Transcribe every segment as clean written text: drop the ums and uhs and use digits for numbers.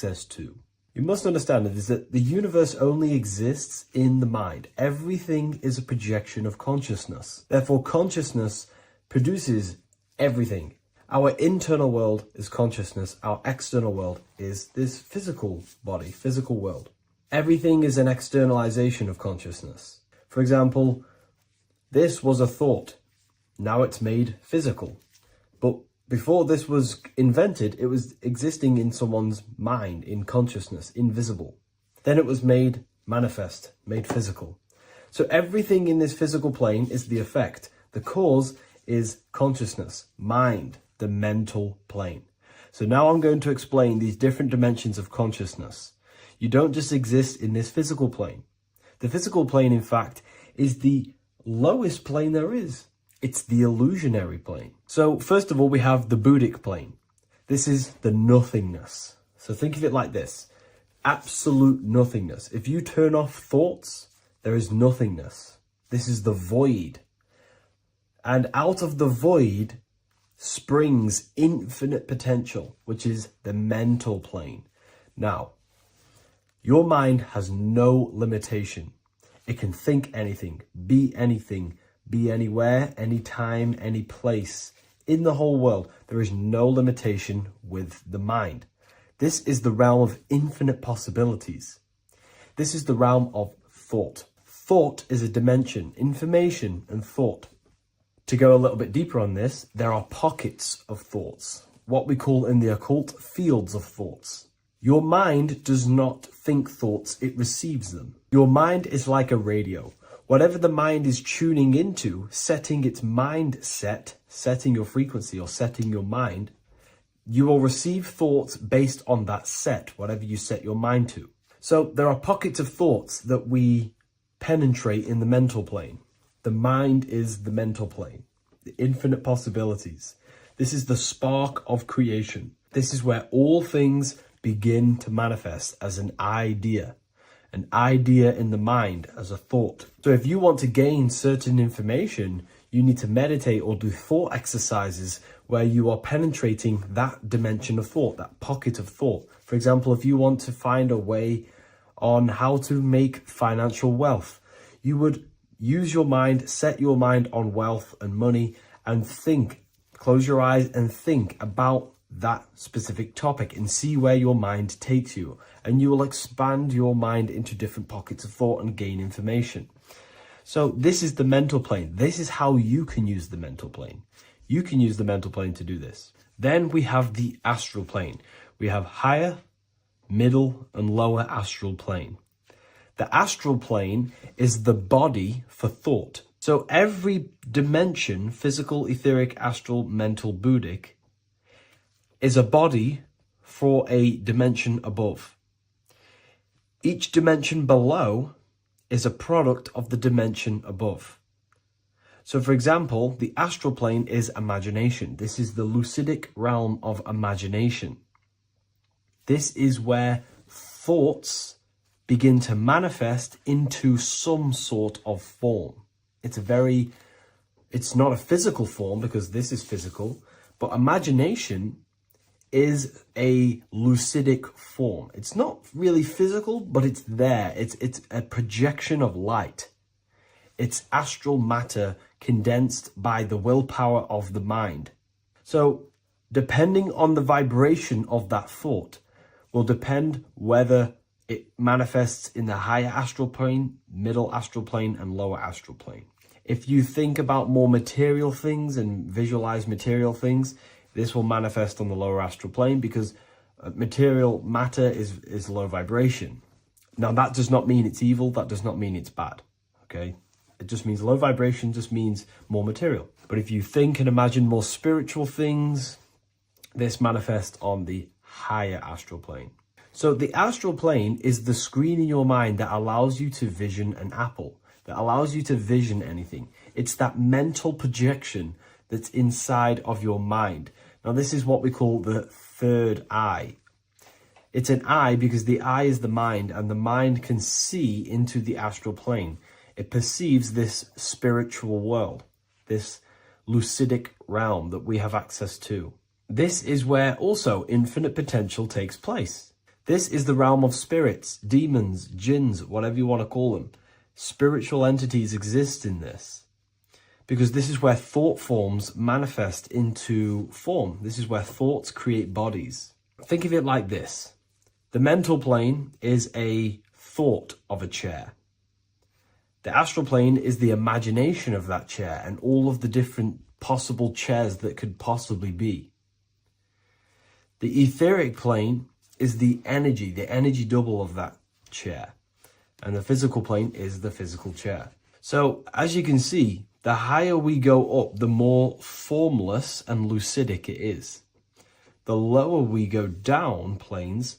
access to. You must understand that the universe only exists in the mind. Everything is a projection of consciousness. Therefore, consciousness produces everything. Our internal world is consciousness. Our external world is this physical body, physical world. Everything is an externalization of consciousness. For example, this was a thought. Now it's made physical. But before this was invented, it was existing in someone's mind, in consciousness, invisible. Then it was made manifest, made physical. So everything in this physical plane is the effect. The cause is consciousness, mind, the mental plane. So now I'm going to explain these different dimensions of consciousness. You don't just exist in this physical plane. The physical plane, in fact, is the lowest plane there is. It's the illusionary plane. So first of all, we have the Buddhic plane. This is the nothingness. So think of it like this. Absolute nothingness. If you turn off thoughts, there is nothingness. This is the void. And out of the void springs infinite potential, which is the mental plane. Now, your mind has no limitation. It can think anything, be anywhere, anytime, any place. In the whole world, there is no limitation with the mind. This is the realm of infinite possibilities. This is the realm of thought. Thought is a dimension, information and thought. To go a little bit deeper on this, there are pockets of thoughts, what we call in the occult fields of thoughts. Your mind does not think thoughts, it receives them. Your mind is like a radio. Whatever the mind is tuning into, setting its mindset, setting your frequency or setting your mind, you will receive thoughts based on that set, whatever you set your mind to. So there are pockets of thoughts that we penetrate in the mental plane. The mind is the mental plane, the infinite possibilities. This is the spark of creation. This is where all things begin to manifest as an idea in the mind as a thought. So if you want to gain certain information, you need to meditate or do thought exercises where you are penetrating that dimension of thought, that pocket of thought. For example, if you want to find a way on how to make financial wealth, you would use your mind, set your mind on wealth and money and think, close your eyes and think about that specific topic and see where your mind takes you. And you will expand your mind into different pockets of thought and gain information. So this is the mental plane. This is how you can use the mental plane. You can use the mental plane to do this. Then we have the astral plane. We have higher, middle, and lower astral plane. The astral plane is the body for thought. So every dimension, physical, etheric, astral, mental, Buddhic, is a body for a dimension above. Each dimension below is a product of the dimension above. So for example, the astral plane is imagination. This is the lucidic realm of imagination. This is where thoughts begin to manifest into some sort of form. It's not a physical form because this is physical, but imagination is a lucidic form. It's not really physical, but it's there. It's a projection of light. It's astral matter condensed by the willpower of the mind. So depending on the vibration of that thought will depend whether it manifests in the higher astral plane, middle astral plane, and lower astral plane. If you think about more material things and visualize material things, this will manifest on the lower astral plane because material matter is low vibration. Now, that does not mean it's evil. That does not mean it's bad. Okay? It just means low vibration just means more material. But if you think and imagine more spiritual things, this manifests on the higher astral plane. So the astral plane is the screen in your mind that allows you to vision an apple, that allows you to vision anything. It's that mental projection that's inside of your mind. Now, this is what we call the third eye. It's an eye because the eye is the mind, and the mind can see into the astral plane. It perceives this spiritual world, this lucidic realm that we have access to. This is where also infinite potential takes place. This is the realm of spirits, demons, jinns, whatever you want to call them. Spiritual entities exist in this, because this is where thought forms manifest into form. This is where thoughts create bodies. Think of it like this. The mental plane is a thought of a chair. The astral plane is the imagination of that chair and all of the different possible chairs that could possibly be. The etheric plane is the energy double of that chair. And the physical plane is the physical chair. So as you can see, the higher we go up, the more formless and lucidic it is. The lower we go down planes,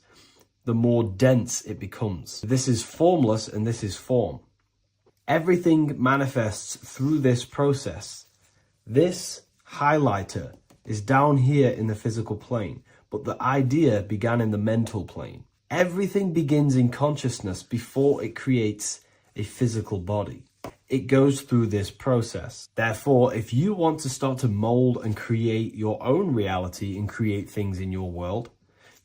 the more dense it becomes. This is formless and this is form. Everything manifests through this process. This highlighter is down here in the physical plane, but the idea began in the mental plane. Everything begins in consciousness before it creates a physical body. It goes through this process. Therefore, if you want to start to mold and create your own reality and create things in your world,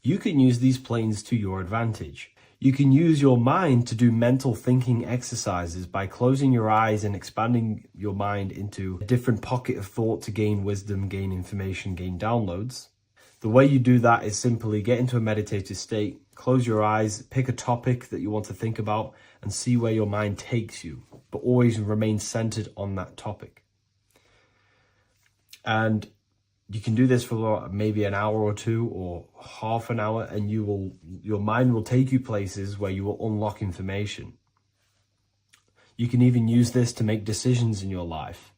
you can use these planes to your advantage. You can use your mind to do mental thinking exercises by closing your eyes and expanding your mind into a different pocket of thought to gain wisdom, gain information, gain downloads. The way you do that is simply get into a meditative state, close your eyes, pick a topic that you want to think about and see where your mind takes you, but always remain centered on that topic. And you can do this for maybe an hour or two or half an hour, and your mind will take you places where you will unlock information. You can even use this to make decisions in your life.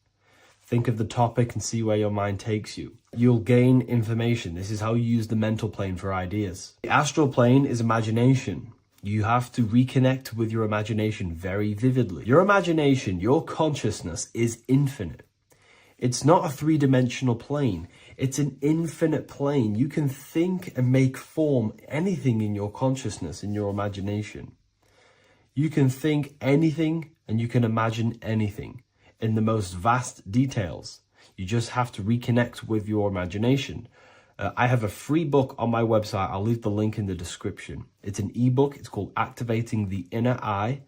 Think of the topic and see where your mind takes you. You'll gain information. This is how you use the mental plane for ideas. The astral plane is imagination. You have to reconnect with your imagination very vividly. Your imagination, your consciousness is infinite. It's not a three-dimensional plane. It's an infinite plane. You can think and make form anything in your consciousness, in your imagination. You can think anything and you can imagine anything in the most vast details. You just have to reconnect with your imagination. I have a free book on my website. I'll leave the link in the description. It's an ebook. It's called Activating the Inner Eye.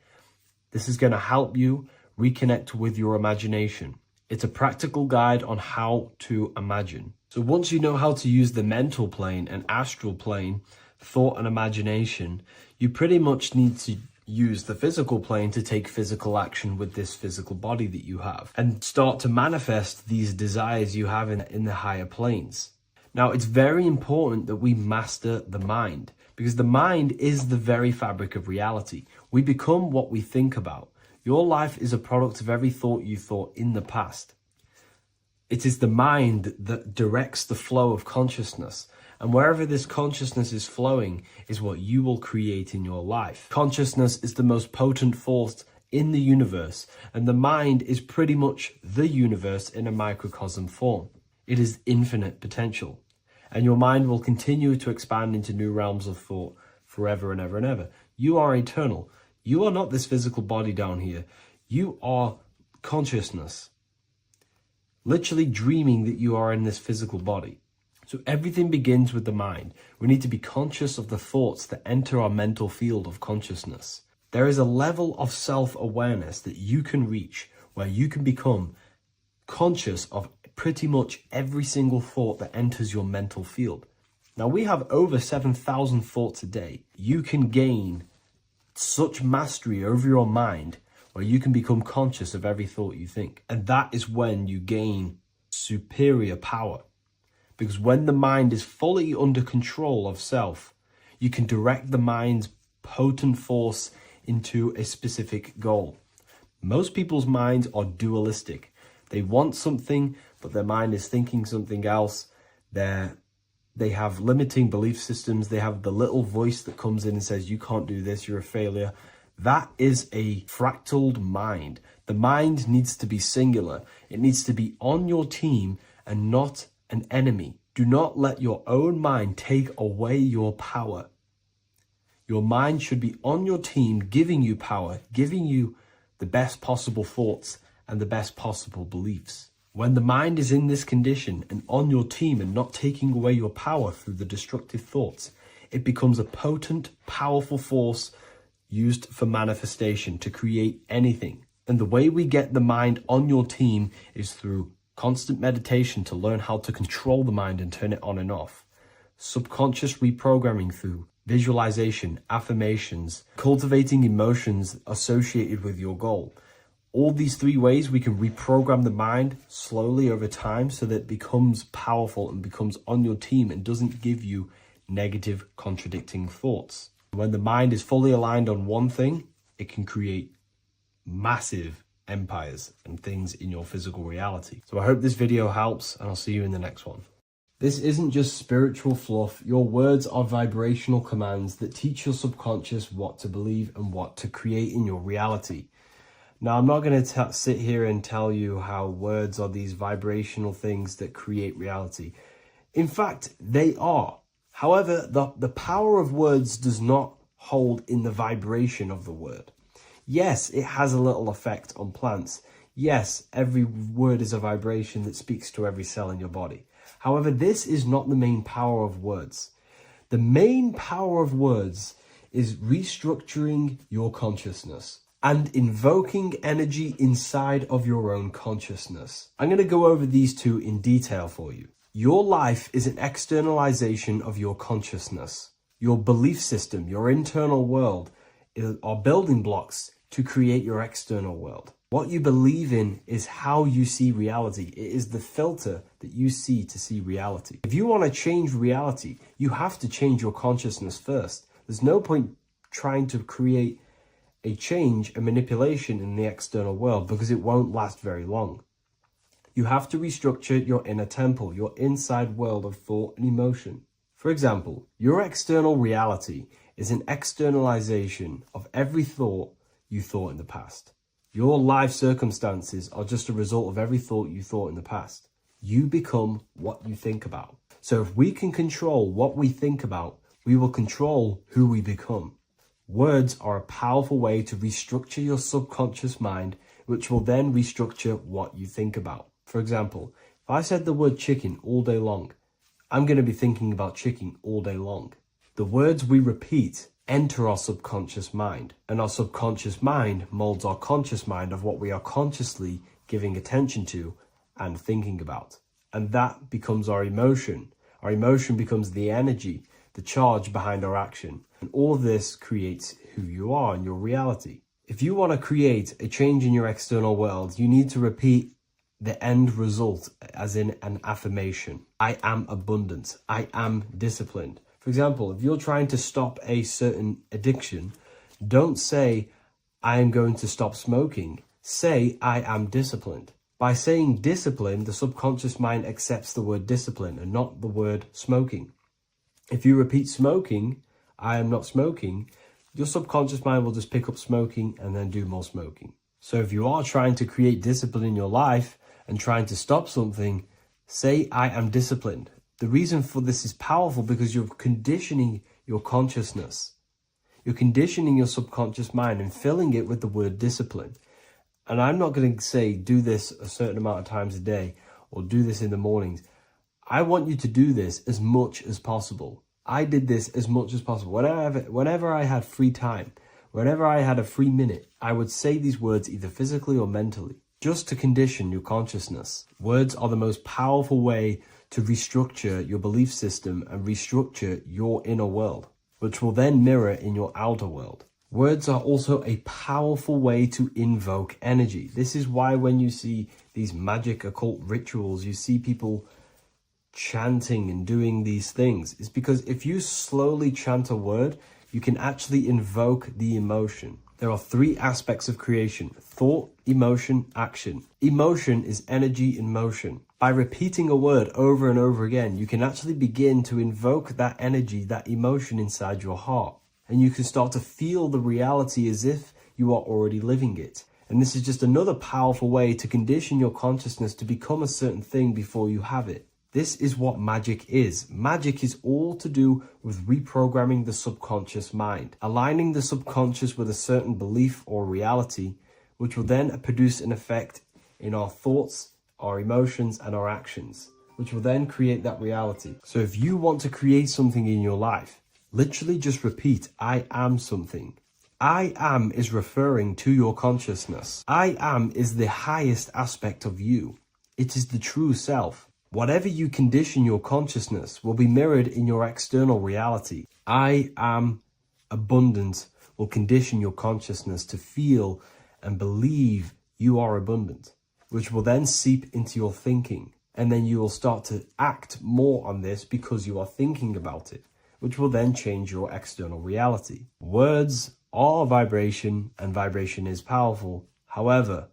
This is going to help you reconnect with your imagination. It's a practical guide on how to imagine. So once you know how to use the mental plane and astral plane, thought and imagination, you pretty much need to use the physical plane to take physical action with this physical body that you have and start to manifest these desires you have in the higher planes. Now, it's very important that we master the mind, because the mind is the very fabric of reality. We become what we think about. Your life is a product of every thought you thought in the past. It is the mind that directs the flow of consciousness. And wherever this consciousness is flowing is what you will create in your life. Consciousness is the most potent force in the universe, and the mind is pretty much the universe in a microcosm form. It is infinite potential, and your mind will continue to expand into new realms of thought forever and ever and ever. You are eternal. You are not this physical body down here. You are consciousness, literally dreaming that you are in this physical body. So everything begins with the mind. We need to be conscious of the thoughts that enter our mental field of consciousness. There is a level of self-awareness that you can reach where you can become conscious of pretty much every single thought that enters your mental field. Now, we have over 7,000 thoughts a day. You can gain such mastery over your mind where you can become conscious of every thought you think. And that is when you gain superior power. Because when the mind is fully under control of self, you can direct the mind's potent force into a specific goal. Most people's minds are dualistic. They want something, but their mind is thinking something else. They have limiting belief systems. They have the little voice that comes in and says, you can't do this, you're a failure. That is a fractaled mind. The mind needs to be singular. It needs to be on your team and not an enemy. Do not let your own mind take away your power. Your mind should be on your team, giving you power, giving you the best possible thoughts and the best possible beliefs. When the mind is in this condition and on your team and not taking away your power through the destructive thoughts, it becomes a potent, powerful force used for manifestation to create anything. And the way we get the mind on your team is through constant meditation to learn how to control the mind and turn it on and off. Subconscious reprogramming through visualization, affirmations, cultivating emotions associated with your goal. All these 3 ways we can reprogram the mind slowly over time so that it becomes powerful and becomes on your team and doesn't give you negative contradicting thoughts. When the mind is fully aligned on one thing, it can create massive empires and things in your physical reality. So I hope this video helps, and I'll see you in the next one. This isn't just spiritual fluff. Your words are vibrational commands that teach your subconscious what to believe and what to create in your reality. Now, I'm not going to sit here and tell you how words are these vibrational things that create reality. In fact, they are. However, the power of words does not hold in the vibration of the word. Yes, it has a little effect on plants. Yes, every word is a vibration that speaks to every cell in your body. However, this is not the main power of words. The main power of words is restructuring your consciousness and invoking energy inside of your own consciousness. I'm going to go over these 2 in detail for you. Your life is an externalization of your consciousness. Your belief system, your internal world, are building blocks to create your external world. What you believe in is how you see reality. It is the filter that you see to see reality. If you want to change reality, you have to change your consciousness first. There's no point trying to create a change, a manipulation in the external world, because it won't last very long. You have to restructure your inner temple, your inside world of thought and emotion. For example, your external reality is an externalization of every thought you thought in the past. Your life circumstances are just a result of every thought you thought in the past. You become what you think about. So if we can control what we think about, we will control who we become. Words are a powerful way to restructure your subconscious mind, which will then restructure what you think about. For example, if I said the word chicken all day long, I'm going to be thinking about chicken all day long. The words we repeat enter our subconscious mind, and our subconscious mind molds our conscious mind of what we are consciously giving attention to and thinking about. And that becomes our emotion. Our emotion becomes the energy, the charge behind our action. And all of this creates who you are and your reality. If you want to create a change in your external world, you need to repeat the end result as in an affirmation. I am abundant. I am disciplined. For example, if you're trying to stop a certain addiction, don't say, I am going to stop smoking. Say, I am disciplined. By saying discipline, the subconscious mind accepts the word discipline and not the word smoking. If you repeat smoking, I am not smoking, your subconscious mind will just pick up smoking and then do more smoking. So if you are trying to create discipline in your life and trying to stop something, say, I am disciplined. The reason for this is powerful because you're conditioning your consciousness. You're conditioning your subconscious mind and filling it with the word discipline. And I'm not going to say do this a certain amount of times a day or do this in the mornings. I want you to do this as much as possible. I did this as much as possible. Whenever I had free time, whenever I had a free minute, I would say these words either physically or mentally, just to condition your consciousness. Words are the most powerful way to restructure your belief system and restructure your inner world, which will then mirror in your outer world. Words are also a powerful way to invoke energy. This is why when you see these magic occult rituals, you see people chanting and doing these things. It's because if you slowly chant a word, you can actually invoke the emotion. There are 3 aspects of creation: thought, emotion, action. Emotion is energy in motion. By repeating a word over and over again, you can actually begin to invoke that energy, that emotion inside your heart. And you can start to feel the reality as if you are already living it. And this is just another powerful way to condition your consciousness to become a certain thing before you have it. This is what magic is. Magic is all to do with reprogramming the subconscious mind, aligning the subconscious with a certain belief or reality, which will then produce an effect in our thoughts, our emotions, and our actions, which will then create that reality. So if you want to create something in your life, Literally just repeat, I am something. I am is referring to your consciousness. I am is the highest aspect of you. It is the true self. Whatever you condition your consciousness will be mirrored in your external reality. I am abundant will condition your consciousness to feel and believe you are abundant, which will then seep into your thinking. And then you will start to act more on this because you are thinking about it, which will then change your external reality. Words are vibration, and vibration is powerful. However,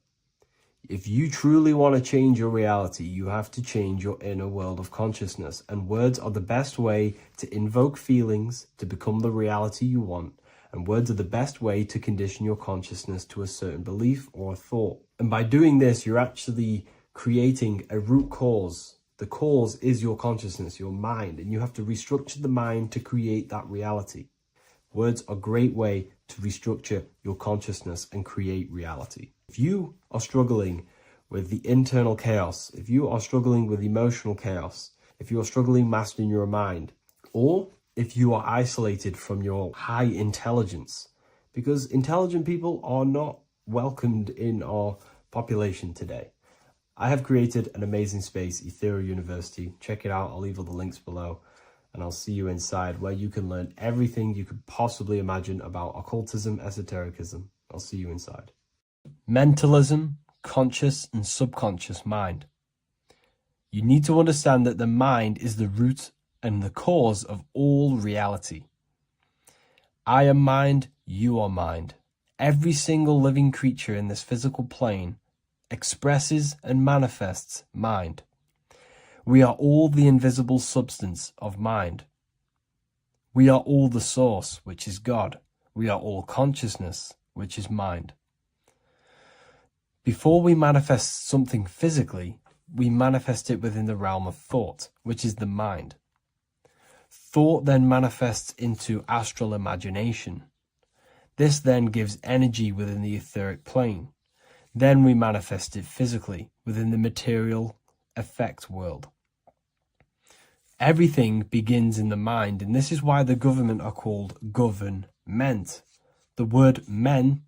if you truly want to change your reality, you have to change your inner world of consciousness. And words are the best way to invoke feelings to become the reality you want. And words are the best way to condition your consciousness to a certain belief or a thought. And by doing this, you're actually creating a root cause. The cause is your consciousness, your mind, and you have to restructure the mind to create that reality. Words are a great way to restructure your consciousness and create reality. If you are struggling with the internal chaos, if you are struggling with emotional chaos, if you are struggling mastering your mind, or if you are isolated from your high intelligence, because intelligent people are not welcomed in our population today. I have created an amazing space, Ethereal University. Check it out. I'll leave all the links below. And I'll see you inside, where you can learn everything you could possibly imagine about occultism, esotericism. I'll see you inside. Mentalism, conscious and subconscious mind. You need to understand that the mind is the root and the cause of all reality. I am mind, you are mind. Every single living creature in this physical plane expresses and manifests mind. We are all the invisible substance of mind. We are all the source, which is God. We are all consciousness, which is mind. Before we manifest something physically, we manifest it within the realm of thought, which is the mind. Thought then manifests into astral imagination. This then gives energy within the etheric plane. Then we manifest it physically within the material effect world. Everything begins in the mind, and this is why the government are called government. The word men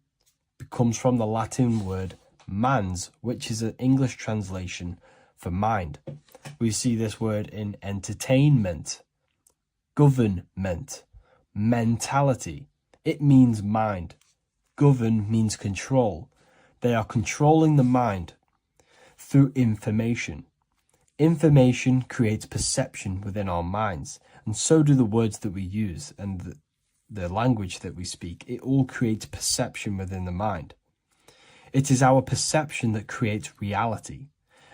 comes from the Latin word mans, which is an English translation for mind. We see this word in entertainment, government, mentality. It means mind. Govern means control. They are controlling the mind through information. Information creates perception within our minds, and so do the words that we use and the language that we speak. It all creates perception within the mind. It is our perception that creates reality,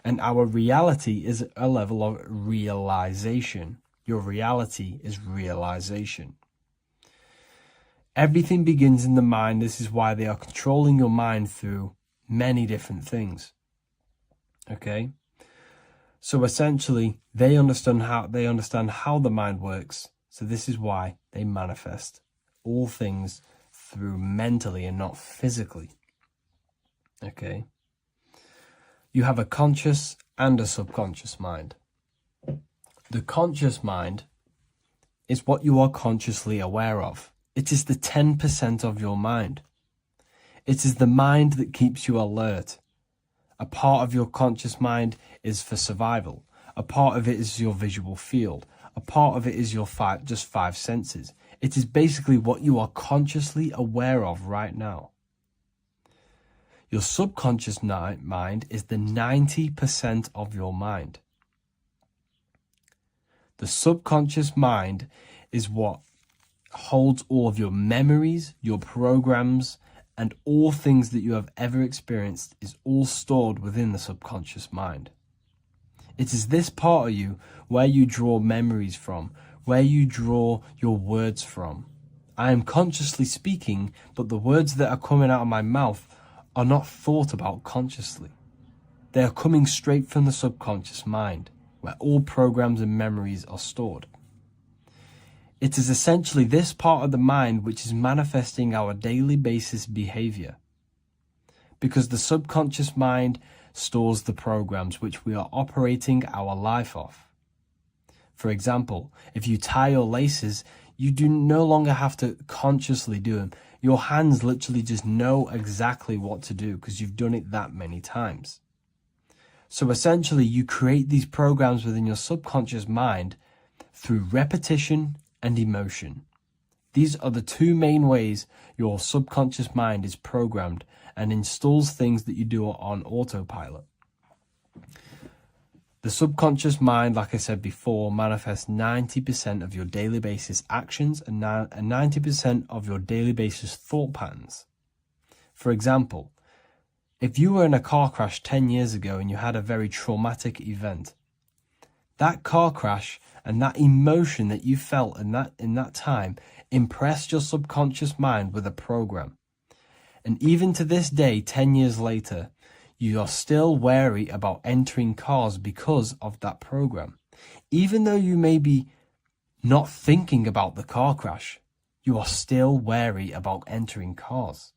and our reality is a level of realization. Your reality is realization. Everything begins in the mind. This is why they are controlling your mind through many different things. Okay? So essentially, they understand how the mind works. So this is why they manifest all things through mentally and not physically. Okay? You have a conscious and a subconscious mind. The conscious mind is what you are consciously aware of. It is the 10% of your mind. It is the mind that keeps you alert. A part of your conscious mind is for survival. A part of it is your visual field. A part of it is your just five senses. It is basically what you are consciously aware of right now. Your subconscious mind is the 90% of your mind. The subconscious mind is what holds all of your memories, your programs, and all things that you have ever experienced is all stored within the subconscious mind. It is this part of you where you draw memories from, where you draw your words from. I am consciously speaking, but the words that are coming out of my mouth are not thought about consciously. They are coming straight from the subconscious mind, where all programs and memories are stored. It is essentially this part of the mind which is manifesting our daily basis behavior, because the subconscious mind stores the programs which we are operating our life off. For example, if you tie your laces, You do no longer have to consciously do them. Your hands literally just know exactly what to do because you've done it that many times. So essentially, you create these programs within your subconscious mind through repetition and emotion. These are the two main ways your subconscious mind is programmed and installs things that you do on autopilot. The subconscious mind, like I said before, manifests 90% of your daily basis actions and 90% of your daily basis thought patterns. For example, if you were in a car crash 10 years ago and you had a very traumatic event, that car crash and that emotion that you felt in that time impressed your subconscious mind with a program. And even to this day, 10 years later, you are still wary about entering cars because of that program. Even though you may be not thinking about the car crash, you are still wary about entering cars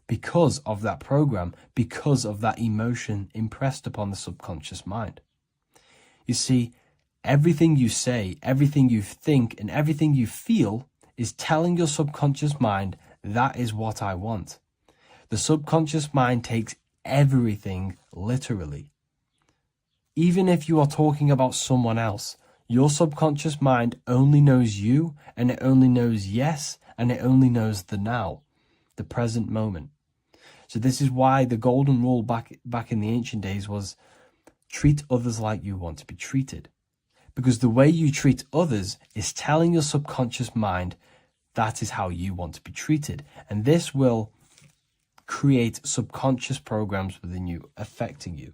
because of that program, because of that emotion impressed upon the subconscious mind. You see, everything you say, everything you think, and everything you feel is telling your subconscious mind, that is what I want. The subconscious mind takes everything literally. Even if you are talking about someone else, your subconscious mind only knows you, and it only knows yes, and it only knows the now, the present moment. So this is why the golden rule back in the ancient days was treat others like you want to be treated. Because the way you treat others is telling your subconscious mind that is how you want to be treated. And this will create subconscious programs within you, affecting you.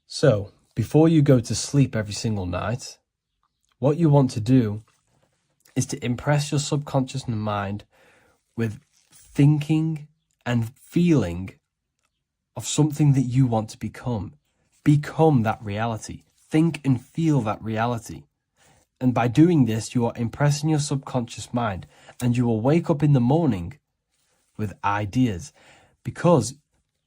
So, before you go to sleep every single night, what you want to do is to impress your subconscious mind with thinking and feeling of something that you want to become. Become that reality. Think and feel that reality. And by doing this, you are impressing your subconscious mind, and you will wake up in the morning with ideas. Because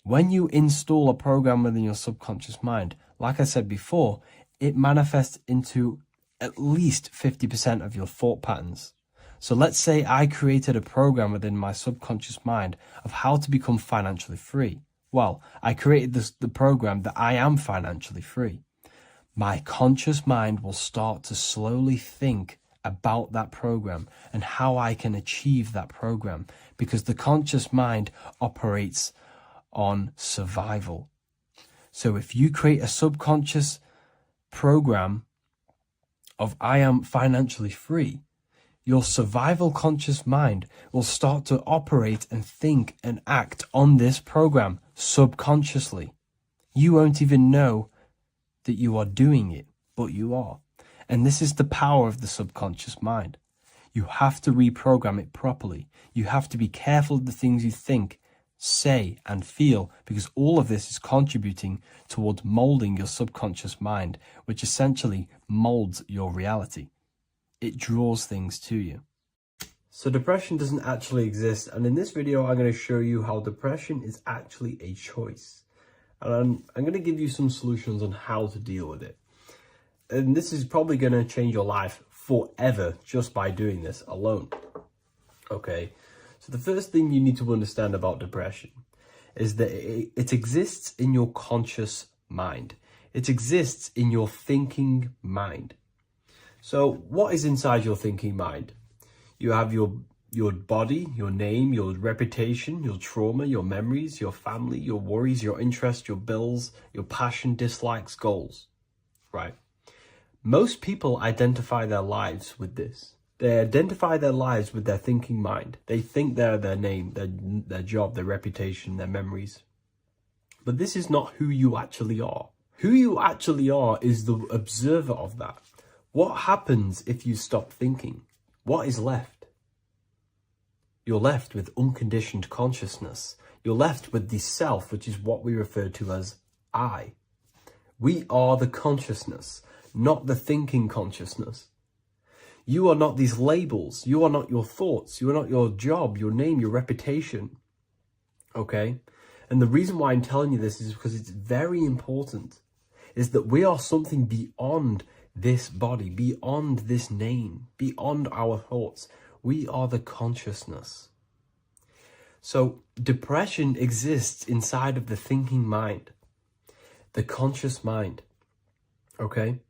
when you install a program within your subconscious mind, like I said before, it manifests into at least 50% of your thought patterns. So let's say I created a program within my subconscious mind of how to become financially free. Well, I created the program that I am financially free. My conscious mind will start to slowly think about that program and how I can achieve that program, because the conscious mind operates on survival. So if you create a subconscious program of I am financially free, your survival conscious mind will start to operate and think and act on this program subconsciously. You won't even know that you are doing it, but you are. And this is the power of the subconscious mind. You have to reprogram it properly. You have to be careful of the things you think, say, and feel, because all of this is contributing towards molding your subconscious mind, which essentially molds your reality. It draws things to you. So depression doesn't actually exist, and in this video I'm going to show you how depression is actually a choice. And I'm going to give you some solutions on how to deal with it. And this is probably going to change your life forever just by doing this alone. Okay, so the first thing you need to understand about depression is that it exists in your conscious mind. It exists in your thinking mind. So what is inside your thinking mind? You have your body, your name, your reputation, your trauma, your memories, your family, your worries, your interests, your bills, your passion, dislikes, goals, right? Most people identify their lives with this. They identify their lives with their thinking mind. They think they're their name, their job, their reputation, their memories. But this is not who you actually are. Who you actually are is the observer of that. What happens if you stop thinking? What is left? You're left with unconditioned consciousness. You're left with the self, which is what we refer to as I. We are the consciousness, not the thinking consciousness. You are not these labels. You are not your thoughts. You are not your job, your name, your reputation. Okay? And the reason why I'm telling you this is because it's very important, is that we are something beyond this body, beyond this name, beyond our thoughts. We are the consciousness. So depression exists inside of the thinking mind, the conscious mind. Okay?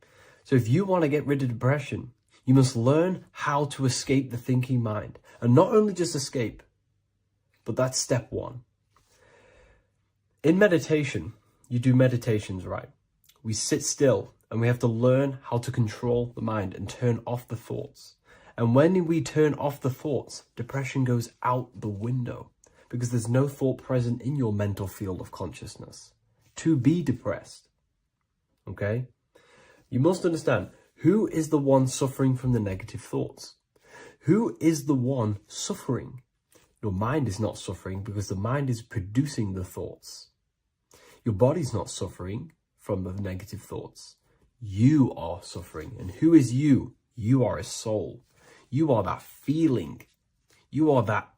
So if you want to get rid of depression, you must learn how to escape the thinking mind. And not only just escape, but that's step one. In meditation, you do meditations, right? We sit still and we have to learn how to control the mind and turn off the thoughts. And when we turn off the thoughts, depression goes out the window because there's no thought present in your mental field of consciousness to be depressed. Okay? You must understand, who is the one suffering from the negative thoughts? Who is the one suffering? Your mind is not suffering because the mind is producing the thoughts. Your body's not suffering from the negative thoughts. You are suffering. And who is you? You are a soul. You are that feeling. You are that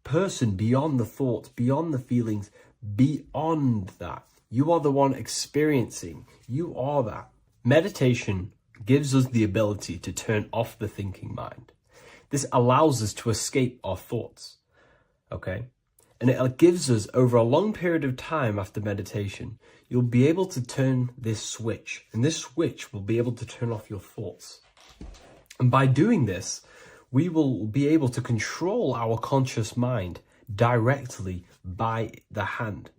person beyond the thoughts, beyond the feelings, beyond that. You are the one experiencing. You are that. Meditation gives us the ability to turn off the thinking mind. This allows us to escape our thoughts. Okay? And it gives us, over a long period of time after meditation, you'll be able to turn this switch. And this switch will be able to turn off your thoughts. And by doing this, we will be able to control our conscious mind directly by the hand.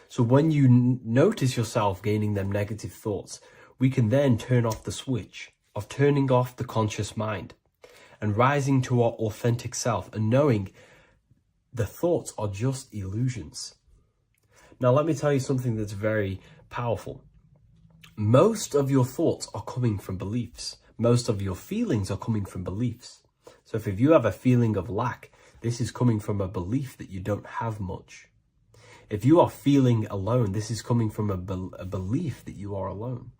So when you notice yourself gaining them negative thoughts, we can then turn off the switch of turning off the conscious mind and rising to our authentic self and knowing the thoughts are just illusions. Now, let me tell you something that's very powerful. Most of your thoughts are coming from beliefs. Most of your feelings are coming from beliefs. So if you have a feeling of lack, this is coming from a belief that you don't have much. If you are feeling alone, this is coming from a belief that you are alone.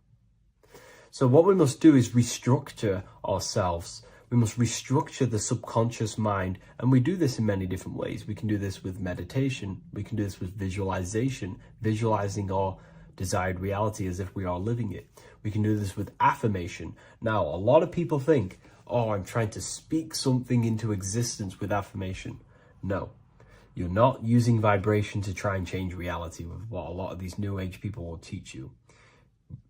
So what we must do is restructure ourselves. We must restructure the subconscious mind. And we do this in many different ways. We can do this with meditation. We can do this with visualization, visualizing our desired reality as if we are living it. We can do this with affirmation. Now, a lot of people think, oh, I'm trying to speak something into existence with affirmation. No, you're not using vibration to try and change reality with what a lot of these new age people will teach you.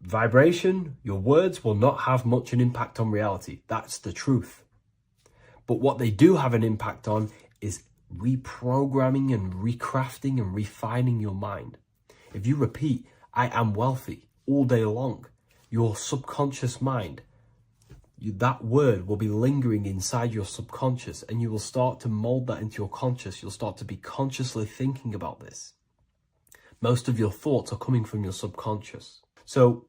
Vibration, your words will not have much an impact on reality. That's the truth. But what they do have an impact on is reprogramming and recrafting and refining your mind. If you repeat, I am wealthy all day long, your subconscious mind, that word will be lingering inside your subconscious and you will start to mold that into your conscious. You'll start to be consciously thinking about this. Most of your thoughts are coming from your subconscious. So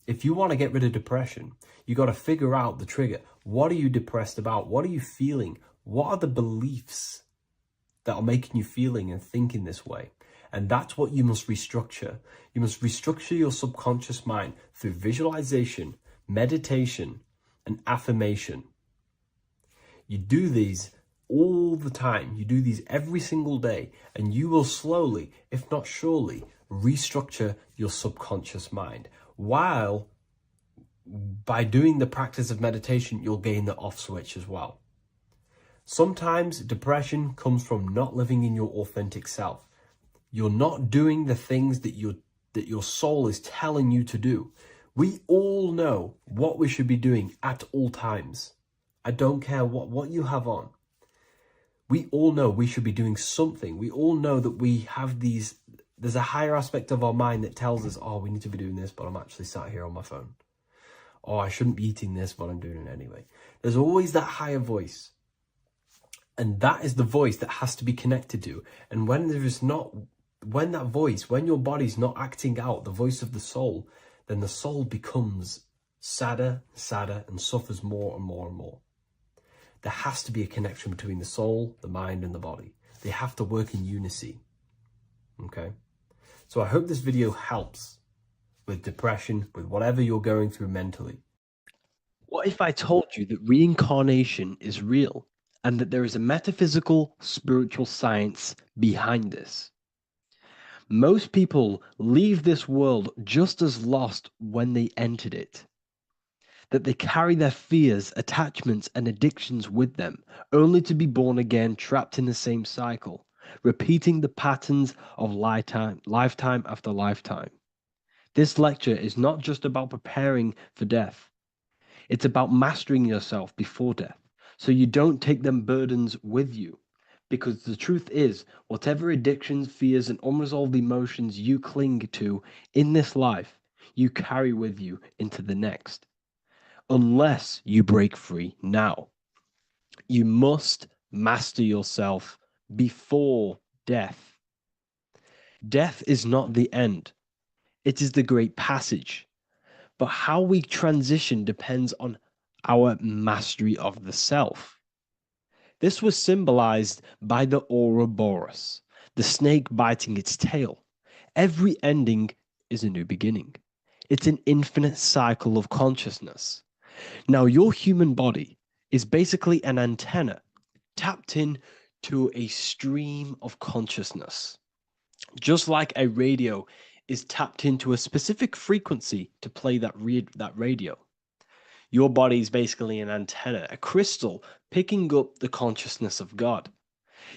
if you want to get rid of depression, you got to figure out the trigger. What are you depressed about? What are you feeling? What are the beliefs that are making you feeling and thinking this way? And that's what you must restructure. You must restructure your subconscious mind through visualization, meditation, and affirmation. You do these all the time. You do these every single day, and you will slowly, if not surely, restructure your subconscious mind. While by doing the practice of meditation, you'll gain the off switch as well. Sometimes depression comes from not living in your authentic self. You're not doing the things that your soul is telling you to do. We all know what we should be doing at all times. I don't care what you have on. We all know we should be doing something. We all know that we have there's a higher aspect of our mind that tells us, oh, we need to be doing this, but I'm actually sat here on my phone. Oh, I shouldn't be eating this, but I'm doing it anyway. There's always that higher voice. And that is the voice that has to be connected to. And when your body's not acting out the voice of the soul, then the soul becomes sadder, and suffers more and more and more. There has to be a connection between the soul, the mind, and the body. They have to work in unison. Okay? So I hope this video helps with depression, with whatever you're going through mentally. What if I told you that reincarnation is real and that there is a metaphysical, spiritual science behind this? Most people leave this world just as lost when they entered it. that they carry their fears, attachments, and addictions with them, only to be born again, trapped in the same cycle, repeating the patterns of lifetime after lifetime. This lecture is not just about preparing for death. It's about mastering yourself before death, so you don't take them burdens with you. Because the truth is, whatever addictions, fears, and unresolved emotions you cling to in this life, you carry with you into the next. Unless you break free now. You must master yourself before death. Death is not the end, it is the great passage. But how we transition depends on our mastery of the self. This was symbolized by the Ouroboros, the snake biting its tail. Every ending is a new beginning. It's an infinite cycle of consciousness. Now, your human body is basically an antenna tapped in to a stream of consciousness. Just like a radio is tapped into a specific frequency to play that radio. Your body is basically an antenna, a crystal picking up the consciousness of God.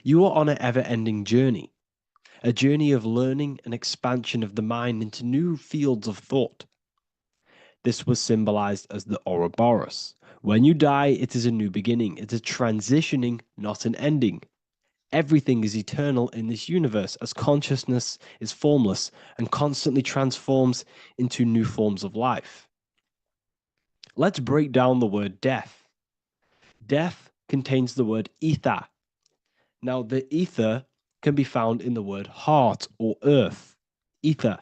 You are on an ever-ending journey, a journey of learning and expansion of the mind into new fields of thought. This was symbolized as the Ouroboros. When you die, it is a new beginning. It's a transitioning, not an ending. Everything is eternal in this universe as consciousness is formless and constantly transforms into new forms of life. Let's break down the word death. Death contains the word ether. Now, the ether can be found in the word heart or earth. Ether.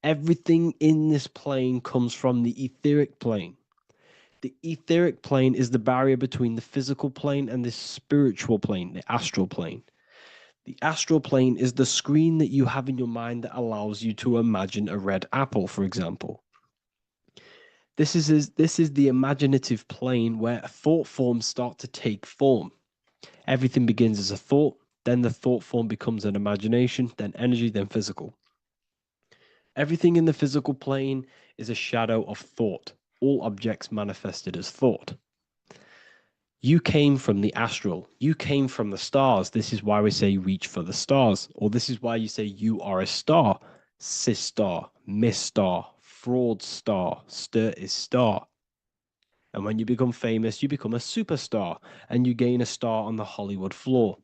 Everything in this plane comes from the etheric plane. The etheric plane is the barrier between the physical plane and the spiritual plane, the astral plane. The astral plane is the screen that you have in your mind that allows you to imagine a red apple, for example. This is the imaginative plane where thought forms start to take form. Everything begins as a thought, then the thought form becomes an imagination, then energy, then physical. Everything in the physical plane is a shadow of thought, all objects manifested as thought. You came from the astral. You came from the stars. This is why we say reach for the stars. Or this is why you say you are a star. Cis star, miss star, fraud star, stir is star. And when you become famous, you become a superstar and you gain a star on the Hollywood floor.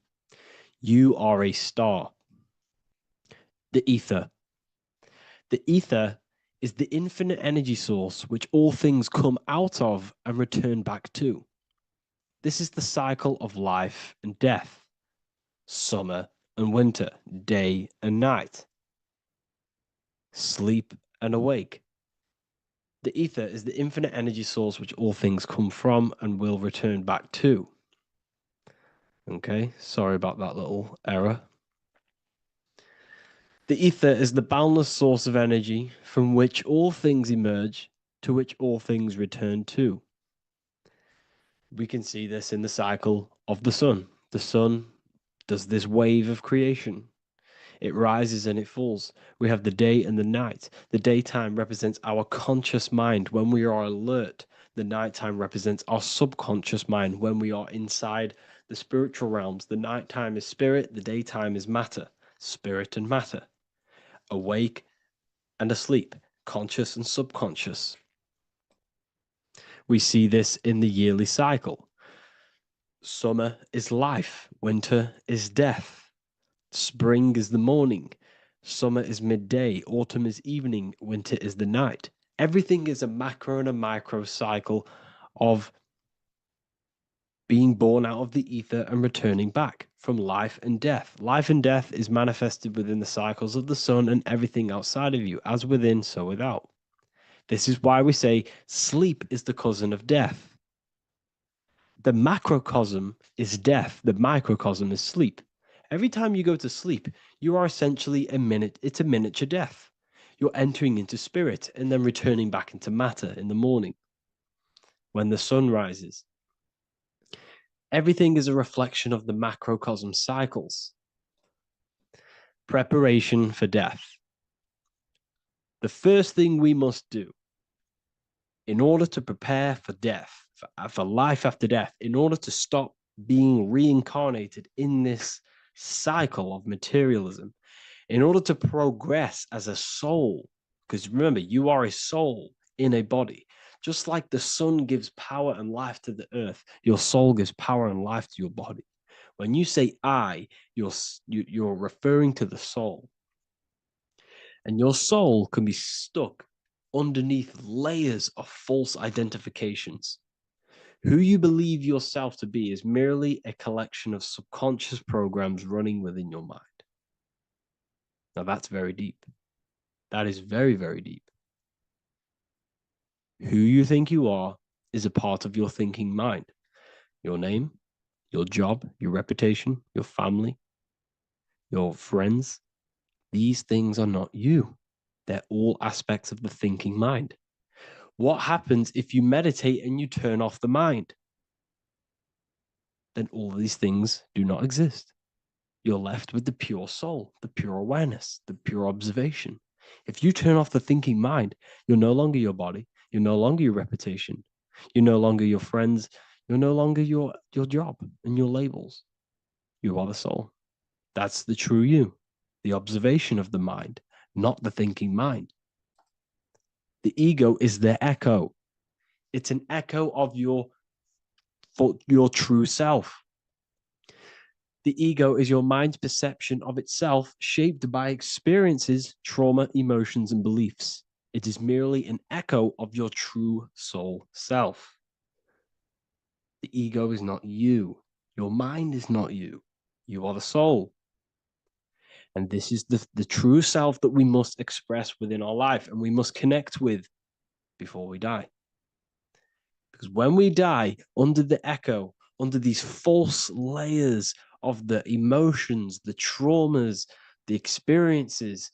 You are a star. The ether. The ether is the infinite energy source which all things come out of and return back to. This is the cycle of life and death, summer and winter, day and night, sleep and awake. The ether is the infinite energy source which all things come from and will return back to. Okay, sorry about that little error. The ether is the boundless source of energy from which all things emerge, to which all things return to. We can see this in the cycle of the sun. The sun does this wave of creation. It rises and it falls. We have the day and the night. The daytime represents our conscious mind when we are alert. The nighttime represents our subconscious mind when we are inside the spiritual realms. The nighttime is spirit, the daytime is matter, spirit and matter. Awake and asleep, conscious and subconscious. We see this in the yearly cycle. Summer is life, winter is death. Spring is the morning, summer is midday, autumn is evening, winter is the night. Everything is a macro and a micro cycle of being born out of the ether and returning back from life and death. Life and death is manifested within the cycles of the sun and everything outside of you, as within, so without. This is why we say sleep is the cousin of death. The macrocosm is death, the microcosm is sleep. Every time you go to sleep, you are essentially it's a miniature death. You're entering into spirit and then returning back into matter in the morning when the sun rises. Everything is a reflection of the macrocosm cycles. Preparation for death. The first thing we must do in order to prepare for death, for life after death, in order to stop being reincarnated in this cycle of materialism, in order to progress as a soul, because remember, you are a soul in a body. Just like the sun gives power and life to the earth, your soul gives power and life to your body. When you say I, you're referring to the soul. And your soul can be stuck underneath layers of false identifications. Who you believe yourself to be is merely a collection of subconscious programs running within your mind. Now that's very deep. That is very, very deep. Who you think you are is a part of your thinking mind. Your name, your job, your reputation, your family, your friends. These things are not you. They're all aspects of the thinking mind. What happens if you meditate and you turn off the mind? Then all these things do not exist. You're left with the pure soul, the pure awareness, the pure observation. If you turn off the thinking mind, you're no longer your body, you're no longer your reputation, you're no longer your friends, you're no longer your job and your labels. You are the soul. That's the true you, the observation of the mind, not the thinking mind. The ego is the echo. It's an echo of your true self. The ego is your mind's perception of itself, shaped by experiences, trauma, emotions, and beliefs. It is merely an echo of your true soul self. The ego is not you. Your mind is not you. You are the soul. And this is the true self that we must express within our life and we must connect with before we die. Because when we die under the echo, under these false layers of the emotions, the traumas, the experiences,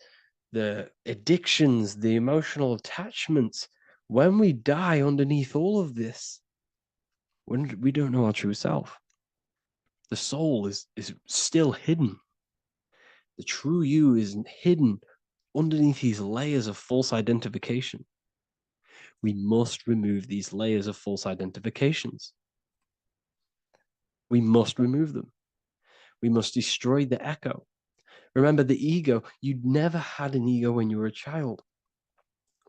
the addictions, the emotional attachments, when we die underneath all of this, when we don't know our true self, the soul is still hidden. The true you is hidden underneath these layers of false identification. We must remove these layers of false identifications. We must remove them. We must destroy the echo. Remember, the ego, you never had an ego when you were a child.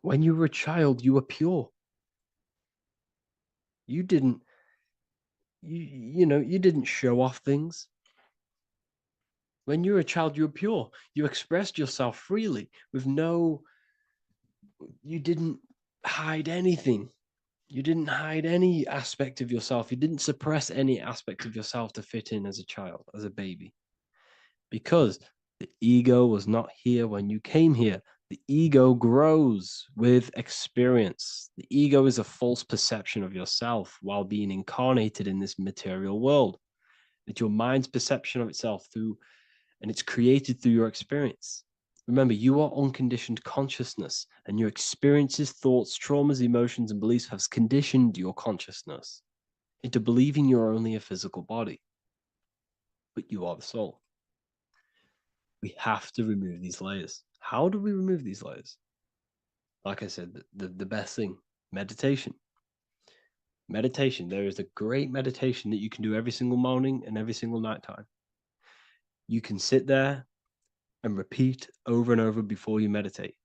When you were a child, you were pure. You didn't, you didn't show off things. When you were a child, you were pure. You expressed yourself freely with you didn't hide anything. You didn't hide any aspect of yourself. You didn't suppress any aspect of yourself to fit in as a child, as a baby. Because the ego was not here when you came here. The ego grows with experience. The ego is a false perception of yourself while being incarnated in this material world. It's your mind's perception of itself and it's created through your experience. Remember, you are unconditioned consciousness, and your experiences, thoughts, traumas, emotions, and beliefs have conditioned your consciousness into believing you're only a physical body, but you are the soul. We have to remove these layers. How do we remove these layers? Like I said, the best thing, meditation. Meditation. There is a great meditation that you can do every single morning and every single night time. You can sit there and repeat over and over before you meditate.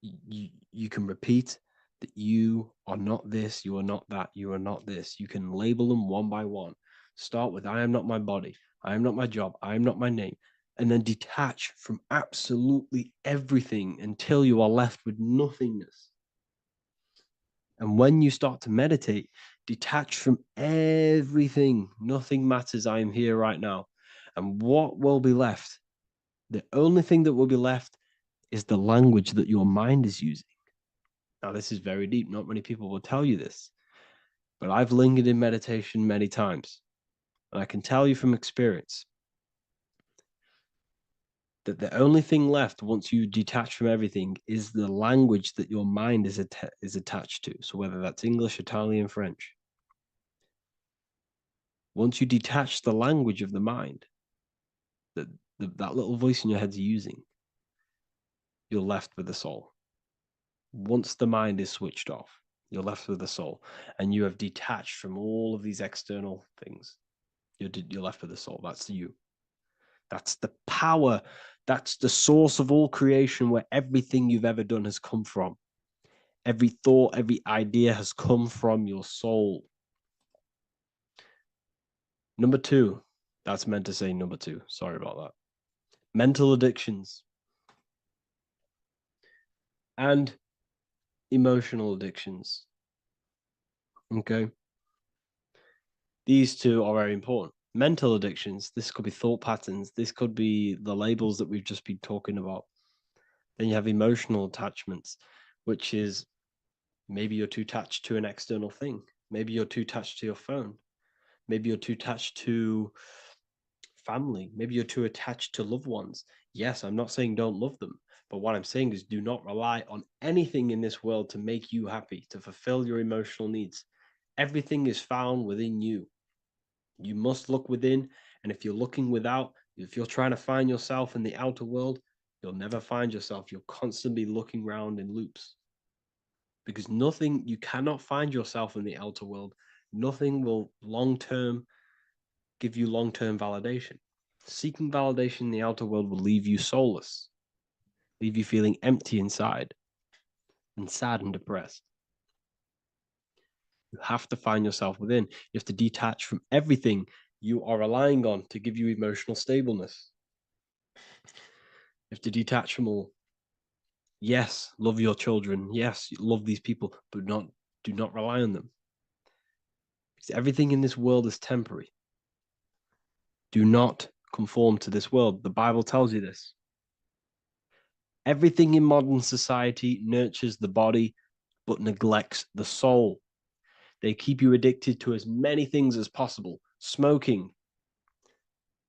You can repeat that you are not this, you are not that, you are not this. You can label them one by one. Start with, I am not my body, I am not my job, I am not my name, and then detach from absolutely everything until you are left with nothingness. And when you start to meditate, detach from everything. Nothing matters. I am here right now. And what will be left? The only thing that will be left is the language that your mind is using. Now, this is very deep. Not many people will tell you this, but I've lingered in meditation many times. And I can tell you from experience that the only thing left once you detach from everything is the language that your mind is attached to. So whether that's English, Italian, French. Once you detach the language of the mind that that little voice in your head's using, you're left with the soul. Once the mind is switched off, you're left with the soul, and you have detached from all of these external things. You're left with the soul. That's you. That's the power. That's the source of all creation, where everything you've ever done has come from. Every thought, every idea has come from your soul. Number two, that's meant to say number two. Sorry about that. Mental addictions and emotional addictions. Okay. These two are very important. Mental addictions, this could be thought patterns, this could be the labels that we've just been talking about. Then you have emotional attachments, which is maybe you're too attached to an external thing. Maybe you're too attached to your phone. Maybe you're too attached to family. Maybe you're too attached to loved ones. Yes, I'm not saying don't love them, but what I'm saying is do not rely on anything in this world to make you happy, to fulfill your emotional needs. Everything is found within you. You must look within, and if you're looking without, if you're trying to find yourself in the outer world, you'll never find yourself. You'll constantly be looking around in loops. Because nothing, you cannot find yourself in the outer world. Nothing will long-term give you long-term validation. Seeking validation in the outer world will leave you soulless, leave you feeling empty inside and sad and depressed. You have to find yourself within. You have to detach from everything you are relying on to give you emotional stableness. You have to detach from all. Yes, love your children. Yes, love these people, but do not rely on them. Because everything in this world is temporary. Do not conform to this world. The Bible tells you this. Everything in modern society nurtures the body, but neglects the soul. They keep you addicted to as many things as possible. Smoking,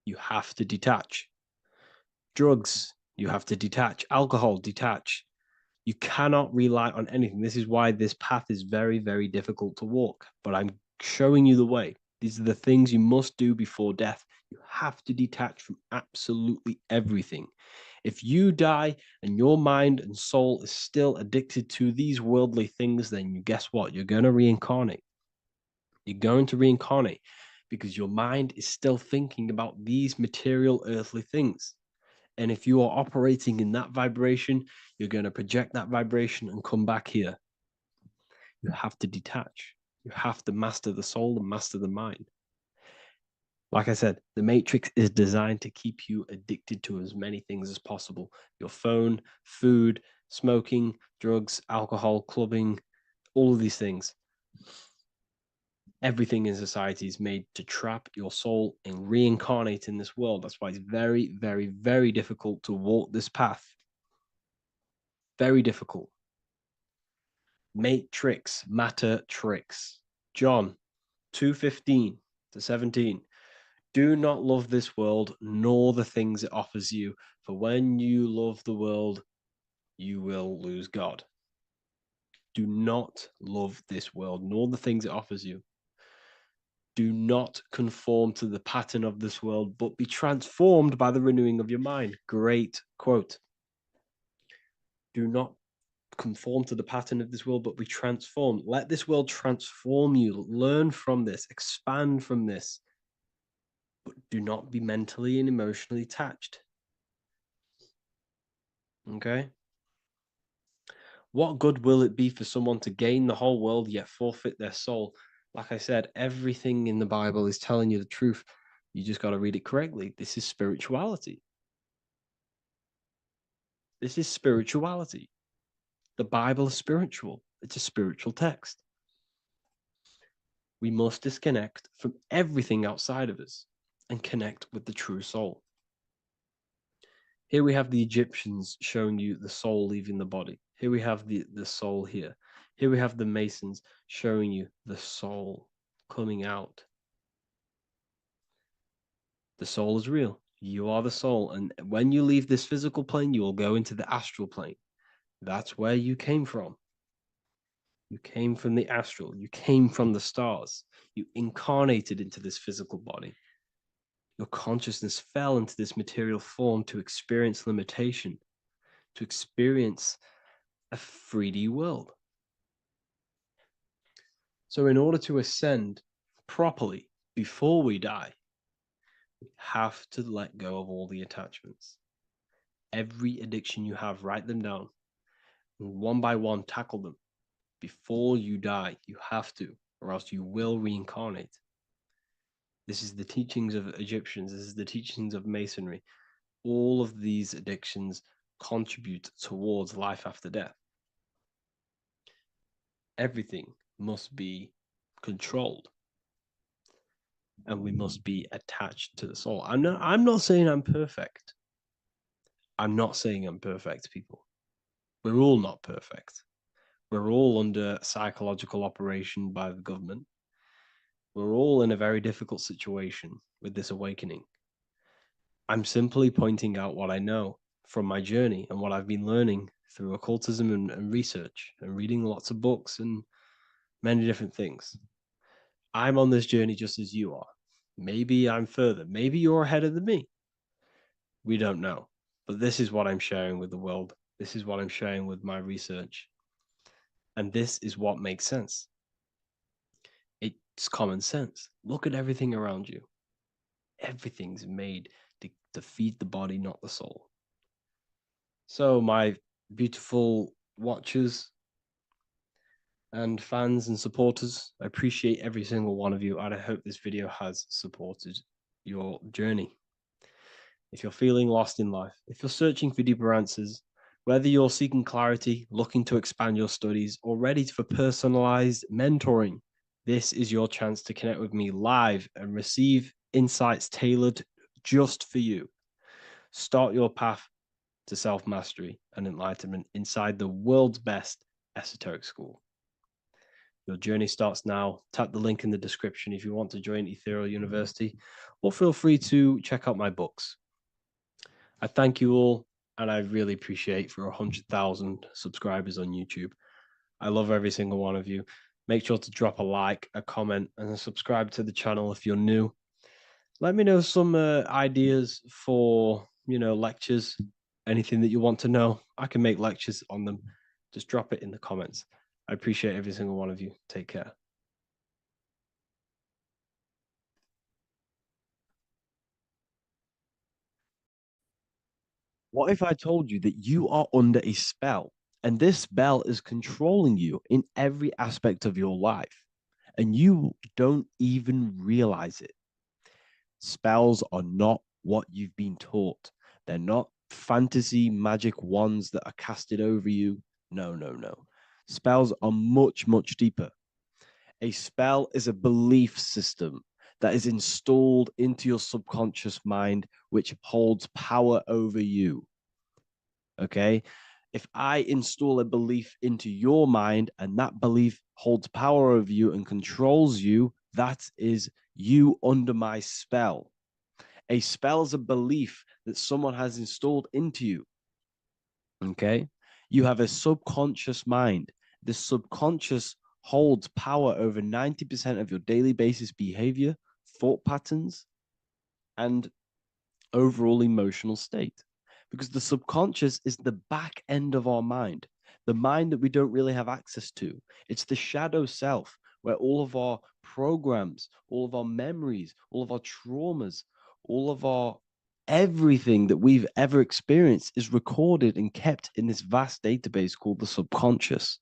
you have to detach. Drugs, you have to detach. Alcohol, detach. You cannot rely on anything. This is why this path is very, very difficult to walk. But I'm showing you the way. These are the things you must do before death. You have to detach from absolutely everything. If you die and your mind and soul is still addicted to these worldly things, then you guess what? You're going to reincarnate. You're going to reincarnate because your mind is still thinking about these material earthly things. And if you are operating in that vibration, you're going to project that vibration and come back here. You have to detach. You have to master the soul and master the mind. Like I said, the matrix is designed to keep you addicted to as many things as possible. Your phone, food, smoking, drugs, alcohol, clubbing, all of these things. Everything in society is made to trap your soul and reincarnate in this world. That's why it's very, very, very difficult to walk this path. Very difficult. Matrix, matter tricks. John 2:15 to 17. Do not love this world, nor the things it offers you. For when you love the world, you will lose God. Do not love this world, nor the things it offers you. Do not conform to the pattern of this world, but be transformed by the renewing of your mind. Great quote. Do not conform to the pattern of this world, but be transformed. Let this world transform you. Learn from this, expand from this, but do not be mentally and emotionally attached. Okay? What good will it be for someone to gain the whole world yet forfeit their soul? Like I said, everything in the Bible is telling you the truth. You just got to read it correctly. This is spirituality. This is spirituality. The Bible is spiritual. It's a spiritual text. We must disconnect from everything outside of us and connect with the true soul. Here we have the Egyptians showing you the soul leaving the body. Here we have the soul here. Here we have the Masons showing you the soul coming out. The soul is real. You are the soul. And when you leave this physical plane, you will go into the astral plane. That's where you came from. You came from the astral. You came from the stars. You incarnated into this physical body. Your consciousness fell into this material form to experience limitation, to experience a 3D world. So in order to ascend properly before we die, we have to let go of all the attachments. Every addiction you have, write them down, and one by one tackle them. Before you die, you have to, or else you will reincarnate. This is the teachings of Egyptians. This is the teachings of Masonry. All of these addictions contribute towards life after death. Everything must be controlled, and we must be attached to the soul. I'm not saying I'm perfect. I'm not saying I'm perfect, people. We're all not perfect. We're all under psychological operation by the government. We're all in a very difficult situation with this awakening. I'm simply pointing out what I know from my journey and what I've been learning through occultism and research and reading lots of books and many different things. I'm on this journey just as you are. Maybe I'm further. Maybe you're ahead of me. We don't know. But this is what I'm sharing with the world. This is what I'm sharing with my research. And this is what makes sense. It's common sense. Look at everything around you. Everything's made to feed the body, not the soul. So, my beautiful watchers and fans and supporters, I appreciate every single one of you, and I hope this video has supported your journey. If you're feeling lost in life, if you're searching for deeper answers, whether you're seeking clarity, looking to expand your studies, or ready for personalized mentoring, this is your chance to connect with me live and receive insights tailored just for you. Start your path to self-mastery and enlightenment inside the world's best esoteric school. Your journey starts now. Tap the link in the description if you want to join Ethereal University, or feel free to check out my books. I thank you all, and I really appreciate for 100,000 subscribers on YouTube. I love every single one of you. Make sure to drop a like, a comment, and subscribe to the channel if you're new. Let me know some ideas for, lectures, anything that you want to know. I can make lectures on them. Just drop it in the comments. I appreciate every single one of you. Take care. What if I told you that you are under a spell and this spell is controlling you in every aspect of your life and you don't even realize it? Spells are not what you've been taught. They're not fantasy magic wands that are casted over you. No, no, no. Spells are much, much deeper. A spell is a belief system that is installed into your subconscious mind, which holds power over you. Okay. If I install a belief into your mind and that belief holds power over you and controls you, that is you under my spell. A spell is a belief that someone has installed into you. Okay. You have a subconscious mind. The subconscious holds power over 90% of your daily basis behavior, thought patterns, and overall emotional state. Because the subconscious is the back end of our mind, the mind that we don't really have access to. It's the shadow self where all of our programs, all of our memories, all of our traumas, all of our everything that we've ever experienced is recorded and kept in this vast database called the subconscious.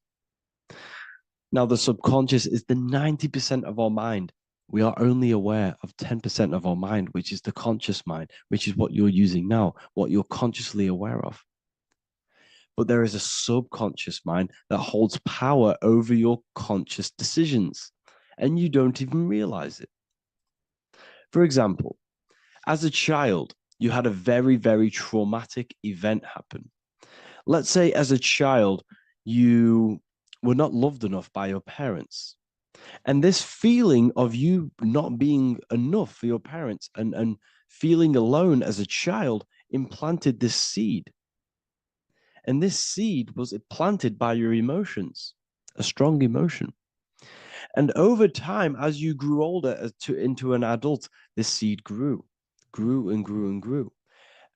Now, the subconscious is the 90% of our mind. We are only aware of 10% of our mind, which is the conscious mind, which is what you're using now, what you're consciously aware of. But there is a subconscious mind that holds power over your conscious decisions, and you don't even realize it. For example, as a child, you had a very, very traumatic event happen. Let's say as a child, you were not loved enough by your parents. And this feeling of you not being enough for your parents and feeling alone as a child implanted this seed. And this seed was planted by your emotions, a strong emotion. And over time, as you grew older into an adult, this seed grew and grew and grew.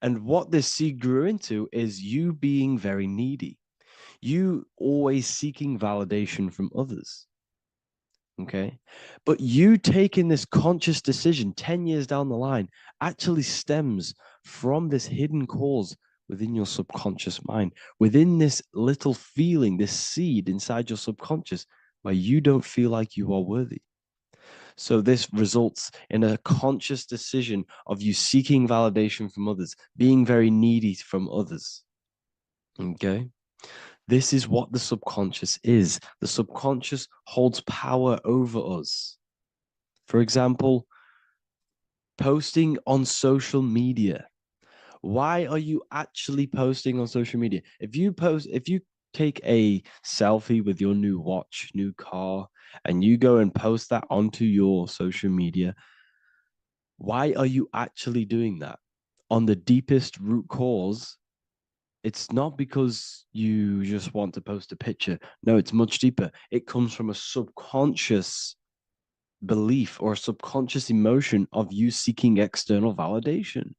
And what this seed grew into is you being very needy. You always seeking validation from others. Okay. But you taking this conscious decision 10 years down the line actually stems from this hidden cause within your subconscious mind, within this little feeling, this seed inside your subconscious where you don't feel like you are worthy. So this results in a conscious decision of you seeking validation from others, being very needy from others. Okay. This is what the subconscious is. The subconscious holds power over us. For example, posting on social media. Why are you actually posting on social media? If you take a selfie with your new watch, new car, and you go and post that onto your social media, why are you actually doing that? On the deepest root cause, it's not because you just want to post a picture. No, it's much deeper. It comes from a subconscious belief or a subconscious emotion of you seeking external validation,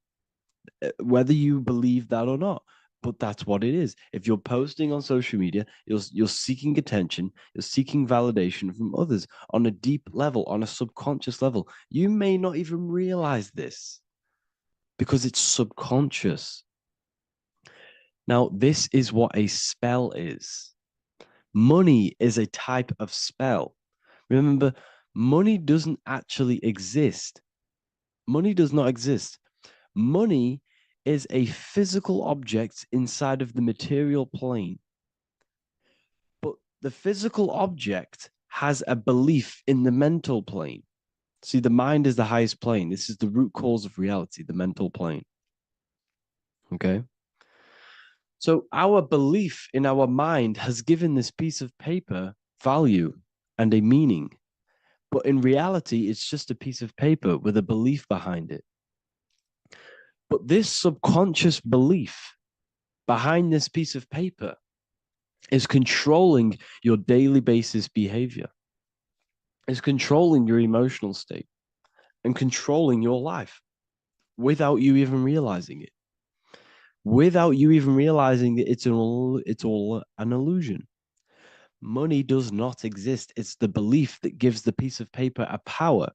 whether you believe that or not. But that's what it is. If you're posting on social media, you're seeking attention, you're seeking validation from others on a deep level, on a subconscious level. You may not even realize this because it's subconscious. Now, this is what a spell is. Money is a type of spell. Remember, money doesn't actually exist. Money does not exist. Money is a physical object inside of the material plane. But the physical object has a belief in the mental plane. See, the mind is the highest plane. This is the root cause of reality, the mental plane. Okay. So our belief in our mind has given this piece of paper value and a meaning. But in reality, it's just a piece of paper with a belief behind it. But this subconscious belief behind this piece of paper is controlling your daily basis behavior, is controlling your emotional state and controlling your life without you even realizing it. Without you even realizing that it's all an illusion. Money does not exist. It's the belief that gives the piece of paper a power.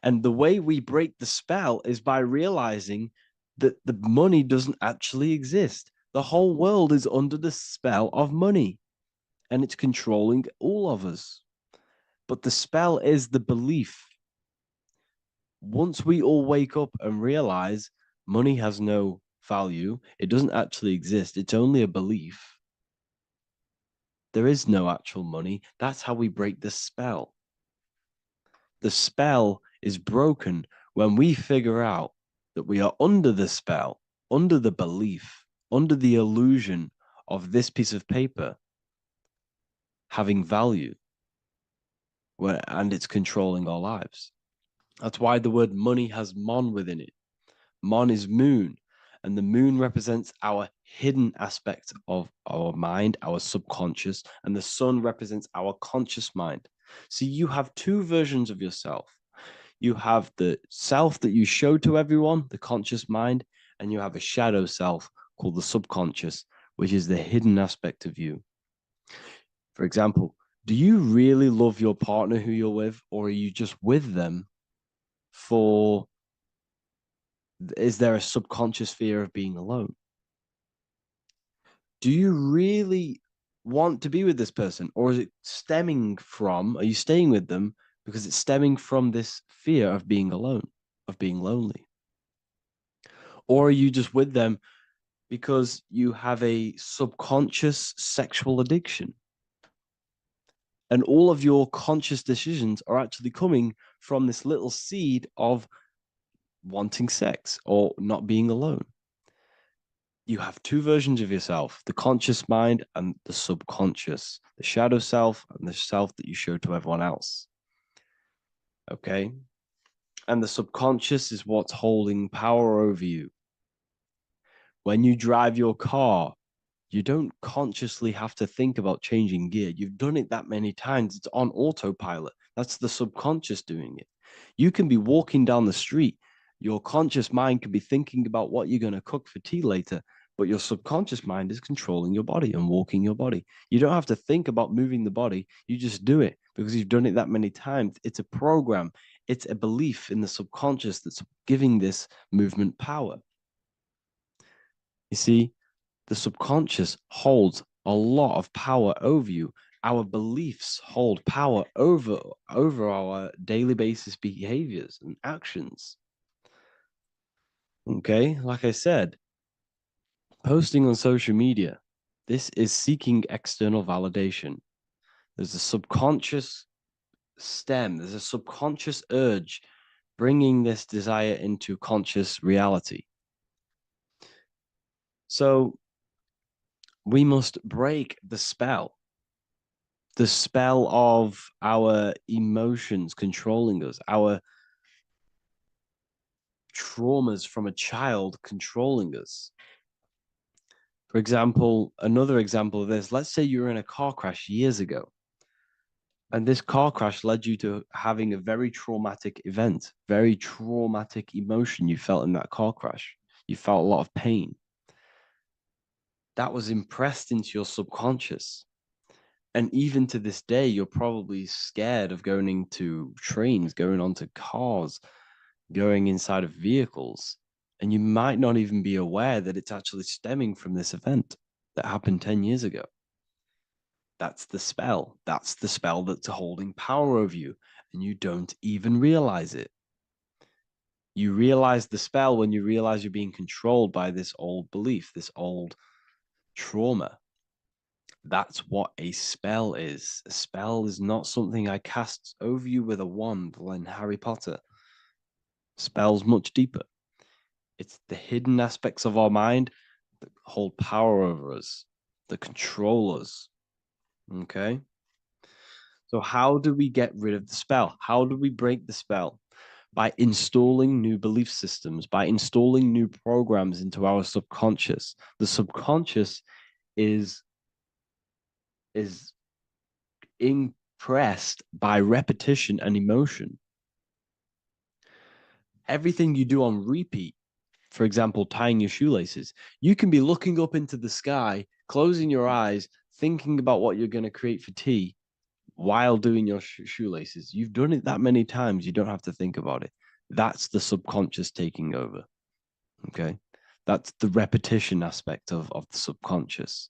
And the way we break the spell is by realizing that the money doesn't actually exist. The whole world is under the spell of money and it's controlling all of us. But the spell is the belief. Once we all wake up and realize money has no value, it doesn't actually exist, it's only a belief. There is no actual money. That's how we break the spell. The spell is broken when we figure out that we are under the spell, under the belief, under the illusion of this piece of paper having value, and it's controlling our lives. That's why the word money has mon within it. Mon is moon, and the moon represents our hidden aspect of our mind, our subconscious, and the sun represents our conscious mind. So you have two versions of yourself. You have the self that you show to everyone, the conscious mind, and you have a shadow self called the subconscious, which is the hidden aspect of you. For example, do you really love your partner who you're with, or are you just with them for, is there a subconscious fear of being alone? Do you really want to be with this person, or is it stemming from, are you staying with them because it's stemming from this fear of being alone, of being lonely? Or are you just with them because you have a subconscious sexual addiction? And all of your conscious decisions are actually coming from this little seed of wanting sex or not being alone. You have two versions of yourself, the conscious mind and the subconscious, the shadow self and the self that you show to everyone else. Okay? And the subconscious is what's holding power over you. When you drive your car, you don't consciously have to think about changing gear. You've done it that many times. It's on autopilot. That's the subconscious doing it. You can be walking down the street. Your conscious mind can be thinking about what you're going to cook for tea later, but your subconscious mind is controlling your body and walking your body. You don't have to think about moving the body. You just do it because you've done it that many times. It's a program. It's a belief in the subconscious that's giving this movement power. You see, the subconscious holds a lot of power over you. Our beliefs hold power over our daily basis behaviors and actions. Okay, like I said, posting on social media, this is seeking external validation. There's a subconscious there's a subconscious urge bringing this desire into conscious reality. So we must break the spell of our emotions controlling us, our traumas from a child controlling us. For example, another example of this, let's say you were in a car crash years ago, and this car crash led you to having a very traumatic event, very traumatic emotion you felt in that car crash. You felt a lot of pain. That was impressed into your subconscious. And even to this day, you're probably scared of going into trains, going onto cars, going inside of vehicles. And you might not even be aware that it's actually stemming from this event that happened 10 years ago. That's the spell. That's the spell that's holding power over you. And you don't even realize it. You realize the spell when you realize you're being controlled by this old belief, this old trauma. That's what a spell is. A spell is not something I cast over you with a wand like Harry Potter. Spell's much deeper. It's the hidden aspects of our mind that hold power over us, that control us. Okay? So, how do we get rid of the spell? How do we break the spell? By installing new belief systems, by installing new programs into our subconscious. The subconscious is impressed by repetition and emotion. Everything you do on repeat, for example, tying your shoelaces, you can be looking up into the sky, closing your eyes, thinking about what you're going to create for tea while doing your shoelaces. You've done it that many times, you don't have to think about it. That's the subconscious taking over. Okay. That's the repetition aspect of the subconscious.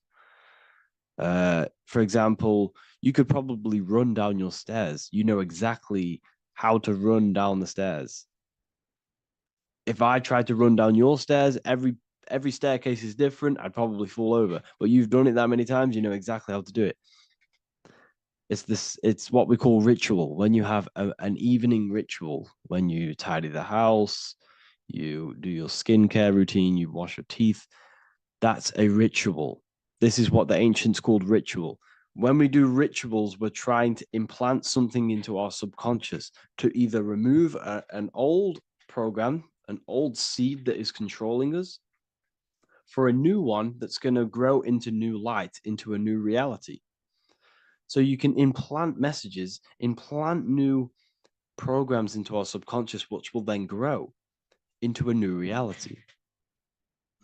For example, you could probably run down your stairs. You know exactly how to run down the stairs. If I tried to run down your stairs, every staircase is different. I'd probably fall over. But you've done it that many times, you know exactly how to do it. It's what we call ritual. When you have an evening ritual, when you tidy the house, you do your skincare routine, you wash your teeth, that's a ritual. This is what the ancients called ritual. When we do rituals, we're trying to implant something into our subconscious to either remove an old program, an old seed that is controlling us, for a new one that's going to grow into new light, into a new reality. So you can implant messages, implant new programs into our subconscious, which will then grow into a new reality.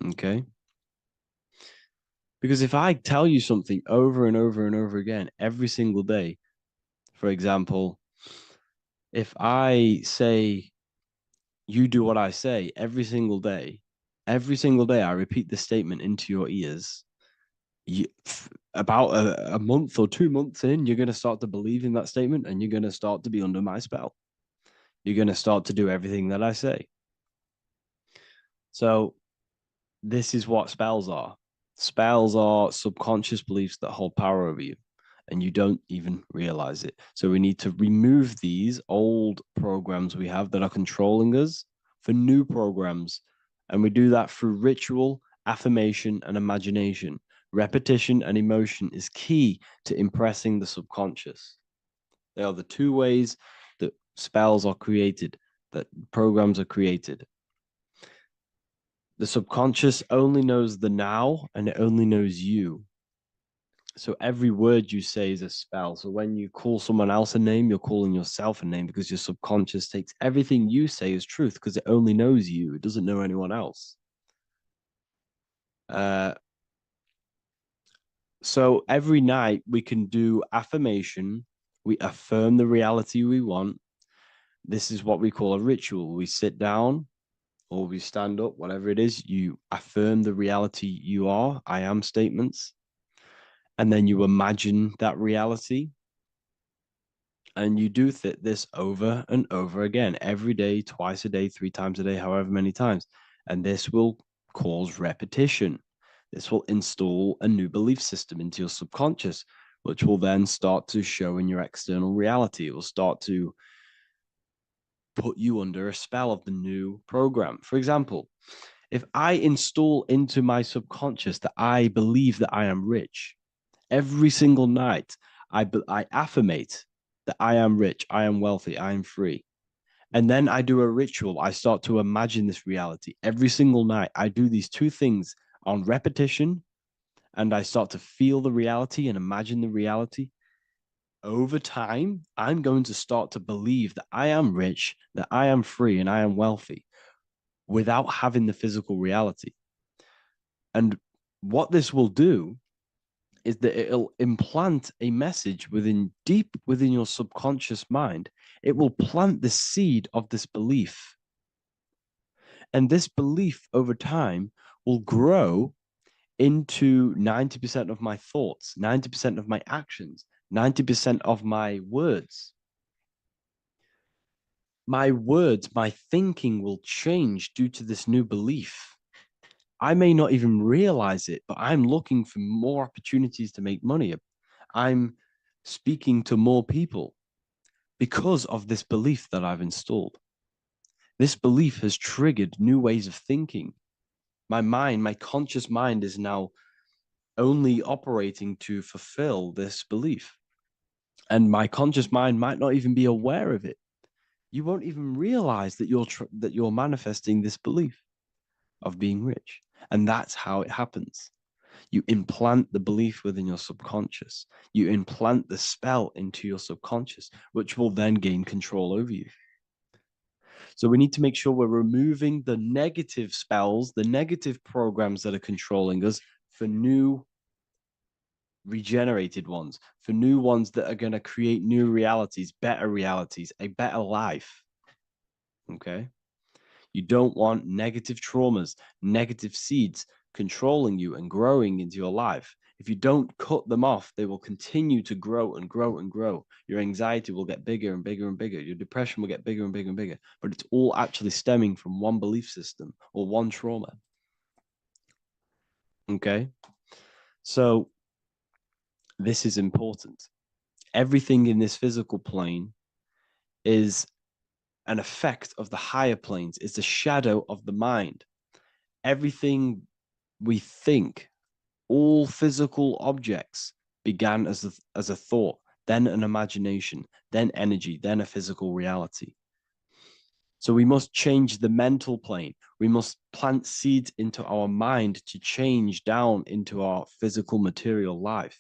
Okay? Because if I tell you something over and over and over again every single day, for example, if I say, you do what I say every single day I repeat this statement into your ears, about a month or 2 months in, you're going to start to believe in that statement and you're going to start to be under my spell. You're going to start to do everything that I say. So this is what spells are. Spells are subconscious beliefs that hold power over you, and you don't even realize it. So we need to remove these old programs we have that are controlling us for new programs. And we do that through ritual, affirmation, and imagination. Repetition and emotion is key to impressing the subconscious. They are the two ways that spells are created, that programs are created. The subconscious only knows the now and it only knows you. So every word you say is a spell. So when you call someone else a name, you're calling yourself a name because your subconscious takes everything you say as truth because it only knows you. It doesn't know anyone else. So every night we can do affirmation. We affirm the reality we want. This is what we call a ritual. We sit down or we stand up, whatever it is, you affirm the reality you are, I am statements, and then you imagine that reality. And you do this over and over again, every day, twice a day, 3 times a day, however many times. And this will cause repetition. This will install a new belief system into your subconscious, which will then start to show in your external reality. It will start to put you under a spell of the new program. For example, if I install into my subconscious that I believe that I am rich, every single night I affirmate that I am rich, I am wealthy, I am free. And then I do a ritual. I start to imagine this reality. Every single night, I do these two things on repetition, and I start to feel the reality and imagine the reality. Over time, I'm going to start to believe that I am rich, that I am free, and I am wealthy without having the physical reality. And what this will do is that it'll implant a message deep within your subconscious mind. It will plant the seed of this belief. And this belief over time will grow into 90% of my thoughts, 90% of my actions, 90% of my words. My words, my thinking will change due to this new belief. I may not even realize it, but I'm looking for more opportunities to make money. I'm speaking to more people because of this belief that I've installed. This belief has triggered new ways of thinking. My mind, my conscious mind is now only operating to fulfill this belief. And my conscious mind might not even be aware of it. You won't even realize that you're manifesting this belief of being rich. And that's how it happens. You implant the belief within your subconscious. You implant the spell into your subconscious, which will then gain control over you. So we need to make sure we're removing the negative spells, the negative programs that are controlling us for new regenerated ones, for new ones that are going to create new realities, a better life. Okay. You don't want negative traumas, negative seeds controlling you and growing into your life. If you don't cut them off, they will continue to grow and grow and grow. Your anxiety will get bigger and bigger and bigger. Your depression will get bigger and bigger and bigger. But it's all actually stemming from one belief system or one trauma. Okay. So this is important. Everything in this physical plane is an effect of the higher planes, it's a shadow of the mind. Everything we think, all physical objects began as a thought, then an imagination, then energy, then a physical reality. So we must change the mental plane. We must plant seeds into our mind to change down into our physical material life.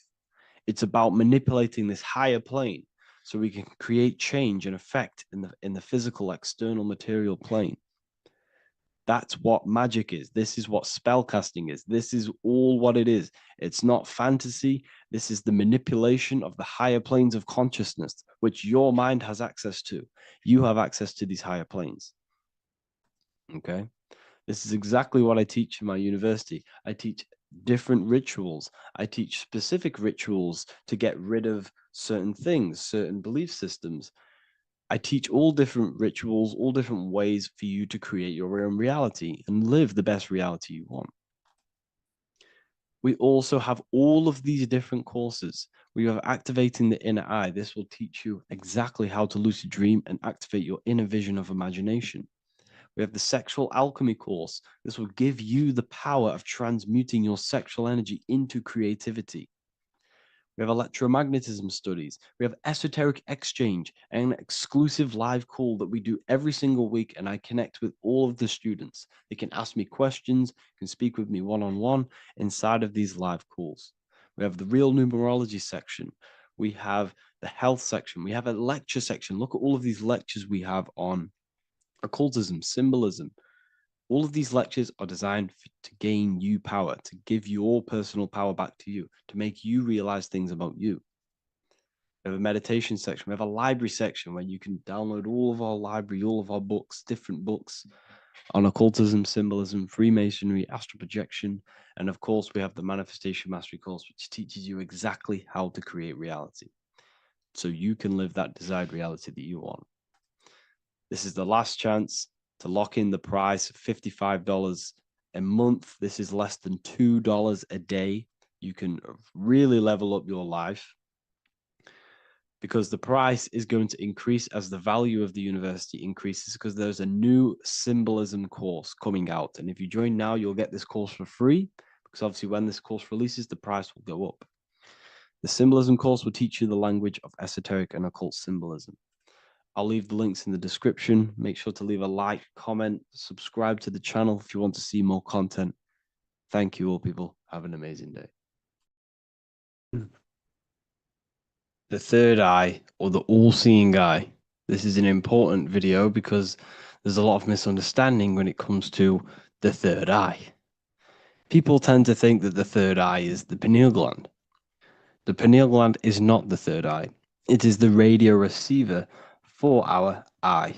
It's about manipulating this higher plane so we can create change and effect in the physical external material plane. That's what magic is. This is what spellcasting is. This is all what it is. It's not fantasy. This is the manipulation of the higher planes of consciousness, which your mind has access to. You have access to these higher planes. Okay. This is exactly what I teach in my university. I teach different rituals. I teach specific rituals to get rid of certain things, certain belief systems. I teach all different rituals, all different ways for you to create your own reality and live the best reality you want. We also have all of these different courses. We have activating the inner eye. This will teach you exactly how to lucid dream and activate your inner vision of imagination. We have the sexual alchemy course. This will give you the power of transmuting your sexual energy into creativity. We have electromagnetism studies. We have esoteric exchange and an exclusive live call that we do every single week. And I connect with all of the students. They can ask me questions, can speak with me one-on-one inside of these live calls. We have the real numerology section. We have the health section. We have a lecture section. Look at all of these lectures we have on occultism, symbolism, All of these lectures are designed to gain you power, to give your personal power back to you, to make you realize things about you. We have a meditation section. We have a library section where you can download all of our library, all of our books, different books on occultism, symbolism, Freemasonry, astral projection. And of course, we have the Manifestation Mastery course, which teaches you exactly how to create reality so you can live that desired reality that you want. This is the last chance to lock in the price of $55 a month. This is less than $2 a day. You can really level up your life because the price is going to increase as the value of the university increases, because there's a new symbolism course coming out. And if you join now, you'll get this course for free, because obviously when this course releases, the price will go up. The symbolism course will teach you the language of esoteric and occult symbolism. I'll leave the links in the description. Make sure to leave a like, comment, subscribe to the channel if you want to see more content. Thank you all, people. Have an amazing day. The third eye, or the all-seeing eye. This is an important video because there's a lot of misunderstanding when it comes to the third eye. People tend to think that the third eye is the pineal gland. The pineal gland is not the third eye. It is the radio receiver for our eye.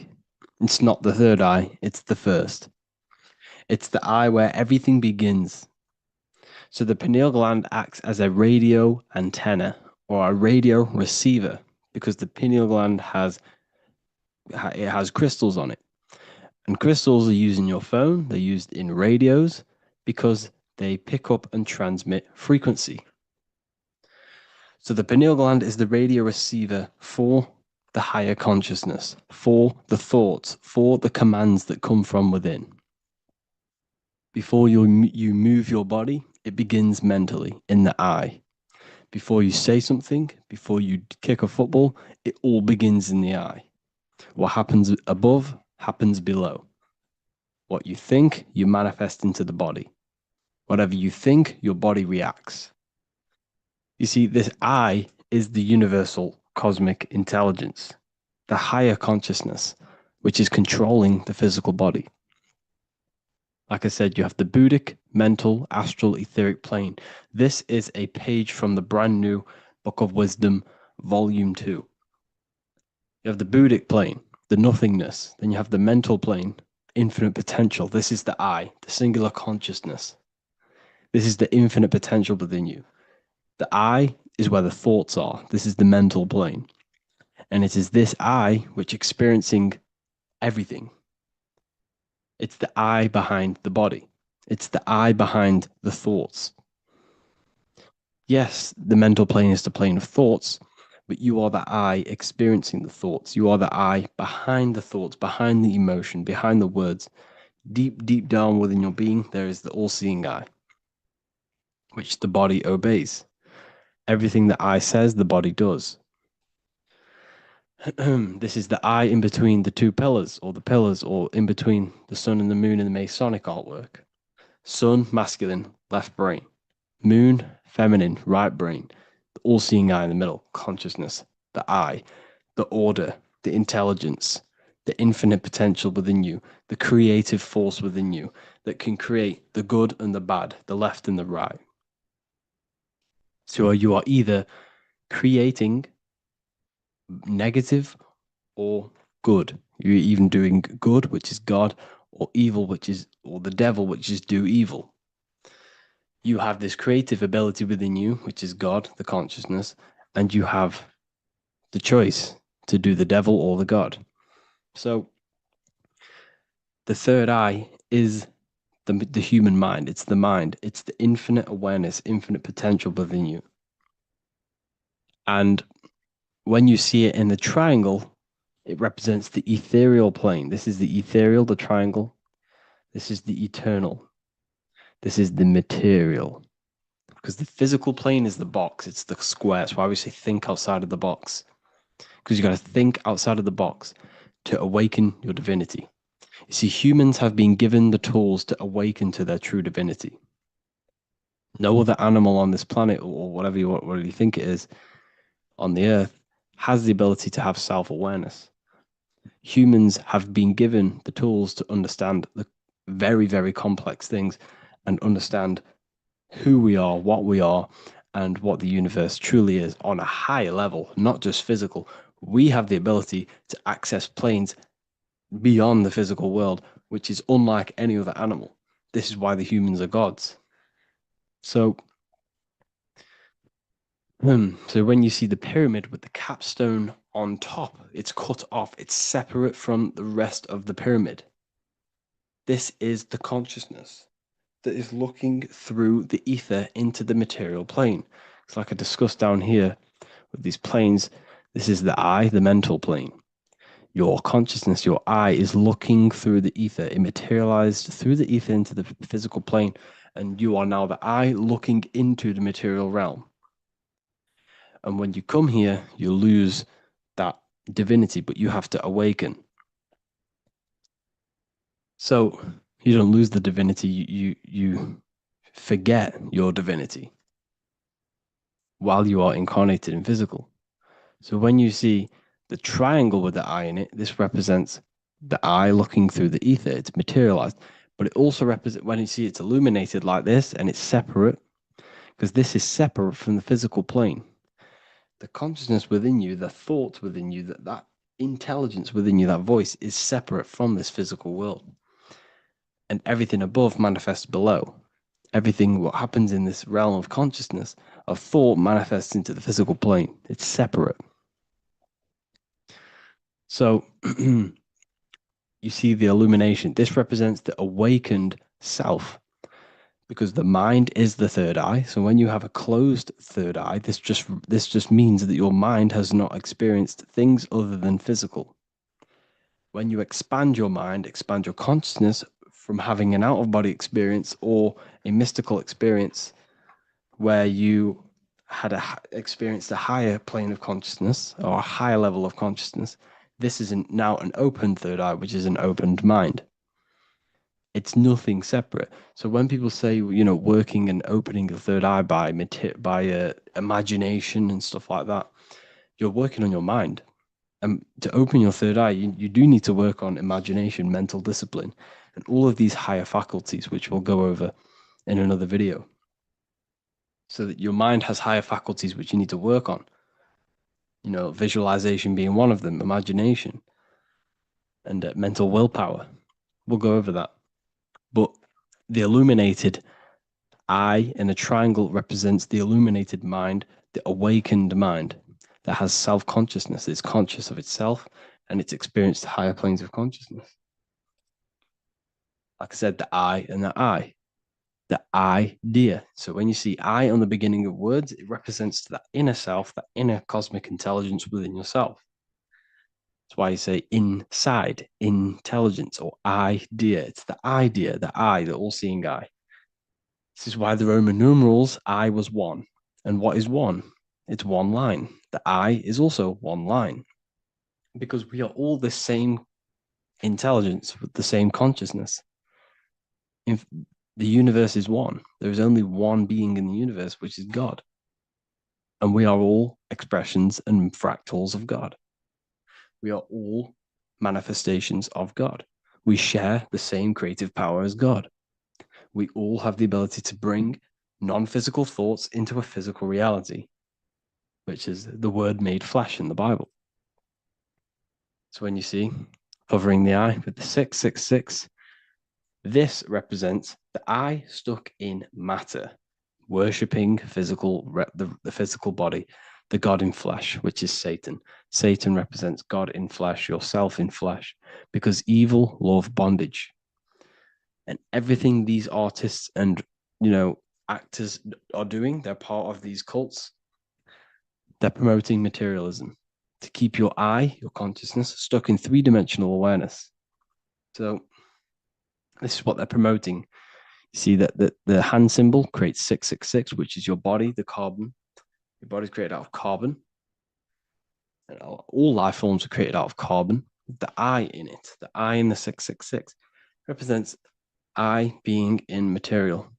It's not the third eye, it's the first. It's the eye where everything begins. So the pineal gland acts as a radio antenna or a radio receiver, because the pineal gland has crystals on it. And crystals are used in your phone, they're used in radios because they pick up and transmit frequency. So the pineal gland is the radio receiver for the higher consciousness, for the thoughts, for the commands that come from within. Before you move your body, it begins mentally in the eye. Before you say something, before you kick a football, it all begins in the eye. What happens above happens below. What you think, you manifest into the body. Whatever you think, your body reacts. You see, this eye is the universal cosmic intelligence, the higher consciousness, which is controlling the physical body. Like I said, you have the Buddhic, mental, astral, etheric plane. This is a page from the brand new Book of Wisdom, Volume 2. You have the Buddhic plane, the nothingness. Then you have the mental plane, infinite potential. This is the I, the singular consciousness. This is the infinite potential within you. The I is where the thoughts are. This is the mental plane. And it is this I which experiencing everything. It's the I behind the body. It's the I behind the thoughts. Yes, the mental plane is the plane of thoughts, but you are the I experiencing the thoughts. You are the I behind the thoughts, behind the emotion, behind the words. Deep, deep down within your being, there is the all-seeing eye, which the body obeys. Everything that I says, the body does. This is the eye in between the two pillars, or in between the sun and the moon in the Masonic artwork. Sun, masculine, left brain. Moon, feminine, right brain. The all-seeing eye in the middle, consciousness. The eye, the order, the intelligence, the infinite potential within you, the creative force within you that can create the good and the bad, the left and the right. So you are either creating negative or good. You're even doing good, which is God, or evil, or the devil, which is do evil. You have this creative ability within you, which is God, the consciousness, and you have the choice to do the devil or the God. So the third eye is the human mind. It's the mind. It's the infinite awareness, infinite potential within you. And when you see it in the triangle, it represents the ethereal plane. This is the ethereal, the triangle. This is the eternal. This is the material. Because the physical plane is the box. It's the square. That's why we say think outside of the box. Because you got to think outside of the box to awaken your divinity. You see, humans have been given the tools to awaken to their true divinity. No other animal on this planet, or whatever you think it is, on the earth, has the ability to have self-awareness. Humans have been given the tools to understand very, very complex things and understand who we are, what we are, and what the universe truly is on a higher level, not just physical. We have the ability to access planes beyond the physical world, which is unlike any other animal. This is why the humans are gods. So, so when you see the pyramid with the capstone on top, it's cut off, it's separate from the rest of the pyramid. This is the consciousness that is looking through the ether into the material plane. It's like I discussed down here with these planes. This is the I, the mental plane. Your consciousness, your I, is looking through the ether. It materialized through the ether into the physical plane, and you are now the I looking into the material realm. And when you come here, you lose that divinity, but you have to awaken. So you don't lose the divinity, you forget your divinity while you are incarnated in physical. So when you see the triangle with the eye in it, this represents the eye looking through the ether. It's materialized, but it also represents when you see it's illuminated like this and it's separate, because this is separate from the physical plane. The consciousness within you, the thought within you, that intelligence within you, that voice is separate from this physical world. And everything above manifests below. Everything what happens in this realm of consciousness, of thought, manifests into the physical plane. It's separate. So you see the illumination. This represents the awakened self, because the mind is the third eye. So when you have a closed third eye, this just means that your mind has not experienced things other than physical. When you expand your mind, expand your consciousness from having an out-of-body experience or a mystical experience where you had experienced a higher plane of consciousness or a higher level of consciousness, this is now an open third eye, which is an opened mind. It's nothing separate. So when people say, working and opening the third eye by imagination and stuff like that, you're working on your mind. And to open your third eye, you do need to work on imagination, mental discipline, and all of these higher faculties, which we'll go over in another video. So that your mind has higher faculties which you need to work on. Visualization being one of them, imagination, and mental willpower. We'll go over that. But the illuminated eye in a triangle represents the illuminated mind, the awakened mind that has self-consciousness, is conscious of itself, and it's experienced higher planes of consciousness. Like I said, the I and the I. The idea. So when you see I on the beginning of words, it represents that inner self, that inner cosmic intelligence within yourself. That's why you say inside, intelligence, or idea. It's the idea, the I, the all-seeing eye. This is why the Roman numerals, I was one. And what is one? It's one line. The I is also one line. Because we are all the same intelligence with the same consciousness. If the universe is one, there is only one being in the universe, which is God. And we are all expressions and fractals of God. We are all manifestations of God. We share the same creative power as God. We all have the ability to bring non-physical thoughts into a physical reality, which is the word made flesh in the Bible. So when you see hovering the eye with the 666, this represents the eye stuck in matter, worshipping the physical body, the God in flesh, which is Satan. Satan represents God in flesh, yourself in flesh, because evil love bondage. And everything these artists and actors are doing, they're part of these cults. They're promoting materialism to keep your eye, your consciousness, stuck in three-dimensional awareness. So this is what they're promoting. You see that the hand symbol creates 666, which is your body, the carbon. Your body's created out of carbon. And all life forms are created out of carbon. The I in it, the I in the 666, represents I being in material,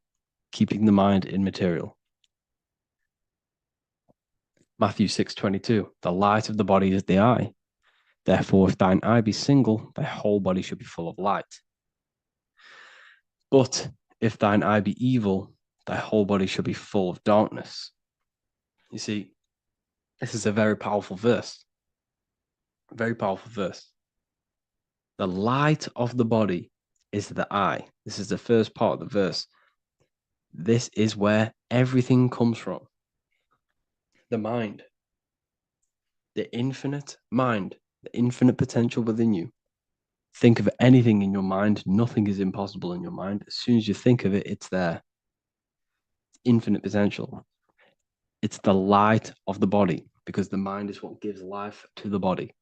keeping the mind in material. Matthew 6:22, the light of the body is the eye. Therefore, if thine eye be single, thy whole body should be full of light. But if thine eye be evil, thy whole body shall be full of darkness. You see, this is a very powerful verse. Very powerful verse. The light of the body is the eye. This is the first part of the verse. This is where everything comes from. The mind. The infinite mind. The infinite potential within you. Think of anything in your mind. Nothing is impossible in your mind. As soon as you think of it, it's there. Infinite potential. It's the light of the body, because the mind is what gives life to the body.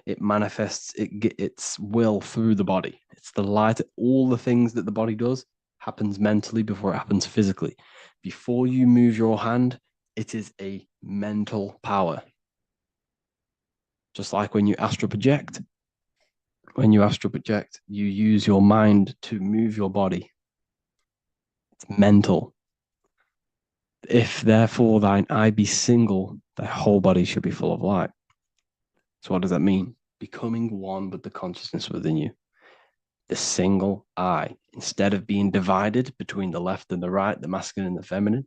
It manifests its will through the body. It's the light. All the things that the body does happens mentally before it happens physically. Before you move your hand, it is a mental power. Just like when you astral project. When you astral project, you use your mind to move your body. It's mental. If therefore thine eye be single, thy whole body should be full of light. So what does that mean? Becoming one with the consciousness within you. The single eye. Instead of being divided between the left and the right, the masculine and the feminine,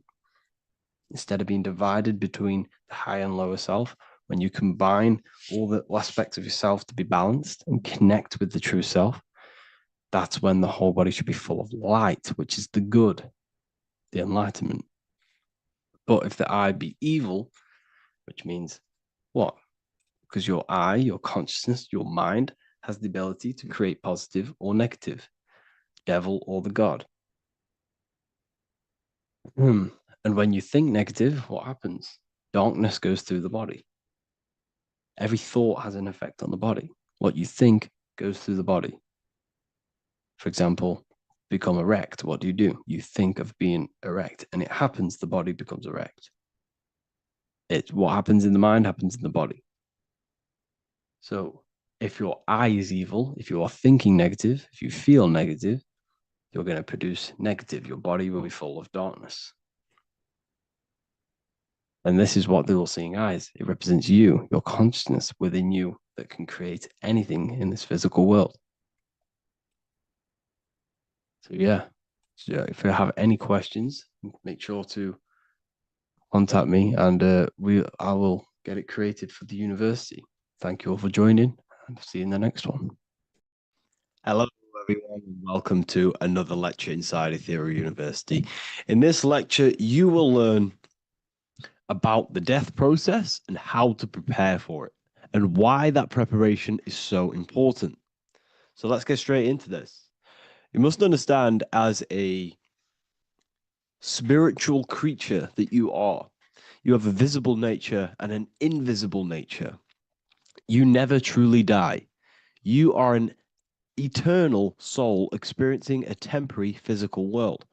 instead of being divided between the high and lower self, when you combine all the aspects of yourself to be balanced and connect with the true self, that's when the whole body should be full of light, which is the good, the enlightenment. But if the eye be evil, which means what? Because your eye, your consciousness, your mind has the ability to create positive or negative, devil or the god. And when you think negative, what happens? Darkness goes through the body. Every thought has an effect on the body. What you think goes through the body. For example, become erect. What do? You think of being erect, and it happens, the body becomes erect. What happens in the mind happens in the body. So if your eye is evil, if you are thinking negative, if you feel negative, you're going to produce negative. Your body will be full of darkness. And this is what the all-seeing eye is. It represents you, your consciousness within you that can create anything in this physical world. So yeah, if you have any questions, make sure to contact me, and I will get it created for the university. Thank you all for joining, and see you in the next one. Hello, everyone, and welcome to another lecture inside Ethereal University. In this lecture, you will learn about the death process and how to prepare for it, and why that preparation is so important. So let's get straight into this. You must understand, as a spiritual creature that you are, you have a visible nature and an invisible nature. You never truly die. You are an eternal soul experiencing a temporary physical world.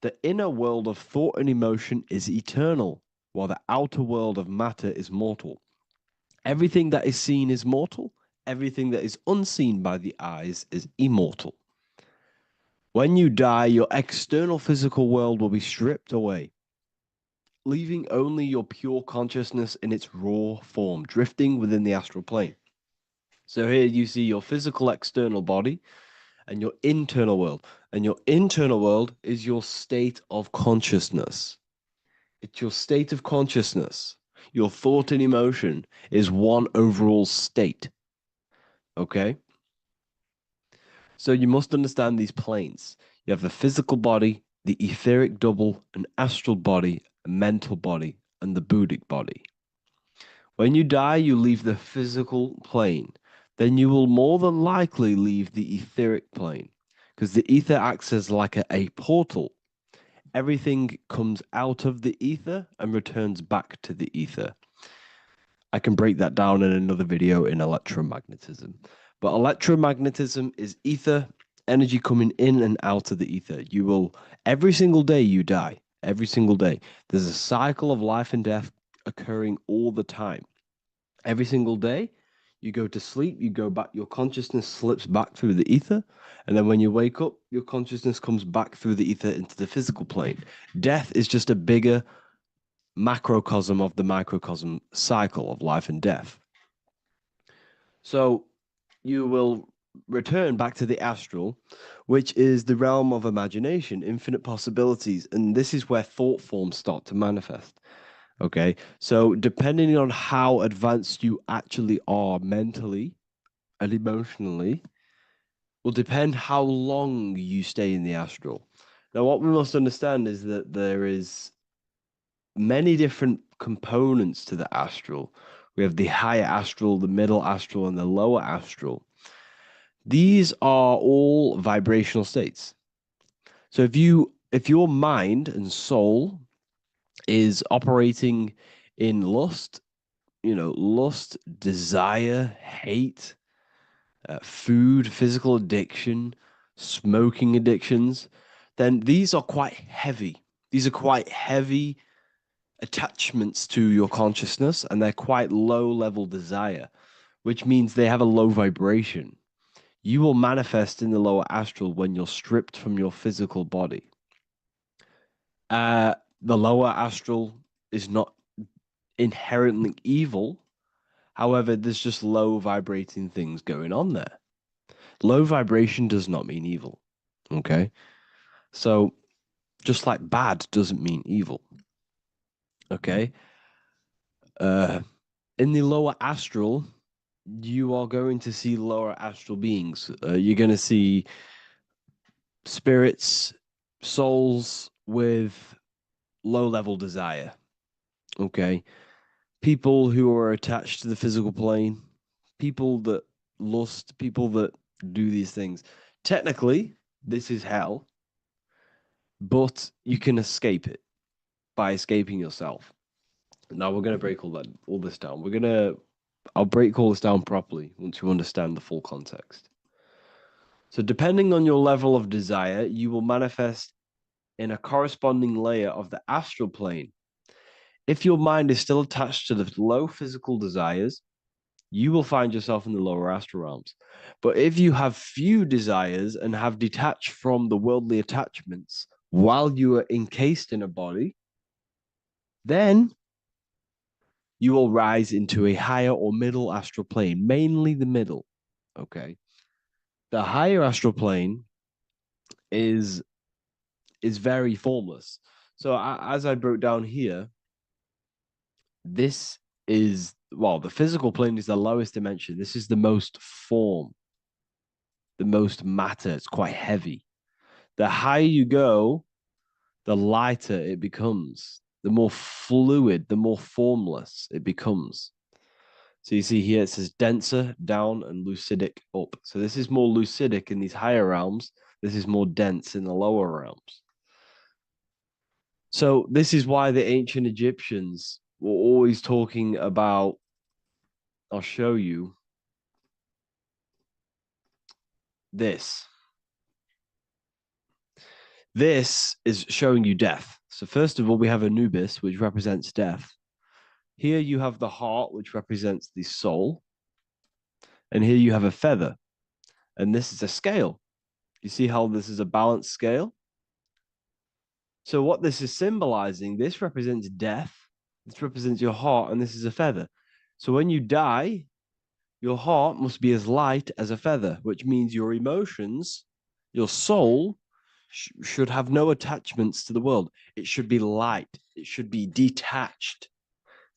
The inner world of thought and emotion is eternal, while the outer world of matter is mortal. Everything that is seen is mortal. Everything that is unseen by the eyes is immortal. When you die, your external physical world will be stripped away, leaving only your pure consciousness in its raw form, drifting within the astral plane. So here you see your physical external body and your internal world. And your internal world is your state of consciousness. It's your state of consciousness. Your thought and emotion is one overall state. Okay? So you must understand these planes. You have the physical body, the etheric double, an astral body, a mental body, and the Buddhic body. When you die, you leave the physical plane. Then you will more than likely leave the etheric plane, because the ether acts as like a portal. Everything comes out of the ether and returns back to the ether. I can break that down in another video in electromagnetism. But electromagnetism is ether, energy coming in and out of the ether. You will, every single day you die, every single day. There's a cycle of life and death occurring all the time. Every single day, you go to sleep, you go back, your consciousness slips back through the ether. And then when you wake up, your consciousness comes back through the ether into the physical plane. Death is just a bigger macrocosm of the microcosm cycle of life and death. So you will return back to the astral, which is the realm of imagination, infinite possibilities. And this is where thought forms start to manifest. Okay. So, depending on how advanced you actually are mentally and emotionally, will depend how long you stay in the astral. Now, what we must understand is that there is many different components to the astral. We have the higher astral, the middle astral, and the lower astral. These are all vibrational states. So if your mind and soul is operating in lust, lust, desire, hate, food, physical addiction, smoking addictions, then these are quite heavy. These are quite heavy attachments to your consciousness, and they're quite low level desire, which means they have a low vibration. You will manifest in the lower astral when you're stripped from your physical body. The lower astral is not inherently evil. However, there's just low vibrating things going on there. Low vibration does not mean evil. Okay. So just like bad doesn't mean evil. Okay. In the lower astral, you are going to see lower astral beings. You're going to see spirits, souls with low level desire. Okay. People who are attached to the physical plane, people that lust, people that do these things. Technically, this is hell, but you can escape it by escaping yourself. Now we're going to break all this down. I'll break all this down properly once you understand the full context. So depending on your level of desire, you will manifest in a corresponding layer of the astral plane. If your mind is still attached to the low physical desires, you will find yourself in the lower astral realms. But if you have few desires and have detached from the worldly attachments while you are encased in a body, then you will rise into a higher or middle astral plane, mainly the middle. Okay. The higher astral plane is very formless. So as I broke down here, this is, well, the physical plane is the lowest dimension. This is the most form, the most matter. It's quite heavy. The higher you go, the lighter it becomes, the more fluid, the more formless it becomes. So you see here it says denser down and lucidic up. So this is more lucidic in these higher realms. This is more dense in the lower realms. So this is why the ancient Egyptians were always talking about, I'll show you this. This is showing you death. So first of all, we have Anubis, which represents death. Here you have the heart, which represents the soul. And here you have a feather. And this is a scale. You see how this is a balanced scale? So what this is symbolizing, this represents death. This represents your heart, and this is a feather. So when you die, your heart must be as light as a feather, which means your emotions, your soul, should have no attachments to the world. It should be light. It should be detached.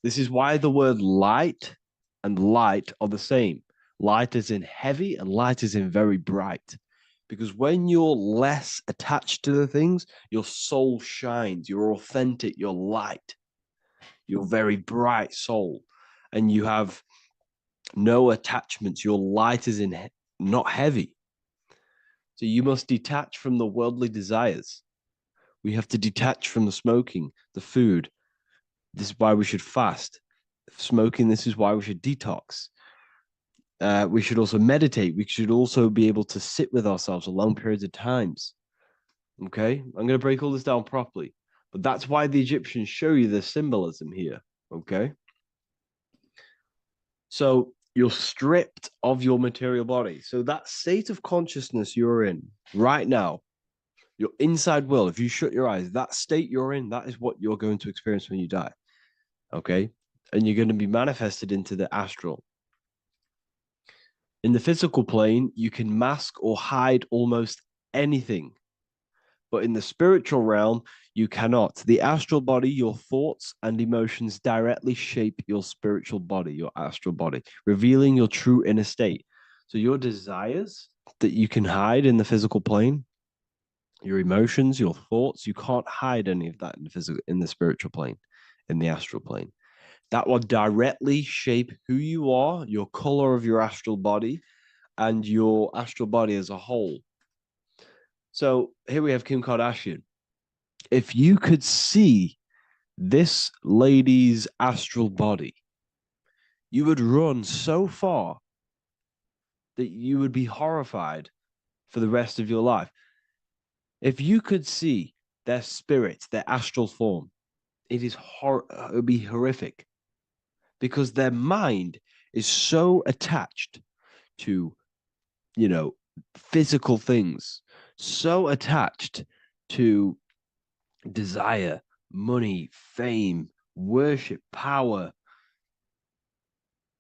This is why the word light and light are the same. Light is in heavy and light is in very bright. Because when you're less attached to the things, your soul shines. You're authentic. You're light. You're very bright soul. And you have no attachments. Your light is in not heavy. So you must detach from the worldly desires. We have to detach from the smoking, the food. This is why we should fast. Smoking, this is why we should detox. We should also meditate. We should also be able to sit with ourselves for long periods of times. Okay, I'm going to break all this down properly. But that's why the Egyptians show you the symbolism here. Okay. So you're stripped of your material body. So that state of consciousness you're in right now, your inside world, if you shut your eyes, that state you're in, that is what you're going to experience when you die. Okay. And you're going to be manifested into the astral. In the physical plane, you can mask or hide almost anything. But in the spiritual realm, you cannot. The astral body, your thoughts and emotions directly shape your spiritual body, your astral body, revealing your true inner state. So your desires that you can hide in the physical plane, your emotions, your thoughts, you can't hide any of that in the physical, in the spiritual plane, in the astral plane. That will directly shape who you are, your color of your astral body, and your astral body as a whole. So here we have Kim Kardashian. If you could see this lady's astral body, you would run so far that you would be horrified for the rest of your life. If you could see their spirit, their astral form, it would be horrific because their mind is so attached to, you know, physical things, so attached to desire, money, fame, worship, power.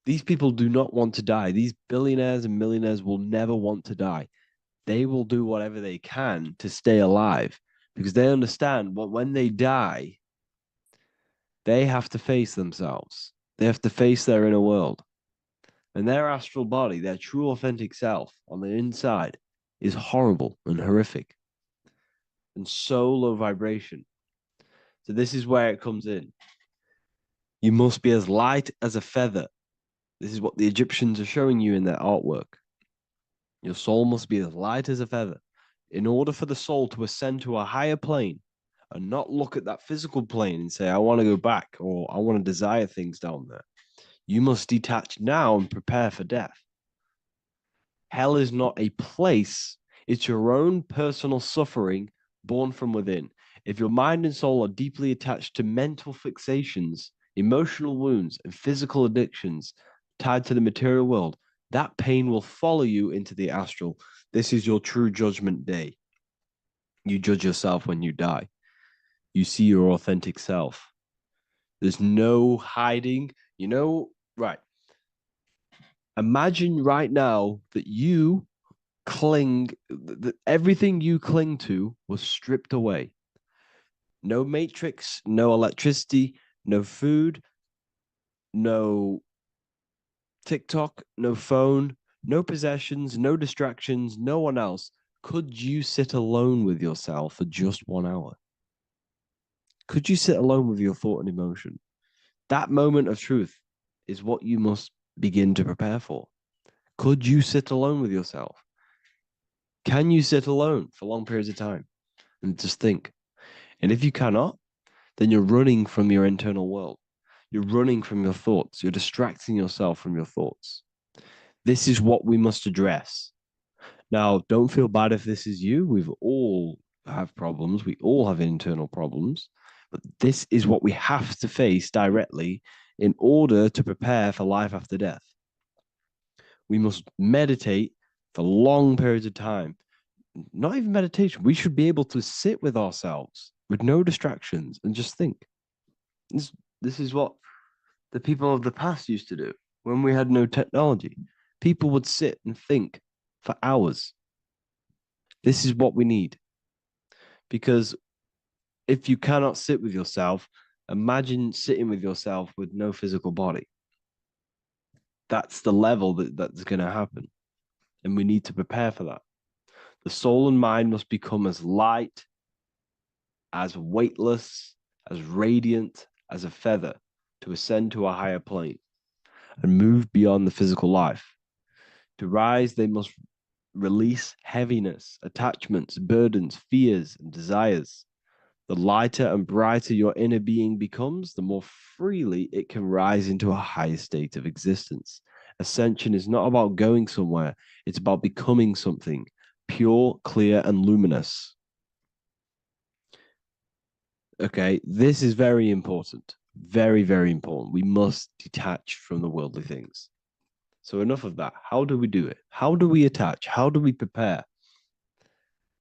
These people do not want to die. These billionaires and millionaires will never want to die. They will do whatever they can to stay alive because they understand what when they die, they have to face themselves. They have to face their inner world. And their astral body, their true authentic self on the inside, is horrible and horrific and so low vibration. So this is where it comes in. You must be as light as a feather. This is what the Egyptians are showing you in their artwork. Your soul must be as light as a feather. In order for the soul to ascend to a higher plane and not look at that physical plane and say, I want to go back or I want to desire things down there, you must detach now and prepare for death. Hell is not a place, it's your own personal suffering born from within. If your mind and soul are deeply attached to mental fixations, emotional wounds, and physical addictions tied to the material world, that pain will follow you into the astral. This is your true judgment day. You judge yourself when you die. You see your authentic self. There's no hiding. Right. Imagine right now that you that everything you cling to was stripped away. No matrix, no electricity, no food, no TikTok, no phone, no possessions, no distractions, no one else. Could you sit alone with yourself for just 1 hour? Could you sit alone with your thought and emotion? That moment of truth is what you must begin to prepare for. Could you sit alone with yourself? Can you sit alone for long periods of time and just think? And if you cannot, then you're running from your internal world. You're running from your thoughts. You're distracting yourself from your thoughts. This is what we must address. Now, don't feel bad if this is you. We've all have problems. We all have internal problems. But this is what we have to face directly in order to prepare for life after death. We must meditate for long periods of time. Not even meditation. We should be able to sit with ourselves with no distractions and just think. This is what the people of the past used to do when we had no technology. People would sit and think for hours. This is what we need. Because if you cannot sit with yourself, imagine sitting with yourself with no physical body. That's the level that's going to happen. And we need to prepare for that. The soul and mind must become as light, as weightless, as radiant as a feather to ascend to a higher plane and move beyond the physical life. To rise, they must release heaviness, attachments, burdens, fears, and desires. The lighter and brighter your inner being becomes, the more freely it can rise into a higher state of existence. Ascension is not about going somewhere, it's about becoming something pure, clear, and luminous. Okay, this is very important. Very, very important. We must detach from the worldly things. So, enough of that. How do we do it? How do we attach? How do we prepare?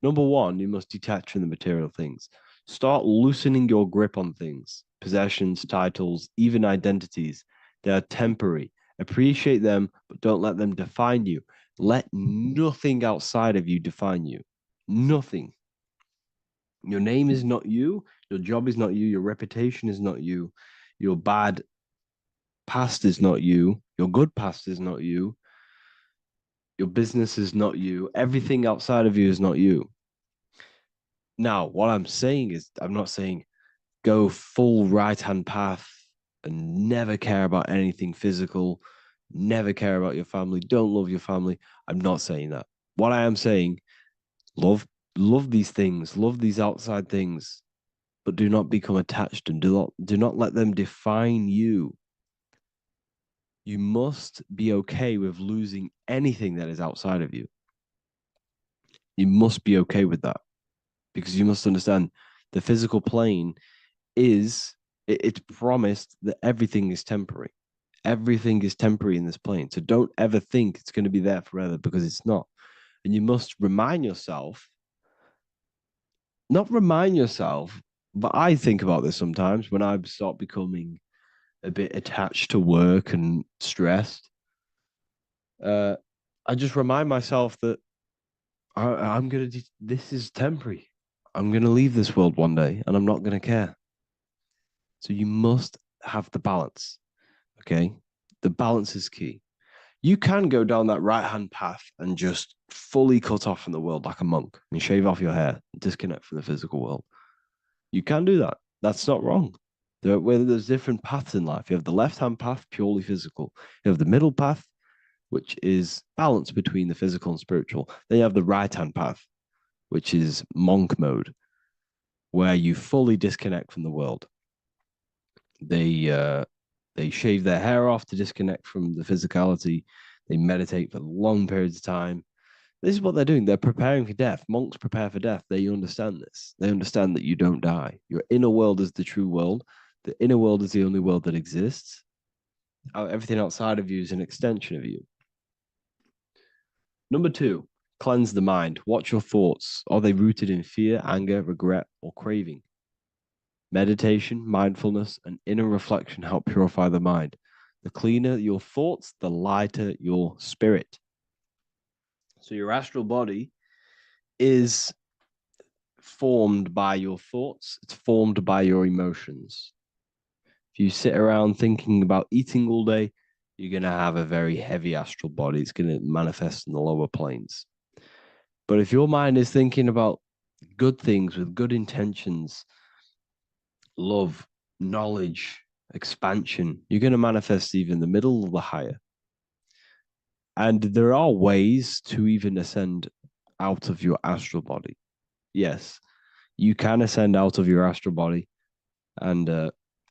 Number one, you must detach from the material things. Start loosening your grip on things, possessions, titles, even identities. They are temporary. Appreciate them, but don't let them define you. Let nothing outside of you define you. Nothing. Your name is not you. Your job is not you. Your reputation is not you. Your bad past is not you. Your good past is not you. Your business is not you. Everything outside of you is not you. Now, what I'm saying is, I'm not saying go full right hand path and never care about anything physical, never care about your family, don't love your family. I'm not saying that. What I am saying, love these things, love these outside things, but do not become attached and do not let them define you. You must be okay with losing anything that is outside of you. You must be okay with that, because you must understand the physical plane is, it's promised that everything is temporary. Everything is temporary in this plane. So don't ever think it's going to be there forever, because it's not. And you must remind yourself, not remind yourself, but I think about this sometimes when I start becoming a bit attached to work and stressed. I just remind myself that I'm going to, this is temporary. I'm going to leave this world one day and I'm not going to care. So you must have the balance. Okay. The balance is key. You can go down that right hand path and just fully cut off from the world like a monk and shave off your hair, disconnect from the physical world. You can do that. That's not wrong. There's different paths in life. You have the left hand path, purely physical. You have the middle path, which is balance between the physical and spiritual. Then you have the right hand path, which is monk mode, where you fully disconnect from the world. They shave their hair off to disconnect from the physicality. They meditate for long periods of time. This is what they're doing. They're preparing for death. Monks prepare for death. They understand this. They understand that you don't die. Your inner world is the true world. The inner world is the only world that exists. Everything outside of you is an extension of you. Number 2, cleanse the mind. Watch your thoughts. Are they rooted in fear, anger, regret, or craving? Meditation, mindfulness, and inner reflection help purify the mind. The cleaner your thoughts, the lighter your spirit. So your astral body is formed by your thoughts. It's formed by your emotions. If you sit around thinking about eating all day, you're going to have a very heavy astral body. It's going to manifest in the lower planes. But if your mind is thinking about good things with good intentions, love, knowledge, expansion, you're going to manifest even the middle or the higher. And there are ways to even ascend out of your astral body. Yes, you can ascend out of your astral body and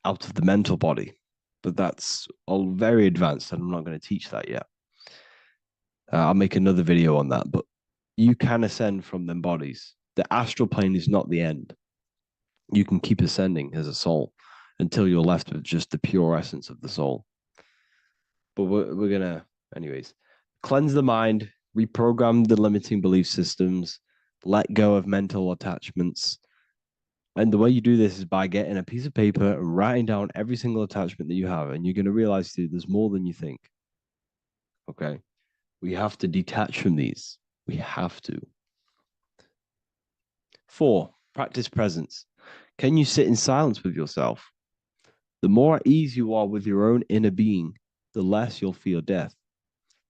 out of the mental body, but that's all very advanced, and I'm not going to teach that yet. I'll make another video on that, but you can ascend from them bodies. The astral plane is not the end. You can keep ascending as a soul until you're left with just the pure essence of the soul. But we're going to, anyways, cleanse the mind, reprogram the limiting belief systems, let go of mental attachments. And the way you do this is by getting a piece of paper and writing down every single attachment that you have. And you're going to realize, dude, there's more than you think. Okay. We have to detach from these. We have to. 4, practice presence. Can you sit in silence with yourself? The more at ease you are with your own inner being, the less you'll fear death.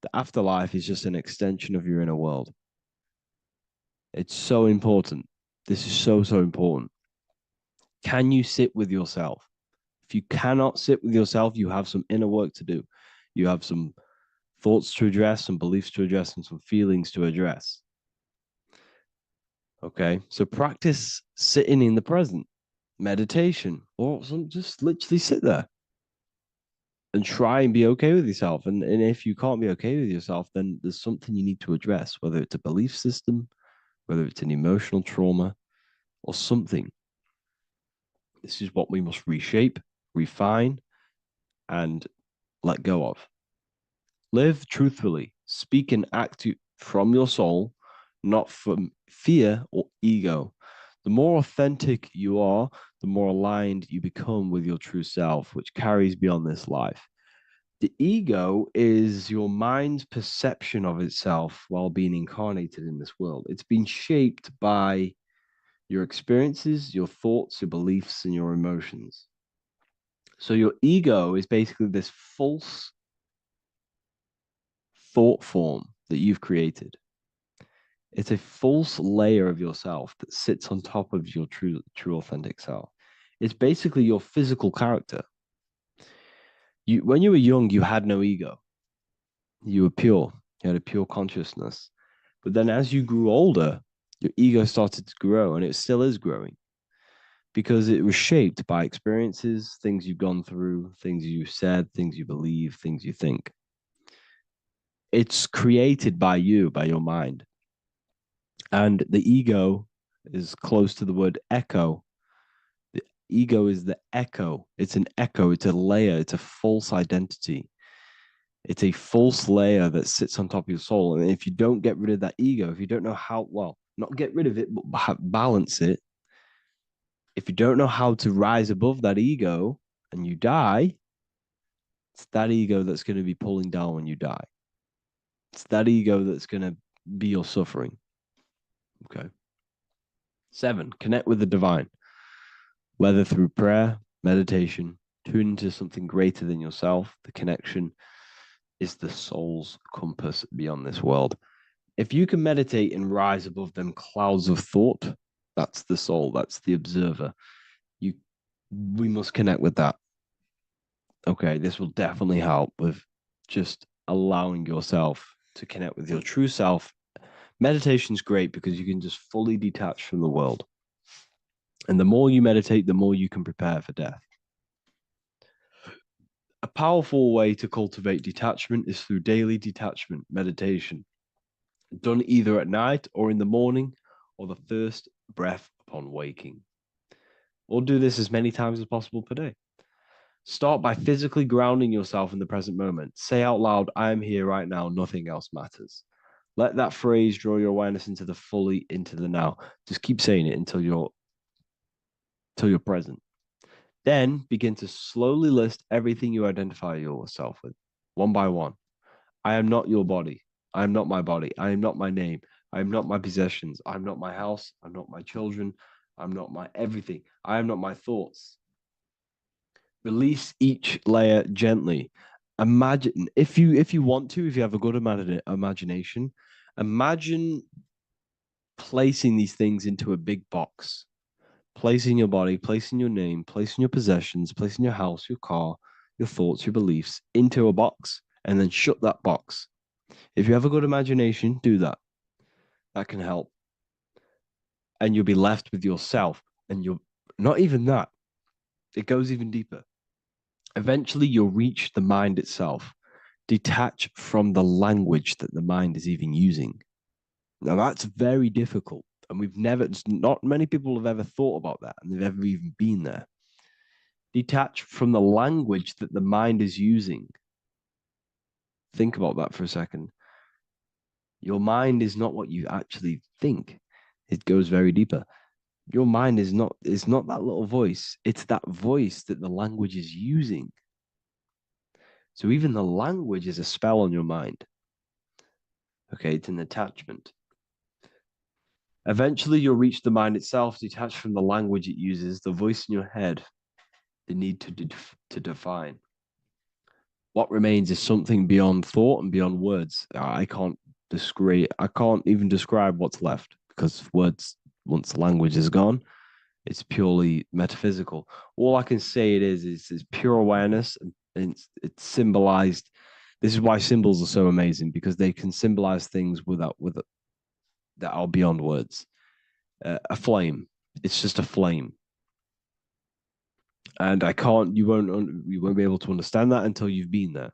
The afterlife is just an extension of your inner world. It's so important. This is so, so important. Can you sit with yourself? If you cannot sit with yourself, you have some inner work to do. You have some thoughts to address, some beliefs to address, and some feelings to address. Okay, so practice sitting in the present, meditation, or just literally sit there and try and be okay with yourself. And if you can't be okay with yourself, then there's something you need to address, whether it's a belief system, whether it's an emotional trauma, or something. This is what we must reshape, refine, and let go of. Live truthfully, speak and act from your soul, not from fear or ego. The more authentic you are, the more aligned you become with your true self, which carries beyond this life. The ego is your mind's perception of itself while being incarnated in this world. It's been shaped by your experiences, your thoughts, your beliefs, and your emotions. So your ego is basically this false thought form that you've created. It's a false layer of yourself that sits on top of your true authentic self. It's basically your physical character. When you were young, you had no ego. You were pure. You had a pure consciousness. But then as you grew older, your ego started to grow, and it still is growing because it was shaped by experiences, things you've gone through, things you said, things you believe, things you think. It's created by you, by your mind. And the ego is close to the word echo. The ego is the echo. It's an echo. It's a layer. It's a false identity. It's a false layer that sits on top of your soul. And if you don't get rid of that ego, if you don't know how, well, not get rid of it, but balance it, if you don't know how to rise above that ego and you die, it's that ego that's going to be pulling down when you die. It's that ego that's going to be your suffering. Okay. 7, connect with the divine, whether through prayer, meditation, tune into something greater than yourself. The connection is the soul's compass beyond this world. If you can meditate and rise above them clouds of thought, that's the soul, that's the observer. We must connect with that. Okay, this will definitely help with just allowing yourself to connect with your true self. Meditation's great because you can just fully detach from the world. And the more you meditate, the more you can prepare for death. A powerful way to cultivate detachment is through daily detachment meditation, done either at night or in the morning or the first breath upon waking. Or do this as many times as possible per day. Start by physically grounding yourself in the present moment. Say out loud, I am here right now, nothing else matters. Let that phrase draw your awareness into the now. Just keep saying it until you're present. Then begin to slowly list everything you identify yourself with, one by one. I am not your body. I am not my body. I am not my name. I am not my possessions. I'm not my house. I'm not my children. I'm not my everything. I am not my thoughts. Release each layer gently. Imagine, if you want to, if you have a good imagination, imagine placing these things into a big box. Placing your body, placing your name, placing your possessions, placing your house, your car, your thoughts, your beliefs into a box, and then shut that box. If you have a good imagination, do that. That can help. And you'll be left with yourself. And you're not even that. It goes even deeper. Eventually, you'll reach the mind itself. Detach from the language that the mind is even using. Now, that's very difficult. And not many people have ever thought about that, and they've ever even been there. Detach from the language that the mind is using. Think about that for a second. Your mind is not what you actually think. It goes very deeper. Your mind is not that little voice. It's that voice that the language is using. So even the language is a spell on your mind. Okay, it's an attachment. Eventually, you'll reach the mind itself, detached from the language it uses, the voice in your head, the need to define. What remains is something beyond thought and beyond words. I can't even describe what's left because words, once the language is gone, it's purely metaphysical. All I can say is pure awareness, and it's symbolized. This is why symbols are so amazing, because they can symbolize things that are beyond words. A flame, it's just a flame, and you won't be able to understand that until you've been there.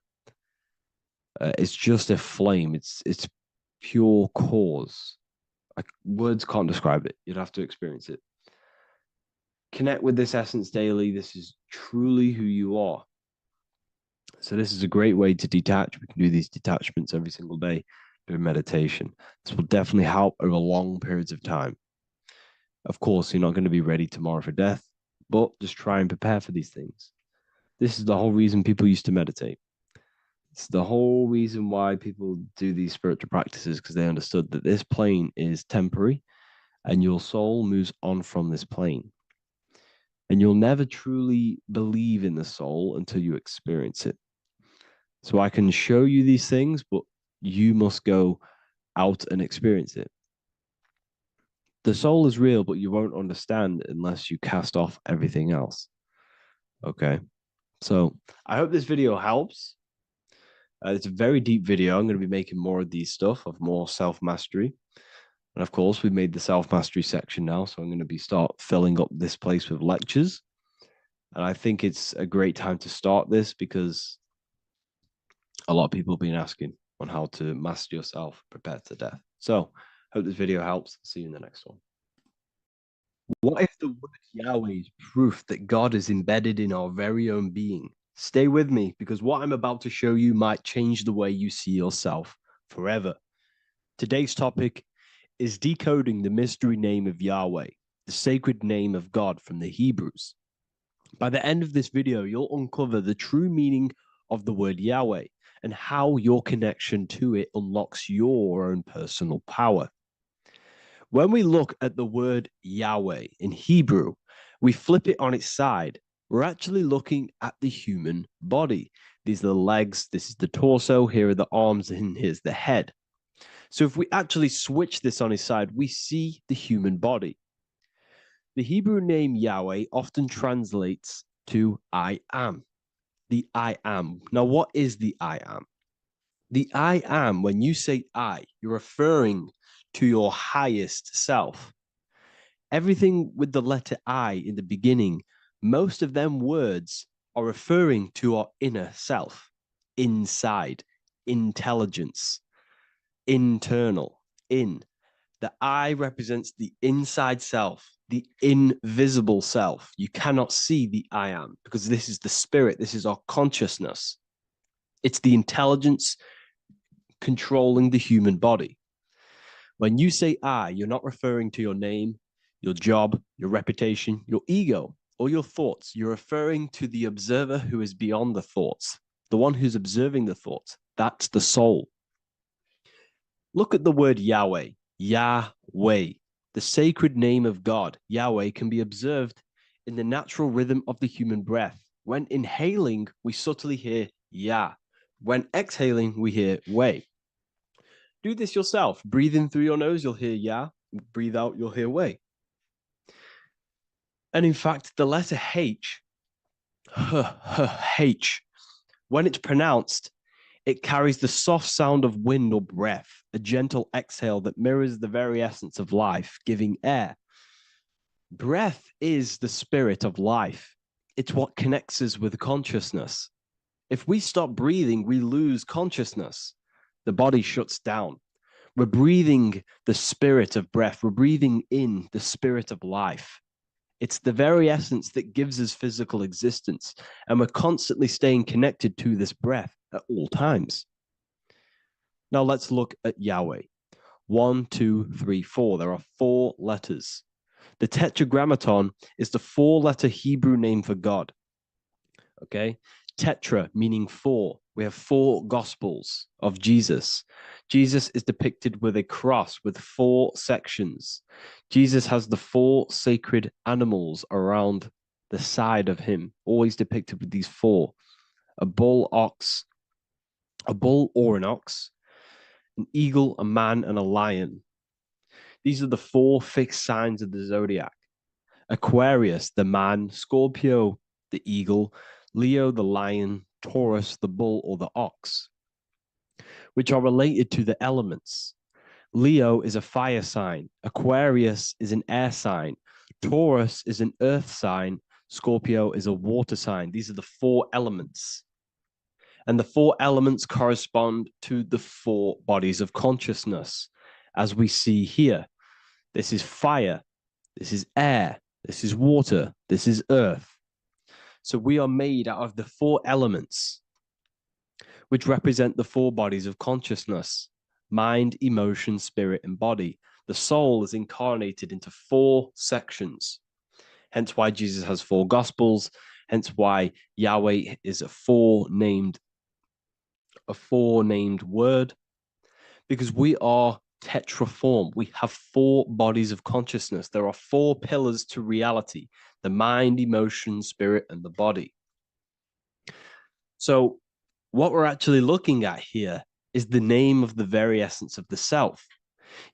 It's just a flame. It's pure cause. Words can't describe it. You'd have to experience it. Connect with this essence daily. This is truly who you are. So this is a great way to detach. We can do these detachments every single day during meditation. This will definitely help over long periods of time. Of course, you're not going to be ready tomorrow for death, but just try and prepare for these things. This is the whole reason people used to meditate. It's the whole reason why people do these spiritual practices, because they understood that this plane is temporary and your soul moves on from this plane. And you'll never truly believe in the soul until you experience it. So I can show you these things, but you must go out and experience it. The soul is real, but you won't understand unless you cast off everything else. Okay. So I hope this video helps. It's a very deep video. I'm going to be making more of these stuff, of more self-mastery. And of course, we've made the self-mastery section now. So I'm going to be start filling up this place with lectures. And I think it's a great time to start this because a lot of people have been asking on how to master yourself, prepare to death. So hope this video helps. See you in the next one. What if the word Yahweh is proof that God is embedded in our very own being? Stay with me because what I'm about to show you might change the way you see yourself forever. Today's topic is decoding the mystery name of Yahweh, the sacred name of God from the Hebrews. By the end of this video, you'll uncover the true meaning of the word Yahweh and how your connection to it unlocks your own personal power. When we look at the word Yahweh in Hebrew, we flip it on its side. We're actually looking at the human body. These are the legs, this is the torso, here are the arms, and here's the head. So if we actually switch this on its side, we see the human body. The Hebrew name Yahweh often translates to I am. The I am. Now, what is the I am? The I am, when you say I, you're referring to your highest self. Everything with the letter I in the beginning, most of them words are referring to our inner self, inside, intelligence, internal, in. The I represents the inside self, the invisible self. You cannot see the I am because this is the spirit, this is our consciousness. It's the intelligence controlling the human body. When you say I, you're not referring to your name, your job, your reputation, your ego, or your thoughts. You're referring to the observer who is beyond the thoughts, the one who's observing the thoughts. That's the soul. Look at the word Yahweh, Yahweh, the sacred name of God. Yahweh can be observed in the natural rhythm of the human breath. When inhaling, we subtly hear Yah. When exhaling, we hear Way. Do this yourself. Breathe in through your nose, you'll hear Yah. Breathe out, you'll hear Way. And in fact, the letter H, H, when it's pronounced, it carries the soft sound of wind or breath, a gentle exhale that mirrors the very essence of life, giving air. Breath is the spirit of life. It's what connects us with consciousness. If we stop breathing, we lose consciousness. The body shuts down. We're breathing the spirit of breath. We're breathing in the spirit of life. It's the very essence that gives us physical existence, and we're constantly staying connected to this breath at all times. Now let's look at Yahweh. 1, 2, 3, 4. There are 4 letters. The tetragrammaton is the 4-letter Hebrew name for God. Okay? Tetra meaning 4. We have 4 gospels of Jesus. Jesus is depicted with a cross with 4 sections. Jesus has the 4 sacred animals around the side of him, always depicted with these 4. A bull or an ox, an eagle, a man, and a lion. These are the 4 fixed signs of the Zodiac. Aquarius, the man, Scorpio, the eagle, Leo, the lion, Taurus, the bull or the ox, which are related to the elements. Leo is a fire sign. Aquarius is an air sign. Taurus is an earth sign. Scorpio is a water sign. These are the 4 elements. And the 4 elements correspond to the 4 bodies of consciousness, as we see here. This is fire. This is air. This is water. This is earth. So we are made out of the 4 elements, which represent the 4 bodies of consciousness: mind, emotion, spirit, and body. The soul is incarnated into 4 sections. Hence why Jesus has 4 gospels. Hence why Yahweh is a 4 named a four-named word, because we are tetraform. We have four bodies of consciousness. There are four pillars to reality: the mind, emotion, spirit, and the body. So what we're actually looking at here is the name of the very essence of the self.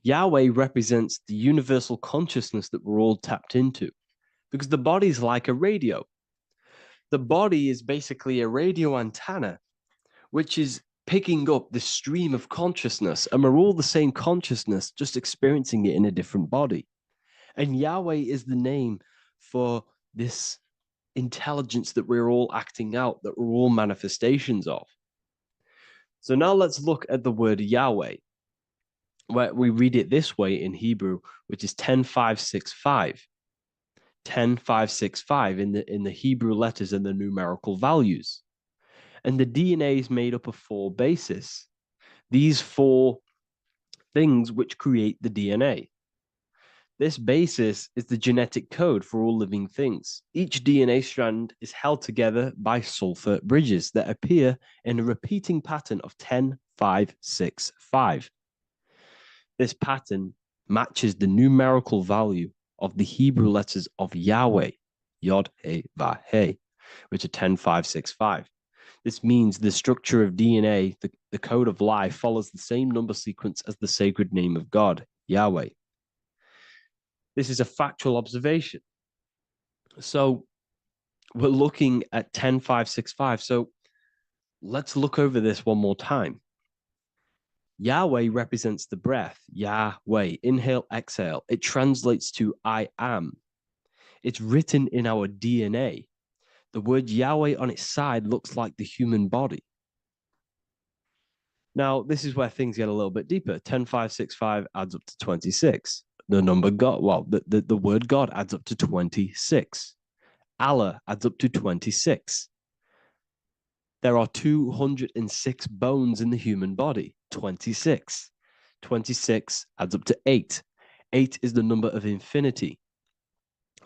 Yahweh represents the universal consciousness that we're all tapped into, because the body is like a radio. The body is basically a radio antenna, which is picking up this stream of consciousness, and we're all the same consciousness, just experiencing it in a different body. And Yahweh is the name for this intelligence that we're all acting out, that we're all manifestations of. So now let's look at the word Yahweh, where we read it this way in Hebrew, which is 10565. 10565 in the Hebrew letters and the numerical values. And the DNA is made up of four bases. These four things which create the DNA. This basis is the genetic code for all living things. Each DNA strand is held together by sulfur bridges that appear in a repeating pattern of 10565. This pattern matches the numerical value of the Hebrew letters of Yahweh, Yod, He, Vah, He, which are 10565. This means the structure of DNA, the code of life, follows the same number sequence as the sacred name of God, Yahweh. This is a factual observation. So we're looking at 10565. So let's look over this one more time. Yahweh represents the breath, Yahweh, inhale, exhale. It translates to I am. It's written in our DNA. The word Yahweh on its side looks like the human body. Now, this is where things get a little bit deeper. 10565 adds up to 26. The number God, well, the word God adds up to 26. Allah adds up to 26. There are 206 bones in the human body, 26. 26 adds up to 8. 8 is the number of infinity.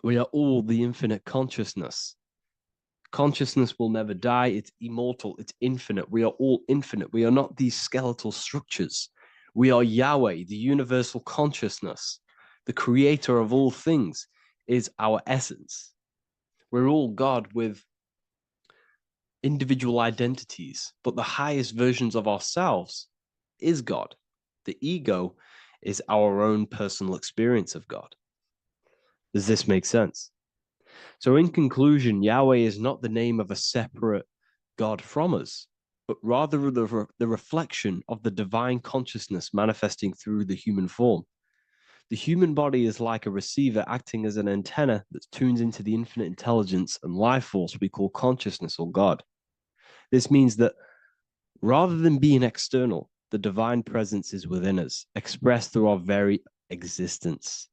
We are all the infinite consciousness. Consciousness will never die. It's immortal. It's infinite. We are all infinite. We are not these skeletal structures. We are Yahweh, the universal consciousness. The creator of all things is our essence. We're all God with individual identities, but the highest versions of ourselves is God. The ego is our own personal experience of God. Does this make sense? So in conclusion, Yahweh is not the name of a separate God from us, but rather the reflection of the divine consciousness manifesting through the human form. The human body is like a receiver acting as an antenna that tunes into the infinite intelligence and life force we call consciousness or God. This means that rather than being external, the divine presence is within us, expressed through our very existence.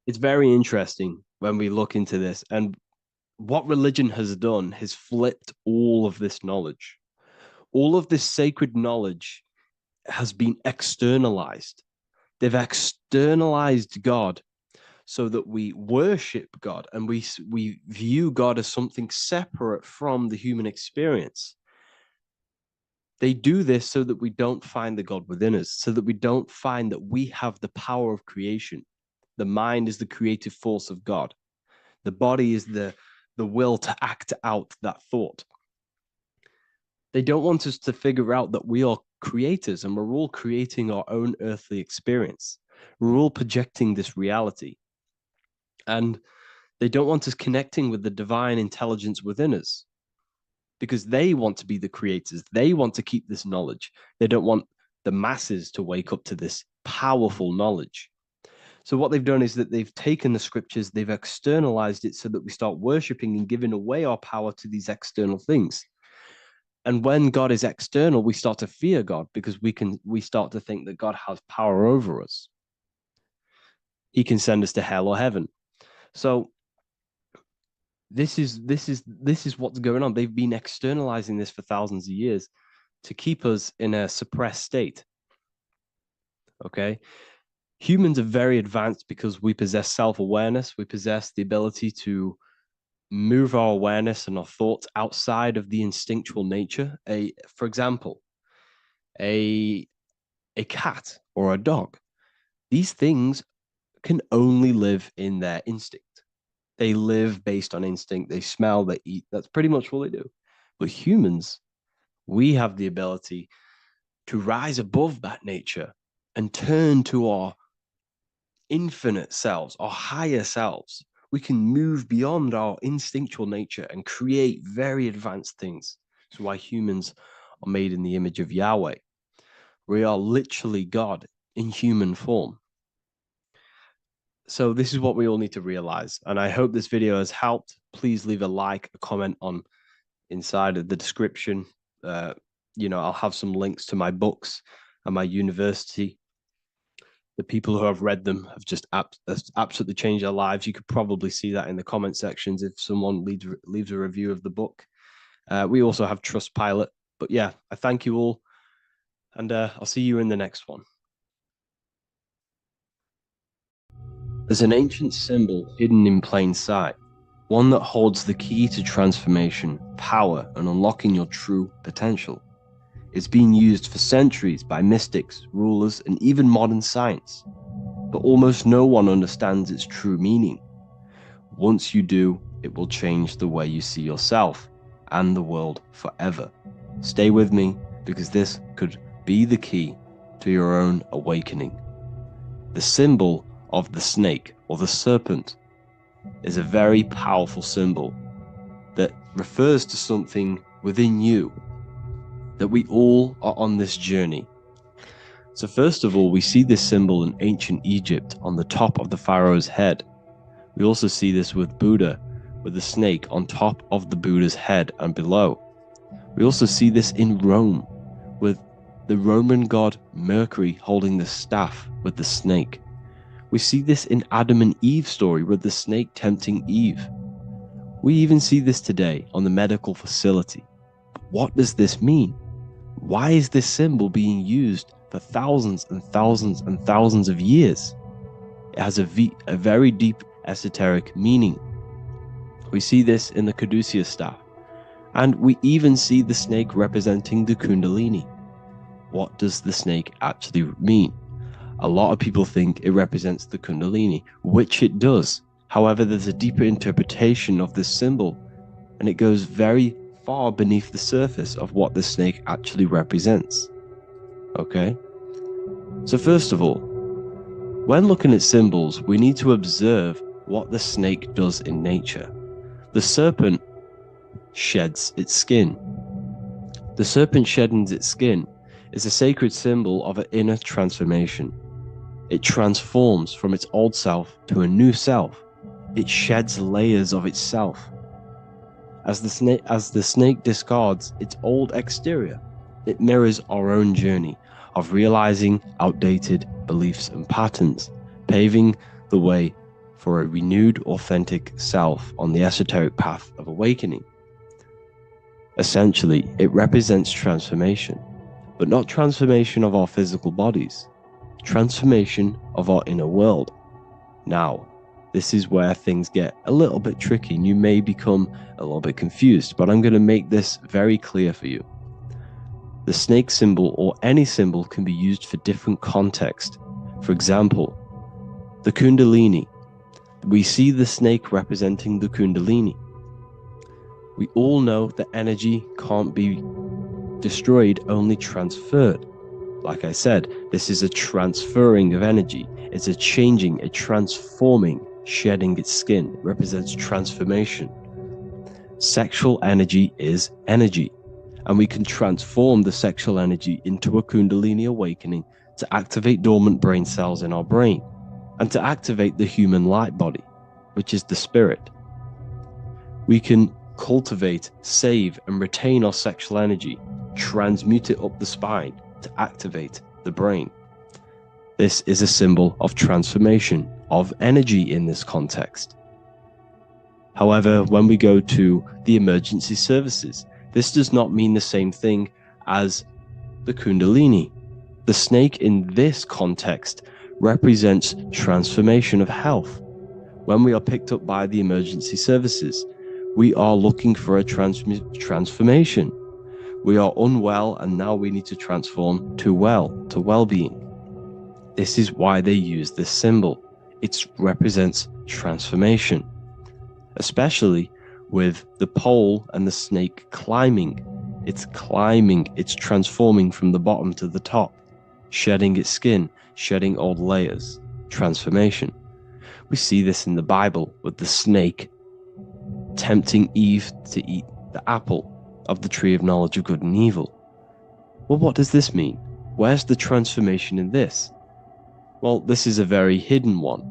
It's very interesting when we look into this, and what religion has done has flipped all of this knowledge. All of this sacred knowledge has been externalized. They've externalized God so that we worship God and we view God as something separate from the human experience. They do this so that we don't find the God within us, so that we don't find that we have the power of creation. The mind is the creative force of God. The body is the will to act out that thought. They don't want us to figure out that we are creators and we're all creating our own earthly experience. We're all projecting this reality. And they don't want us connecting with the divine intelligence within us because they want to be the creators. They want to keep this knowledge. They don't want the masses to wake up to this powerful knowledge. So what they've done is that they've taken the scriptures, they've externalized it so that we start worshiping and giving away our power to these external things. And when God is external, we start to fear God because we start to think that God has power over us. He can send us to hell or heaven. So this is what's going on. They've been externalizing this for thousands of years to keep us in a suppressed state. Okay. Humans are very advanced because we possess self-awareness. We possess the ability to move our awareness and our thoughts outside of the instinctual nature. For example, a cat or a dog. These things can only live in their instinct. They live based on instinct. They smell, they eat. That's pretty much all they do. But humans, we have the ability to rise above that nature and turn to our infinite selves, our higher selves. We can move beyond our instinctual nature and create very advanced things. That's why humans are made in the image of Yahweh. We are literally God in human form. So this is what we all need to realize. And I hope this video has helped. Please leave a like, a comment on inside of the description. I'll have some links to my books and my university. The people who have read them have just absolutely changed their lives. You could probably see that in the comment sections if someone leaves a review of the book. We also have Trustpilot. But yeah, I thank you all. And I'll see you in the next one. There's an ancient symbol hidden in plain sight, one that holds the key to transformation, power, and unlocking your true potential. It's been used for centuries by mystics, rulers, and even modern science, but almost no one understands its true meaning. Once you do, it will change the way you see yourself and the world forever. Stay with me, because this could be the key to your own awakening. The symbol of the snake or the serpent is a very powerful symbol that refers to something within you, that we all are on this journey. So first of all, we see this symbol in ancient Egypt on the top of the pharaoh's head. We also see this with Buddha, with the snake on top of the Buddha's head and below. We also see this in Rome, with the Roman god Mercury holding the staff with the snake. We see this in Adam and Eve's story with the snake tempting Eve. We even see this today on the medical facility. But what does this mean? Why is this symbol being used for thousands and thousands and thousands of years? It has a very deep esoteric meaning. We see this in the caduceus staff. And we even see the snake representing the Kundalini. What does the snake actually mean? A lot of people think it represents the Kundalini, which it does. However, there's a deeper interpretation of this symbol, and it goes very far beneath the surface of what the snake actually represents. Okay? So first of all, when looking at symbols, we need to observe what the snake does in nature. The serpent sheds its skin. The serpent shedding its skin is a sacred symbol of an inner transformation. It transforms from its old self to a new self. It sheds layers of itself. As the snake discards its old exterior, it mirrors our own journey of realizing outdated beliefs and patterns, paving the way for a renewed, authentic self on the esoteric path of awakening. Essentially, it represents transformation, but not transformation of our physical bodies, transformation of our inner world. Now, this is where things get a little bit tricky and you may become a little bit confused, but I'm going to make this very clear for you. The snake symbol or any symbol can be used for different context. For example, the Kundalini. We see the snake representing the Kundalini. We all know that energy can't be destroyed, only transferred. Like I said, this is a transferring of energy. It's a changing, a transforming, shedding its skin. It represents transformation. Sexual energy is energy, and we can transform the sexual energy into a Kundalini awakening to activate dormant brain cells in our brain and to activate the human light body, which is the spirit. We can cultivate, save, and retain our sexual energy, transmute it up the spine to activate the brain. This is a symbol of transformation, of energy in this context. However, when we go to the emergency services, this does not mean the same thing as the Kundalini. The snake in this context represents transformation of health. When we are picked up by the emergency services, We are looking for a transformation. We are unwell, and now we need to transform to well-being. This is why they use this symbol. It represents transformation, especially with the pole and the snake climbing. It's climbing, it's transforming from the bottom to the top, shedding its skin, shedding old layers. Transformation. We see this in the Bible with the snake tempting Eve to eat the apple of the tree of knowledge of good and evil. Well, what does this mean? Where's the transformation in this? Well, this is a very hidden one.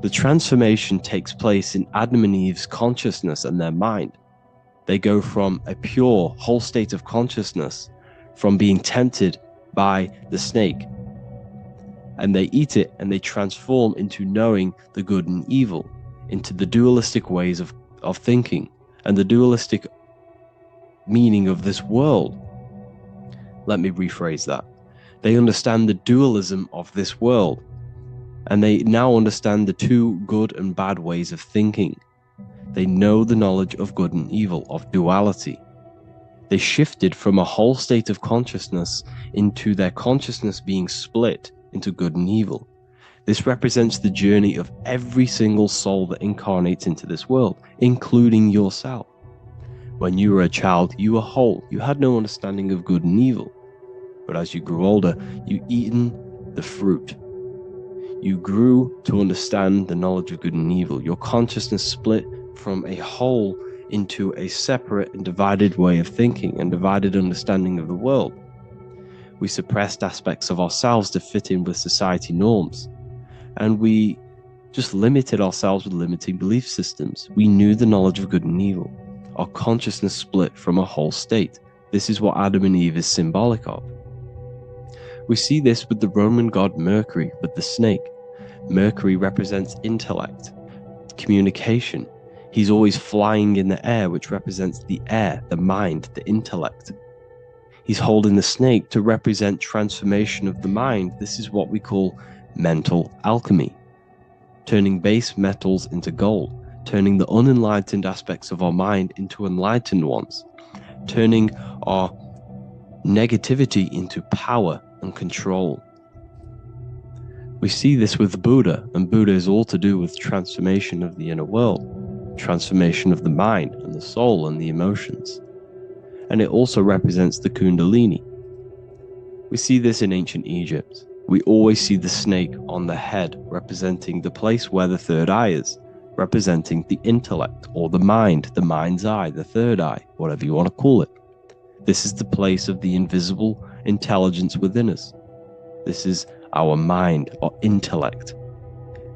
The transformation takes place in Adam and Eve's consciousness and their mind. They go from a pure, whole state of consciousness, from being tempted by the snake, and they eat it and they transform into knowing the good and evil, into the dualistic ways of thinking and the dualistic meaning of this world. Let me rephrase that. They understand the dualism of this world, and they now understand the two good and bad ways of thinking. They know the knowledge of good and evil, of duality. They shifted from a whole state of consciousness into their consciousness being split into good and evil. This represents the journey of every single soul that incarnates into this world, including yourself. When you were a child, you were whole. You had no understanding of good and evil. But as you grew older, you eaten the fruit. You grew to understand the knowledge of good and evil. Your consciousness split from a whole into a separate and divided way of thinking and divided understanding of the world. We suppressed aspects of ourselves to fit in with society norms. And we just limited ourselves with limiting belief systems. We knew the knowledge of good and evil. Our consciousness split from a whole state. This is what Adam and Eve is symbolic of. We see this with the Roman god Mercury, with the snake. Mercury represents intellect, communication. He's always flying in the air, which represents the air, the mind, the intellect. He's holding the snake to represent transformation of the mind. This is what we call mental alchemy, turning base metals into gold, turning the unenlightened aspects of our mind into enlightened ones, turning our negativity into power and control. We see this with Buddha, and Buddha is all to do with transformation of the inner world, transformation of the mind and the soul and the emotions. And it also represents the Kundalini. We see this in ancient Egypt. We always see the snake on the head, representing the place where the third eye is, representing the intellect or the mind, the mind's eye, the third eye, whatever you want to call it. This is the place of the invisible intelligence within us. This is our mind or intellect.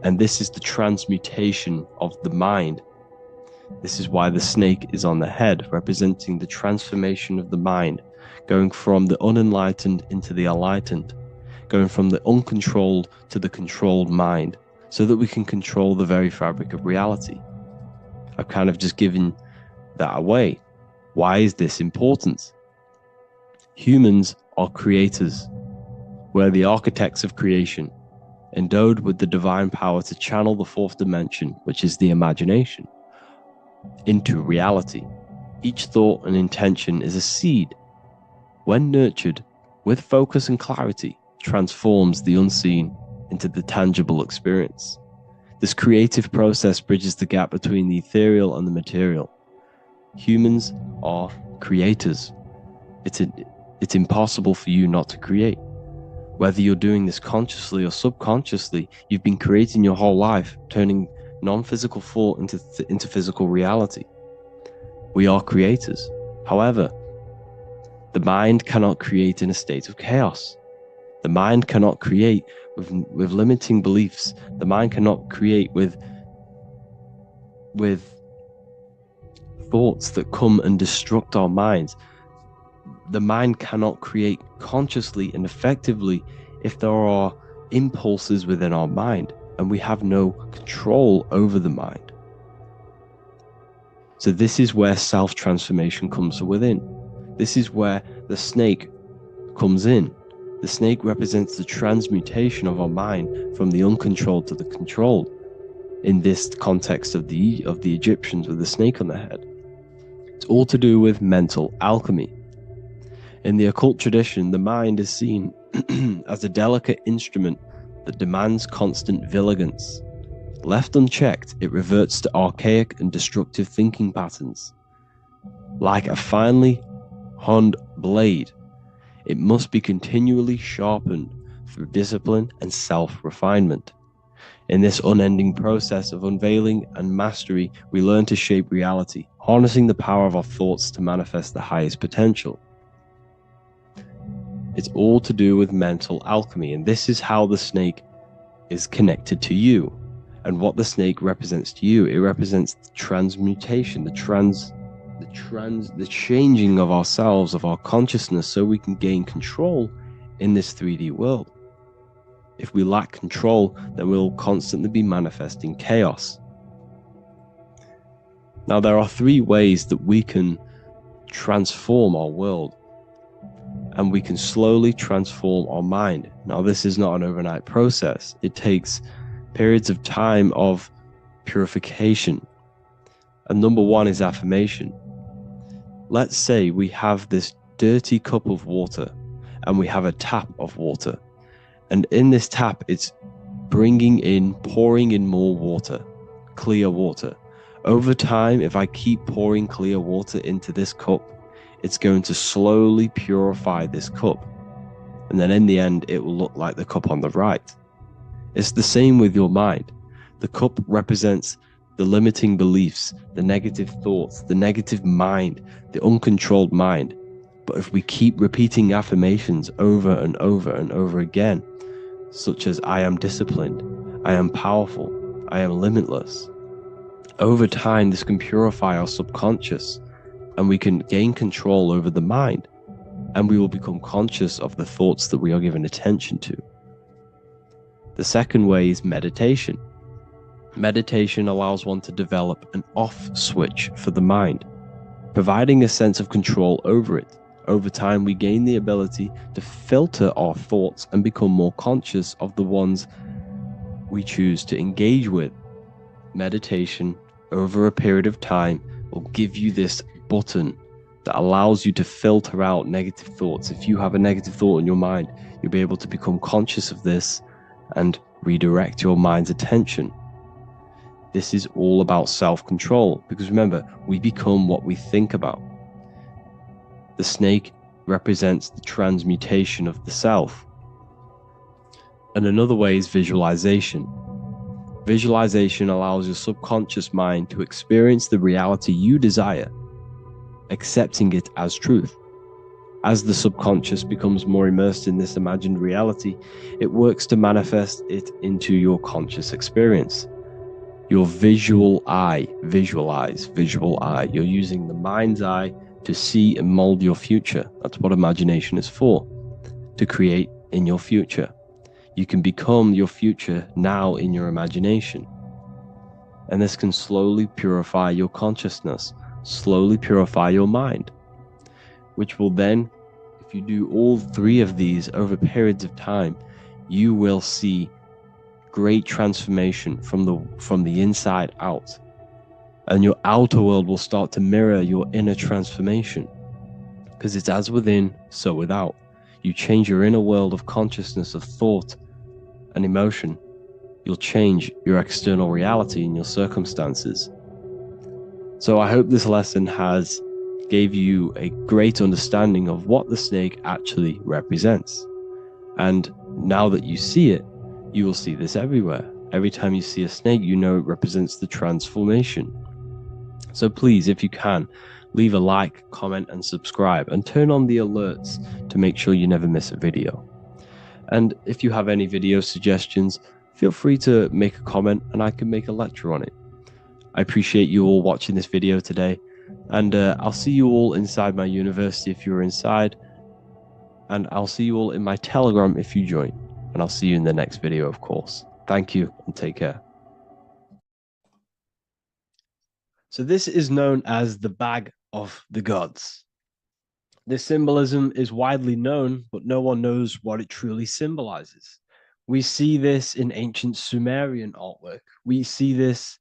And this is the transmutation of the mind. This is why the snake is on the head, representing the transformation of the mind, going from the unenlightened into the enlightened, going from the uncontrolled to the controlled mind, so that we can control the very fabric of reality. I've kind of just given that away. Why is this important? Humans are creators. We're the architects of creation, endowed with the divine power to channel the fourth dimension, which is the imagination, into reality. Each thought and intention is a seed. When nurtured with focus and clarity, transforms the unseen into the tangible experience. This creative process bridges the gap between the ethereal and the material. Humans are creators. It's impossible for you not to create. Whether you're doing this consciously or subconsciously, you've been creating your whole life, turning non-physical thought into physical reality. We are creators. However, the mind cannot create in a state of chaos. The mind cannot create with limiting beliefs. The mind cannot create with thoughts that come and destruct our minds. The mind cannot create consciously and effectively if there are impulses within our mind and we have no control over the mind. So this is where self-transformation comes from within. This is where the snake comes in. The snake represents the transmutation of our mind from the uncontrolled to the controlled. in this context of the Egyptians with the snake on their head. It's all to do with mental alchemy. In the occult tradition, the mind is seen as a delicate instrument that demands constant vigilance. Left unchecked, it reverts to archaic and destructive thinking patterns. Like a finely honed blade, it must be continually sharpened through discipline and self-refinement. In this unending process of unveiling and mastery, we learn to shape reality, harnessing the power of our thoughts to manifest the highest potential. It's all to do with mental alchemy, and this is how the snake is connected to you. And what the snake represents to you, it represents the transmutation, the changing of ourselves, of our consciousness, so we can gain control in this 3D world. If we lack control, then we'll constantly be manifesting chaos. Now, there are 3 ways that we can transform our world, and we can slowly transform our mind. Now, this is not an overnight process. It takes periods of time of purification. And number 1 is affirmation. Let's say we have this dirty cup of water and we have a tap of water. And in this tap, it's pouring in more water, clear water. Over time, if I keep pouring clear water into this cup, it's going to slowly purify this cup. And then in the end, it will look like the cup on the right. It's the same with your mind. The cup represents the limiting beliefs, the negative thoughts, the negative mind, the uncontrolled mind. But if we keep repeating affirmations over and over and over again, such as I am disciplined, I am powerful, I am limitless, over time this can purify our subconscious and we can gain control over the mind, and we will become conscious of the thoughts that we are giving attention to. The second way is meditation. Meditation allows one to develop an off switch for the mind, providing a sense of control over it. Over time, we gain the ability to filter our thoughts and become more conscious of the ones we choose to engage with. Meditation, over a period of time, will give you this button that allows you to filter out negative thoughts. If you have a negative thought in your mind, you'll be able to become conscious of this and redirect your mind's attention. This is all about self-control, because remember, we become what we think about. The snake represents the transmutation of the self. And another way is visualization. Visualization allows your subconscious mind to experience the reality you desire, accepting it as truth. As the subconscious becomes more immersed in this imagined reality, it works to manifest it into your conscious experience. Your visual eye, visual eye. You're using the mind's eye to see and mold your future. That's what imagination is for, to create in your future. You can become your future now in your imagination. And this can slowly purify your consciousness, slowly purify your mind, which will then, if you do all 3 of these over periods of time, you will see great transformation from the inside out. And your outer world will start to mirror your inner transformation, because it's as within, so without. You change your inner world of consciousness, of thought and emotion, you'll change your external reality and your circumstances. So I hope this lesson has gave you a great understanding of what the snake actually represents. And now that you see it, you will see this everywhere. Every time you see a snake, you know it represents the transformation. So please, if you can, leave a like, comment, and subscribe, and turn on the alerts to make sure you never miss a video. And if you have any video suggestions, feel free to make a comment and I can make a lecture on it. I appreciate you all watching this video today, and I'll see you all inside my university if you're inside, and I'll see you all in my Telegram if you join, and I'll see you in the next video, of course. Thank you and take care. So this is known as the bag of the gods. This symbolism is widely known, but no one knows what it truly symbolizes. We see this in ancient Sumerian artwork. We see this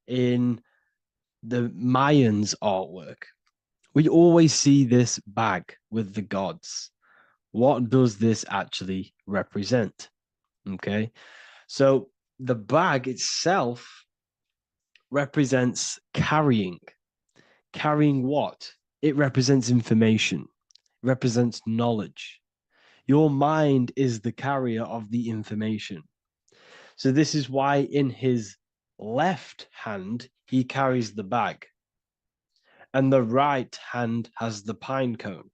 in the Mayans' artwork. We always see this bag with the gods. What does this actually represent? Okay, so the bag itself represents carrying. Carrying what? It represents information, represents knowledge. Your mind is the carrier of the information. So this is why in his left hand, he carries the bag, and the right hand has the pine cone.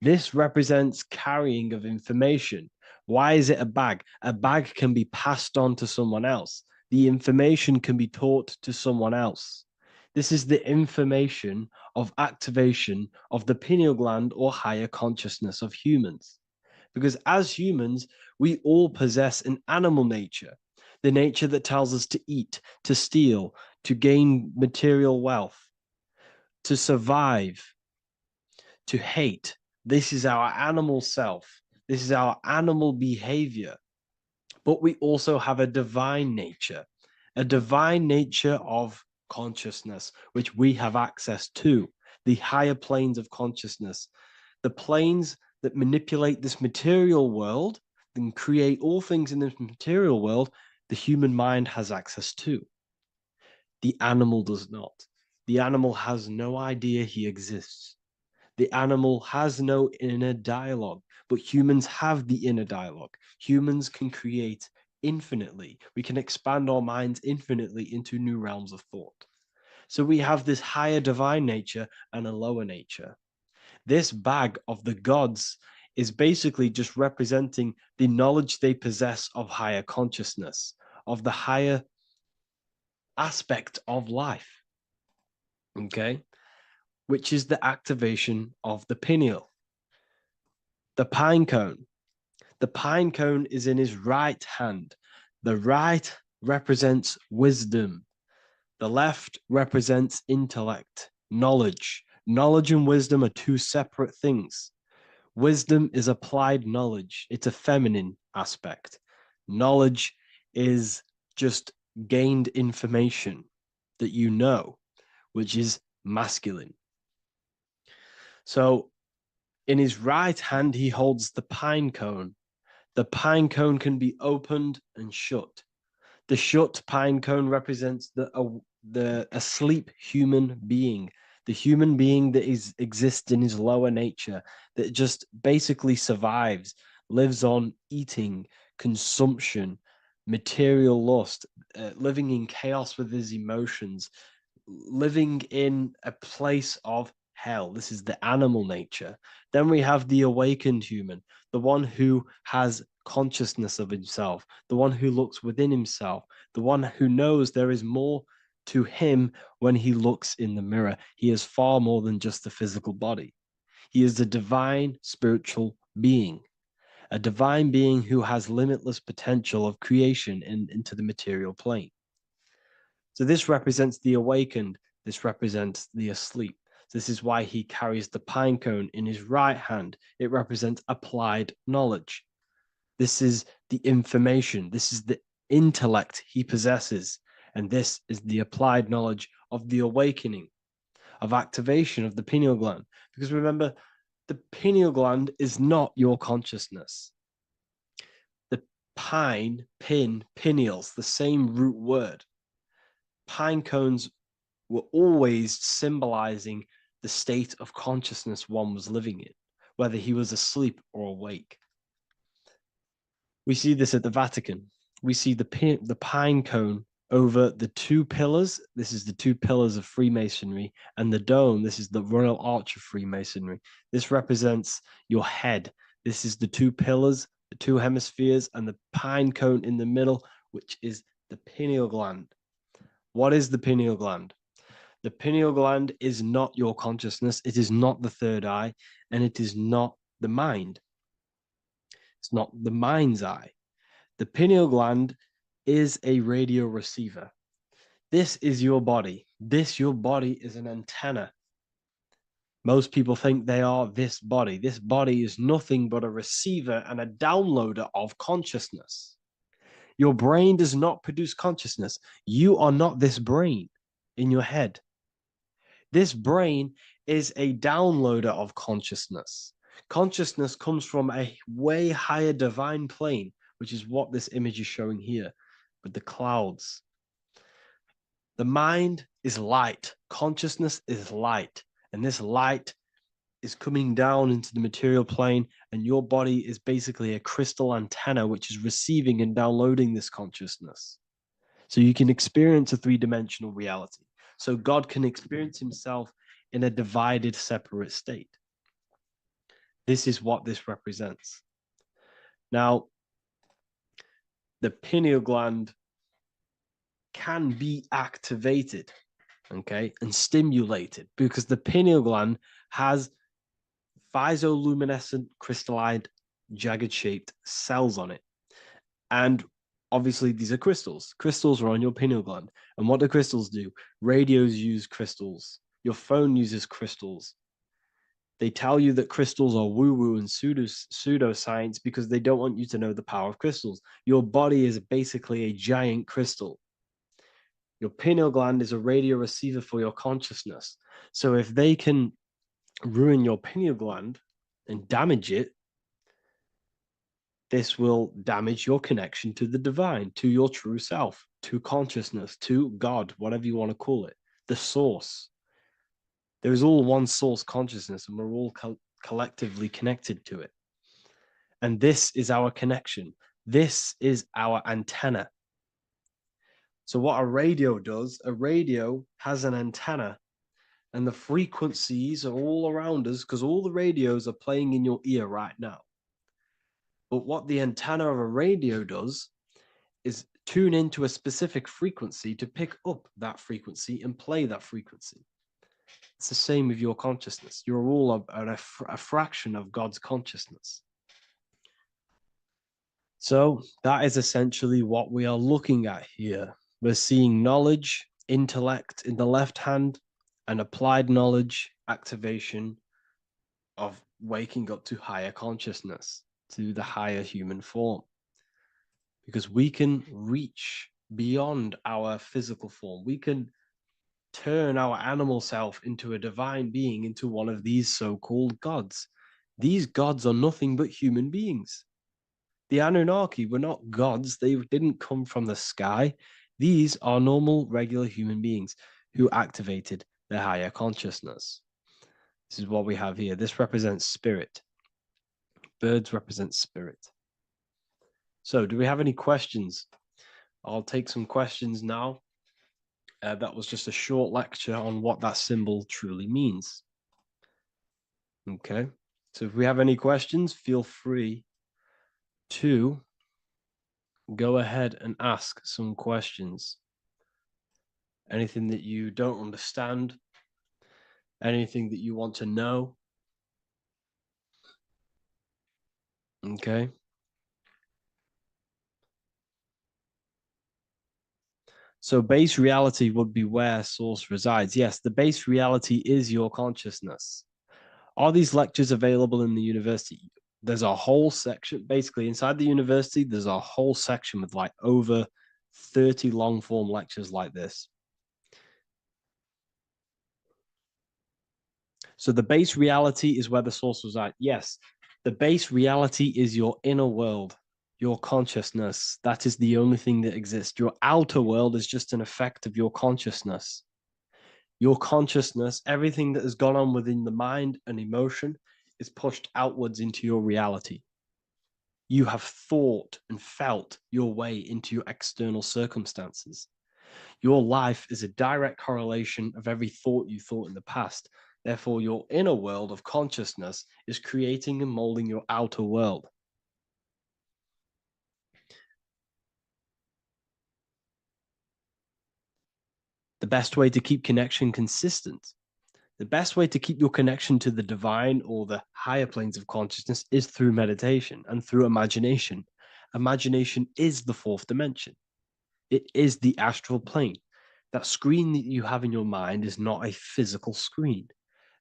This represents carrying of information. Why is it a bag? A bag can be passed on to someone else. The information can be taught to someone else. This is the information of activation of the pineal gland or higher consciousness of humans. Because as humans, we all possess an animal nature, the nature that tells us to eat, to steal, to gain material wealth, to survive, to hate. This is our animal self. This is our animal behavior. But we also have a divine nature of consciousness, which we have access to, the higher planes of consciousness, the planes that manipulate this material world and create all things in this material world. The human mind has access to. The animal does not. The animal has no idea he exists. The animal has no inner dialogue, but humans have the inner dialogue. Humans can create infinitely. We can expand our minds infinitely into new realms of thought. So we have this higher divine nature and a lower nature. This bag of the gods is basically just representing the knowledge they possess of higher consciousness, of the higher aspect of life. Okay? Which is the activation of the pineal. The pine cone. The pine cone is in his right hand. The right represents wisdom. The left represents intellect, knowledge. Knowledge and wisdom are two separate things. Wisdom is applied knowledge. It's a feminine aspect. Knowledge is just gained information that you know, which is masculine. So in his right hand, he holds the pine cone. The pine cone can be opened and shut. The shut pine cone represents the asleep human being, the human being that exists in his lower nature, that just basically survives, lives on eating, consumption, material lust, living in chaos with his emotions, living in a place of hell. This is the animal nature. Then we have the awakened human, the one who has consciousness of himself, the one who looks within himself, the one who knows there is more to him when he looks in the mirror. He is far more than just the physical body. He is a divine spiritual being, a divine being who has limitless potential of creation into the material plane. So this represents the awakened. This represents the asleep. This is why he carries the pine cone in his right hand. It represents applied knowledge. This is the information. This is the intellect he possesses. And this is the applied knowledge of the awakening, of activation of the pineal gland. Because remember, the pineal gland is not your consciousness. The pine, pin, pineals, the same root word. Pine cones were always symbolizing the state of consciousness one was living in, whether he was asleep or awake. We see this at the Vatican. We see the pine cone over the two pillars. This is the two pillars of Freemasonry, and the dome. This is the Royal Arch of Freemasonry. This represents your head. This is the two pillars, the two hemispheres, and the pine cone in the middle, which is the pineal gland. What is the pineal gland? The pineal gland is not your consciousness. It is not the third eye, and it is not the mind. It's not the mind's eye. The pineal gland is a radio receiver. This is your body. Your body is an antenna. Most people think they are this body. This body is nothing but a receiver and a downloader of consciousness. Your brain does not produce consciousness. You are not this brain in your head. This brain is a downloader of consciousness. Consciousness comes from a way higher divine plane, which is what this image is showing here with the clouds. The mind is light. Consciousness is light. And this light is coming down into the material plane, and your body is basically a crystal antenna which is receiving and downloading this consciousness. So you can experience a three-dimensional reality. So God can experience himself in a divided, separate state. This is what this represents. Now, the pineal gland can be activated, okay, and stimulated, because the pineal gland has physioluminescent crystallized jagged shaped cells on it, and obviously these are crystals. Crystals are on your pineal gland, and what do crystals do? Radios use crystals, your phone uses crystals. They tell you that crystals are woo-woo and pseudoscience because they don't want you to know the power of crystals. Your body is basically a giant crystal. Your pineal gland is a radio receiver for your consciousness. So if they can ruin your pineal gland and damage it, this will damage your connection to the divine, to your true self, to consciousness, to God, whatever you want to call it, the source. There is all one source consciousness, and we're all collectively connected to it. And this is our connection. This is our antenna. So what a radio does, a radio has an antenna, and the frequencies are all around us because all the radios are playing in your ear right now. But what the antenna of a radio does is tune into a specific frequency to pick up that frequency and play that frequency. It's the same with your consciousness. You're all a fraction of God's consciousness. So that is essentially what we are looking at here. We're seeing knowledge, intellect in the left hand, and applied knowledge, activation of waking up to higher consciousness, to the higher human form. Because we can reach beyond our physical form. We can turn our animal self into a divine being, into one of these so-called gods. These gods are nothing but human beings. The Anunnaki were not gods. They didn't come from the sky. These are normal, regular human beings who activated their higher consciousness. This is what we have here. This represents spirit. Birds represent spirit. So do we have any questions? I'll take some questions now. That was just a short lecture on what that symbol truly means. Okay, so if we have any questions, feel free to go ahead and ask some questions. Anything that you don't understand, anything that you want to know. Okay. So base reality would be where source resides. Yes, the base reality is your consciousness. Are these lectures available in the university? There's a whole section, basically inside the university, there's a whole section with like over 30 long form lectures like this. So the base reality is where the source resides. Yes, the base reality is your inner world, your consciousness. That is the only thing that exists. Your outer world is just an effect of your consciousness. Your consciousness, everything that has gone on within the mind and emotion is pushed outwards into your reality. You have thought and felt your way into your external circumstances. Your life is a direct correlation of every thought you thought in the past. Therefore, your inner world of consciousness is creating and molding your outer world. The best way to keep connection consistent, the best way to keep your connection to the divine or the higher planes of consciousness is through meditation and through imagination. Imagination is the fourth dimension. It is the astral plane. That screen that you have in your mind is not a physical screen.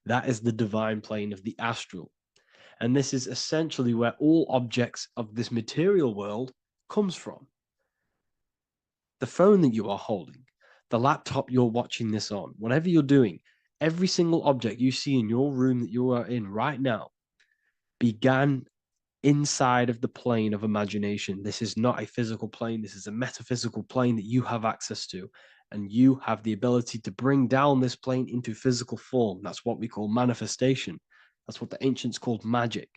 That is the divine plane of the astral. And this is essentially where all objects of this material world comes from. The phone that you are holding, the laptop you're watching this on, whatever you're doing, every single object you see in your room that you are in right now began inside of the plane of imagination. This is not a physical plane. This is a metaphysical plane that you have access to. And you have the ability to bring down this plane into physical form. That's what we call manifestation. That's what the ancients called magic.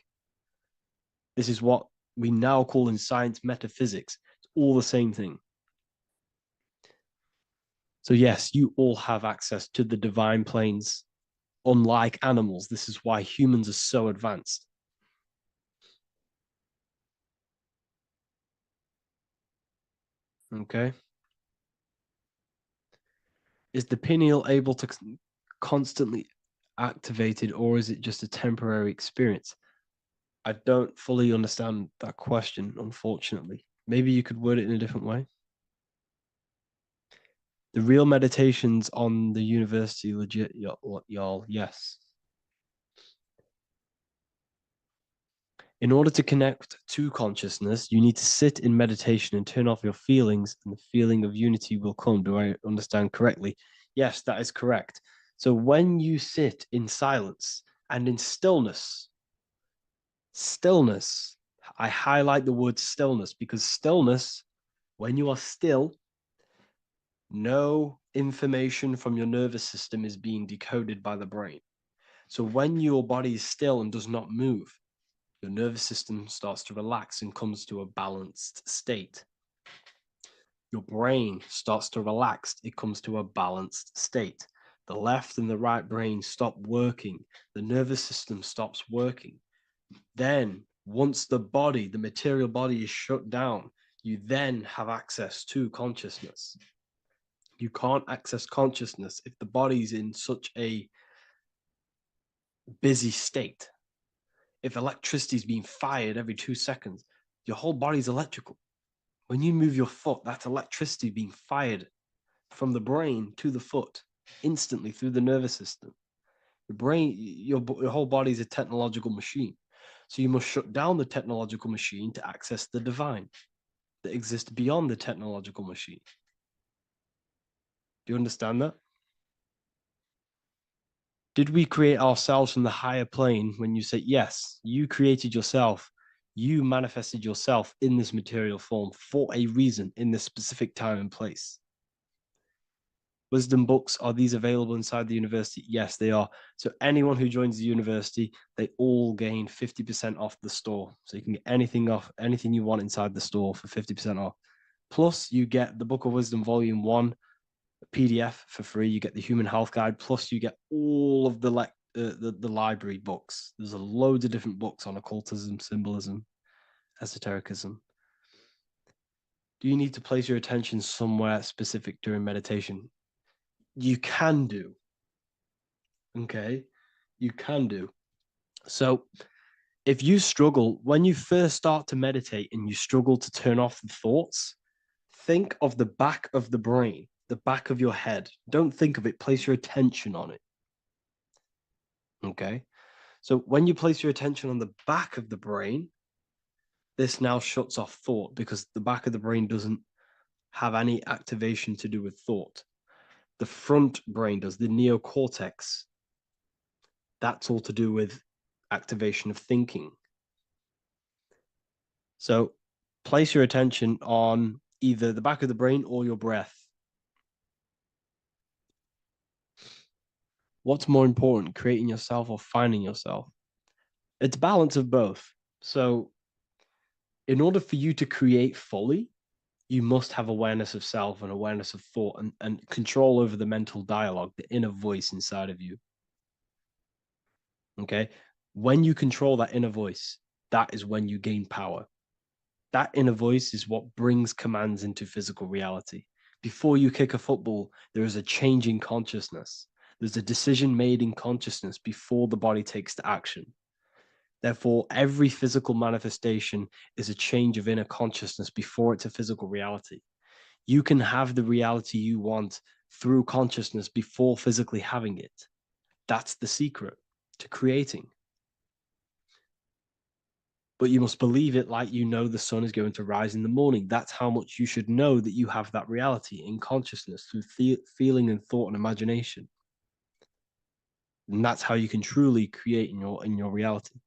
This is what we now call in science metaphysics. It's all the same thing. So yes, you all have access to the divine planes. Unlike animals, this is why humans are so advanced. Okay. Is the pineal able to constantly activated, or is it just a temporary experience? I don't fully understand that question, unfortunately. Maybe you could word it in a different way. The real meditations on the university, legit, y'all, yes. In order to connect to consciousness, you need to sit in meditation and turn off your feelings, and the feeling of unity will come. Do I understand correctly? Yes, that is correct. So when you sit in silence and in stillness, I highlight the word stillness because stillness, when you are still, no information from your nervous system is being decoded by the brain. So when your body is still and does not move, your nervous system starts to relax and comes to a balanced state. Your brain starts to relax, it comes to a balanced state. The left and the right brain stop working, the nervous system stops working. Then, once the body, the material body is shut down, you then have access to consciousness. You can't access consciousness if the body's in such a busy state. If electricity is being fired every 2 seconds, your whole body's electrical. When you move your foot, that's electricity being fired from the brain to the foot instantly through the nervous system. Your brain, your whole body is a technological machine. So you must shut down the technological machine to access the divine that exists beyond the technological machine. Do you understand that? Did we create ourselves from the higher plane? When you say yes, you created yourself, you manifested yourself in this material form for a reason in this specific time and place. Wisdom books, are these available inside the university? Yes, they are. So anyone who joins the university, they all gain 50% off the store. So you can get anything off, anything you want inside the store for 50% off. Plus, you get the Book of Wisdom Volume 1 PDF for free. You get the Human Health Guide. Plus, you get all of the library books. There's a loads of different books on occultism, symbolism, esotericism. Do you need to place your attention somewhere specific during meditation? You can do. Okay, you can do. So if you struggle, when you first start to meditate and you struggle to turn off the thoughts, think of the back of the brain, the back of your head. Don't think of it, place your attention on it. Okay. So when you place your attention on the back of the brain, this now shuts off thought because the back of the brain doesn't have any activation to do with thought. The front brain does, the neocortex. That's all to do with activation of thinking. So place your attention on either the back of the brain or your breath. What's more important, creating yourself or finding yourself? It's balance of both. So in order for you to create fully, you must have awareness of self and awareness of thought and control over the mental dialogue, the inner voice inside of you. Okay. When you control that inner voice, that is when you gain power. That inner voice is what brings commands into physical reality. Before you kick a football, there is a change in consciousness. There's a decision made in consciousness before the body takes the action. Therefore, every physical manifestation is a change of inner consciousness before it's a physical reality. You can have the reality you want through consciousness before physically having it. That's the secret to creating. But you must believe it like you know the sun is going to rise in the morning. That's how much you should know that you have that reality in consciousness through feeling and thought and imagination. And that's how you can truly create in your reality.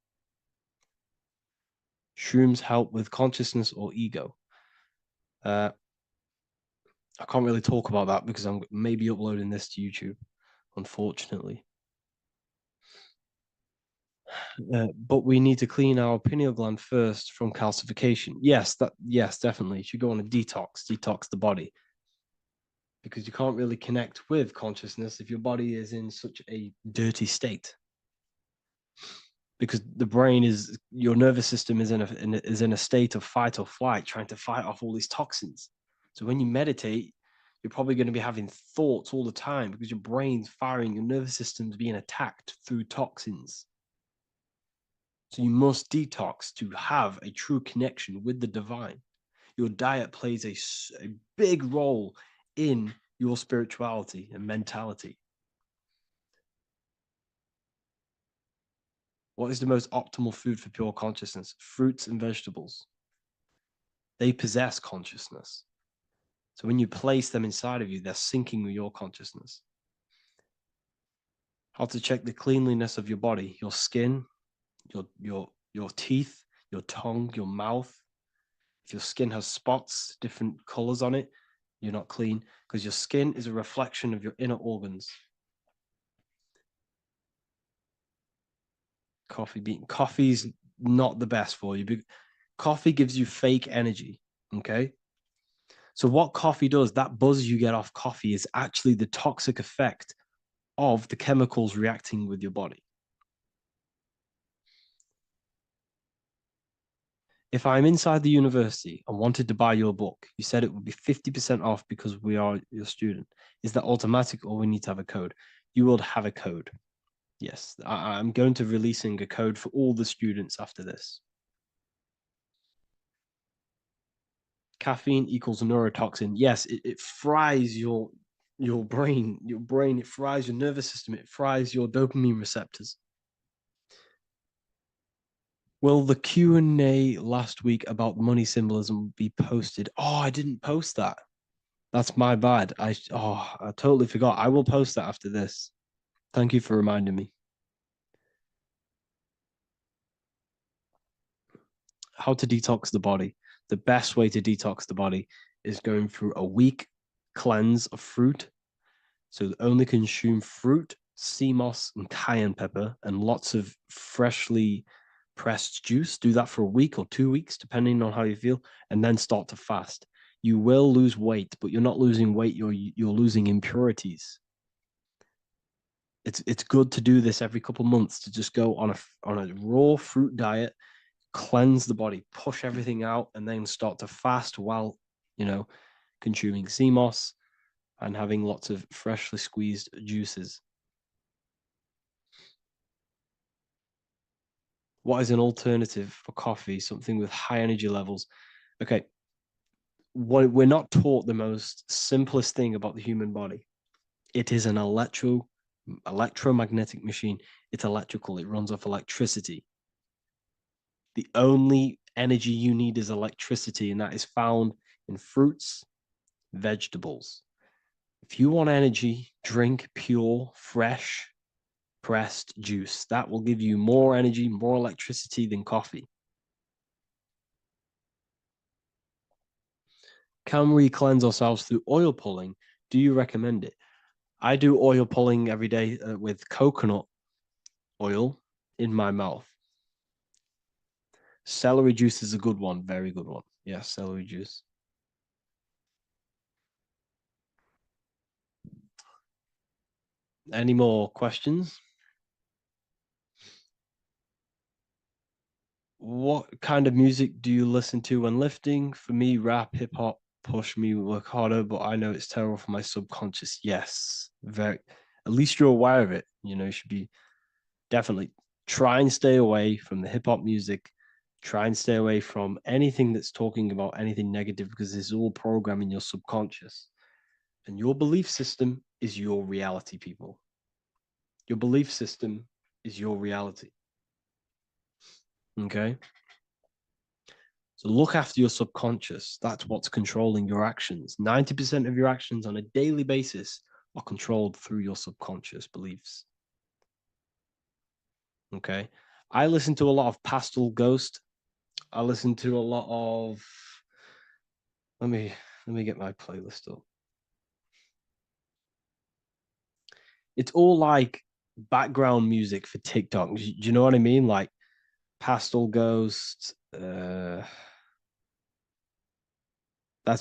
Shrooms help with consciousness or ego. I can't really talk about that because I'm maybe uploading this to YouTube, unfortunately. But we need to clean our pineal gland first from calcification. Yes, definitely. You should go on a detox the body. Because you can't really connect with consciousness if your body is in such a dirty state. Because the brain is your nervous system is in a state of fight or flight, trying to fight off all these toxins. So when you meditate, you're probably going to be having thoughts all the time because your brain's firing, your nervous system's being attacked through toxins. So you must detox to have a true connection with the divine. Your diet plays a big role in your spirituality and mentality. What is the most optimal food for pure consciousness? Fruits and vegetables. They possess consciousness. So when you place them inside of you, they're syncing with your consciousness. How to check the cleanliness of your body, your skin, your teeth, your tongue, your mouth. If your skin has spots, different colors on it, you're not clean because your skin is a reflection of your inner organs. Coffee's not the best for you. Coffee gives you fake energy. Okay. So what coffee does, that buzz you get off coffee is actually the toxic effect of the chemicals reacting with your body. If I'm inside the university and wanted to buy your book, you said it would be 50% off because we are your student. Is that automatic or we need to have a code? You will have a code. Yes, I'm going to releasing a code for all the students after this. Caffeine equals neurotoxin. Yes, it fries your brain, it fries your nervous system, it fries your dopamine receptors. Will the Q&A last week about money symbolism be posted? Oh, I didn't post that. That's my bad. I totally forgot. I will post that after this. Thank you for reminding me. How to detox the body. The best way to detox the body is going through a week cleanse of fruit. So only consume fruit, sea moss, and cayenne pepper, and lots of freshly pressed juice. Do that for a week or 2 weeks, depending on how you feel, and then start to fast. You will lose weight, but you're not losing weight. You're losing impurities. It's good to do this every couple months to just go on a raw fruit diet, cleanse the body, push everything out, and then start to fast while consuming sea moss and having lots of freshly squeezed juices. What is an alternative for coffee? Something with high energy levels. Okay. We're not taught the most simplest thing about the human body. It is an electromagnetic machine. It's electrical. It runs off electricity. The only energy you need is electricity, and that is found in fruits, vegetables. If you want energy, drink pure, fresh, pressed juice. That will give you more energy, more electricity than coffee. Can we cleanse ourselves through oil pulling? Do you recommend it? I do oil pulling every day with coconut oil in my mouth. Celery juice is a good one, very good one. Yeah, celery juice. Any more questions? What kind of music do you listen to when lifting? For me, rap, hip hop push me work harder, but I know it's terrible for my subconscious. Yes, very. At least you're aware of it. You should be definitely try and stay away from the hip hop music. Try and stay away from anything that's talking about anything negative because it's all programming your subconscious. And your belief system is your reality, people. Your belief system is your reality. Okay? So look after your subconscious. That's what's controlling your actions. 90% of your actions on a daily basis are controlled through your subconscious beliefs. Okay? I listen to a lot of Pastel Ghost. I listen to a lot of let me get my playlist up. It's all like background music for TikTok. Do you know what I mean? Like Pastel Ghost. That's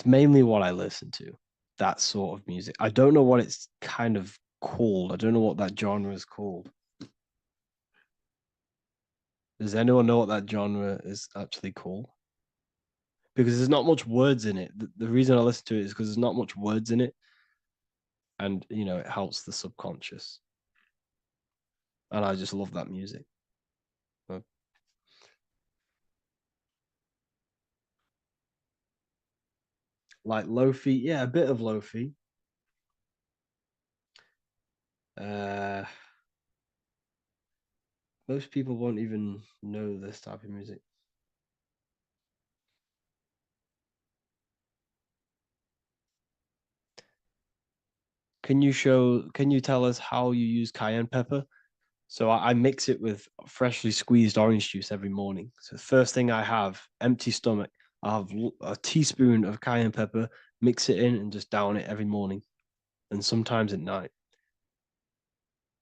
mainly what I listen to. That sort of music. I don't know what it's kind of called. I don't know what that genre is called. Does anyone know what that genre is actually called? Because there's not much words in it. The reason I listen to it is because there's not much words in it, and it helps the subconscious. And I just love that music. Like lo-fi, yeah, a bit of lo-fi. Most people won't even know this type of music. Can you tell us how you use cayenne pepper? So I mix it with freshly squeezed orange juice every morning. So first thing I have, empty stomach, I have a teaspoon of cayenne pepper, mix it in and just down it every morning. And sometimes at night.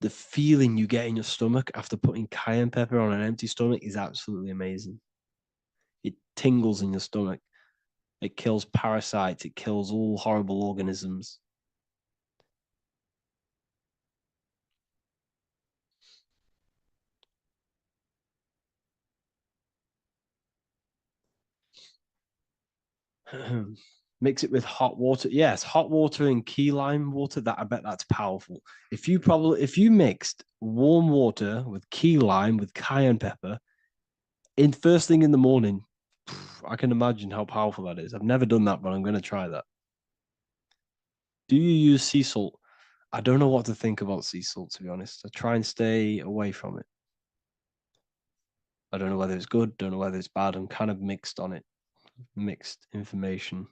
The feeling you get in your stomach after putting cayenne pepper on an empty stomach is absolutely amazing. It tingles in your stomach. It kills parasites. It kills all horrible organisms. Mix it with hot water. Yes, hot water and key lime water. That I bet that's powerful. If you mixed warm water with key lime with cayenne pepper in first thing in the morning, I can imagine how powerful that is. I've never done that, but I'm going to try that. Do you use sea salt? I don't know what to think about sea salt, to be honest. I try and stay away from it. I don't know whether it's good, don't know whether it's bad. I'm kind of mixed on it, mixed information.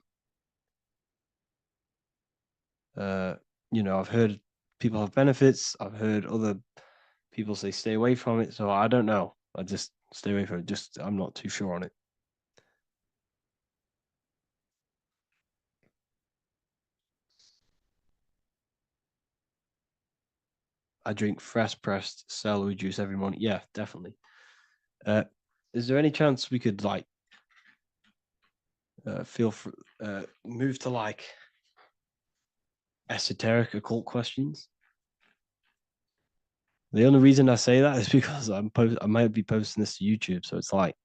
Uh, I've heard people have benefits. I've heard other people say stay away from it. So I don't know. I just stay away from it. Just I'm not too sure on it. I drink fresh pressed celery juice every morning. Yeah, definitely. Uh, is there any chance we could like feel for move to like esoteric occult questions? The only reason I say that is because I might be posting this to YouTube, so it's like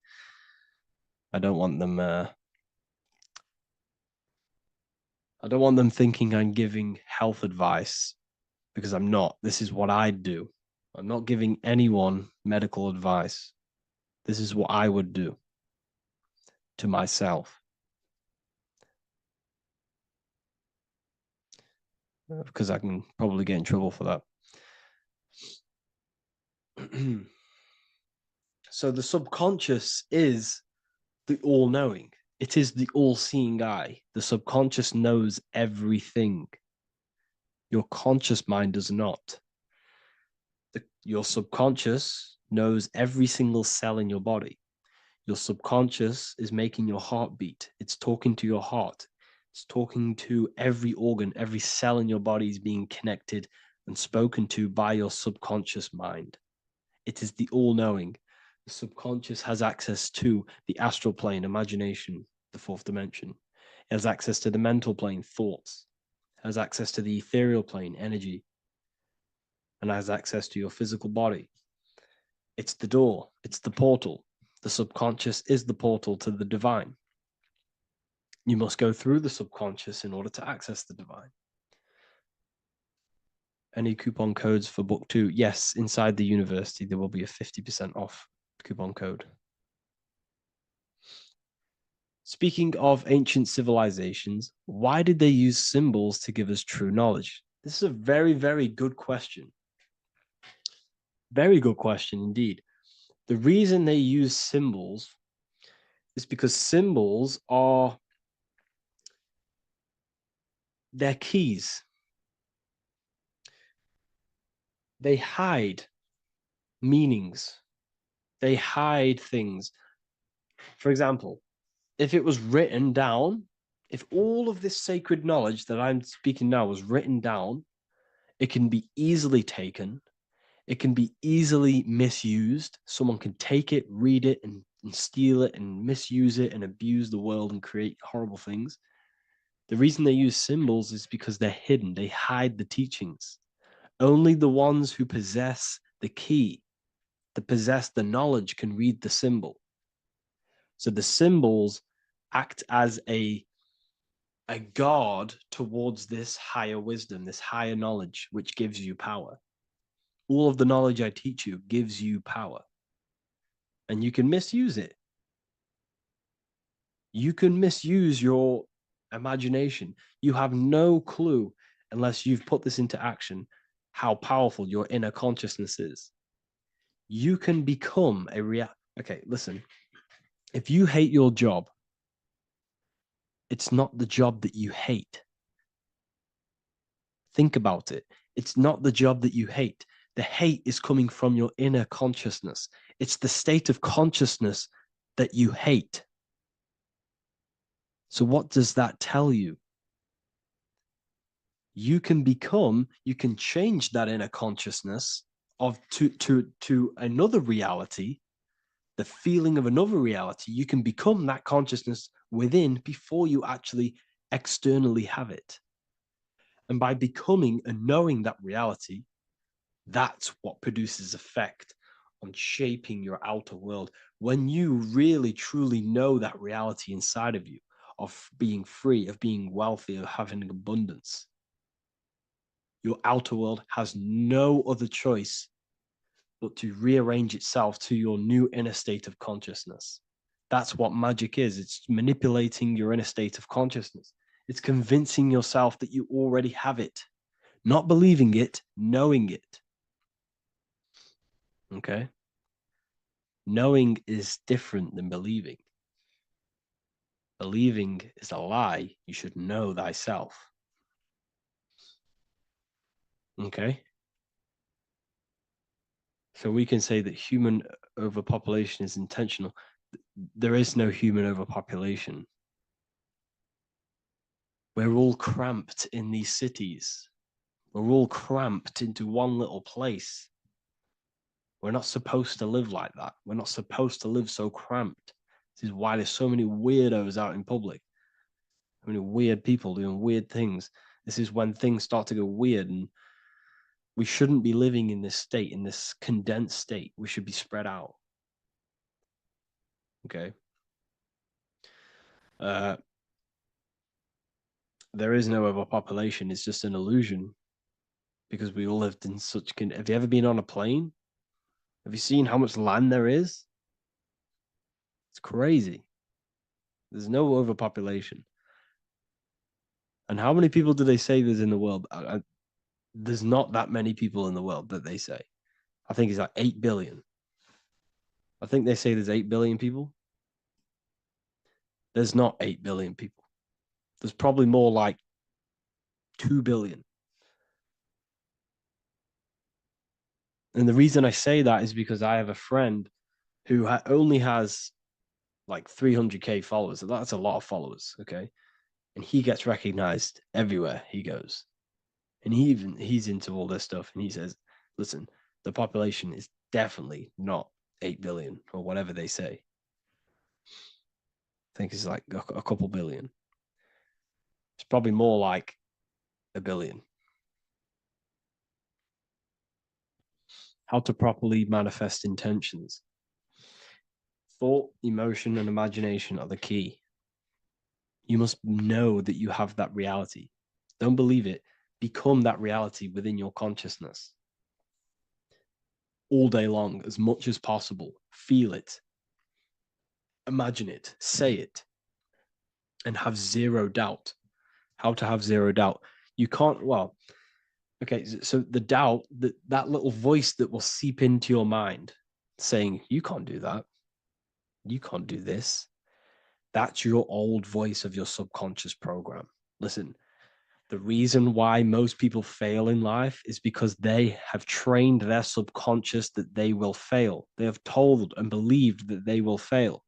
I don't want them. I don't want them thinking I'm giving health advice because I'm not. This is what I do. I'm not giving anyone medical advice. This is what I would do to myself because I can probably get in trouble for that. So the subconscious is the all knowing, it is the all seeing eye. The subconscious knows everything. Your conscious mind does not. Your subconscious knows every single cell in your body. Your subconscious is making your heart beat. It's talking to your heart. It's talking to every organ, every cell in your body is being connected and spoken to by your subconscious mind. It is the all knowing. The subconscious has access to the astral plane, imagination, the fourth dimension. It has access to the mental plane, thoughts. It has access to the ethereal plane, energy. And has access to your physical body. It's the door, it's the portal. The subconscious is the portal to the divine. You must go through the subconscious in order to access the divine. Any coupon codes for book 2? Yes, inside the university, there will be a 50% off coupon code. Speaking of ancient civilizations, why did they use symbols to give us true knowledge? This is a very, very good question. Very good question indeed. The reason they use symbols is because symbols are their keys. They hide meanings. They hide things. For example, if it was written down, if all of this sacred knowledge that I'm speaking now was written down, it can be easily taken. It can be easily misused. Someone can take it, read it, and steal it and misuse it and abuse the world and create horrible things. The reason they use symbols is because they're hidden. They hide the teachings. Only the ones who possess the key, that possess the knowledge, can read the symbol. So the symbols act as a guard towards this higher wisdom, this higher knowledge, which gives you power. All of the knowledge I teach you gives you power, and you can misuse it. You can misuse your imagination. You have no clue, unless you've put this into action, how powerful your inner consciousness is. You can become a real. Okay, listen. If you hate your job, it's not the job that you hate. Think about it. It's not the job that you hate. The hate is coming from your inner consciousness. It's the state of consciousness that you hate. So, what does that tell you? You can change that inner consciousness to another reality, the feeling of another reality. You can become that consciousness within before you actually externally have it. And by becoming and knowing that reality, that's what produces effect on shaping your outer world. When you really truly know that reality inside of you, of being free, of being wealthy, of having abundance, your outer world has no other choice but to rearrange itself to your new inner state of consciousness. That's what magic is. It's manipulating your inner state of consciousness. It's convincing yourself that you already have it, not believing it, knowing it. Okay? Knowing is different than believing. Believing is a lie. You should know thyself. Okay? So we can say that human overpopulation is intentional. There is no human overpopulation. We're all cramped in these cities. We're all cramped into one little place. We're not supposed to live like that. We're not supposed to live so cramped. This is why there's so many weirdos out in public. So many weird people doing weird things. This is when things start to go weird, and we shouldn't be living in this state, in this condensed state. We should be spread out. Okay. There is no overpopulation. It's just an illusion because we all lived in such. Have you ever been on a plane? Have you seen how much land there is? It's crazy. There's no overpopulation. And how many people do they say there's in the world? There's not that many people in the world that they say. I think it's like 8 billion. I think they say there's 8 billion people. There's not 8 billion people. There's probably more like 2 billion. And the reason I say that is because I have a friend who only has like 300K followers. That's a lot of followers, okay? And he gets recognized everywhere he goes. And he's into all this stuff, and he says, listen, the population is definitely not 8 billion or whatever they say. I think it's like a couple billion. It's probably more like a billion. How to properly manifest intentions. Thought, emotion, and imagination are the key. You must know that you have that reality. Don't believe it. Become that reality within your consciousness. All day long, as much as possible. Feel it. Imagine it. Say it. And have zero doubt. How to have zero doubt. You can't, well, Okay, so the doubt, that little voice that will seep into your mind saying, you can't do that, you can't do this, that's your old voice of your subconscious program. Listen, the reason why most people fail in life is because they have trained their subconscious that they will fail. They have told and believed that they will fail.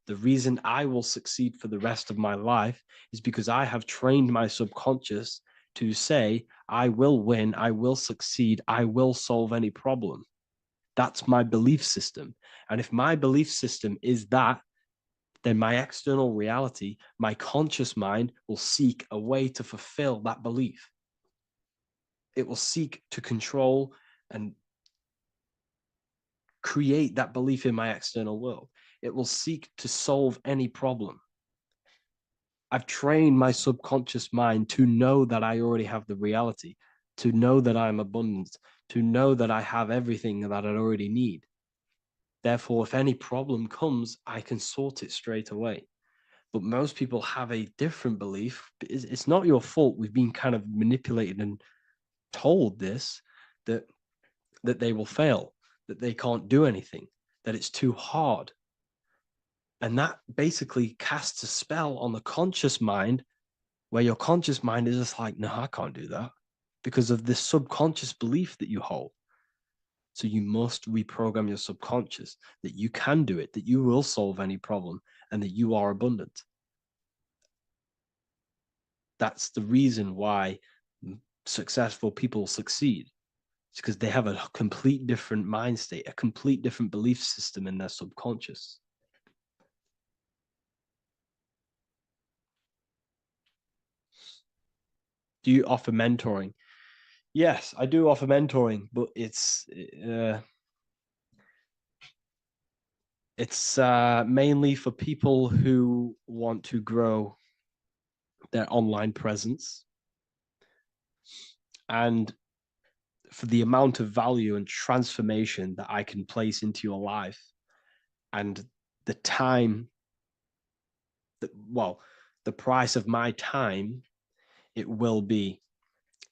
The reason I will succeed for the rest of my life is because I have trained my subconscious to say, I will win, I will succeed, I will solve any problem. That's my belief system. And if my belief system is that, then my external reality, my conscious mind will seek a way to fulfill that belief. It will seek to control and create that belief in my external world. It will seek to solve any problem. I've trained my subconscious mind to know that I already have the reality, to know that I'm abundant, to know that I have everything that I already need. Therefore, if any problem comes, I can sort it straight away. But most people have a different belief. It's not your fault. We've been kind of manipulated and told this, that they will fail, that they can't do anything, that it's too hard. And that basically casts a spell on the conscious mind, where your conscious mind is just like, no, I can't do that, because of this subconscious belief that you hold. So you must reprogram your subconscious that you can do it, that you will solve any problem, and that you are abundant. That's the reason why successful people succeed. It's because they have a complete different mind state, a complete different belief system in their subconscious. Do you offer mentoring? Yes, I do offer mentoring, but it's mainly for people who want to grow their online presence, and for the amount of value and transformation that I can place into your life, and the time that, well, the price of my time, it will be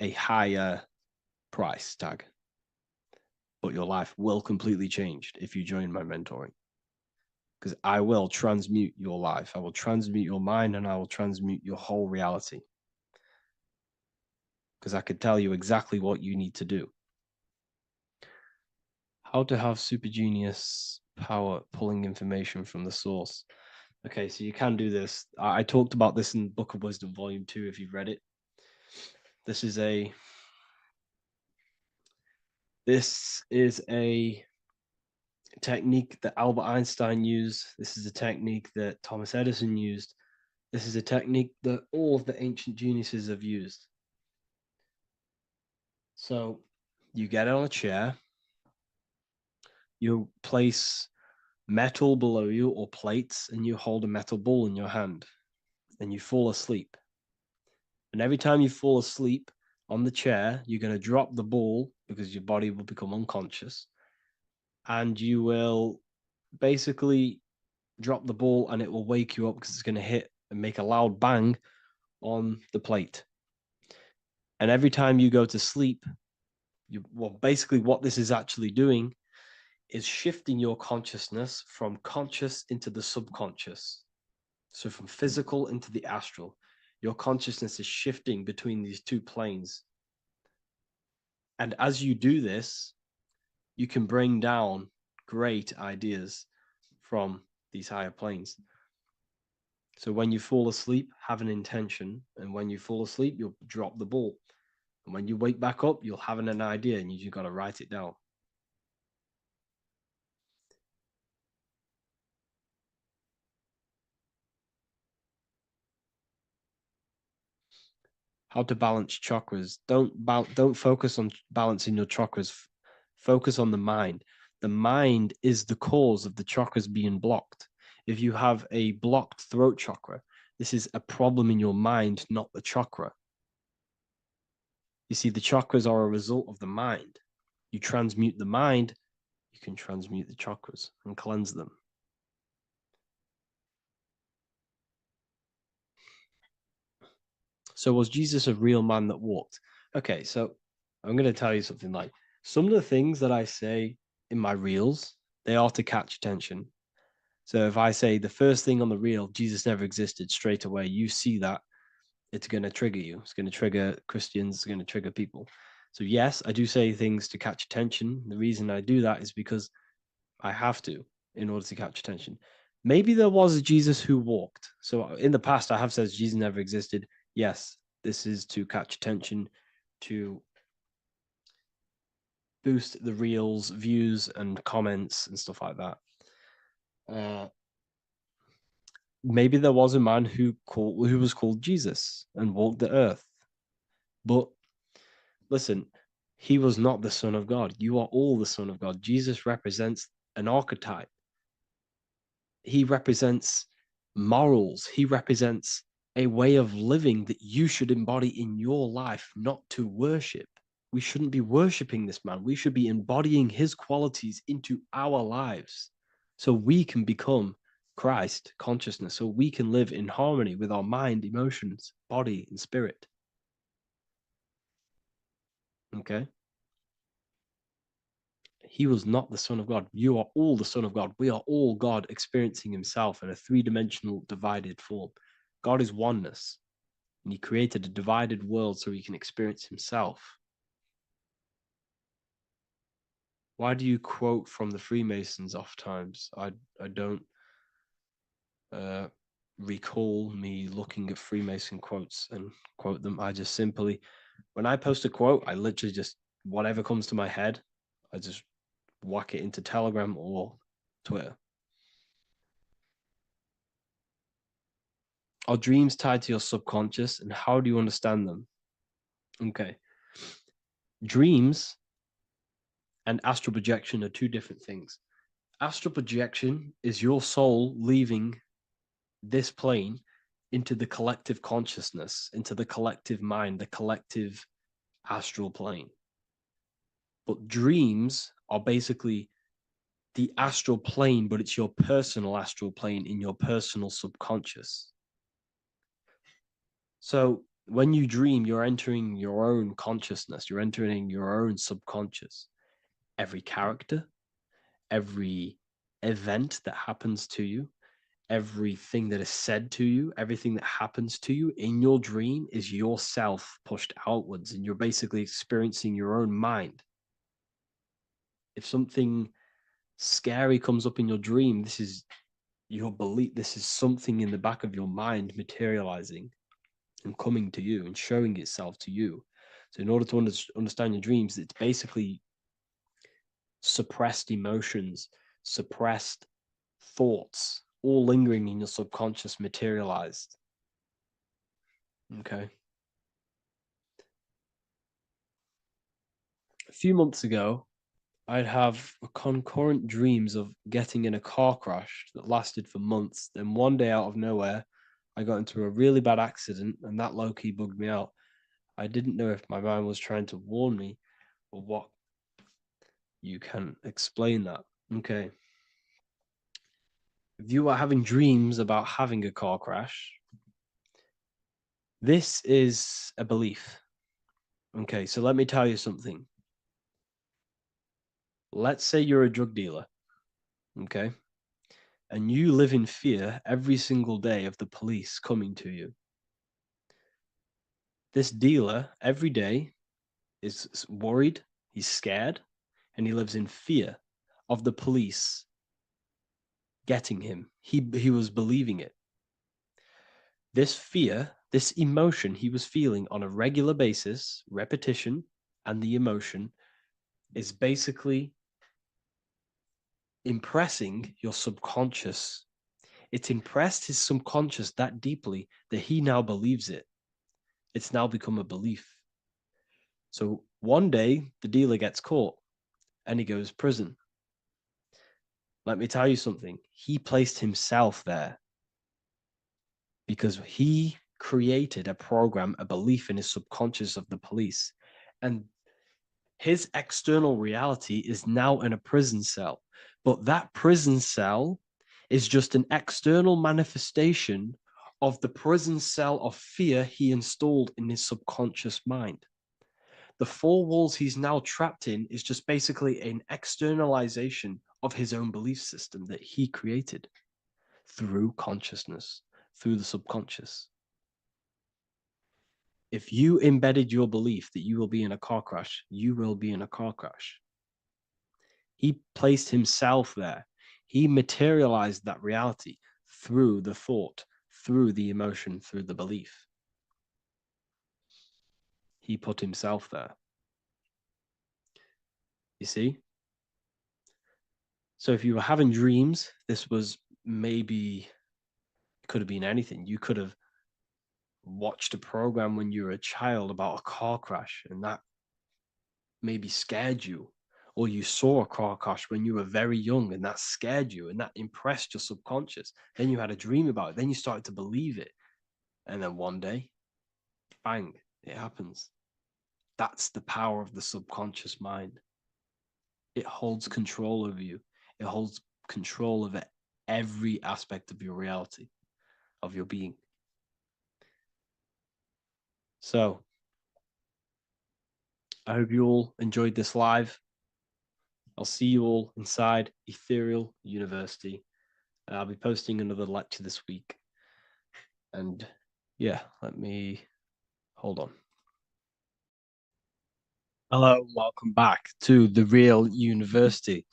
a higher price tag, but your life will completely change if you join my mentoring, because I will transmute your life, I will transmute your mind, and I will transmute your whole reality, because I could tell you exactly what you need to do. How to have super genius power pulling information from the source. Okay, so you can do this. I talked about this in Book of Wisdom Volume 2 if you've read it. This is a technique that Albert Einstein used. This is a technique that Thomas Edison used. This is a technique that all of the ancient geniuses have used. So you get on a chair, you place metal below you or plates, and you hold a metal ball in your hand, and you fall asleep. And every time you fall asleep on the chair, you're going to drop the ball because your body will become unconscious. And you will basically drop the ball and it will wake you up because it's going to hit and make a loud bang on the plate. And every time you go to sleep, basically what this is actually doing is shifting your consciousness from conscious into the subconscious. So from physical into the astral. Your consciousness is shifting between these two planes. And as you do this, you can bring down great ideas from these higher planes. So when you fall asleep, have an intention. And when you fall asleep, you'll drop the ball. And when you wake back up, you'll have an idea and you just got to write it down. How to balance chakras. Don't focus on balancing your chakras. Focus on the mind. The mind is the cause of the chakras being blocked. If you have a blocked throat chakra, this is a problem in your mind, not the chakra. You see, the chakras are a result of the mind. You transmute the mind, you can transmute the chakras and cleanse them. So was Jesus a real man that walked? Okay, so I'm going to tell you something. Like, some of the things that I say in my reels, they are to catch attention. So if I say the first thing on the reel, Jesus never existed, straight away, you see that, it's going to trigger you. It's going to trigger Christians. It's going to trigger people. So yes, I do say things to catch attention. The reason I do that is because I have to in order to catch attention. Maybe there was a Jesus who walked. So in the past, I have said Jesus never existed. Yes, this is to catch attention, to boost the reels, views, and comments and stuff like that. Maybe there was a man who was called Jesus and walked the earth, but listen, he was not the Son of God. You are all the Son of God. Jesus represents an archetype. He represents morals. He represents a way of living that you should embody in your life, not to worship. We shouldn't be worshiping this man. We should be embodying his qualities into our lives so we can become Christ consciousness, so we can live in harmony with our mind, emotions, body, and spirit. Okay? He was not the Son of God. You are all the Son of God. We are all God experiencing himself in a three-dimensional divided form. God is oneness, and he created a divided world so he can experience himself. Why do you quote from the Freemasons oft times? I don't recall me looking at Freemason quotes and quote them. I just simply, when I post a quote, I literally just, whatever comes to my head, I just whack it into Telegram or Twitter. Are dreams tied to your subconscious, and how do you understand them? Okay. Dreams and astral projection are two different things. Astral projection is your soul leaving this plane into the collective consciousness, into the collective mind, the collective astral plane. But dreams are basically the astral plane, but it's your personal astral plane in your personal subconscious. So when you dream, you're entering your own consciousness, you're entering your own subconscious. Every character, every event that happens to you, everything that is said to you, everything that happens to you in your dream is yourself pushed outwards, and you're basically experiencing your own mind. If something scary comes up in your dream, this is your belief, this is something in the back of your mind materializing and coming to you and showing itself to you. So in order to understand your dreams, it's basically suppressed emotions, suppressed thoughts, all lingering in your subconscious materialized. Okay. A few months ago, I'd have concurrent dreams of getting in a car crash that lasted for months. Then one day out of nowhere, I got into a really bad accident, and that low-key bugged me out. I didn't know if my mind was trying to warn me or what. You can explain that. Okay. If you are having dreams about having a car crash, this is a belief. Okay, so let me tell you something. Let's say you're a drug dealer, okay? And you live in fear every single day of the police coming to you. This dealer every day is worried, he's scared, and he lives in fear of the police getting him. He was believing it. This fear, this emotion he was feeling on a regular basis, repetition, and the emotion is basically impressing your subconscious. It's impressed his subconscious that deeply that he now believes it. It's now become a belief. So one day the dealer gets caught and he goes to prison. Let me tell you something. He placed himself there because he created a program, a belief in his subconscious of the police. And his external reality is now in a prison cell. But that prison cell is just an external manifestation of the prison cell of fear he installed in his subconscious mind. the four walls he's now trapped in is just basically an externalization of his own belief system that he created through consciousness, through the subconscious. If you embedded your belief that you will be in a car crash, you will be in a car crash. He placed himself there. He materialized that reality through the thought, through the emotion, through the belief. He put himself there. You see? So if you were having dreams, this was maybe, it could have been anything. You could have watched a program when you were a child about a car crash, and that maybe scared you. Or you saw a car crash when you were very young, and that scared you, and that impressed your subconscious. Then you had a dream about it. Then you started to believe it. And then one day, bang, it happens. That's the power of the subconscious mind. It holds control over you. It holds control over every aspect of your reality, of your being. So I hope you all enjoyed this live. I'll see you all inside Ethereal University. I'll be posting another lecture this week. And yeah, let me hold on. Hello, welcome back to The Real University.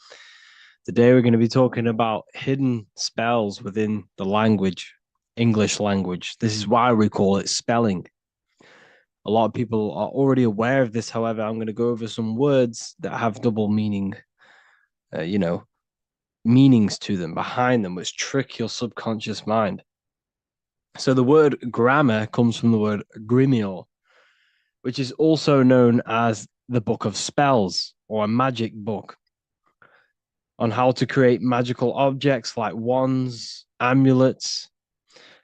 Today we're going to be talking about hidden spells within the language, English language. This is why we call it spelling. A lot of people are already aware of this. However, I'm going to go over some words that have double meaning, meanings to them, behind them, which trick your subconscious mind. So the word grammar comes from the word grimoire, which is also known as the book of spells or a magic book, on how to create magical objects like wands, amulets,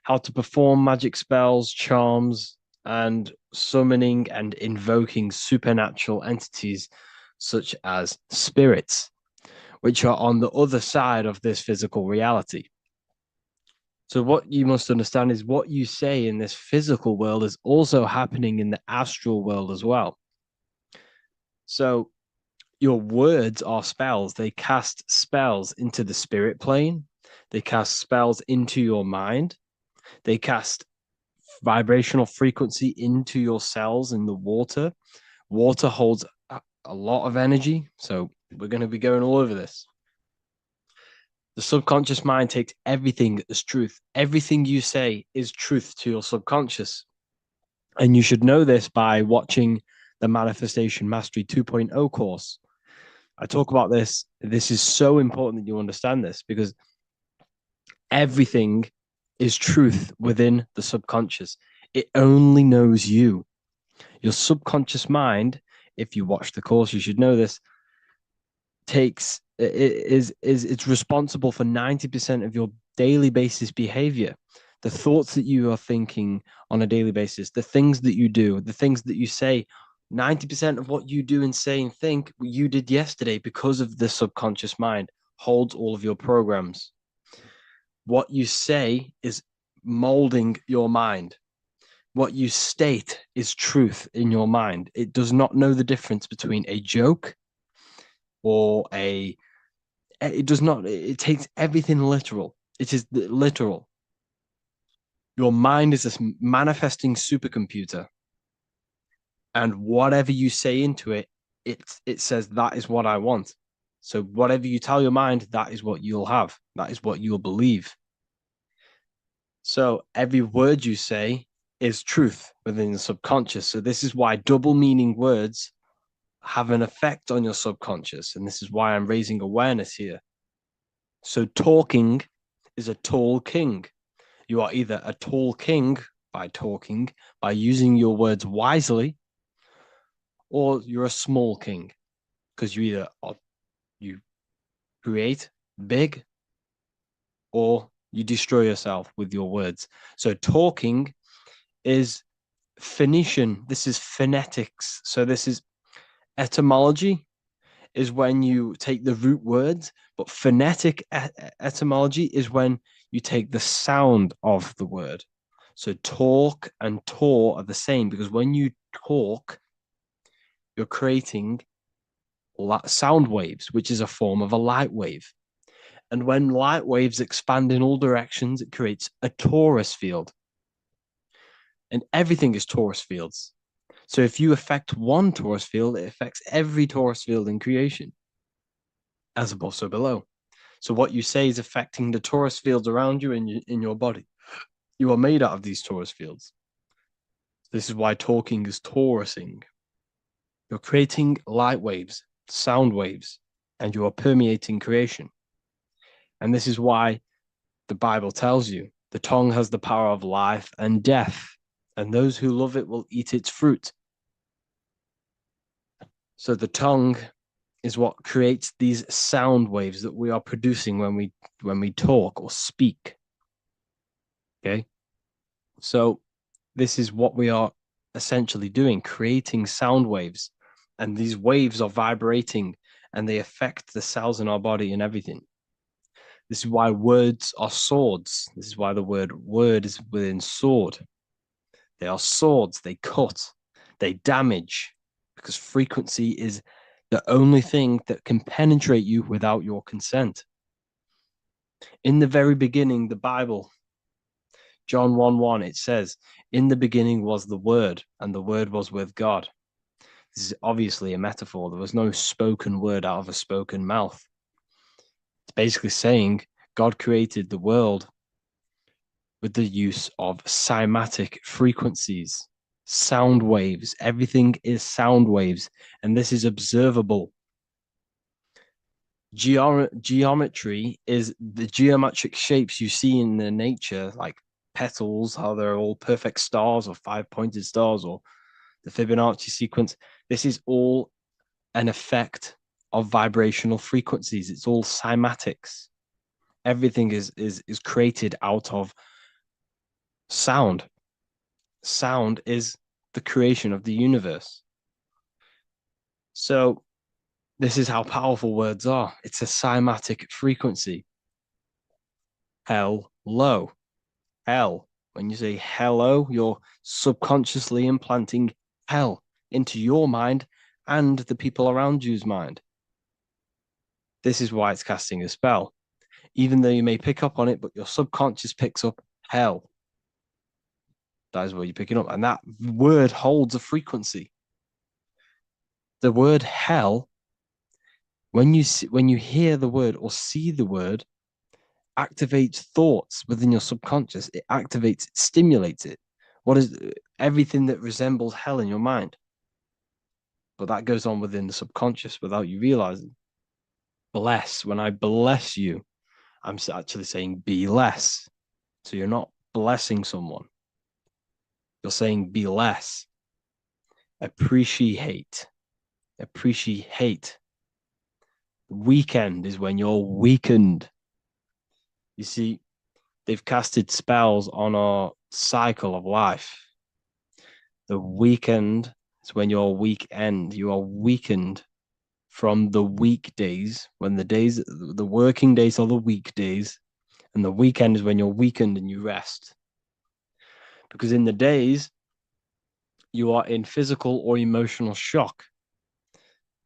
how to perform magic spells, charms, and summoning and invoking supernatural entities such as spirits, which are on the other side of this physical reality. So what you must understand is what you say in this physical world is also happening in the astral world as well. So your words are spells. They cast spells into the spirit plane. They cast spells into your mind. They cast vibrational frequency into your cells in the water. Water holds a lot of energy. So we're going to be going all over this. The subconscious mind takes everything as truth. Everything you say is truth to your subconscious. And you should know this by watching the Manifestation Mastery 2.0 course. I talk about this. This is so important that you understand this, because everything is truth within the subconscious. It only knows you. Your subconscious mind, if you watch the course, you should know this, it's responsible for 90% of your daily basis behavior. The thoughts that you are thinking on a daily basis, the things that you do, the things that you say, 90% of what you do and say and think you did yesterday, because of the subconscious mind holds all of your programs. What you say is molding your mind. What you state is truth in your mind. It does not know the difference between a joke or it takes everything literal. It is literal. Your mind is a manifesting supercomputer, and whatever you say into it, it says that is what I want. So whatever you tell your mind, that is what you'll have. That is what you'll believe. So every word you say is truth within the subconscious. So this is why double meaning words have an effect on your subconscious. And this is why I'm raising awareness here. So talking is a tall king. You are either a tall king by talking, by using your words wisely, or you're a small king, because you create big, or you destroy yourself with your words. So talking is Phoenician. This is phonetics. So this is etymology, is when you take the root words, but phonetic etymology is when you take the sound of the word. So talk and tor are the same, because when you talk, You're creating sound waves, which is a form of a light wave. And when light waves expand in all directions, it creates a torus field. And everything is torus fields. So if you affect one torus field, it affects every torus field in creation, as above, so below. So what you say is affecting the torus fields around you in your body. You are made out of these torus fields. This is why talking is torusing. You're creating light waves, sound waves, and you are permeating creation. And this is why the Bible tells you the tongue has the power of life and death, and those who love it will eat its fruit. So the tongue is what creates these sound waves that we are producing when we talk or speak. Okay? So this is what we are essentially doing, creating sound waves. And these waves are vibrating and they affect the cells in our body and everything. This is why words are swords. This is why the word is within sword. They are swords, they cut, they damage, because frequency is the only thing that can penetrate you without your consent. In the very beginning, the Bible, John 1:1, it says, in the beginning was the Word, and the Word was with God. This is obviously a metaphor. There was no spoken word out of a spoken mouth. It's basically saying God created the world with the use of cymatic frequencies, sound waves. Everything is sound waves, and this is observable. Geometry is the geometric shapes you see in the nature, like petals, how they're all perfect stars or five-pointed stars or the Fibonacci sequence. This is all an effect of vibrational frequencies. It's all cymatics. Everything is created out of sound. Sound is the creation of the universe. So this is how powerful words are. It's a cymatic frequency. Hello. Hell. When you say hello, you're subconsciously implanting hell into your mind and the people around you's mind. This is why it's casting a spell. Even though you may pick up on it, but your subconscious picks up hell. That is what you're picking up. And that word holds a frequency. The word hell, when you hear the word or see the word, activates thoughts within your subconscious. It activates, it stimulates it. What is everything that resembles hell in your mind? But that goes on within the subconscious without you realizing. Bless. When I bless you, I'm actually saying be less. So you're not blessing someone. You're saying be less. Appreciate. Appreciate. Weekend is when you're weakened. You see, they've casted spells on our cycle of life. The weekend is when you're weekend. You are weakened from the weekdays, when the working days are the weekdays, and the weekend is when you're weakened and you rest. Because in the days, you are in physical or emotional shock,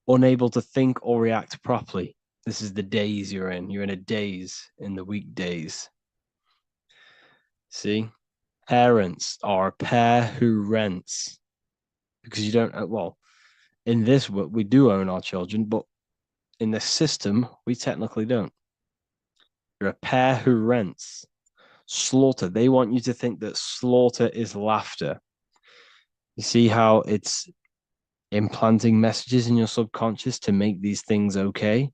unable to think or react properly. This is the days you're in. You're in a daze in the weekdays. See? Parents are a pair who rents. Because you don't, well, in this, we do own our children, but in the system, we technically don't. You're a pair who rents. Slaughter. They want you to think that slaughter is laughter. You see how it's implanting messages in your subconscious to make these things okay?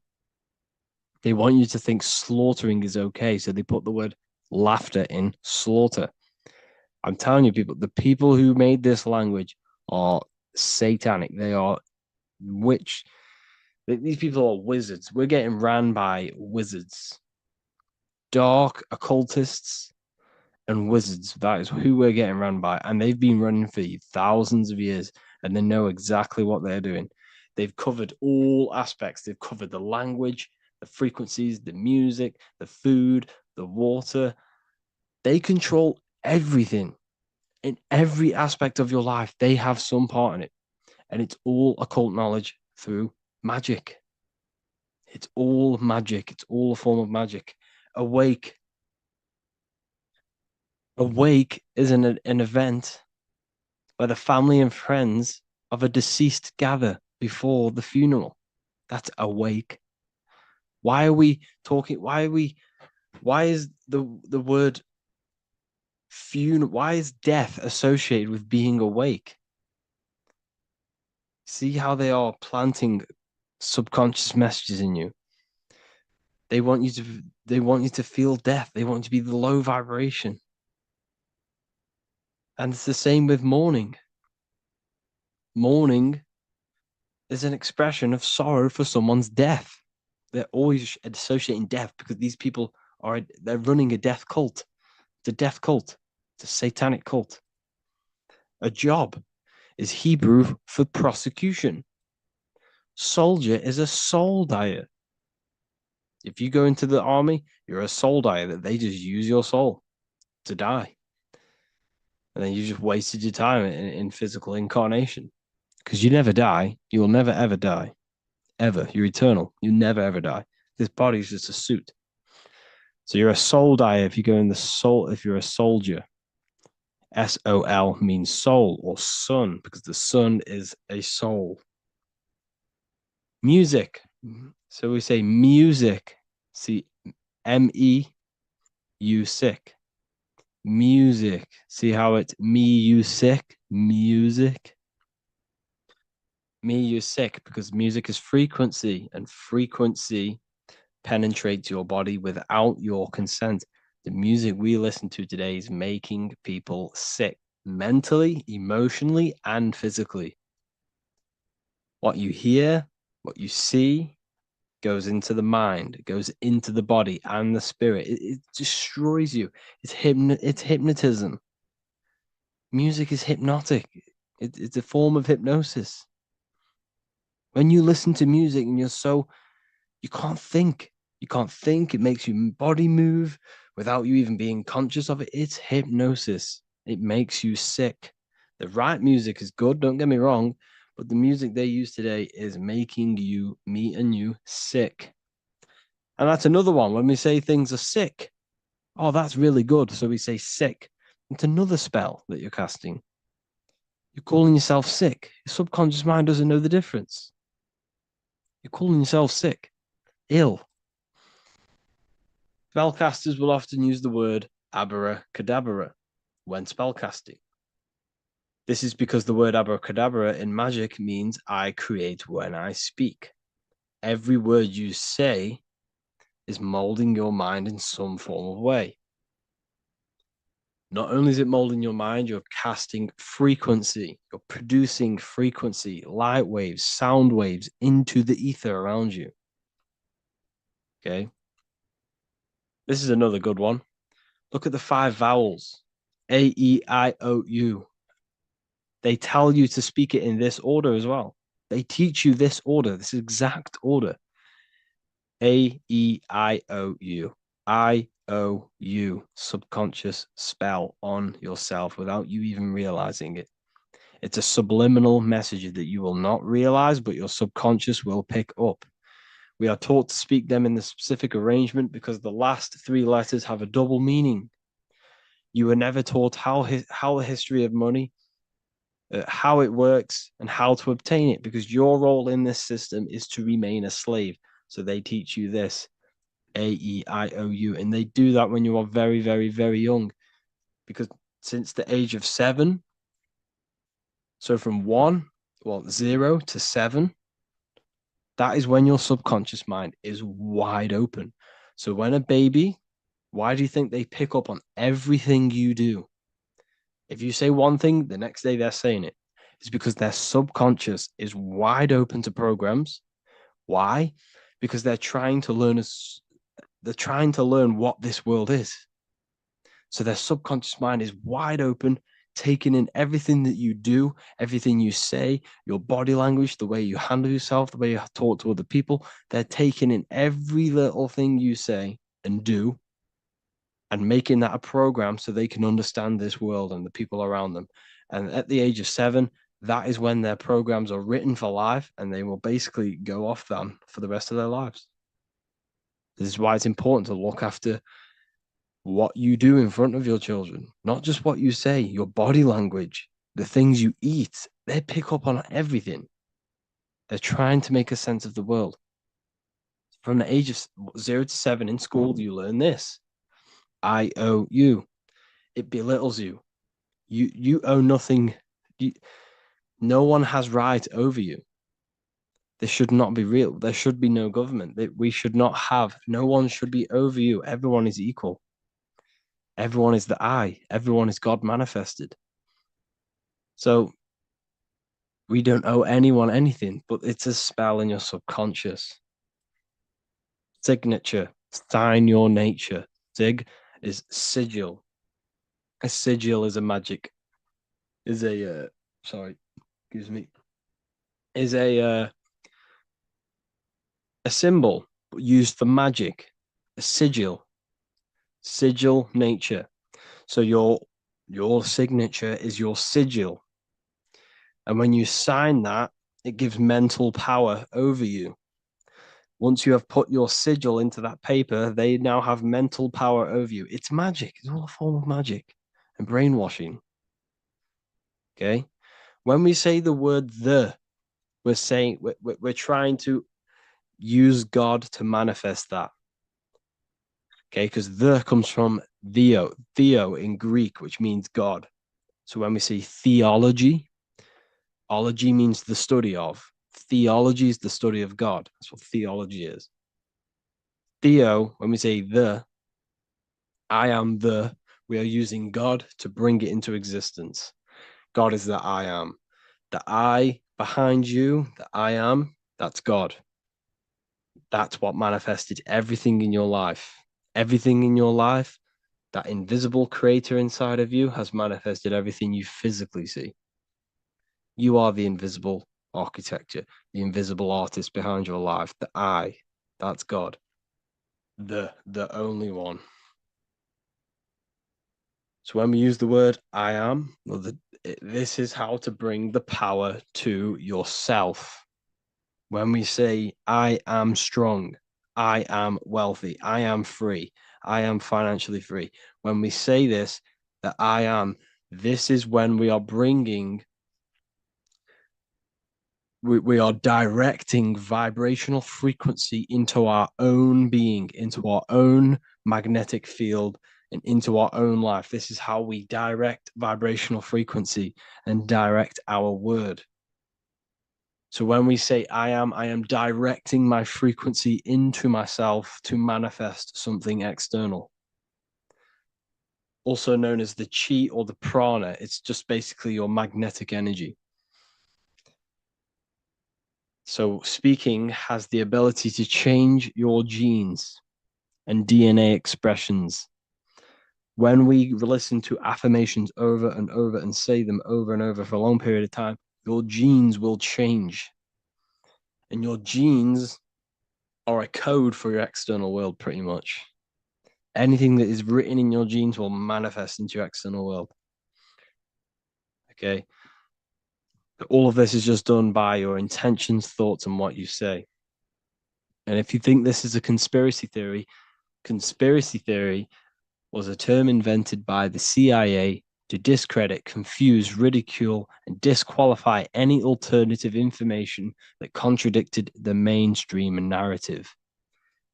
They want you to think slaughtering is okay. So they put the word laughter in slaughter. I'm telling you, people, the people who made this language are satanic. They are witch. These people are wizards. We're getting ran by wizards, dark occultists, and wizards. That is who we're getting run by. And they've been running for thousands of years and they know exactly what they're doing. They've covered all aspects. They've covered the language, the frequencies, the music, the food, the water. They control everything in every aspect of your life. They have some part in it. And it's all occult knowledge through magic. It's all magic. It's all a form of magic. Awake. Awake is an event where the family and friends of a deceased gather before the funeral. That's awake. Why are we talking? Why is the word funeral? Why is death associated with being awake? See how they are planting subconscious messages in you. They want you to feel death. They want you to be the low vibration. And it's the same with mourning. Mourning is an expression of sorrow for someone's death. They're always associating death because these people they're running a death cult. It's a death cult. It's a satanic cult. A job is Hebrew for prosecution. Soldier is a soul dyer. If you go into the army, you're a soul dyer that they just use your soul to die. And then you just wasted your time in physical incarnation. Because you never die. You will never, ever die. Ever. You're eternal. You never, ever die. This body is just a suit. So you're a soul dyer if you go in the soul, if you're a soldier. SOL means soul or sun, because the sun is a soul. Music. So we say music. See, MEU sick. Music. See how it's me, you sick? Music. Me, you sick, because music is frequency, and frequency penetrates your body without your consent. The music we listen to today is making people sick mentally, emotionally, and physically. What you hear, what you see goes into the mind, it goes into the body and the spirit. It destroys you. It's hypnotism. Music is hypnotic. It's a form of hypnosis. When you listen to music and you can't think. You can't think. It makes your body move without you even being conscious of it. It's hypnosis. It makes you sick. The right music is good, don't get me wrong, but the music they use today is making you, me and you, sick. And that's another one. When we say things are sick, oh, that's really good. So we say sick. It's another spell that you're casting. You're calling yourself sick. Your subconscious mind doesn't know the difference. You're calling yourself sick, ill. Spellcasters will often use the word abracadabra when spellcasting. This is because the word abracadabra in magic means I create when I speak. Every word you say is molding your mind in some form of way. Not only is it molding your mind, you're casting frequency, you're producing frequency, light waves, sound waves into the ether around you. Okay. This is another good one. Look at the 5 vowels. A, E, I, O, U. They tell you to speak it in this order as well. They teach you this order, this exact order. A, E, I, O, U. I, O, U. Subconscious spell on yourself without you even realizing it. It's a subliminal message that you will not realize, but your subconscious will pick up. We are taught to speak them in the specific arrangement because the last 3 letters have a double meaning. You were never taught how the history of money, how it works, and how to obtain it, because your role in this system is to remain a slave. So they teach you this, A-E-I-O-U, and they do that when you are very, very, very young, because since the age of 7, so from 0 to 7, that is when your subconscious mind is wide open. So when a baby, why do you think they pick up on everything you do? If you say one thing, the next day they're saying it. It's because their subconscious is wide open to programs. Why? Because they're trying to learn what this world is. So their subconscious mind is wide open, taking in everything that you do, everything you say, your body language, the way you handle yourself, the way you talk to other people. They're taking in every little thing you say and do, and making that a program so they can understand this world and the people around them. And at the age of 7, that is when their programs are written for life, and they will basically go off then for the rest of their lives. This is why it's important to look after what you do in front of your children, not just what you say, your body language, the things you eat. They pick up on everything. They're trying to make a sense of the world. From the age of 0 to 7 in school, you learn this. I owe you. It belittles you. You owe nothing. No one has right over you. This should not be real. There should be no government. We should not have. No one should be over you. Everyone is equal. Everyone is the I. Everyone is God manifested. So we don't owe anyone anything, but it's a spell in your subconscious. Signature, sign your nature. Sig is sigil. A sigil is a magic. Is a sorry, excuse me. Is a symbol used for magic. A sigil. Sigil nature. So your signature is your sigil. And when you sign that, it gives mental power over you. Once you have put your sigil into that paper, they now have mental power over you. It's magic. It's all a form of magic and brainwashing. Okay. When we say the word we're saying we're trying to use God to manifest that. Okay. Because the comes from theo in Greek, which means God. So when we say theology, ology means the study of. Theology is the study of God. That's what theology is. Theo, when we say I am we are using God to bring it into existence. God is the I am. The I behind you, the I am, that's God. That's what manifested everything in your life. Everything in your life, that invisible creator inside of you has manifested everything you physically see. You are the invisible architecture, the invisible artist behind your life. The I, that's God. The only one. So when we use the word I am, this is how to bring the power to yourself. When we say I am strong, I am wealthy, I am free, I am financially free. When we say this, that I am, this is when we are bringing, we are directing vibrational frequency into our own being, into our own magnetic field, and into our own life. This is how we direct vibrational frequency and direct our word. So when we say I am directing my frequency into myself to manifest something external. Also known as the chi or the prana. It's just basically your magnetic energy. So speaking has the ability to change your genes and DNA expressions. When we listen to affirmations over and over and say them over and over for a long period of time, your genes will change. And your genes are a code for your external world, pretty much. Anything that is written in your genes will manifest into your external world. Okay. All of this is just done by your intentions, thoughts, and what you say. And if you think this is a conspiracy theory was a term invented by the CIA to discredit, confuse, ridicule, and disqualify any alternative information that contradicted the mainstream narrative.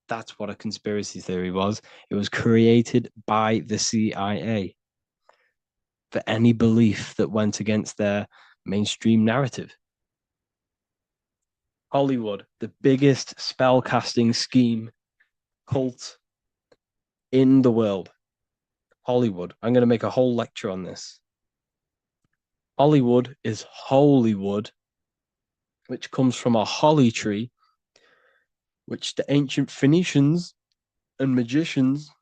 That's what a conspiracy theory was. It was created by the CIA for any belief that went against their mainstream narrative. Hollywood, the biggest spellcasting scheme cult in the world. Hollywood. I'm going to make a whole lecture on this. Hollywood is Holywood, which comes from a holly tree, which the ancient Phoenicians and magicians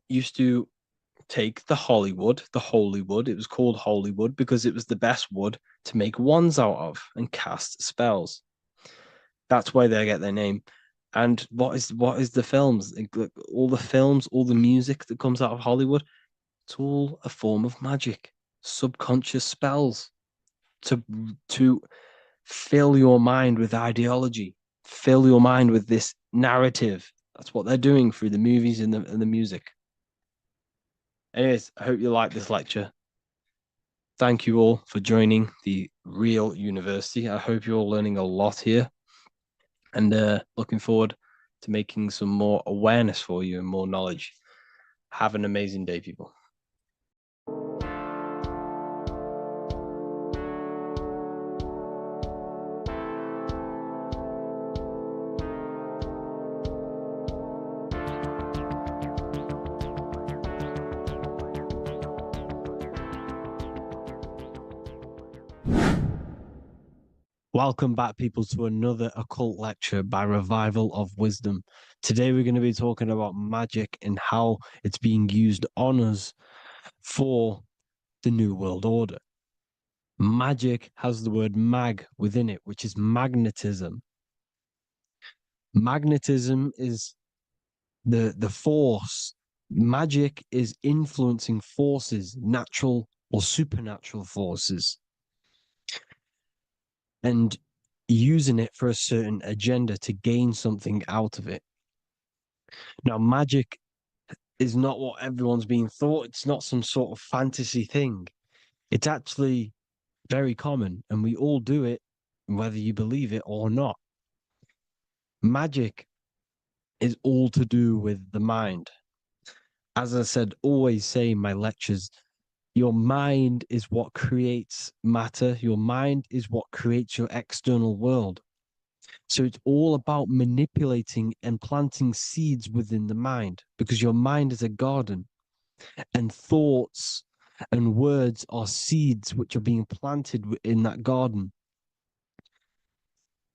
used to take the Hollywood, the holy wood. It was called Holywood because it was the best wood to make wands out of and cast spells. That's why they get their name. And what is the films? All the films, all the music that comes out of Hollywood, it's all a form of magic, subconscious spells. to fill your mind with ideology, fill your mind with this narrative. That's what they're doing through the movies and the music. Anyways, I hope you like this lecture. Thank you all for joining the Real University. I hope you're all learning a lot here, and looking forward to making some more awareness for you and more knowledge. Have an amazing day, people. Welcome back, people, to another occult lecture by Revival of Wisdom. Today, we're going to be talking about magic and how it's being used on us for the New World Order. Magic has the word mag within it, which is magnetism. Magnetism is the force. Magic is influencing forces, natural or supernatural forces, and using it for a certain agenda to gain something out of it. Now, magic is not what everyone's being thought. It's not some sort of fantasy thing. It's actually very common, and we all do it, whether you believe it or not. Magic is all to do with the mind. As I said, always say in my lectures, your mind is what creates matter. Your mind is what creates your external world. So it's all about manipulating and planting seeds within the mind, because your mind is a garden, and thoughts and words are seeds which are being planted in that garden.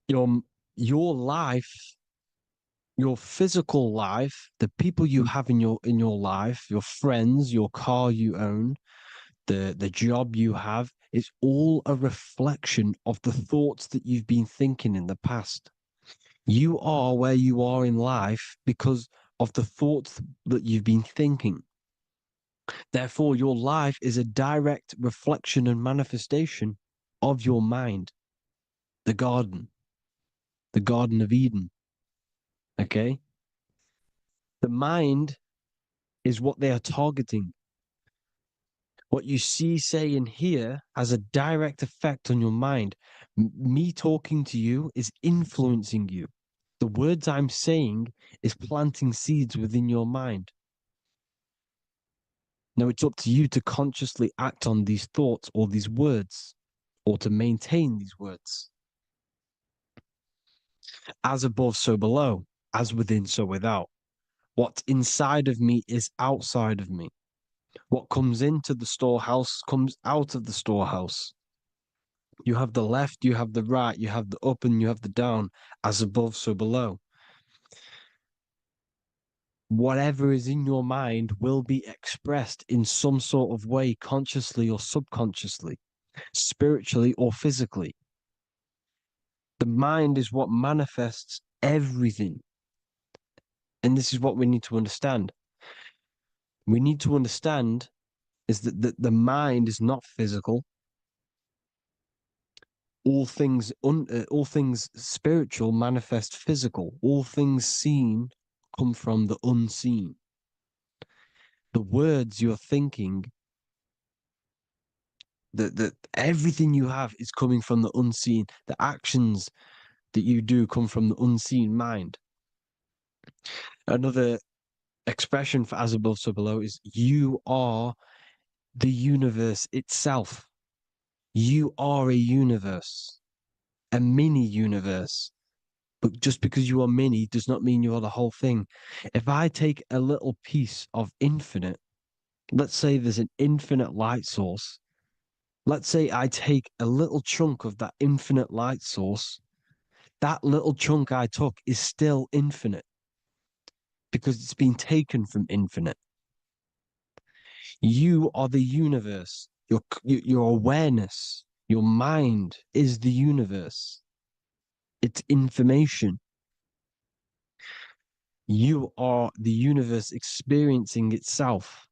Your life, your physical life, the people you have in your life, your friends, your car you own, the job you have, is all a reflection of the thoughts that you've been thinking in the past. You are where you are in life because of the thoughts that you've been thinking. Therefore, your life is a direct reflection and manifestation of your mind, the Garden of Eden. Okay? The mind is what they are targeting. What you see, say, and hear has a direct effect on your mind. Me talking to you is influencing you. The words I'm saying is planting seeds within your mind. Now it's up to you to consciously act on these thoughts or these words, or to maintain these words. As above, so below. As within, so without. What's inside of me is outside of me. What comes into the storehouse comes out of the storehouse. You have the left, you have the right, you have the up, and you have the down. As above, so below. Whatever is in your mind will be expressed in some sort of way, consciously or subconsciously, spiritually or physically. The mind is what manifests everything. And this is what we need to understand. We need to understand is that the mind is not physical. All things spiritual manifest physical. All things seen come from the unseen. The words you're thinking, that everything you have is coming from the unseen. The actions that you do come from the unseen mind. Another expression for as above, so below is you are the universe itself. You are a universe, a mini universe. But just because you are mini does not mean you are the whole thing. If I take a little piece of infinite, let's say there's an infinite light source. Let's say I take a little chunk of that infinite light source. That little chunk I took is still infinite because it's been taken from infinite. You are the universe. Your awareness, your mind is the universe. It's information. You are the universe experiencing itself.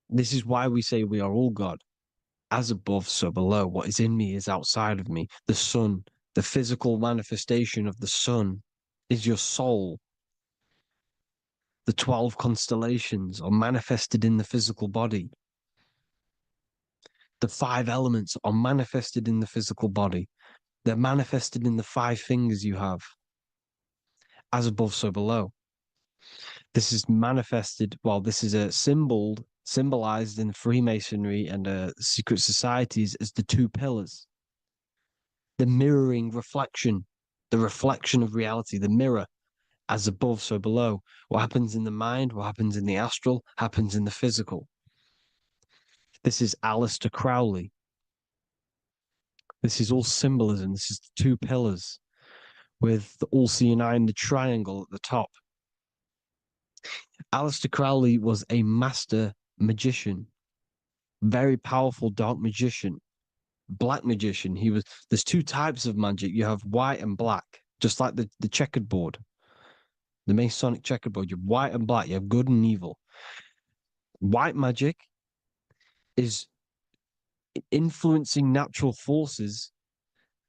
This is why we say we are all God. As above, so below. What is in me is outside of me. The sun, the physical manifestation of the sun, is your soul. The 12 constellations are manifested in the physical body. The 5 elements are manifested in the physical body. They're manifested in the 5 fingers you have. As above, so below. This is manifested, well, this is a symbolized in Freemasonry and secret societies as the 2 pillars. The mirroring reflection, the reflection of reality, the mirror, as above, so below. What happens in the mind, what happens in the astral, happens in the physical. This is Aleister Crowley. This is all symbolism. This is the 2 pillars with the all-seeing eye and the triangle at the top. Aleister Crowley was a master magician, very powerful dark magician, black magician. There's 2 types of magic. You have white and black, just like the checkered board, the Masonic checkered board. You have white and black. You have good and evil. White magic is influencing natural forces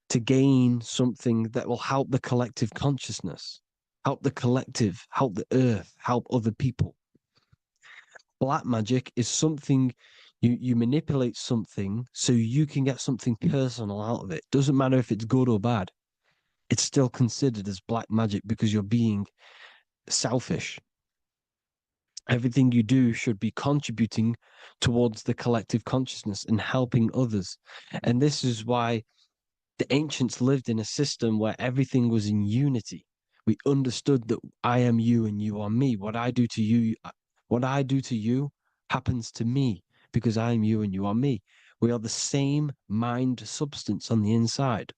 to gain something that will help the collective consciousness, help the collective, help the earth, help other people. Black magic is something you manipulate something so you can get something personal out of it. Doesn't matter if it's good or bad. It's still considered as black magic because you're being selfish. Everything you do should be contributing towards the collective consciousness and helping others. And this is why the ancients lived in a system where everything was in unity. We understood that I am you and you are me. What I do to you happens to me because I am you and you are me. We are the same mind substance on the inside.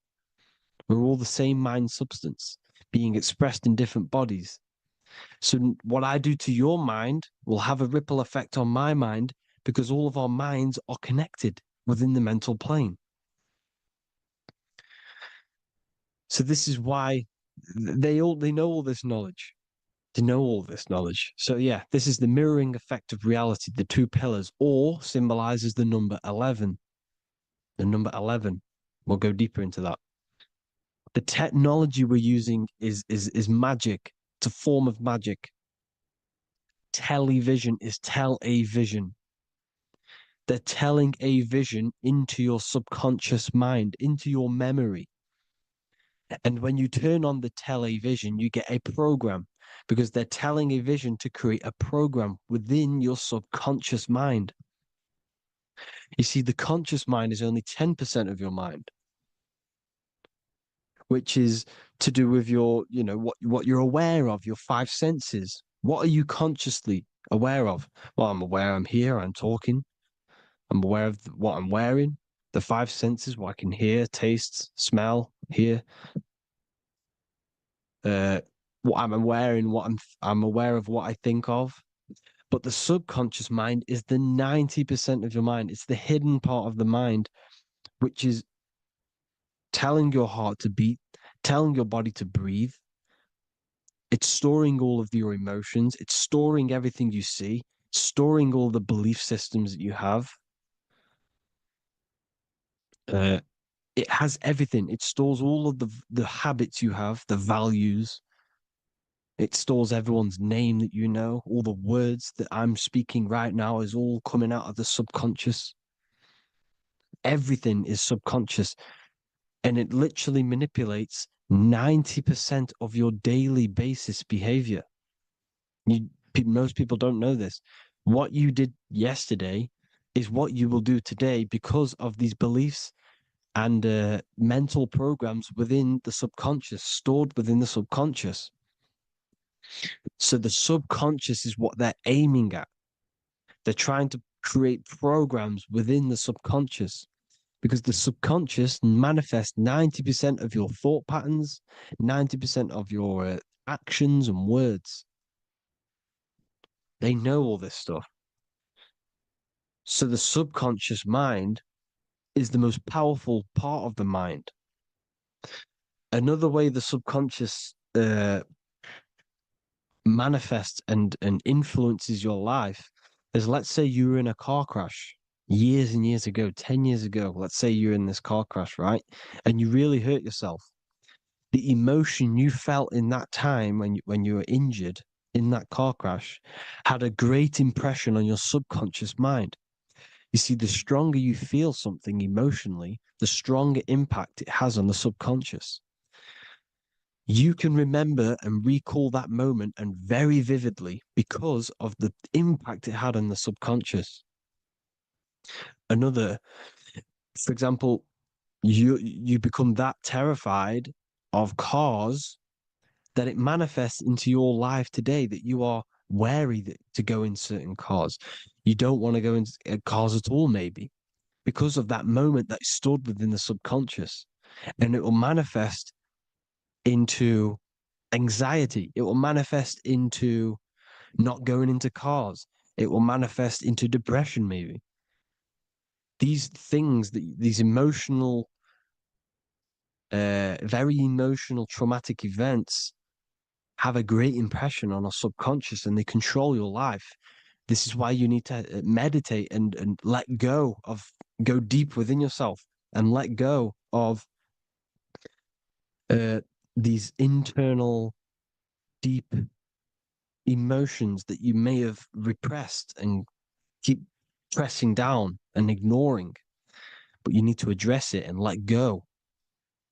We're all the same mind substance being expressed in different bodies. So what I do to your mind will have a ripple effect on my mind because all of our minds are connected within the mental plane. So this is why they know all this knowledge. They know all this knowledge. So yeah, this is the mirroring effect of reality, the 2 pillars, or symbolizes the number 11. The number 11. We'll go deeper into that. The technology we're using is magic. It's a form of magic. Television is tell a vision. They're telling a vision into your subconscious mind, into your memory. And when you turn on the television, you get a program because they're telling a vision to create a program within your subconscious mind. You see, the conscious mind is only 10% of your mind, which is to do with your, what you're aware of, your 5 senses. What are you consciously aware of? Well, I'm aware I'm here, I'm talking. I'm aware of what I'm wearing, the 5 senses, what I can hear, taste, smell, hear. What I'm wearing, I'm aware of what I think of. But the subconscious mind is the 90% of your mind. It's the hidden part of the mind, which is telling your heart to beat, telling your body to breathe. It's storing all of your emotions. It's storing everything you see, storing all the belief systems that you have. It has everything. It stores all of the habits you have, the values. It stores everyone's name that you know. All the words that I'm speaking right now is all coming out of the subconscious. Everything is subconscious. And it literally manipulates 90% of your daily basis behavior. Most people don't know this. What you did yesterday is what you will do today because of these beliefs and mental programs within the subconscious, stored within the subconscious. So the subconscious is what they're aiming at. They're trying to create programs within the subconscious because the subconscious manifests 90% of your thought patterns, 90% of your actions and words. They know all this stuff. So the subconscious mind is the most powerful part of the mind. Another way the subconscious manifests and influences your life is, let's say you were in a car crash years and years ago, 10 years ago, let's say you're in this car crash, right? And you really hurt yourself. The emotion you felt in that time when you were injured in that car crash had a great impression on your subconscious mind. You see, the stronger you feel something emotionally, the stronger impact it has on the subconscious. You can remember and recall that moment and very vividly because of the impact it had on the subconscious. Another, for example, you become that terrified of cars that it manifests into your life today that you are wary to go in certain cars. You don't want to go in cars at all, maybe, because of that moment that stood within the subconscious. And it will manifest into anxiety. It will manifest into not going into cars. It will manifest into depression, maybe. These things, these emotional, very emotional, traumatic events have a great impression on our subconscious and they control your life. This is why you need to meditate and let go deep within yourself and let go of these internal, deep emotions that you may have repressed and keep pressing down and ignoring. But you need to address it and let go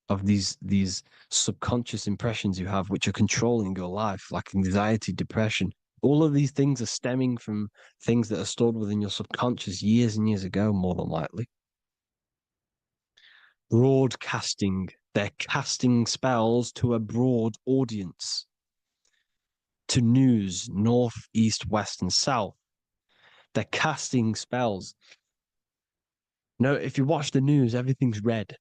of these subconscious impressions you have, which are controlling your life, like anxiety, depression. All of these things are stemming from things that are stored within your subconscious years and years ago, more than likely. Broadcasting. They're casting spells to a broad audience, to news, north, east, west, and south. They're casting spells. No, if you watch the news, everything's red.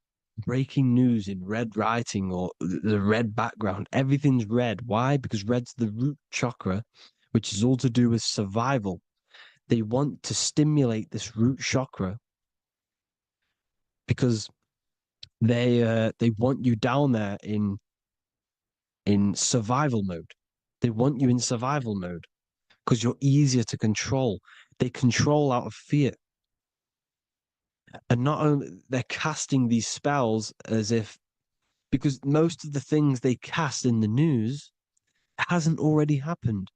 Breaking news in red writing or the red background, everything's red. Why? Because red's the root chakra, which is all to do with survival. They want to stimulate this root chakra because they want you down there in survival mode. They want you in survival mode because you're easier to control. They control out of fear. And not only they're casting these spells as if because most of the things they cast in the news hasn't already happened.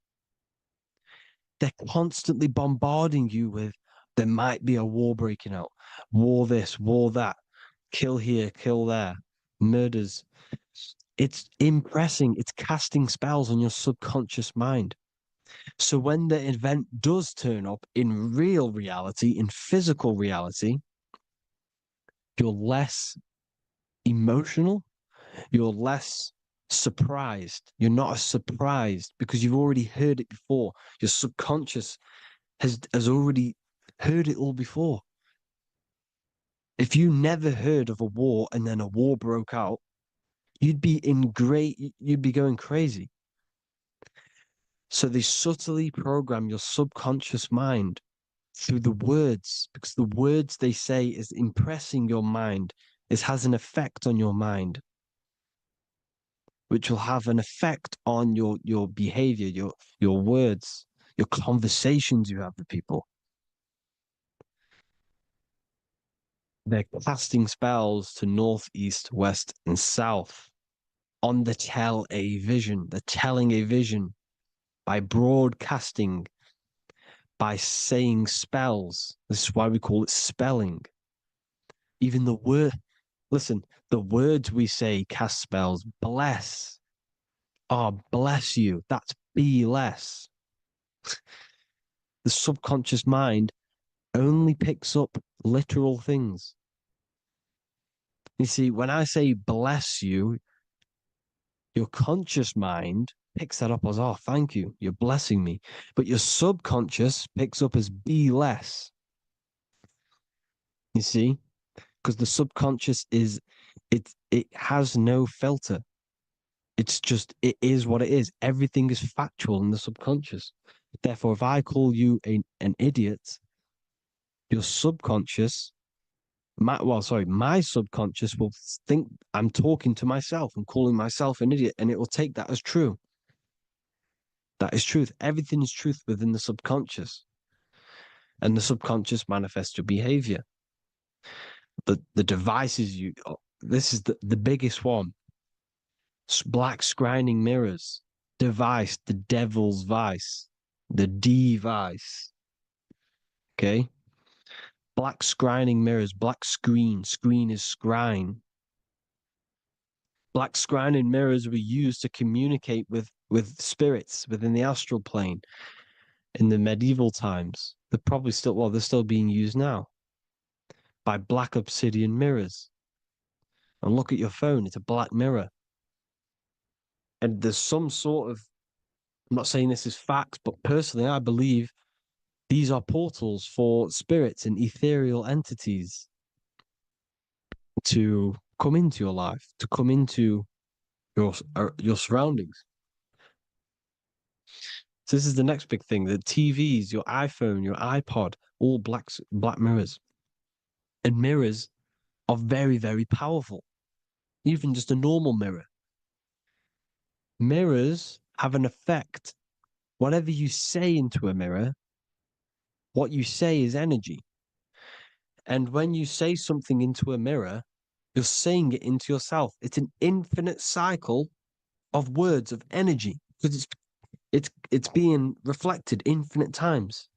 They're constantly bombarding you with there might be a war breaking out, war this, war that, kill here, kill there, murders. It's impressing, it's casting spells on your subconscious mind. So when the event does turn up in real reality, in physical reality, you're less emotional, you're less surprised. You're not as surprised because you've already heard it before. Your subconscious has already heard it all before. If you never heard of a war and then a war broke out, you'd be going crazy. So they subtly program your subconscious mind through the words because the words they say is impressing your mind. It has an effect on your mind, which will have an effect on your behavior, your words, your conversations you have with people. They're casting spells to north, east, west, and south on the tell a vision. They're telling a vision by broadcasting, by saying spells. This is why we call it spelling. Even the word, listen, the words we say cast spells. Bless. Oh, bless you. That's be less. The subconscious mind only picks up literal things. You see, when I say bless you, your conscious mind picks that up as, oh, thank you, you're blessing me. But your subconscious picks up as be less. You see? Because the subconscious it has no filter. It's just, it is what it is. Everything is factual in the subconscious. Therefore, if I call you an idiot, your subconscious my subconscious will think I'm talking to myself and calling myself an idiot, and it will take that as true. That is truth. Everything is truth within the subconscious. and the subconscious manifests your behavior. The devices you, this is the biggest one. Black scrying mirrors, device, the devil's vice, the device. Okay. Black scrying mirrors, black screen is scrying. Black scrying mirrors were used to communicate with spirits within the astral plane in the medieval times. They're probably still, well, they're still being used now by black obsidian mirrors. And look at your phone, it's a black mirror. And there's some sort of, I'm not saying this is facts, but personally, I believe these are portals for spirits and ethereal entities to come into your life, to come into your surroundings. So this is the next big thing: the TVs, your iPhone, your iPod, all black mirrors, and mirrors are very, very powerful. Even just a normal mirror. Mirrors have an effect. Whatever you say into a mirror, what you say is energy. And when you say something into a mirror, you're saying it into yourself. It's an infinite cycle of words of energy because it's being reflected infinite times.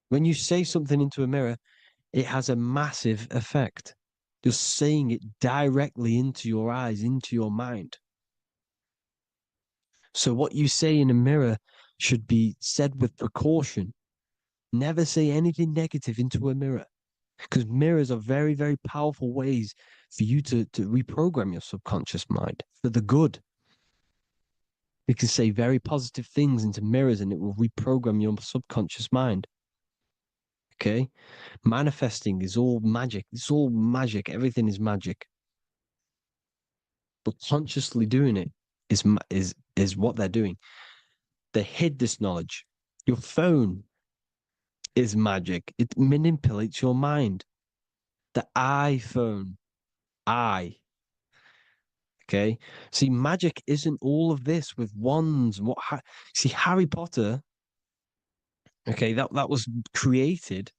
When you say something into a mirror, it has a massive effect. You're saying it directly into your eyes, into your mind. So what you say in a mirror should be said with precaution. Never say anything negative into a mirror, because mirrors are very, very powerful ways for you to reprogram your subconscious mind for the good. You can say very positive things into mirrors and it will reprogram your subconscious mind. Okay? Manifesting is all magic. It's all magic. Everything is magic. But consciously doing it is what they're doing. They hid this knowledge. Your phone is magic. It manipulates your mind. The iPhone, okay. See, magic isn't all of this with wands. See, Harry Potter, okay, that was created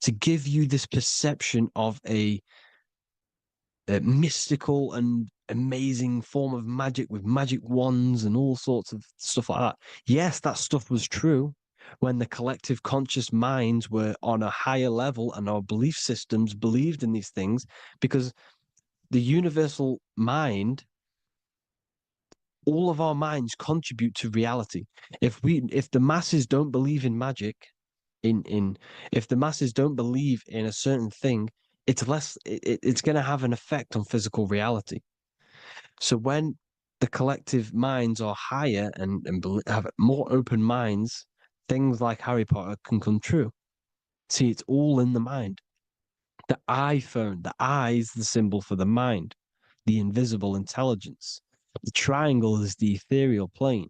to give you this perception of a mystical and amazing form of magic with magic wands and all sorts of stuff like that. Yes, that stuff was true when the collective conscious minds were on a higher level and our belief systems believed in these things, because the universal mind, all of our minds contribute to reality. If the masses don't believe in magic, if the masses don't believe in a certain thing, it's going to have an effect on physical reality. So when the collective minds are higher and have more open minds, things like Harry Potter can come true. See, it's all in the mind. The iPhone, the eye is the symbol for the mind, the invisible intelligence. The triangle is the ethereal plane.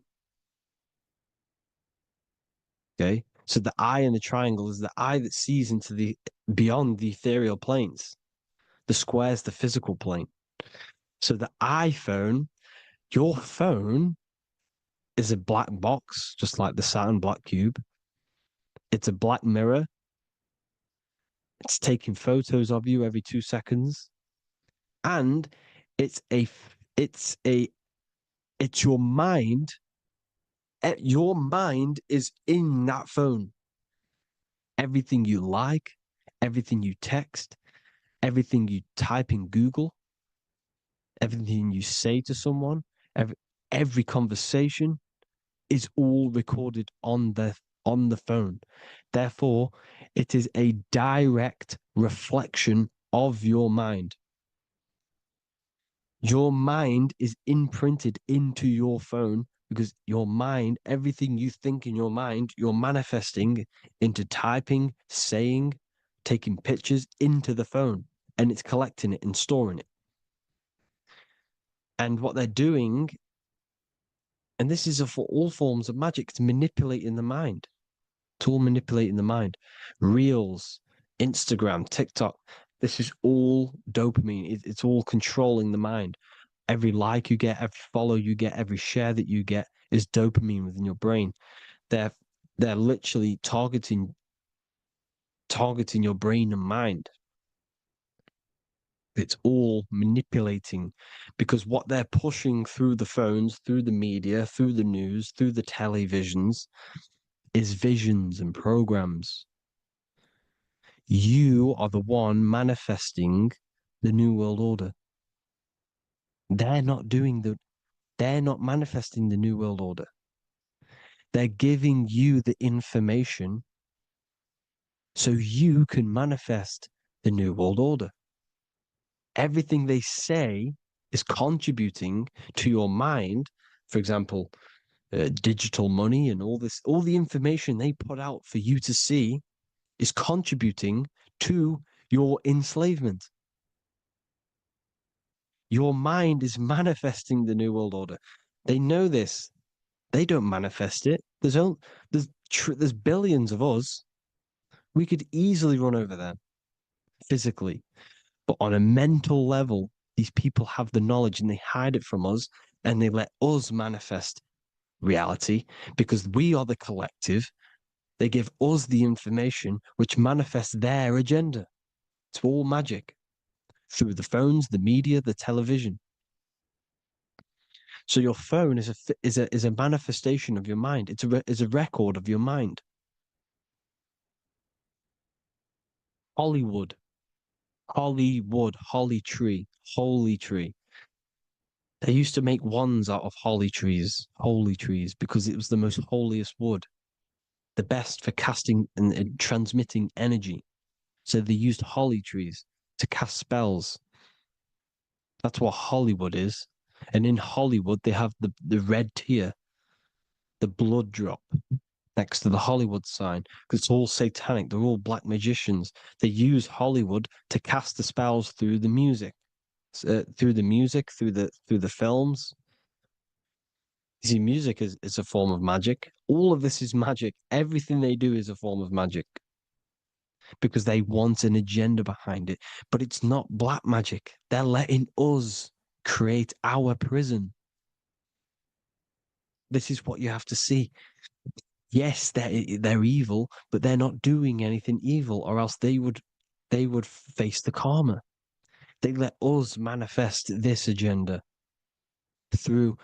Okay. So the eye in the triangle is the eye that sees into the beyond the ethereal planes. The square is the physical plane. So the iPhone, your phone, is a black box, just like the Saturn black cube. It's a black mirror. It's taking photos of you every 2 seconds. And it's your mind. Your mind is in that phone. Everything you like, everything you text, everything you type in Google, everything you say to someone, every conversation is all recorded on the phone. Therefore, it is a direct reflection of your mind. Your mind is imprinted into your phone because your mind, everything you think in your mind, you're manifesting into typing, saying, taking pictures into the phone, and it's collecting it and storing it. And what they're doing, and this is for all forms of magic, it's manipulating the mind. It's all manipulating the mind. Reels, Instagram, TikTok, this is all dopamine. It's all controlling the mind. Every like you get, every follow you get, every share that you get is dopamine within your brain. They're literally targeting your brain and mind. It's all manipulating, because what they're pushing through the phones, through the media, through the news, through the televisions is visions and programs. You are the one manifesting the New World Order. They're not manifesting the New World Order. They're giving you the information so you can manifest the New World Order. Everything they say is contributing to your mind. For example, digital money and all the information they put out for you to see is contributing to your enslavement. Your mind is manifesting the New World Order. They know this. They don't manifest it. There's billions of us. We could easily run over them physically, but on a mental level, these people have the knowledge and they hide it from us, and they let us manifest reality because we are the collective. They give us the information which manifests their agenda. It's all magic through the phones, the media, the television. So your phone is a manifestation of your mind. It's a record of your mind. Hollywood, holly tree, holy tree. They used to make wands out of holy trees, holy trees, because it was the most holiest wood, the best for casting and transmitting energy. So they used holly trees to cast spells. That's what Hollywood is. And in Hollywood, they have the red tear, the blood drop next to the Hollywood sign, because it's all satanic. They're all black magicians. They use Hollywood to cast the spells through the music, through the films. You see, music is a form of magic. All of this is magic. Everything they do is a form of magic because they want an agenda behind it. But it's not black magic. They're letting us create our prison. This is what you have to see. Yes, they're evil, but they're not doing anything evil, or else they would face the karma. They let us manifest this agenda through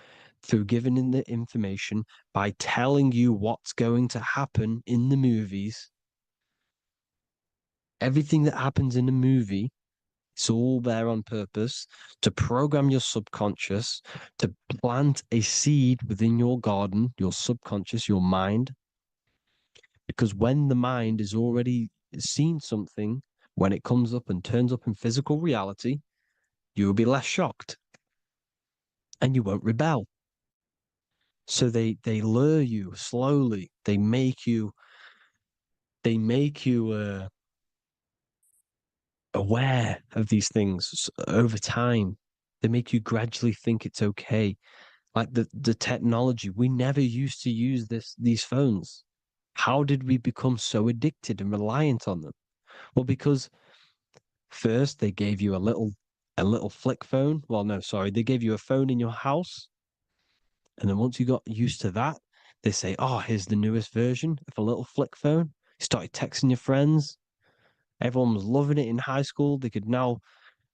giving in the information, by telling you what's going to happen in the movies. Everything that happens in a movie, it's all there on purpose to program your subconscious, to plant a seed within your garden, your subconscious, your mind. Because when the mind has already seen something, when it comes up and turns up in physical reality, you will be less shocked and you won't rebel. So they lure you slowly. They make you aware of these things over time. They make you gradually think it's okay. Like the technology, we never used to use these phones. How did we become so addicted and reliant on them? Well, because first they gave you a little flick phone. Well, no, sorry, they gave you a phone in your house, and then once you got used to that, they say, "Oh, here's the newest version of a little flick phone." You started texting your friends. Everyone was loving it in high school. They could now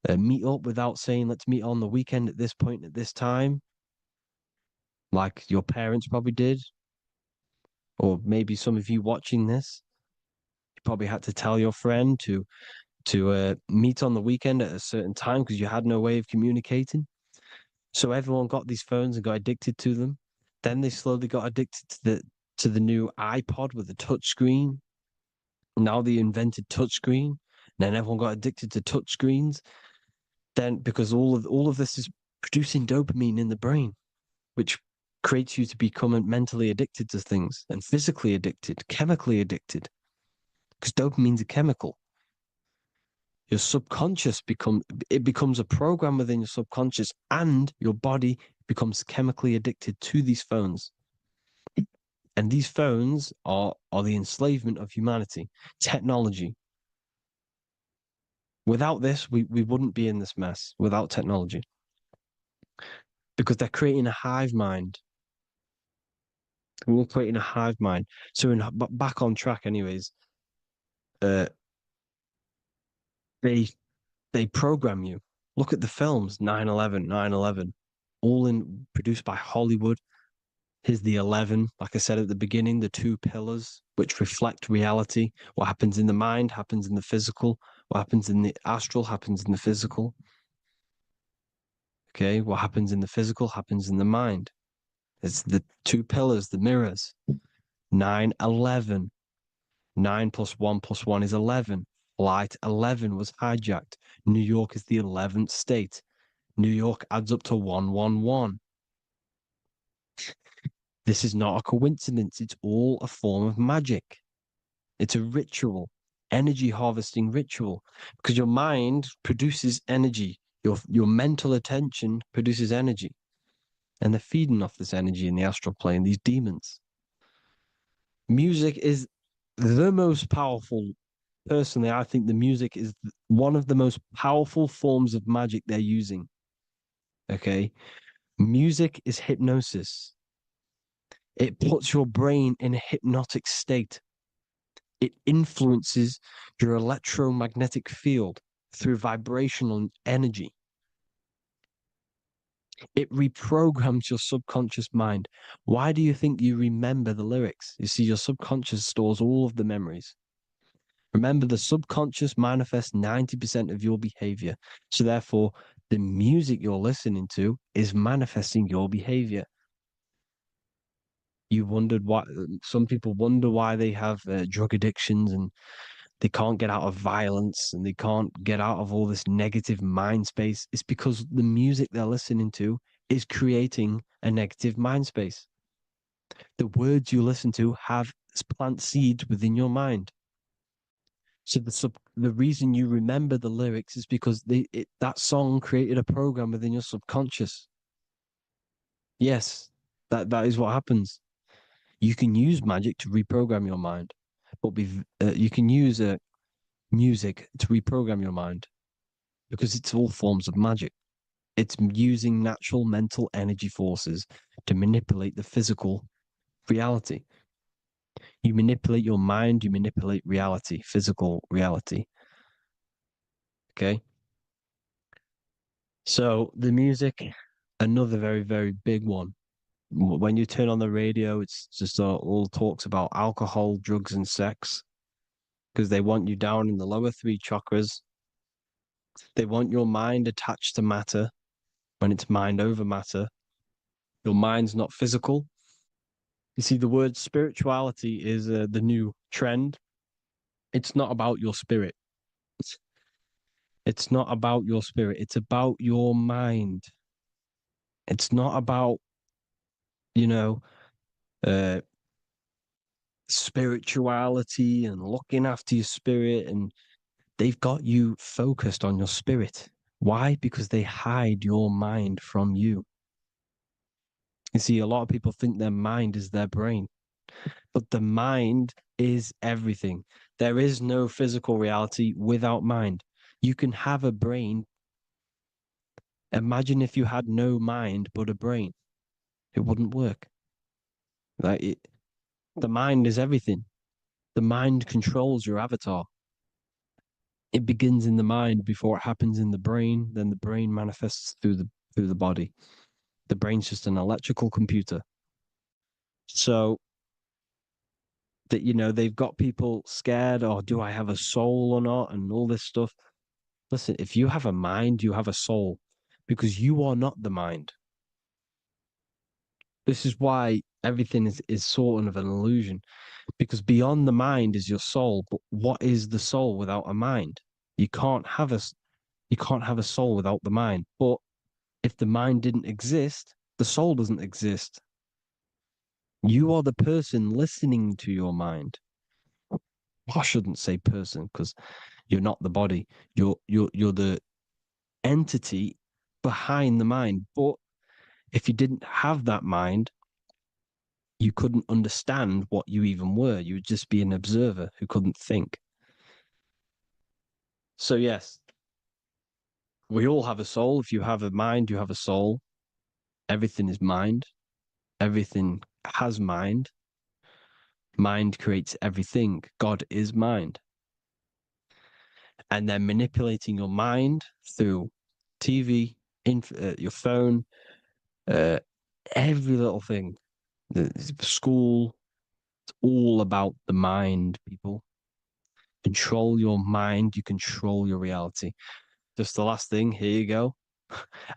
meet up without saying, "Let's meet on the weekend at this point at this time," like your parents probably did, or maybe some of you watching this, you probably had to tell your friend to meet on the weekend at a certain time because you had no way of communicating. So everyone got these phones and got addicted to them. Then they slowly got addicted to the new iPod with the touch screen. Now they invented touch screen. Then everyone got addicted to touch screens. Then because all of this is producing dopamine in the brain, which creates you to become mentally addicted to things and physically addicted, chemically addicted. Because dopamine's a chemical. Your subconscious becomes a program within your subconscious, and your body becomes chemically addicted to these phones. And these phones are the enslavement of humanity, technology. Without this, we wouldn't be in this mess without technology. Because they're creating a hive mind. We're all creating a hive mind. So back on track, anyways. Uh, they they program you. Look at the films, 9/11, 9/11, all produced by Hollywood. Here's the 11, like I said at the beginning, the two pillars which reflect reality. What happens in the mind happens in the physical. What happens in the astral happens in the physical. Okay, what happens in the physical happens in the mind. It's the two pillars, the mirrors. 9/11. 9 plus 1 is 11. Flight 11 was hijacked. New York is the 11th state. New York adds up to 111. This is not a coincidence. It's all a form of magic. It's a ritual, energy harvesting ritual, because your mind produces energy. Your mental attention produces energy, and they're feeding off this energy in the astral plane, these demons. Music is the most powerful. Personally, I think the music is one of the most powerful forms of magic they're using. Okay. Music is hypnosis. It puts your brain in a hypnotic state. It influences your electromagnetic field through vibrational energy. It reprograms your subconscious mind. Why do you think you remember the lyrics? You see, your subconscious stores all of the memories. Remember, the subconscious manifests 90% of your behavior. So, therefore, the music you're listening to is manifesting your behavior. You wondered why some people wonder why they have drug addictions and they can't get out of violence and they can't get out of all this negative mind space. It's because the music they're listening to is creating a negative mind space. The words you listen to have plant seeds within your mind. So the reason you remember the lyrics is because that song created a program within your subconscious. Yes, that is what happens. You can use magic to reprogram your mind, but you can use music to reprogram your mind because it's all forms of magic. It's using natural mental energy forces to manipulate the physical reality. You manipulate your mind, you manipulate reality, physical reality. Okay. So the music, another very, very big one. When you turn on the radio, it's just all talks about alcohol, drugs, and sex because they want you down in the lower three chakras. They want your mind attached to matter when it's mind over matter. Your mind's not physical. You see, the word spirituality is the new trend. It's not about your spirit. It's not about your spirit. It's about your mind. It's not about, you know, uh, spirituality and looking after your spirit. And they've got you focused on your spirit. Why? Because they hide your mind from you. You see, a lot of people think their mind is their brain, but the mind is everything. There is no physical reality without mind. You can have a brain. Imagine if you had no mind but a brain. It wouldn't work. The mind is everything. The mind controls your avatar. It begins in the mind before it happens in the brain. Then the brain manifests through the body. The brain's just an electrical computer. So that they've got people scared. Or do I have a soul or not? And all this stuff. Listen, if you have a mind, you have a soul, because you are not the mind. This is why everything is sort of an illusion, because beyond the mind is your soul. But what is the soul without a mind? You can't have a soul without the mind. But if the mind didn't exist, the soul doesn't exist. You are the person listening to your mind. I shouldn't say person because you're not the body. You're the entity behind the mind. But if you didn't have that mind, you couldn't understand what you even were. You would just be an observer who couldn't think. So yes, we all have a soul. If you have a mind, you have a soul. Everything is mind. Everything has mind. Mind creates everything. God is mind. And then manipulating your mind through TV, your phone, every little thing, the school, it's all about the mind, people. Control your mind, you control your reality. Just the last thing, here you go.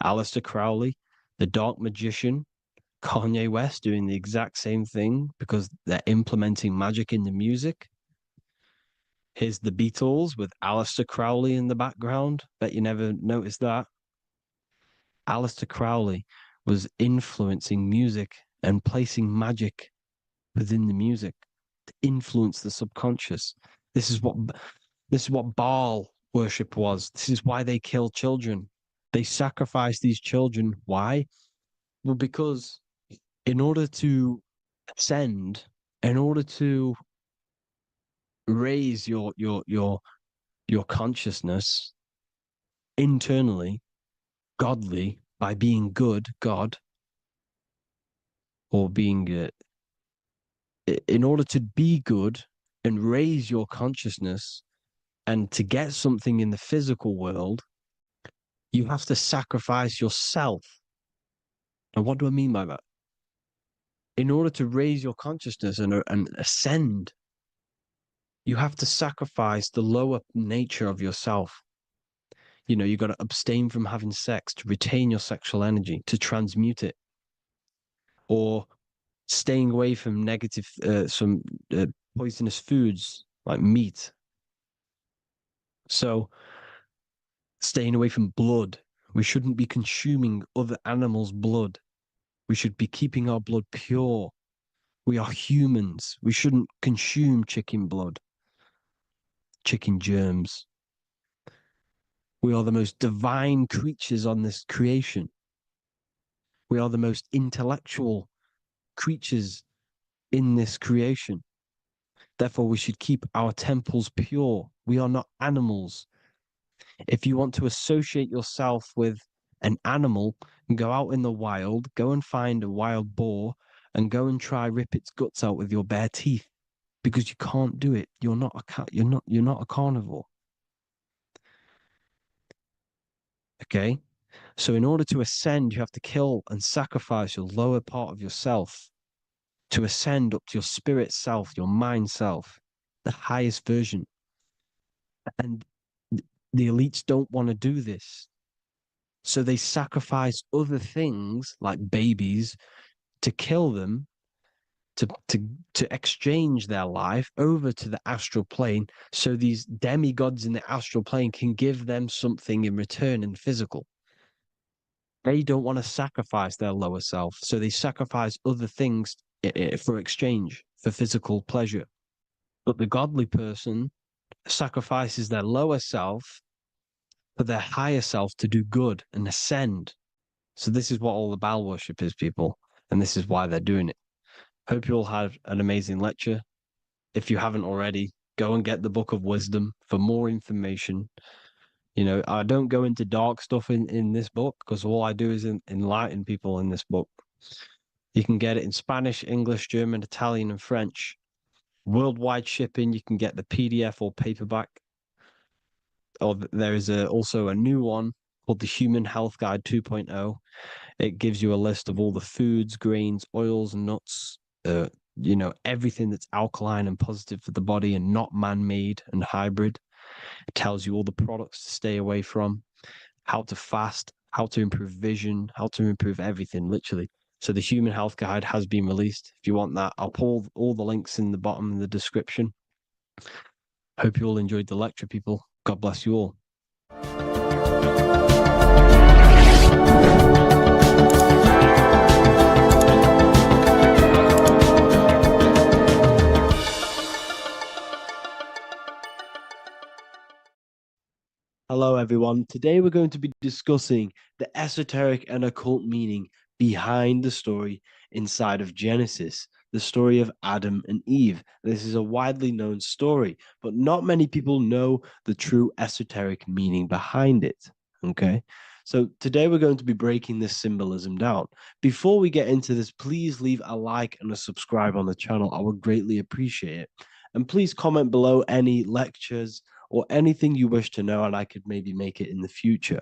Aleister Crowley, the dark magician, Kanye West doing the exact same thing because they're implementing magic in the music. Here's the Beatles with Aleister Crowley in the background. Bet you never noticed that. Aleister Crowley was influencing music and placing magic within the music to influence the subconscious. This is what Baal worship was. This is why they kill children. They sacrifice these children. Why? Well, because in order to ascend, in order to raise your consciousness internally, godly, by being good, God, or being in order to be good and raise your consciousness and to get something in the physical world, you have to sacrifice yourself. And what do I mean by that? In order to raise your consciousness and ascend, you have to sacrifice the lower nature of yourself. You know, you got to abstain from having sex to retain your sexual energy, to transmute it, or staying away from some poisonous foods like meat. So, staying away from blood. We shouldn't be consuming other animals' blood. We should be keeping our blood pure. We are humans. We shouldn't consume chicken blood, chicken germs. We are the most divine creatures on this creation. We are the most intellectual creatures in this creation. Therefore, we should keep our temples pure. We are not animals. If you want to associate yourself with an animal, go out in the wild, go and find a wild boar and go and try rip its guts out with your bare teeth because you can't do it. You're not a cat. You're not a carnivore. Okay? So in order to ascend, you have to kill and sacrifice your lower part of yourself to ascend up to your spirit self, your mind self, the highest version. And the elites don't want to do this. So they sacrifice other things like babies to kill them, to exchange their life over to the astral plane so these demigods in the astral plane can give them something in return in physical. They don't want to sacrifice their lower self, so they sacrifice other things for exchange, for physical pleasure. But the godly person sacrifices their lower self for their higher self to do good and ascend. So this is what all the Baal worship is, people, and this is why they're doing it. Hope you all had an amazing lecture. If you haven't already, go and get the Book of Wisdom for more information. You know, I don't go into dark stuff in this book because all I do is enlighten people in this book. You can get it in Spanish, English, German, Italian, and French. Worldwide shipping, you can get the PDF or paperback. Or there is also a new one called the Human Health Guide 2.0. It gives you a list of all the foods, grains, oils, nuts, you know, everything that's alkaline and positive for the body and not man-made and hybrid. It tells you all the products to stay away from, how to fast, how to improve vision, how to improve everything, literally. So the Human Health Guide has been released. If you want that, I'll pull all the links in the bottom of the description. Hope you all enjoyed the lecture, people. God bless you all. Hello, everyone. Today we're going to be discussing the esoteric and occult meaning behind the story inside of Genesis, the story of Adam and Eve. This is a widely known story, but not many people know the true esoteric meaning behind it. Okay, So today we're going to be breaking this symbolism down. Before we get into this, please leave a like and a subscribe on the channel. I would greatly appreciate it. And please comment below any lectures or anything you wish to know, and I could maybe make it in the future.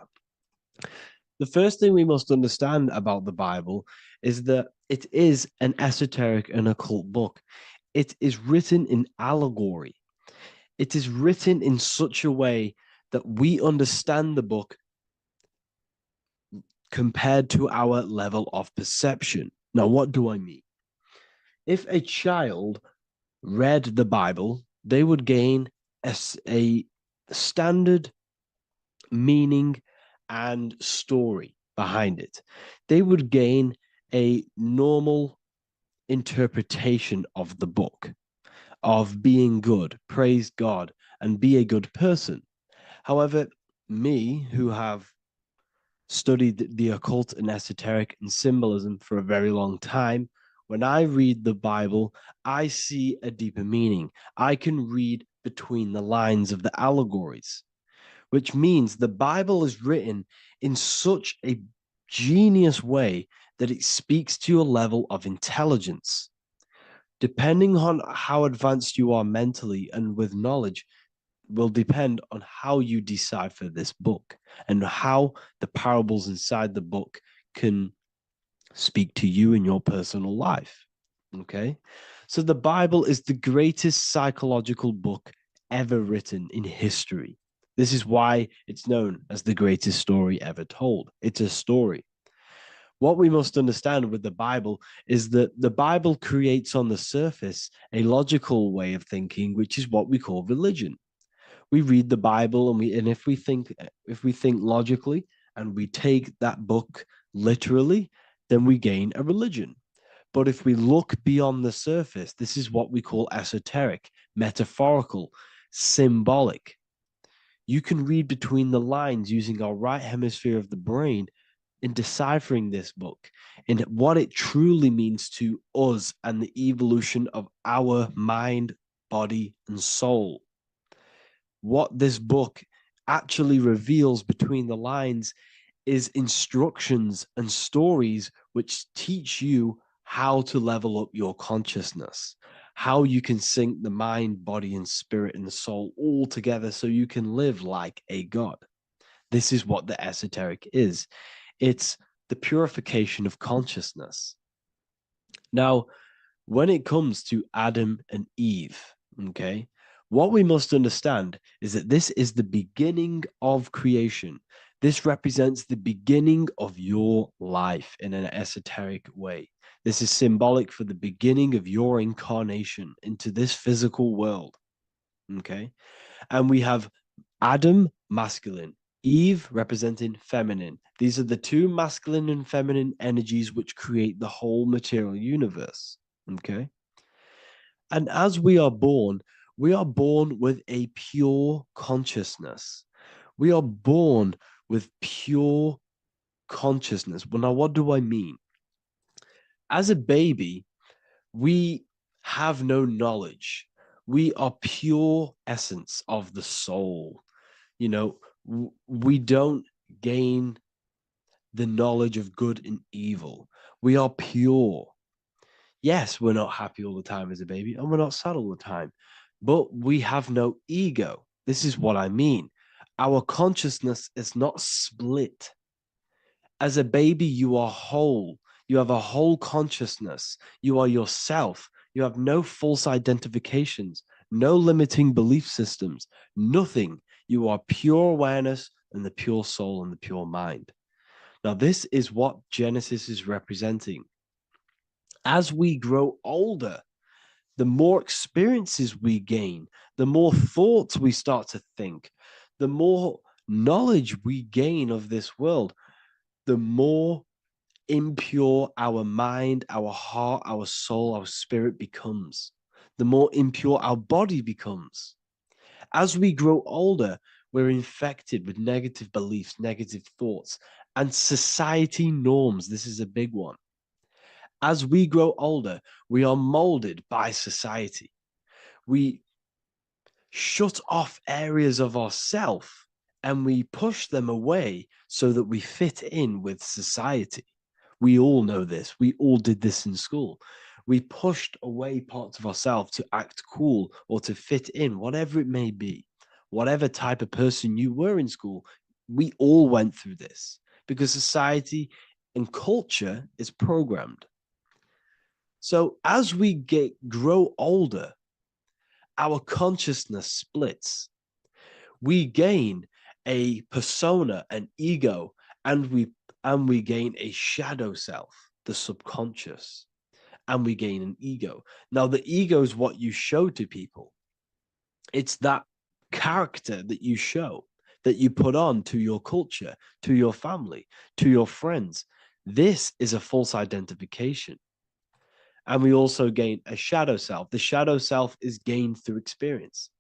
The first thing we must understand about the Bible is that it is an esoteric and occult book. It is written in allegory. It is written in such a way that we understand the book compared to our level of perception. Now, what do I mean? If a child read the Bible, they would gain a standard meaning and story behind it. They would gain a normal interpretation of the book, of being good, praise God, and be a good person. However, me, who have studied the occult and esoteric and symbolism for a very long time, when I read the Bible, I see a deeper meaning. I can read between the lines of the allegories, which means the Bible is written in such a genius way that it speaks to your level of intelligence. Depending on how advanced you are mentally and with knowledge, will depend on how you decipher this book and how the parables inside the book can speak to you in your personal life. Okay. So the Bible is the greatest psychological book ever written in history. This is why it's known as the greatest story ever told. It's a story. What we must understand with the Bible is that the Bible creates on the surface a logical way of thinking, which is what we call religion. We read the Bible and if we think logically and we take that book literally, then we gain a religion. But if we look beyond the surface, this is what we call esoteric, metaphorical, symbolic. You can read between the lines using our right hemisphere of the brain in deciphering this book and what it truly means to us and the evolution of our mind, body, and soul. What this book actually reveals between the lines is instructions and stories which teach you how to level up your consciousness, how you can sync the mind, body, and spirit and the soul all together so you can live like a god. This is what the esoteric is. It's the purification of consciousness. Now, when it comes to Adam and Eve, okay, what we must understand is that this is the beginning of creation. This represents the beginning of your life in an esoteric way. This is symbolic for the beginning of your incarnation into this physical world, okay? And we have Adam, masculine, Eve representing feminine. These are the two masculine and feminine energies which create the whole material universe, okay? And as we are born with a pure consciousness. We are born with pure consciousness. Well, now, what do I mean? As a baby, we have no knowledge. We are pure essence of the soul. You know, we don't gain the knowledge of good and evil. We are pure. Yes, we're not happy all the time as a baby, and we're not sad all the time, but we have no ego. This is what I mean. Our consciousness is not split. As a baby, you are whole. You have a whole consciousness. You are yourself. You have no false identifications, no limiting belief systems, nothing. You are pure awareness and the pure soul and the pure mind. Now, this is what Genesis is representing. As we grow older, the more experiences we gain, the more thoughts we start to think, the more knowledge we gain of this world, the more impure our mind, our heart, our soul, our spirit becomes, the more impure our body becomes. As we grow older, we're infected with negative beliefs, negative thoughts, and society norms. This is a big one. As we grow older, we are molded by society. We shut off areas of ourself and we push them away so that we fit in with society. We all know this. We all did this in school. We pushed away parts of ourselves to act cool or to fit in, whatever it may be. Whatever type of person you were in school, we all went through this because society and culture is programmed. So as we grow older, our consciousness splits. We gain a persona, an ego, and we gain a shadow self, the subconscious, and we gain an ego. Now, the ego is what you show to people. It's that character that you show, that you put on to your culture, to your family, to your friends. This is a false identification. And we also gain a shadow self. The shadow self is gained through experience.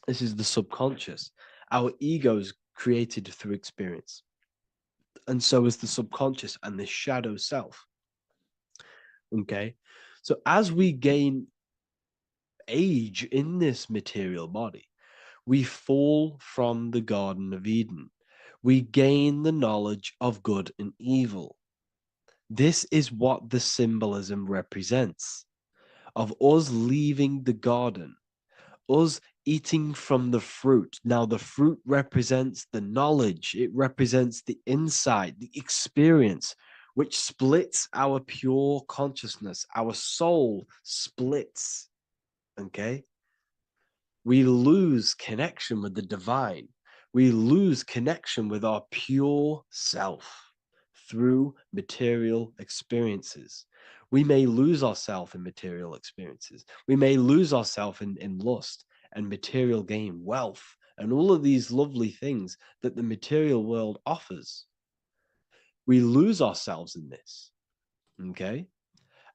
This is the subconscious. Our ego is created through experience. And so is the subconscious and the shadow self. Okay. So as we gain age in this material body, we fall from the Garden of Eden. We gain the knowledge of good and evil. This is what the symbolism represents of us leaving the garden, us eating from the fruit. Now, the fruit represents the knowledge, it represents the insight, the experience, which splits our pure consciousness. Our soul splits. Okay? We lose connection with the divine. We lose connection with our pure self through material experiences. We may lose ourselves in material experiences. We may lose ourselves in lust and material gain, wealth, and all of these lovely things that the material world offers. We lose ourselves in this. Okay?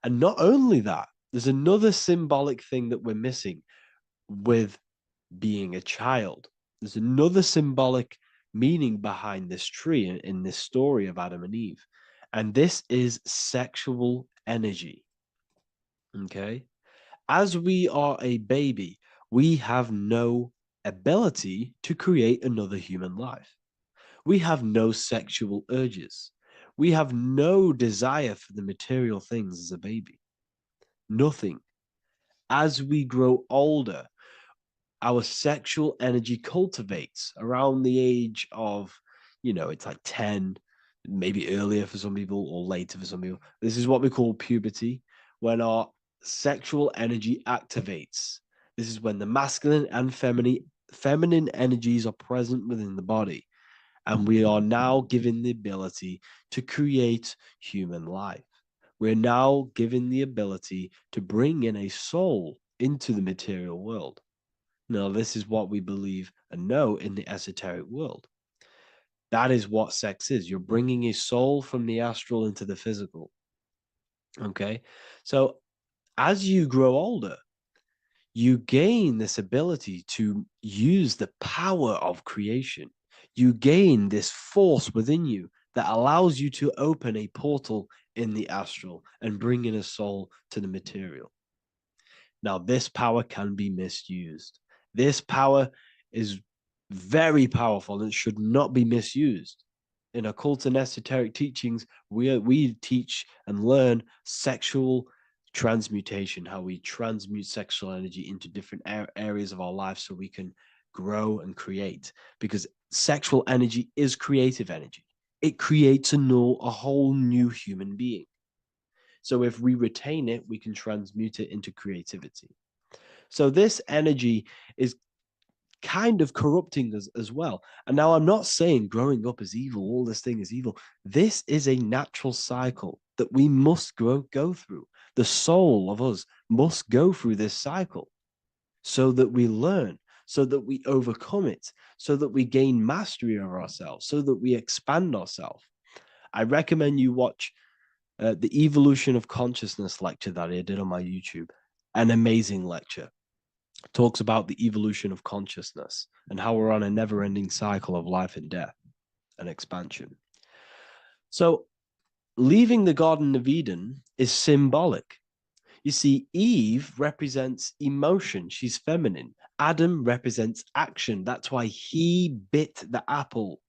And not only that, there's another symbolic thing that we're missing with being a child. There's another symbolic meaning behind this tree in this story of Adam and Eve. And this is sexual energy. Okay. As we are a baby, we have no ability to create another human life. We have no sexual urges. We have no desire for the material things as a baby. Nothing. As we grow older, our sexual energy cultivates around the age of, it's like 10, maybe earlier for some people or later for some people. This is what we call puberty, when our sexual energy activates. This is when the masculine and feminine energies are present within the body. And we are now given the ability to create human life. We're now given the ability to bring in a soul into the material world. Now, this is what we believe and know in the esoteric world. That is what sex is. You're bringing a soul from the astral into the physical. Okay. So as you grow older, you gain this ability to use the power of creation. You gain this force within you that allows you to open a portal in the astral and bring in a soul to the material. Now, this power can be misused. This power is very powerful and should not be misused. In occult and esoteric teachings, we teach and learn sexual transmutation, how we transmute sexual energy into different areas of our life so we can grow and create. Because sexual energy is creative energy. It creates a whole new human being. So if we retain it, we can transmute it into creativity. So this energy is kind of corrupting us as well. And now I'm not saying growing up is evil, all this thing is evil. This is a natural cycle that we must go through. The soul of us must go through this cycle so that we learn, so that we overcome it, so that we gain mastery over ourselves, so that we expand ourselves. I recommend you watch the Evolution of Consciousness lecture that I did on my YouTube. An amazing lecture. Talks about the evolution of consciousness and how we're on a never-ending cycle of life and death and expansion. So leaving the Garden of Eden is symbolic. You see, Eve represents emotion. She's feminine. Adam represents action. That's why he bit the apple.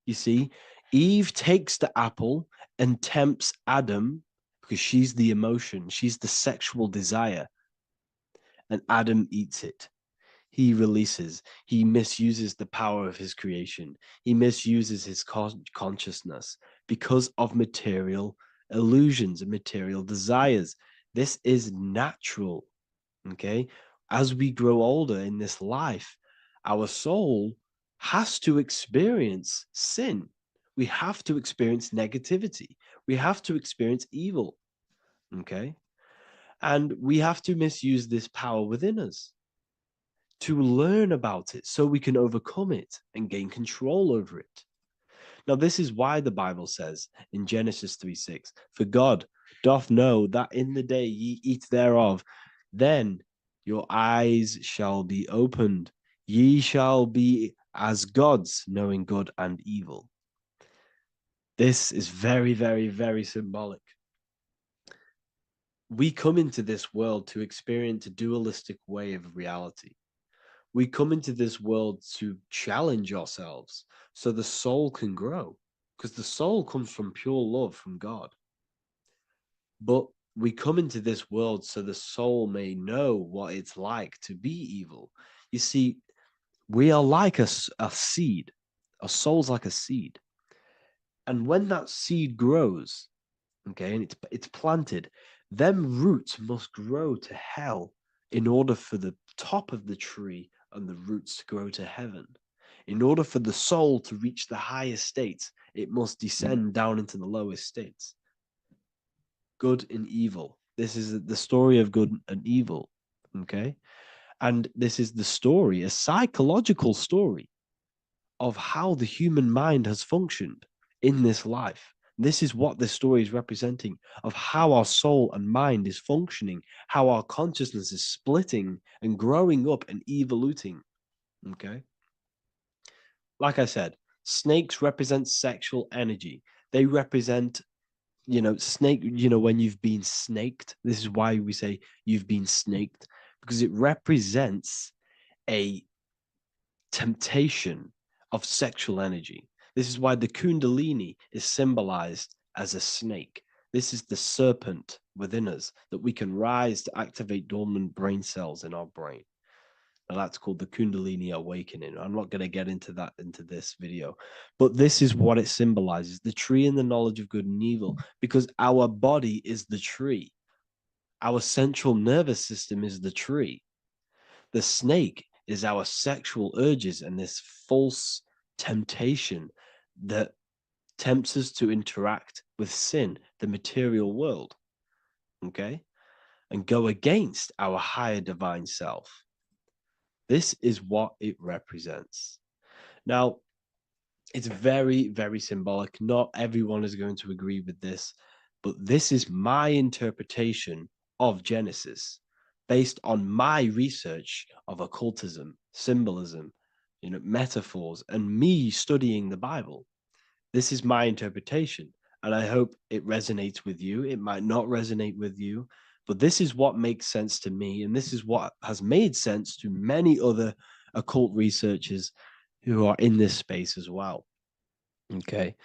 You see, Eve takes the apple and tempts Adam because she's the emotion, she's the sexual desire, and Adam eats it. He releases, he misuses the power of his creation, he misuses his consciousness because of material illusions and material desires. This is natural. Okay, as we grow older in this life, our soul has to experience sin. We have to experience negativity. We have to experience evil. Okay, and we have to misuse this power within us to learn about it so we can overcome it and gain control over it. Now, this is why the Bible says in Genesis 3:6, for God doth know that in the day ye eat thereof, then your eyes shall be opened. Ye shall be as gods, knowing good and evil. This is very, very, very symbolic. We come into this world to experience a dualistic way of reality. We come into this world to challenge ourselves so the soul can grow, because the soul comes from pure love from God. But we come into this world so the soul may know what it's like to be evil. You see, we are like a seed. Our soul's like a seed. And when that seed grows, okay, and it's planted, them roots must grow to hell in order for the top of the tree and the roots to grow to heaven. In order for the soul to reach the highest states, it must descend down into the lowest states. Good and evil. This is the story of good and evil, okay? And this is the story, a psychological story of how the human mind has functioned in this life. This is what this story is representing of how our soul and mind is functioning, how our consciousness is splitting and growing up and evoluting. Okay. Like I said, snakes represent sexual energy. They represent, snake, when you've been snaked. This is why we say you've been snaked, because it represents a temptation of sexual energy. This is why the Kundalini is symbolized as a snake. This is the serpent within us that we can rise to activate dormant brain cells in our brain. Now that's called the Kundalini awakening. I'm not going to get into that into this video, but this is what it symbolizes, the tree and the knowledge of good and evil, because our body is the tree. Our central nervous system is the tree. The snake is our sexual urges and this false temptation that tempts us to interact with sin, the material world, okay, and go against our higher divine self. This is what it represents. Now, it's very, very symbolic. Not everyone is going to agree with this, but this is my interpretation of Genesis based on my research of occultism, symbolism, metaphors, and me studying the Bible. This is my interpretation, and I hope it resonates with you. It might not resonate with you, but this is what makes sense to me, and this is what has made sense to many other occult researchers who are in this space as well. Okay.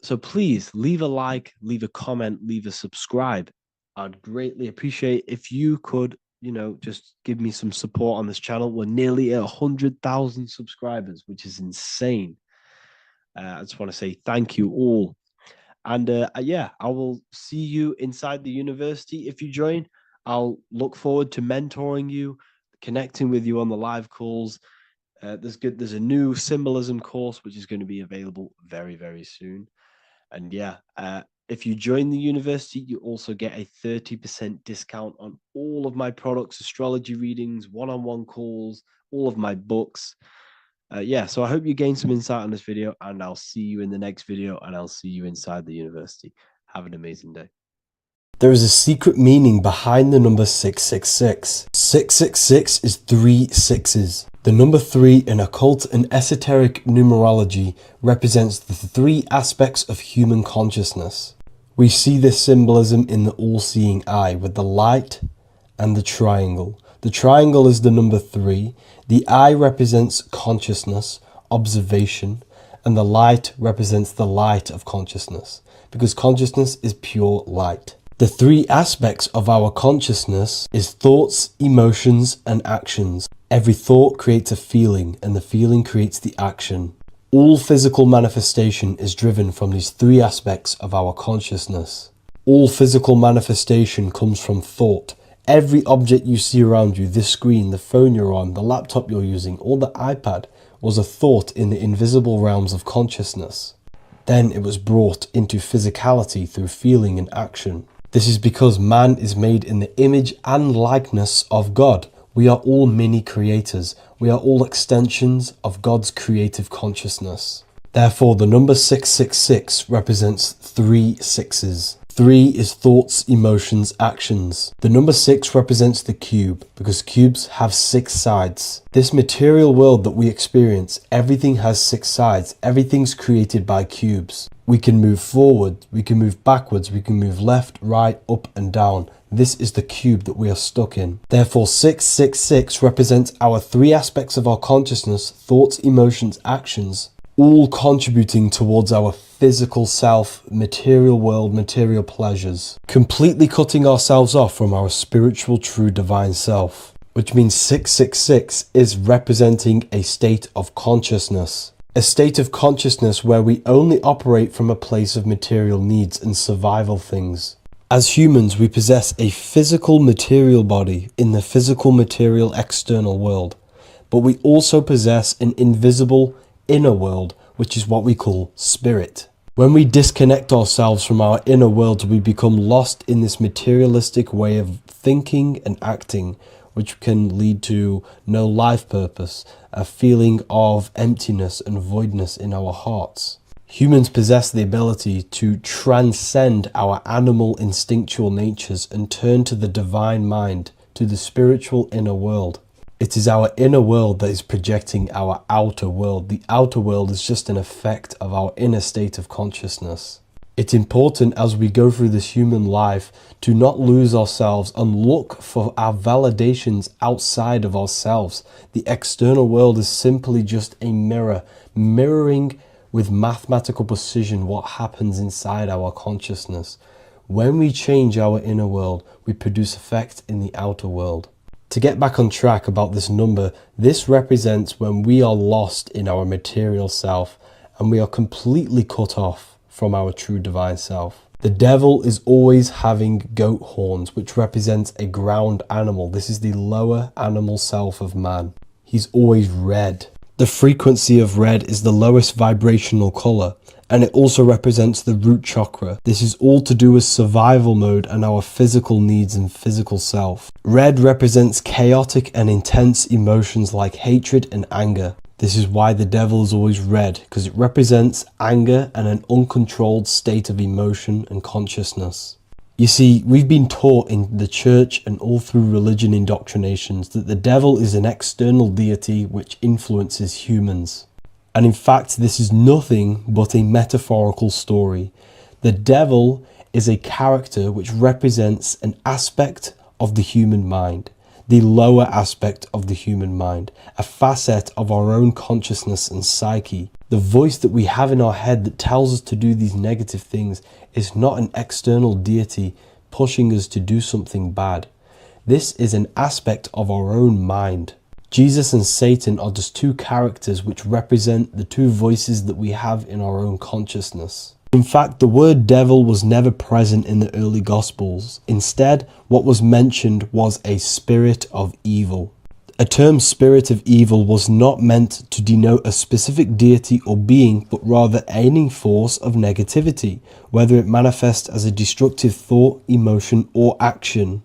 So please leave a like, leave a comment, leave a subscribe. I'd greatly appreciate if you could, just give me some support on this channel. We're nearly at 100,000 subscribers, which is insane. I just want to say thank you all. And yeah, I will see you inside the university. If you join, I'll look forward to mentoring you, connecting with you on the live calls. There's a new symbolism course, which is going to be available very, very soon. And yeah, if you join the university, you also get a 30% discount on all of my products, astrology readings, one-on-one calls, all of my books. Yeah, so I hope you gained some insight on this video, and I'll see you in the next video, and I'll see you inside the university. Have an amazing day. There is a secret meaning behind the number 666. 666 is 3 sixes. The number 3 in occult and esoteric numerology represents the 3 aspects of human consciousness. We see this symbolism in the all-seeing eye with the light and the triangle. The triangle is the number 3. The eye represents consciousness, observation, and the light represents the light of consciousness, because consciousness is pure light. The 3 aspects of our consciousness is thoughts, emotions, and actions. Every thought creates a feeling, and the feeling creates the action. All physical manifestation is driven from these 3 aspects of our consciousness. All physical manifestation comes from thought. Every object you see around you, this screen, the phone you're on, the laptop you're using, or the iPad, was a thought in the invisible realms of consciousness. Then it was brought into physicality through feeling and action. This is because man is made in the image and likeness of God. We are all mini creators. We are all extensions of God's creative consciousness. Therefore, the number 666 represents 3 sixes. 3 is thoughts, emotions, actions. The number 6 represents the cube, because cubes have 6 sides. This material world that we experience, everything has 6 sides. Everything's created by cubes. We can move forward, we can move backwards, we can move left, right, up and down. This is the cube that we are stuck in. Therefore, 666 represents our 3 aspects of our consciousness, thoughts, emotions, actions, all contributing towards our physical self, material world, material pleasures, completely cutting ourselves off from our spiritual, true, divine self, which means 666 is representing a state of consciousness. A state of consciousness where we only operate from a place of material needs and survival things. As humans, we possess a physical material body in the physical material external world, but we also possess an invisible inner world, which is what we call spirit. When we disconnect ourselves from our inner world, we become lost in this materialistic way of thinking and acting, which can lead to no life purpose, a feeling of emptiness and voidness in our hearts. Humans possess the ability to transcend our animal instinctual natures and turn to the divine mind, to the spiritual inner world. It is our inner world that is projecting our outer world. The outer world is just an effect of our inner state of consciousness. It's important as we go through this human life to not lose ourselves and look for our validations outside of ourselves. The external world is simply just a mirror, mirroring with mathematical precision what happens inside our consciousness. When we change our inner world, we produce effect in the outer world. To get back on track about this number, this represents when we are lost in our material self and we are completely cut off from our true divine self. The devil is always having goat horns, which represents a ground animal. This is the lower animal self of man. He's always red. The frequency of red is the lowest vibrational color, and it also represents the root chakra. This is all to do with survival mode and our physical needs and physical self. Red represents chaotic and intense emotions like hatred and anger. This is why the devil is always red, because it represents anger and an uncontrolled state of emotion and consciousness. You see, we've been taught in the church and all through religion indoctrinations that the devil is an external deity which influences humans. And in fact, this is nothing but a metaphorical story. The devil is a character which represents an aspect of the human mind, the lower aspect of the human mind, a facet of our own consciousness and psyche. The voice that we have in our head that tells us to do these negative things is not an external deity pushing us to do something bad. This is an aspect of our own mind. Jesus and Satan are just 2 characters which represent the 2 voices that we have in our own consciousness. In fact, the word devil was never present in the early Gospels. Instead, what was mentioned was a spirit of evil. A term spirit of evil was not meant to denote a specific deity or being, but rather any force of negativity, whether it manifests as a destructive thought, emotion, or action.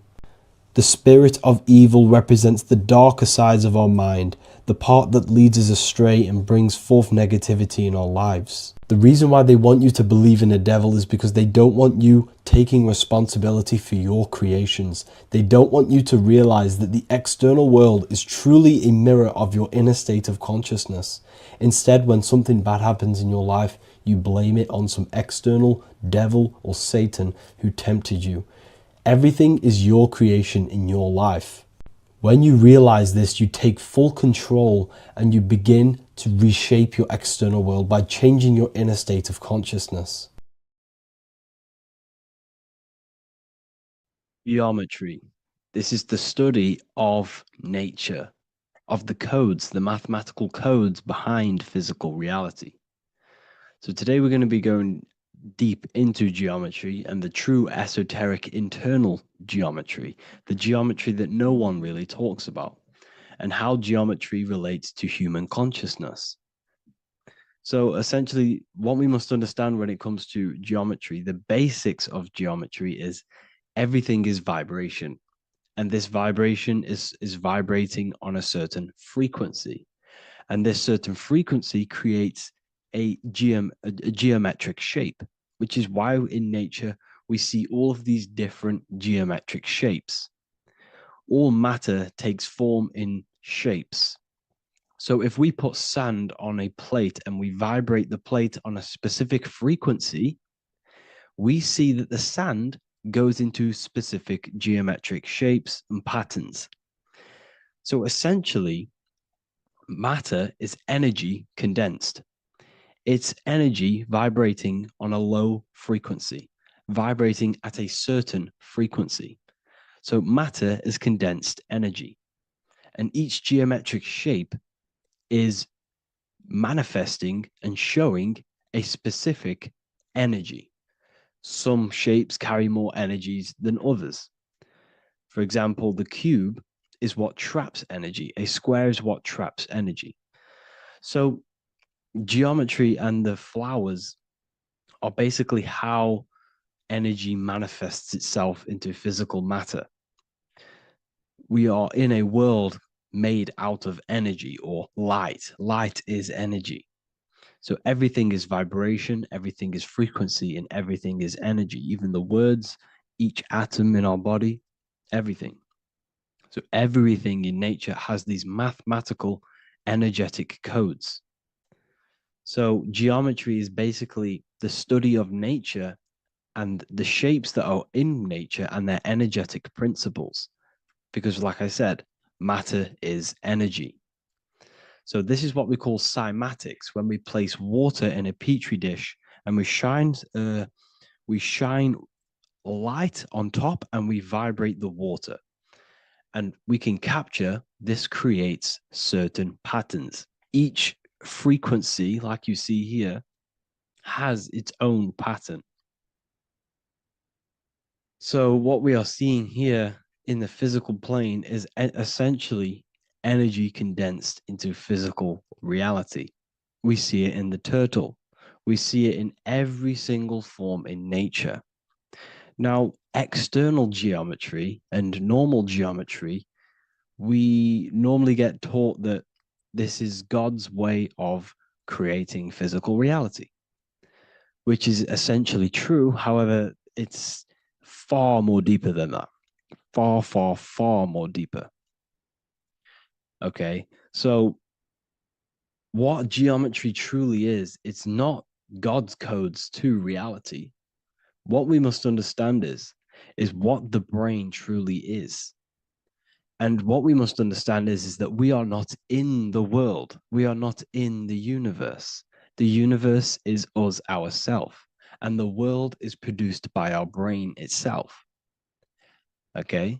The spirit of evil represents the darker sides of our mind, the part that leads us astray and brings forth negativity in our lives. The reason why they want you to believe in a devil is because they don't want you taking responsibility for your creations. They don't want you to realize that the external world is truly a mirror of your inner state of consciousness. Instead, when something bad happens in your life, you blame it on some external devil or Satan who tempted you. Everything is your creation in your life. When you realize this, you take full control and you begin to reshape your external world by changing your inner state of consciousness. Geometry. This is the study of nature, of the codes, the mathematical codes behind physical reality. So today we're going to be going deep into geometry and the true esoteric internal geometry, the geometry that no one really talks about, and how geometry relates to human consciousness. So essentially, what we must understand when it comes to geometry, the basics of geometry is everything is vibration. And this vibration is vibrating on a certain frequency. And this certain frequency creates a geometric shape, which is why in nature we see all of these different geometric shapes. All matter takes form in shapes. So if we put sand on a plate and we vibrate the plate on a specific frequency, we see that the sand goes into specific geometric shapes and patterns. So essentially, matter is energy condensed. It's energy vibrating on a low frequency, vibrating at a certain frequency. So matter is condensed energy. And each geometric shape is manifesting and showing a specific energy. Some shapes carry more energies than others. For example, the cube is what traps energy. A square is what traps energy. So geometry and the flowers are basically how energy manifests itself into physical matter. We are in a world made out of energy or light. Light is energy. So everything is vibration, everything is frequency, and everything is energy. Even the words, each atom in our body, everything. So everything in nature has these mathematical energetic codes. So geometry is basically the study of nature and the shapes that are in nature and their energetic principles. Because, like I said, matter is energy. So this is what we call cymatics. When we place water in a petri dish and we shine light on top and we vibrate the water, and we can capture. This creates certain patterns. Each frequency, like you see here, has its own pattern. So what we are seeing here in the physical plane is essentially energy condensed into physical reality. We see it in the turtle. We see it in every single form in nature. Now, external geometry and normal geometry, we normally get taught that this is God's way of creating physical reality, which is essentially true. However, it's far more deeper than that. Far, far, far more deeper. Okay. So what geometry truly is, it's not God's codes to reality. What we must understand is what the brain truly is. And what we must understand is that we are not in the world. We are not in the universe. The universe is us ourselves. And the world is produced by our brain itself. Okay.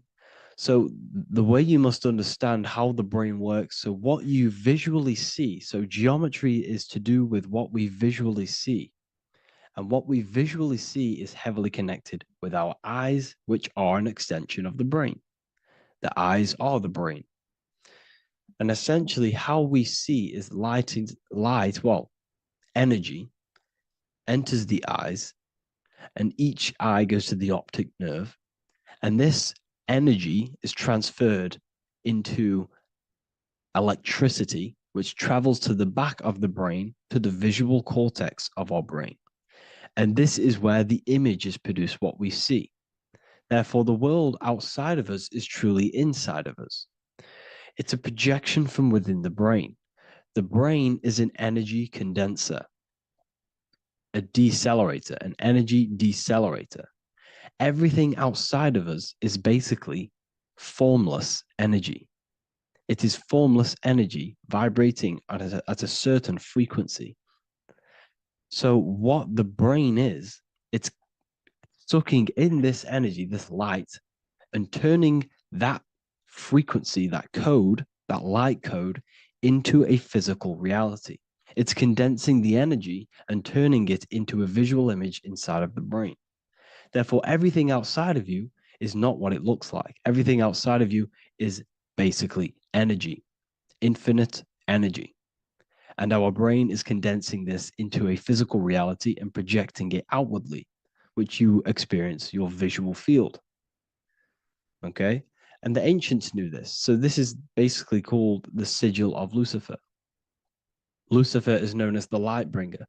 So the way you must understand how the brain works, so what you visually see, so geometry is to do with what we visually see. And what we visually see is heavily connected with our eyes, which are an extension of the brain. The eyes are the brain. And essentially how we see is energy enters the eyes, and each eye goes to the optic nerve. And this energy is transferred into electricity, which travels to the back of the brain, to the visual cortex of our brain. And this is where the image is produced, what we see. Therefore, the world outside of us is truly inside of us. It's a projection from within the brain. The brain is an energy condenser, a decelerator, an energy decelerator. Everything outside of us is basically formless energy. It is formless energy vibrating at a certain frequency. So what the brain is, it's sucking in this energy, this light, and turning that frequency, that code, that light code, into a physical reality. It's condensing the energy and turning it into a visual image inside of the brain. Therefore, everything outside of you is not what it looks like. Everything outside of you is basically energy, infinite energy. And our brain is condensing this into a physical reality and projecting it outwardly, which you experience your visual field. Okay. And the ancients knew this. So this is basically called the sigil of Lucifer. Lucifer is known as the light bringer.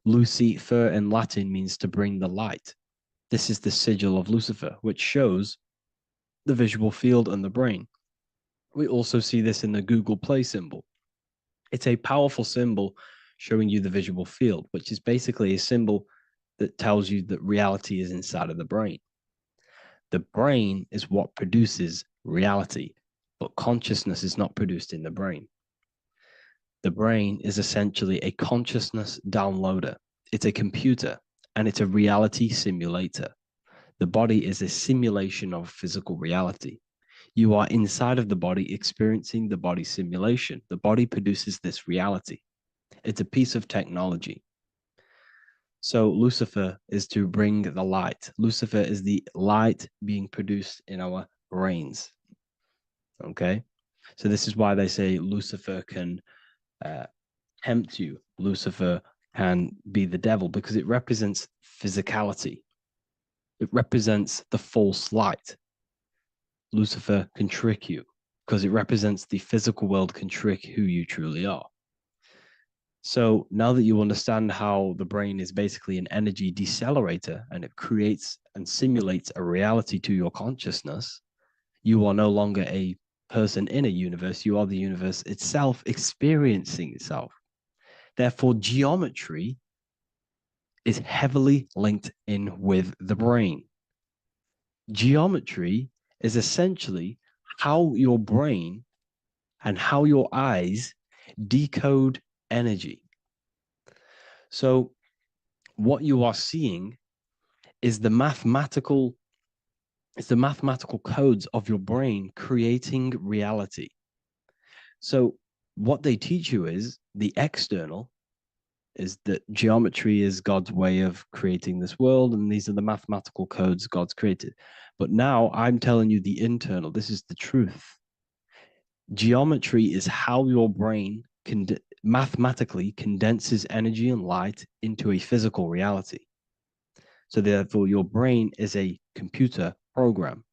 Lucifer in Latin means to bring the light. This is the sigil of Lucifer, which shows the visual field and the brain. We also see this in the Google Play symbol. It's a powerful symbol showing you the visual field, which is basically a symbol that tells you that reality is inside of the brain. The brain is what produces reality, but consciousness is not produced in the brain. The brain is essentially a consciousness downloader. It's a computer and it's a reality simulator. The body is a simulation of physical reality. You are inside of the body experiencing the body simulation. The body produces this reality. It's a piece of technology. So Lucifer is to bring the light. Lucifer is the light being produced in our brains. Okay. So this is why they say Lucifer can tempt you. Lucifer can be the devil because it represents physicality. It represents the false light. Lucifer can trick you because it represents the physical world can trick who you truly are. So now that you understand how the brain is basically an energy decelerator and it creates and simulates a reality to your consciousness, you are no longer a person in a universe. You are the universe itself experiencing itself. Therefore, geometry is heavily linked in with the brain. Geometry is essentially how your brain and how your eyes decode energy. So what you are seeing is the mathematical codes of your brain creating reality. So what they teach you is the external is that geometry is God's way of creating this world, and these are the mathematical codes God's created. But now I'm telling you the internal. This is the truth. Geometry is how your brain mathematically condenses energy and light into a physical reality. So therefore, your brain is a computer program.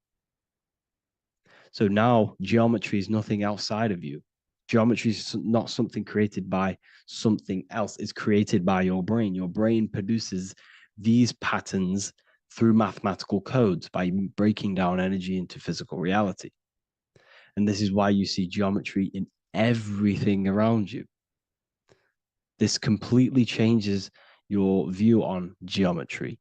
So now geometry is nothing outside of you. Geometry is not something created by something else. It's created by your brain. Your brain produces these patterns through mathematical codes by breaking down energy into physical reality. And this is why you see geometry in everything around you. This completely changes your view on geometry.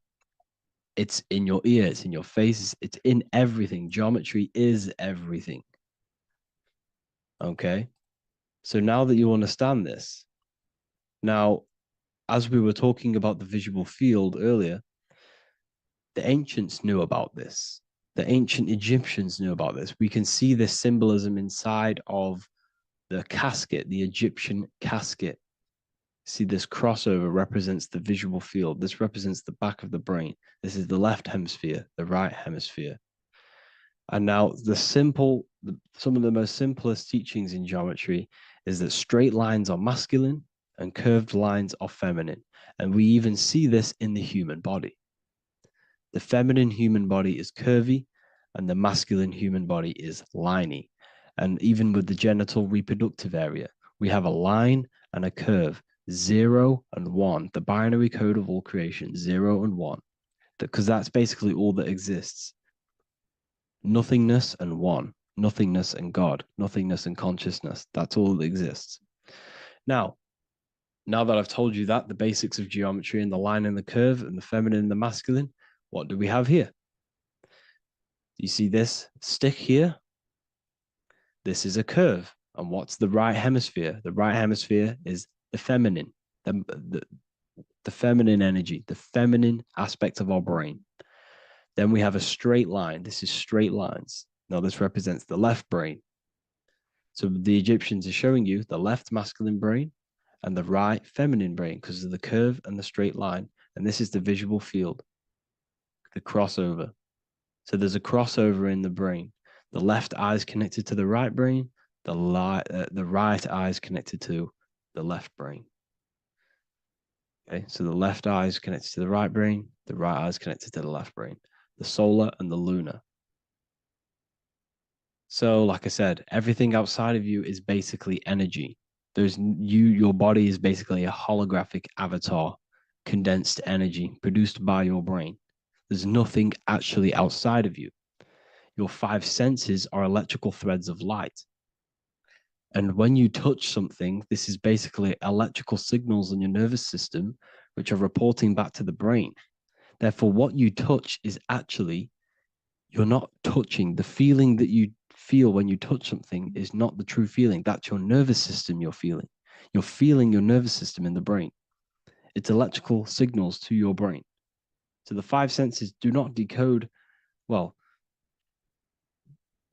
It's in your ear, it's in your face, it's in everything. Geometry is everything. Okay. So now that you understand this, now, as we were talking about the visual field earlier, the ancients knew about this. The ancient Egyptians knew about this. We can see this symbolism inside of the casket, the Egyptian casket. See, this crossover represents the visual field. This represents the back of the brain. This is the left hemisphere, the right hemisphere. And now some of the most simplest teachings in geometry is that straight lines are masculine and curved lines are feminine. And we even see this in the human body. The feminine human body is curvy and the masculine human body is liney. And even with the genital reproductive area, we have a line and a curve, 0 and 1, the binary code of all creation, 0 and 1, because that's basically all that exists. Nothingness and one, nothingness and God, nothingness and consciousness. That's all that exists. Now that I've told you that, the basics of geometry and the line and the curve and the feminine and the masculine, what do we have here? You see this stick here? This is a curve. And what's the right hemisphere? The right hemisphere is the feminine, the feminine energy, the feminine aspect of our brain. Then we have a straight line. This is straight lines. Now this represents the left brain. So the Egyptians are showing you the left masculine brain and the right feminine brain because of the curve and the straight line. And this is the visual field, the crossover. So there's a crossover in the brain. The left eye is connected to the right brain. The right eye is connected to the left brain. Okay, so the left eye is connected to the right brain. The right eye is connected to the left brain. The solar and the lunar. So, like I said, everything outside of you is basically energy. Your body is basically a holographic avatar, condensed energy produced by your brain. There's nothing actually outside of you. Your five senses are electrical threads of light. And when you touch something, this is basically electrical signals in your nervous system, which are reporting back to the brain. Therefore, what you touch is actually, you're not touching. The feeling that you feel when you touch something is not the true feeling. That's your nervous system you're feeling. You're feeling your nervous system in the brain. It's electrical signals to your brain. So the five senses do not decode, well,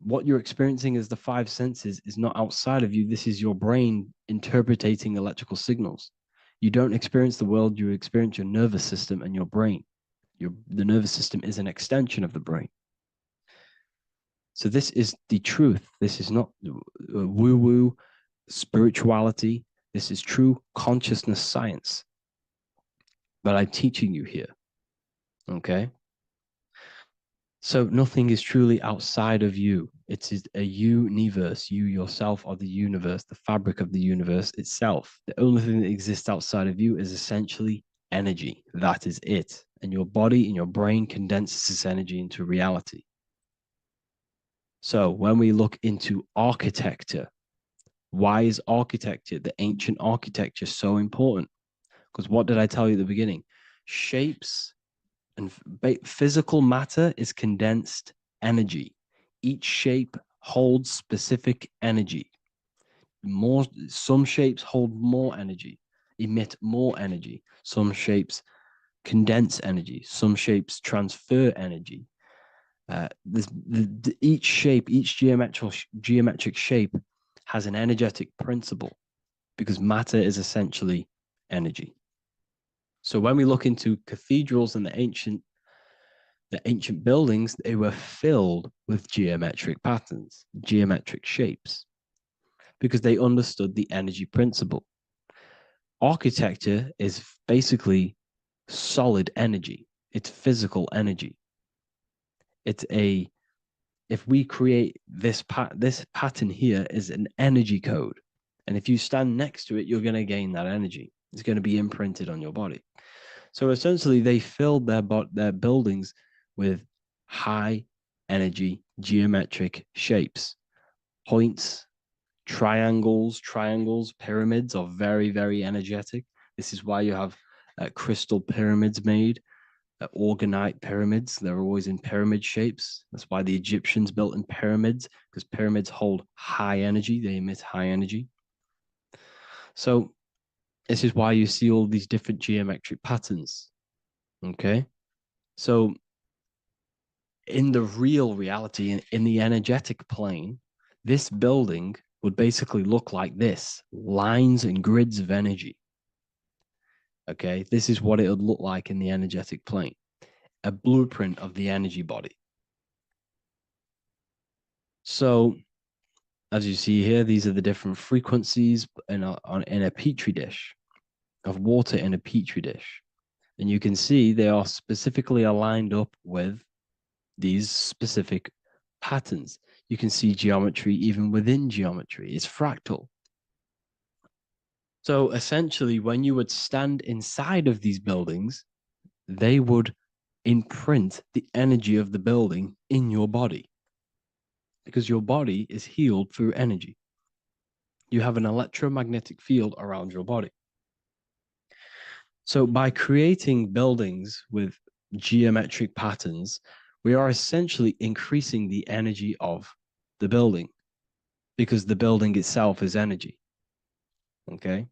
what you're experiencing as the five senses is not outside of you. This is your brain interpreting electrical signals. You don't experience the world, you experience your nervous system and your brain. The nervous system is an extension of the brain. So this is the truth. This is not woo-woo spirituality. This is true consciousness science that I'm teaching you here. Okay? So nothing is truly outside of you. It is a universe. You yourself are the universe, the fabric of the universe itself. The only thing that exists outside of you is essentially energy. That is it. And your body and your brain condenses this energy into reality. So when we look into architecture, why is architecture, the ancient architecture, so important? Because what did I tell you at the beginning? Shapes and physical matter is condensed energy. Each shape holds specific energy. Some shapes hold more energy, emit more energy. Some shapes condense energy. Some shapes transfer energy. Each shape, each geometric shape has an energetic principle because matter is essentially energy. So when we look into cathedrals and the ancient buildings, they were filled with geometric patterns, geometric shapes, because they understood the energy principle. Architecture is basically solid energy. It's physical energy. If we create this pattern here is an energy code. And if you stand next to it, you're going to gain that energy. It's going to be imprinted on your body. So essentially, they filled their buildings with high energy geometric shapes. Points, triangles, pyramids are very, very energetic. This is why you have crystal pyramids made, organite pyramids. They're always in pyramid shapes. That's why the Egyptians built in pyramids, because pyramids hold high energy. They emit high energy. So this is why you see all these different geometric patterns. Okay. So in the real reality, in the energetic plane, this building would basically look like this: lines and grids of energy. Okay. This is what it would look like in the energetic plane, a blueprint of the energy body. So as you see here, these are the different frequencies in a petri dish, of water in a petri dish. And you can see they are specifically aligned up with these specific patterns. You can see geometry even within geometry. It's fractal. So essentially, when you would stand inside of these buildings, they would imprint the energy of the building in your body, because your body is healed through energy. You have an electromagnetic field around your body. So by creating buildings with geometric patterns, we are essentially increasing the energy of the building because the building itself is energy. Okay.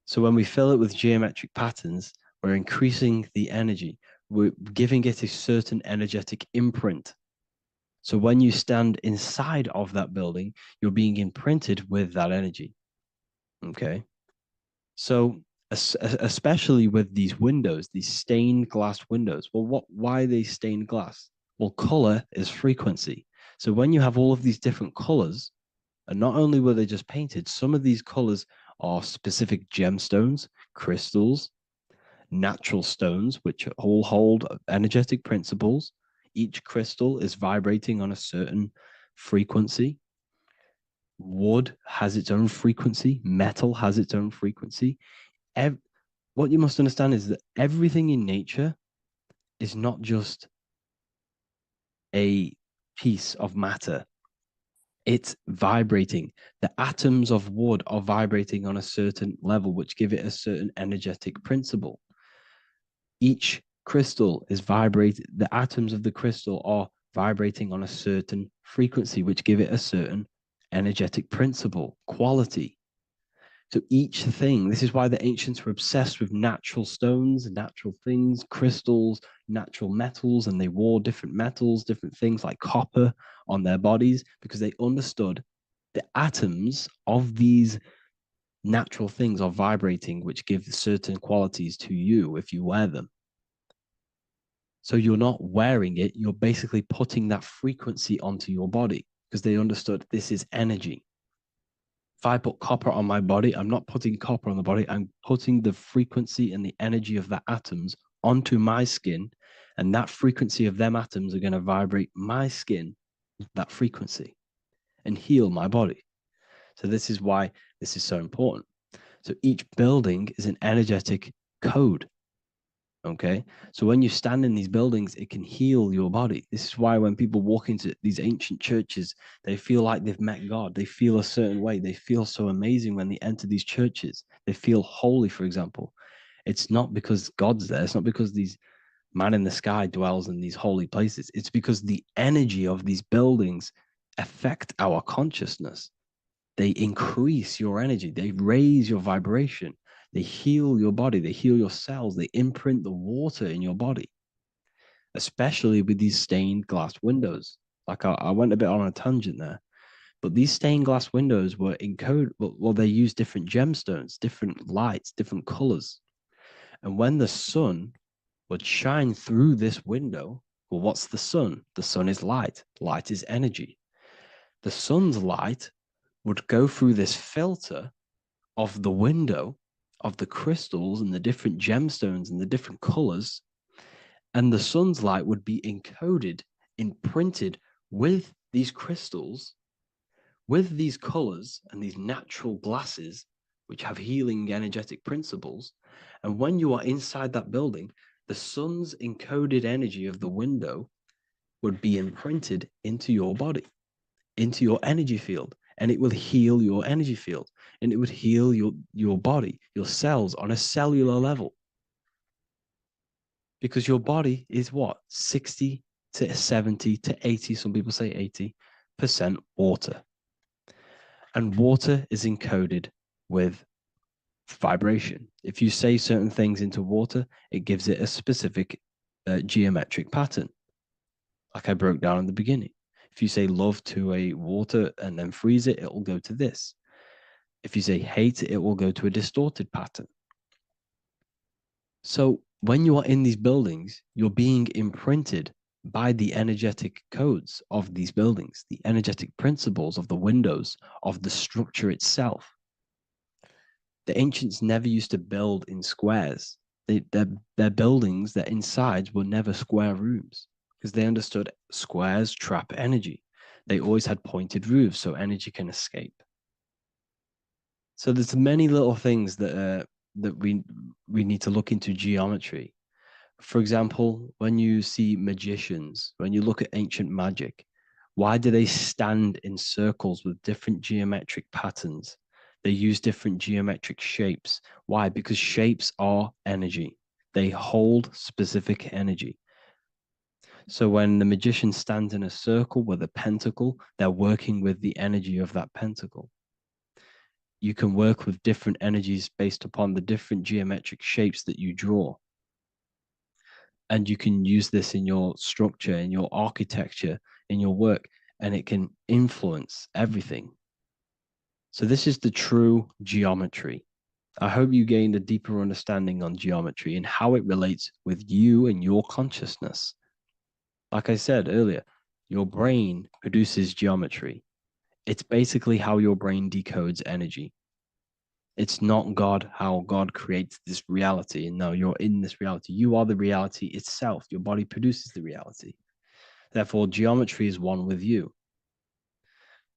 So when we fill it with geometric patterns, we're increasing the energy. We're giving it a certain energetic imprint. So when you stand inside of that building, you're being imprinted with that energy. Okay. So especially with these windows, these stained glass windows. Well, why are they stained glass? Well, color is frequency. So when you have all of these different colors, and not only were they just painted, some of these colors are specific gemstones, crystals, natural stones, which all hold energetic principles. Each crystal is vibrating on a certain frequency. Wood has its own frequency, metal has its own frequency. What you must understand is that everything in nature is not just a piece of matter. It's vibrating. The atoms of wood are vibrating on a certain level, which give it a certain energetic principle. Each crystal is vibrating, the atoms of the crystal are vibrating on a certain frequency, which give it a certain energetic principle, quality. So each thing, this is why the ancients were obsessed with natural stones, natural things, crystals, natural metals, and they wore different metals, different things like copper on their bodies because they understood the atoms of these natural things are vibrating, which give certain qualities to you if you wear them. So you're not wearing it, you're basically putting that frequency onto your body because they understood this is energy. If I put copper on my body, I'm not putting copper on the body, I'm putting the frequency and the energy of the atoms onto my skin, and that frequency of them atoms are going to vibrate my skin, that frequency, and heal my body. So this is why this is so important. So each building is an energetic code. Okay. So when you stand in these buildings, it can heal your body. This is why when people walk into these ancient churches, they feel like they've met God. They feel a certain way. They feel so amazing when they enter these churches. They feel holy, for example. It's not because God's there. It's not because these man in the sky dwells in these holy places. It's because the energy of these buildings affect our consciousness. They increase your energy. They raise your vibration. They heal your body. They heal your cells. They imprint the water in your body, especially with these stained glass windows. Like I went a bit on a tangent there, but these stained glass windows were encoded. Well, they use different gemstones, different lights, different colors. And when the sun would shine through this window, well, what's the sun? The sun is light. Light is energy. The sun's light would go through this filter of the window of the crystals and the different gemstones and the different colors, and the sun's light would be encoded, imprinted with these crystals, with these colors and these natural glasses, which have healing energetic principles. And when you are inside that building, the sun's encoded energy of the window would be imprinted into your body, into your energy field, and it will heal your energy field, and it would heal your body, your cells on a cellular level. Because your body is what? 60 to 70 to 80, some people say 80% water. And water is encoded with vibration. If you say certain things into water, it gives it a specific geometric pattern, like I broke down in the beginning. If you say love to a water and then freeze it, it will go to this. If you say hate, it will go to a distorted pattern. So when you are in these buildings, you're being imprinted by the energetic codes of these buildings, the energetic principles of the windows, of the structure itself. The ancients never used to build in squares. Their buildings, their insides were never square rooms because they understood squares trap energy. They always had pointed roofs so energy can escape. So there's many little things that we need to look into geometry. For example, when you see magicians, when you look at ancient magic, why do they stand in circles with different geometric patterns? They use different geometric shapes. Why? Because shapes are energy. They hold specific energy. So when the magician stands in a circle with a pentacle, they're working with the energy of that pentacle. You can work with different energies based upon the different geometric shapes that you draw. And you can use this in your structure, in your architecture, in your work, and it can influence everything. So this is the true geometry. I hope you gained a deeper understanding on geometry and how it relates with you and your consciousness. Like I said earlier, your brain produces geometry. It's basically how your brain decodes energy. It's not God, how God creates this reality. And no, you're in this reality. You are the reality itself. Your body produces the reality. Therefore, geometry is one with you.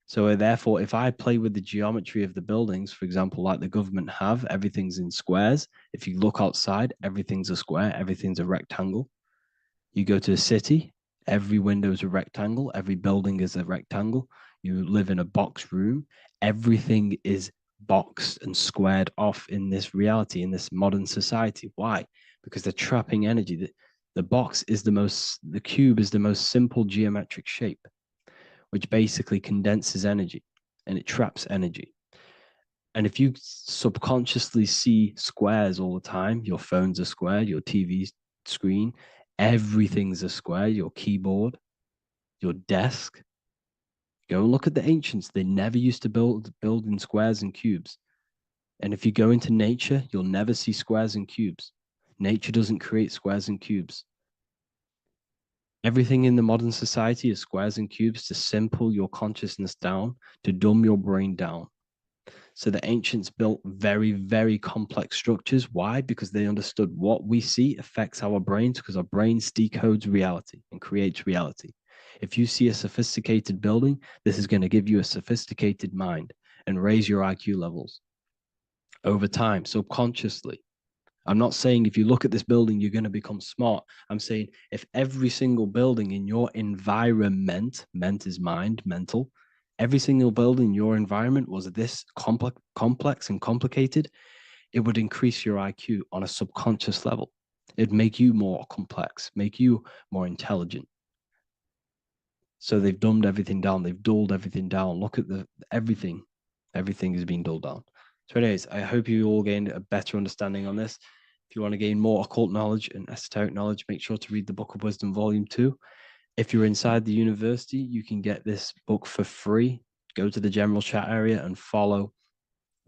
So therefore, if I play with the geometry of the buildings, for example, like the government have, everything's in squares. If you look outside, everything's a square, everything's a rectangle. You go to a city, every window is a rectangle, every building is a rectangle. You live in a box room, everything is boxed and squared off in this reality, in this modern society. Why? Because they're trapping energy. The cube is the most simple geometric shape, which basically condenses energy and it traps energy. And if you subconsciously see squares all the time, your phone's a square, your TV screen, everything's a square, your keyboard, your desk. Go and look at the ancients. They never used to build in squares and cubes. And if you go into nature, you'll never see squares and cubes. Nature doesn't create squares and cubes. Everything in the modern society is squares and cubes to simple your consciousness down, to dumb your brain down. So the ancients built very, very complex structures. Why? Because they understood what we see affects our brains, because our brains decodes reality and creates reality. If you see a sophisticated building, this is going to give you a sophisticated mind and raise your IQ levels over time, subconsciously. I'm not saying if you look at this building, you're going to become smart. I'm saying if every single building in your environment, ment is mind, mental, every single building in your environment was this complex and complicated, it would increase your IQ on a subconscious level. It'd make you more complex, make you more intelligent. So they've dumbed everything down. They've dulled everything down. Look at everything. Everything is being dulled down. So anyways, I hope you all gained a better understanding on this. If you want to gain more occult knowledge and esoteric knowledge, make sure to read the Book of Wisdom, Volume 2. If you're inside the university, you can get this book for free. Go to the general chat area and follow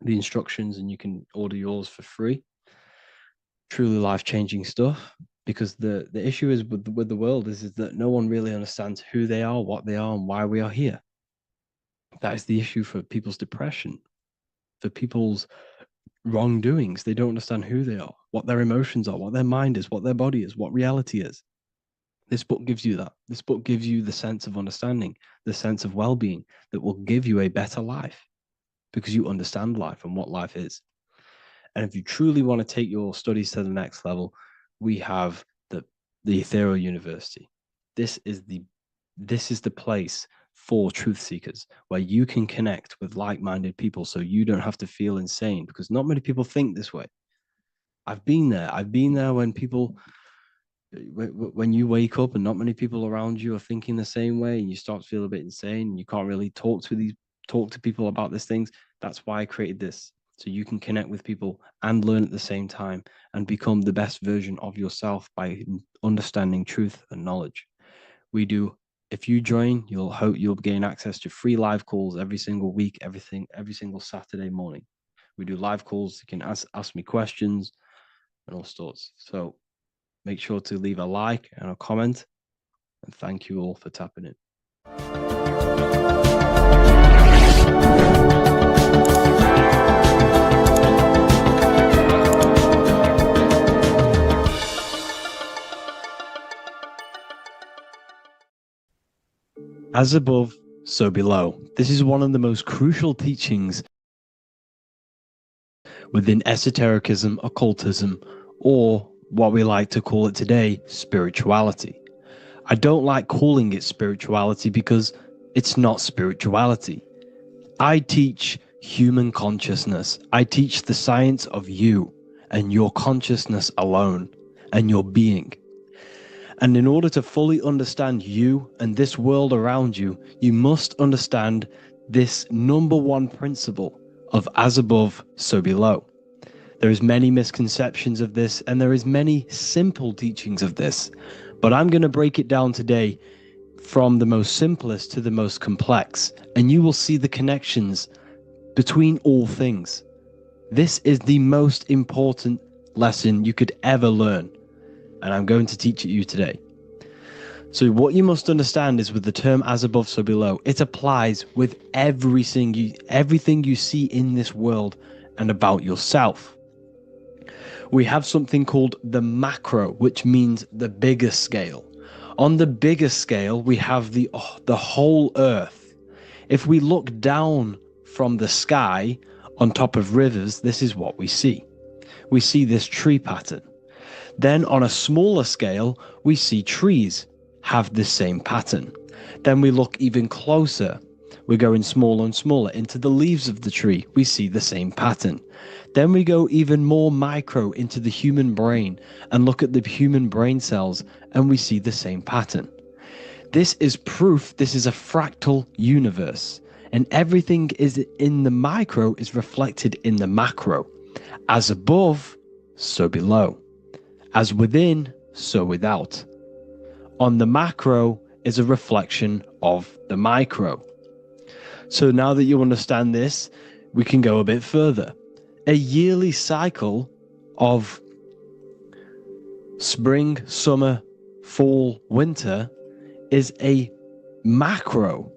the instructions and you can order yours for free. Truly life-changing stuff. Because the issue is with the world is that no one really understands who they are, what they are, and why we are here. That is the issue for people's depression, for people's wrongdoings. They don't understand who they are, what their emotions are, what their mind is, what their body is, what reality is. This book gives you that. This book gives you the sense of understanding, the sense of well-being that will give you a better life because you understand life and what life is. And if you truly want to take your studies to the next level, we have the Ethereal University. This is the place for truth seekers where you can connect with like-minded people so you don't have to feel insane, because not many people think this way. I've been there when you wake up and not many people around you are thinking the same way and you start to feel a bit insane and you can't really talk to people about these things. That's why I created this, so you can connect with people and learn at the same time and become the best version of yourself by understanding truth and knowledge. If you join, you'll gain access to free live calls every single week, every single Saturday morning. We do live calls. You can ask me questions and all sorts. So make sure to leave a like and a comment. And thank you all for tapping in. As above, so below. This is one of the most crucial teachings within esotericism, occultism, or what we like to call it today, spirituality. I don't like calling it spirituality because it's not spirituality. I teach human consciousness. I teach the science of you and your consciousness alone and your being. And in order to fully understand you and this world around you, you must understand this number one principle of as above, so below. There is many misconceptions of this, and there is many simple teachings of this, but I'm going to break it down today from the most simplest to the most complex, and you will see the connections between all things. This is the most important lesson you could ever learn, and I'm going to teach it you today. So what you must understand is with the term as above, so below, it applies with everything you see in this world and about yourself. We have something called the macro, which means the bigger scale. On the bigger scale, we have the whole earth. If we look down from the sky on top of rivers, this is what we see. We see this tree pattern. Then on a smaller scale, we see trees have the same pattern. Then we look even closer. We're going smaller and smaller into the leaves of the tree. We see the same pattern. Then we go even more micro into the human brain and look at the human brain cells, and we see the same pattern. This is proof this is a fractal universe, and everything is in the micro is reflected in the macro. As above, so below. As within, so without. On the macro is a reflection of the micro. So now that you understand this, we can go a bit further. A yearly cycle of spring, summer, fall, winter is a macro.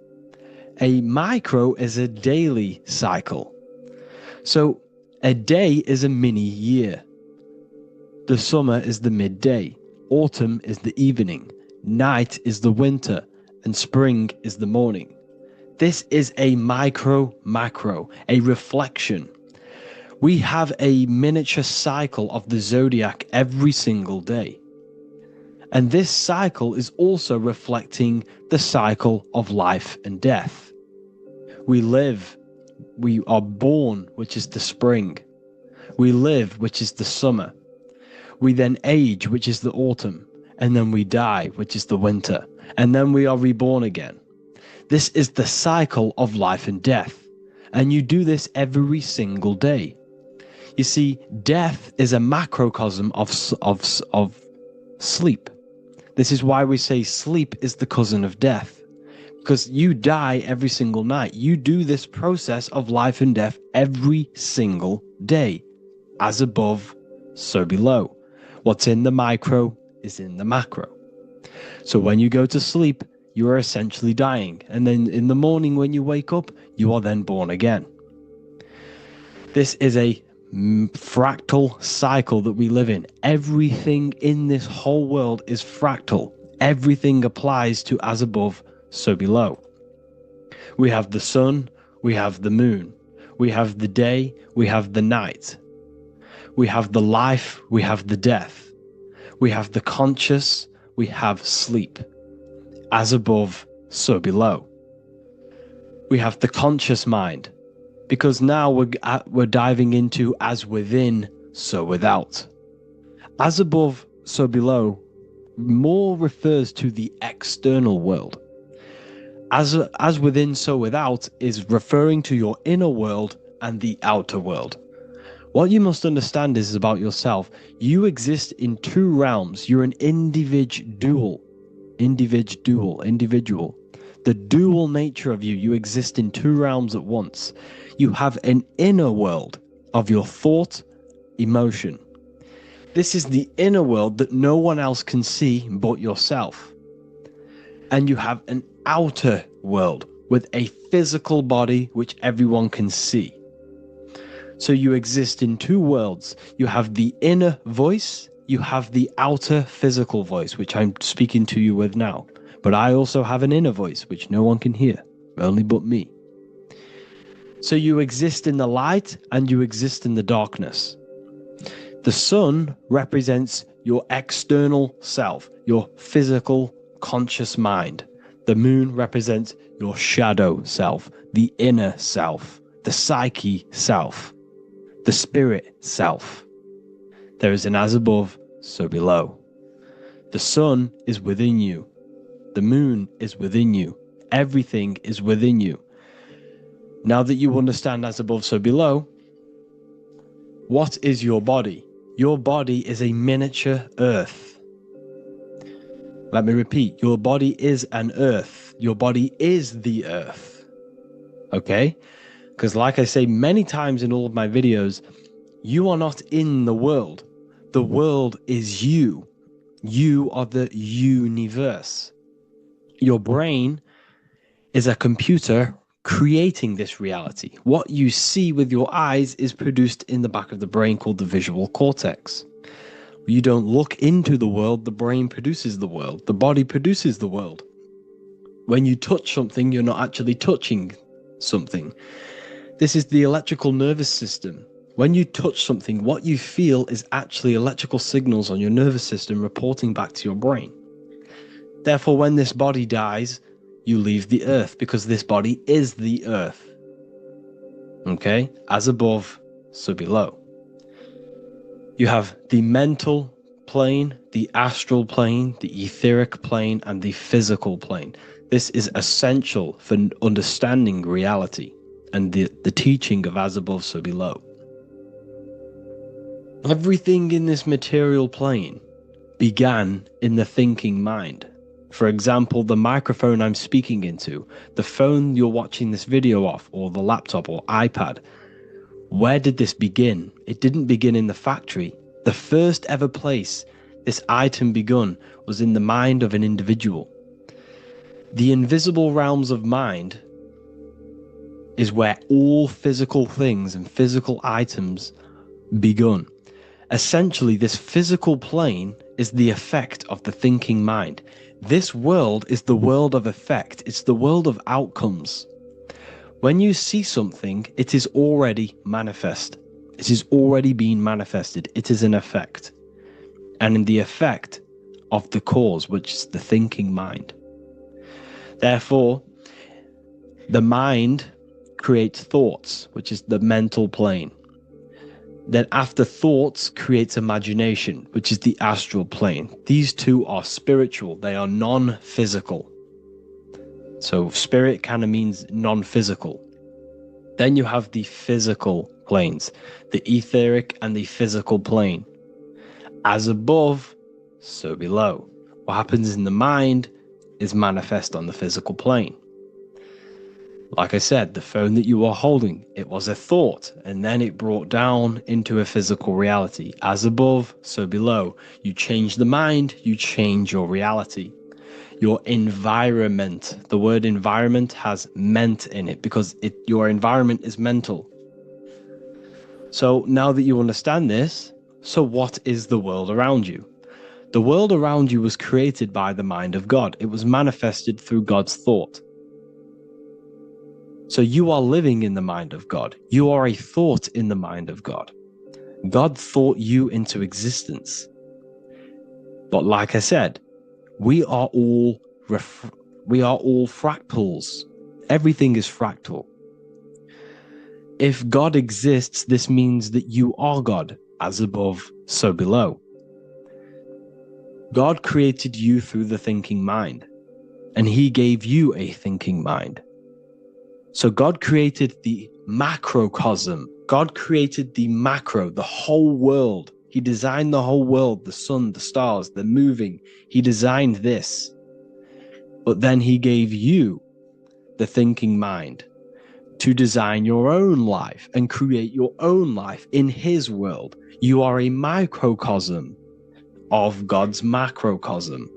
A micro is a daily cycle. So a day is a mini year. The summer is the midday. Autumn is the evening. Night is the winter. And spring is the morning. This is a macro, a reflection. We have a miniature cycle of the Zodiac every single day. And this cycle is also reflecting the cycle of life and death. We live, we are born, which is the spring. We live, which is the summer. We then age, which is the autumn. And then we die, which is the winter. And then we are reborn again. This is the cycle of life and death. And you do this every single day. You see, death is a macrocosm of sleep. This is why we say sleep is the cousin of death. Because you die every single night. You do this process of life and death every single day. As above, so below. What's in the micro is in the macro. So when you go to sleep, you are essentially dying. And then in the morning when you wake up, you are then born again. This is a fractal cycle that we live in. Everything in this whole world is fractal. Everything applies to as above, so below. We have the sun, we have the moon, we have the day, we have the night. We have the life, we have the death. We have the conscious, we have sleep. As above, so below. We have the conscious mind, because now we're diving into as within, so without. As above, so below more refers to the external world. As within, so without is referring to your inner world and the outer world. What you must understand is about yourself. You exist in two realms. You're an individual. The dual nature of you exist in two realms at once. You have an inner world of your thought, emotion. This is the inner world that no one else can see but yourself. And you have an outer world with a physical body which everyone can see. So you exist in two worlds. You have the inner voice, you have the outer physical voice, which I'm speaking to you with now. But I also have an inner voice, which no one can hear, only but me. So you exist in the light and you exist in the darkness. The sun represents your external self, your physical, conscious mind. The moon represents your shadow self, the inner self, the psyche self, the spirit self. There is an as above, so below. The sun is within you. The moon is within you. Everything is within you. Now that you understand as above, so below, what is your body? Your body is a miniature earth. Let me repeat, your body is an earth. Your body is the earth. Okay? Because like I say many times in all of my videos, you are not in the world. The world is you. You are the universe. Your brain is a computer creating this reality. What you see with your eyes is produced in the back of the brain called the visual cortex. You don't look into the world, the brain produces the world. The body produces the world. When you touch something, you're not actually touching something. This is the electrical nervous system. When you touch something, what you feel is actually electrical signals on your nervous system reporting back to your brain. Therefore, when this body dies, you leave the earth because this body is the earth. Okay? As above, so below. You have the mental plane, the astral plane, the etheric plane, and the physical plane. This is essential for understanding reality and the teaching of as above, so below. Everything in this material plane began in the thinking mind. For example, the microphone I'm speaking into, the phone you're watching this video off, or the laptop or iPad. Where did this begin? It didn't begin in the factory. The first ever place this item begun was in the mind of an individual. The invisible realms of mind is where all physical things and physical items begun. Essentially, this physical plane is the effect of the thinking mind. This world is the world of effect. It's the world of outcomes. When you see something, it is already manifest. It is already being manifested. It is an effect. And in the effect of the cause, which is the thinking mind. Therefore, the mind creates thoughts, which is the mental plane. Then after thoughts creates imagination, which is the astral plane. These two are spiritual. They are non-physical. So spirit kind of means non-physical. Then you have the physical planes, the etheric and the physical plane. As above, so below. What happens in the mind is manifest on the physical plane. Like I said, the phone that you are holding, it was a thought, and then it brought down into a physical reality. As above, so below. You change the mind, you change your reality. Your environment, the word environment has ment in it because your environment is mental. So now that you understand this, so what is the world around you? The world around you was created by the mind of God. It was manifested through God's thought. So you are living in the mind of God. You are a thought in the mind of God. God thought you into existence. But like I said, we are all fractals. Everything is fractal. If God exists, this means that you are God, as above, so below. God created you through the thinking mind, and he gave you a thinking mind. So God created the macrocosm. God created the macro, the whole world. He designed the whole world, the sun, the stars, the moving. He designed this. But then he gave you the thinking mind to design your own life and create your own life in his world. You are a microcosm of God's macrocosm.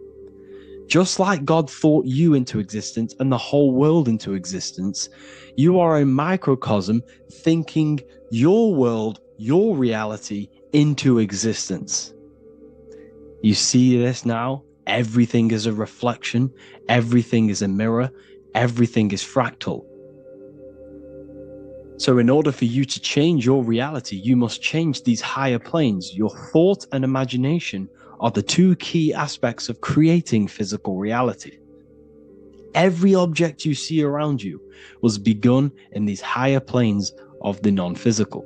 Just like God thought you into existence and the whole world into existence, you are a microcosm thinking your world, your reality into existence. You see this now? Everything is a reflection. Everything is a mirror. Everything is fractal. So in order for you to change your reality, you must change these higher planes. Your thought and imagination are the two key aspects of creating physical reality. Every object you see around you was begun in these higher planes of the non-physical,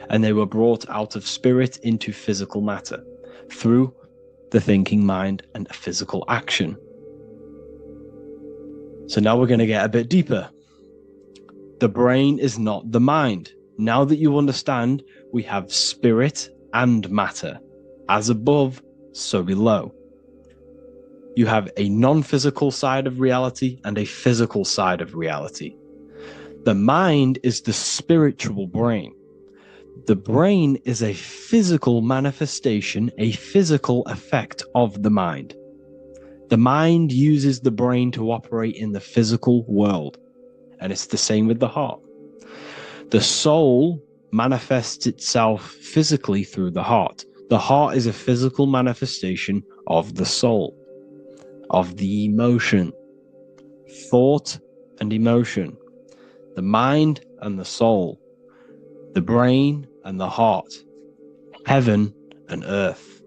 and they were brought out of spirit into physical matter through the thinking mind, and physical action. So now we're going to get a bit deeper. The brain is not the mind. Now that you understand, we have spirit and matter. As above, so below. You have a non-physical side of reality and a physical side of reality. The mind is the spiritual brain. The brain is a physical manifestation, a physical effect of the mind. The mind uses the brain to operate in the physical world, and it's the same with the heart. The soul manifests itself physically through the heart. The heart is a physical manifestation of the soul, of the emotion, thought and emotion, the mind and the soul, the brain and the heart, heaven and earth.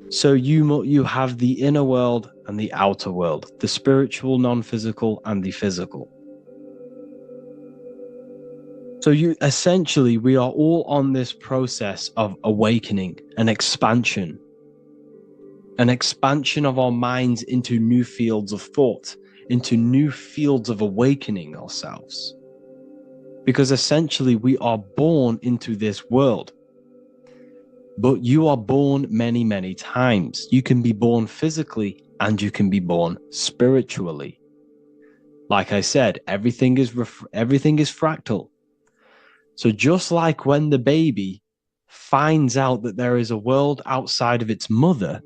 So you have the inner world and the outer world, the spiritual, non-physical, and the physical. So we are all on this process of awakening, an expansion of our minds into new fields of thought, into new fields of awakening ourselves. Because essentially we are born into this world. But you are born many, many times. You can be born physically and you can be born spiritually. Like I said, everything is fractal. So just like when the baby finds out that there is a world outside of its mother,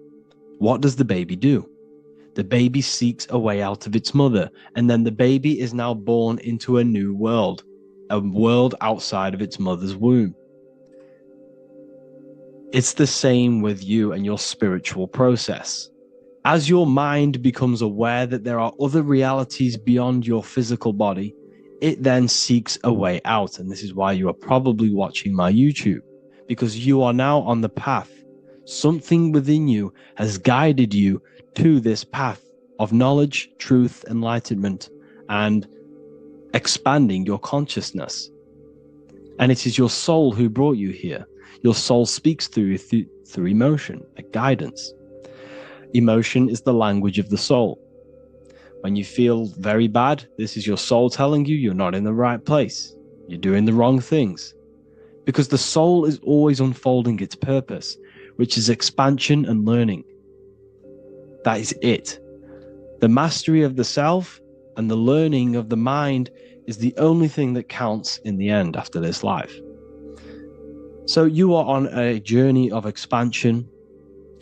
what does the baby do? The baby seeks a way out of its mother, and then the baby is now born into a new world, a world outside of its mother's womb. It's the same with you and your spiritual process. As your mind becomes aware that there are other realities beyond your physical body, it then seeks a way out. And this is why you are probably watching my YouTube, because you are now on the path. Something within you has guided you to this path of knowledge, truth, enlightenment, and expanding your consciousness. And it is your soul who brought you here. Your soul speaks through emotion, like guidance. Emotion is the language of the soul. When you feel very bad, this is your soul telling you you're not in the right place. You're doing the wrong things. Because the soul is always unfolding its purpose, which is expansion and learning. That is it. The mastery of the self and the learning of the mind is the only thing that counts in the end after this life. So you are on a journey of expansion,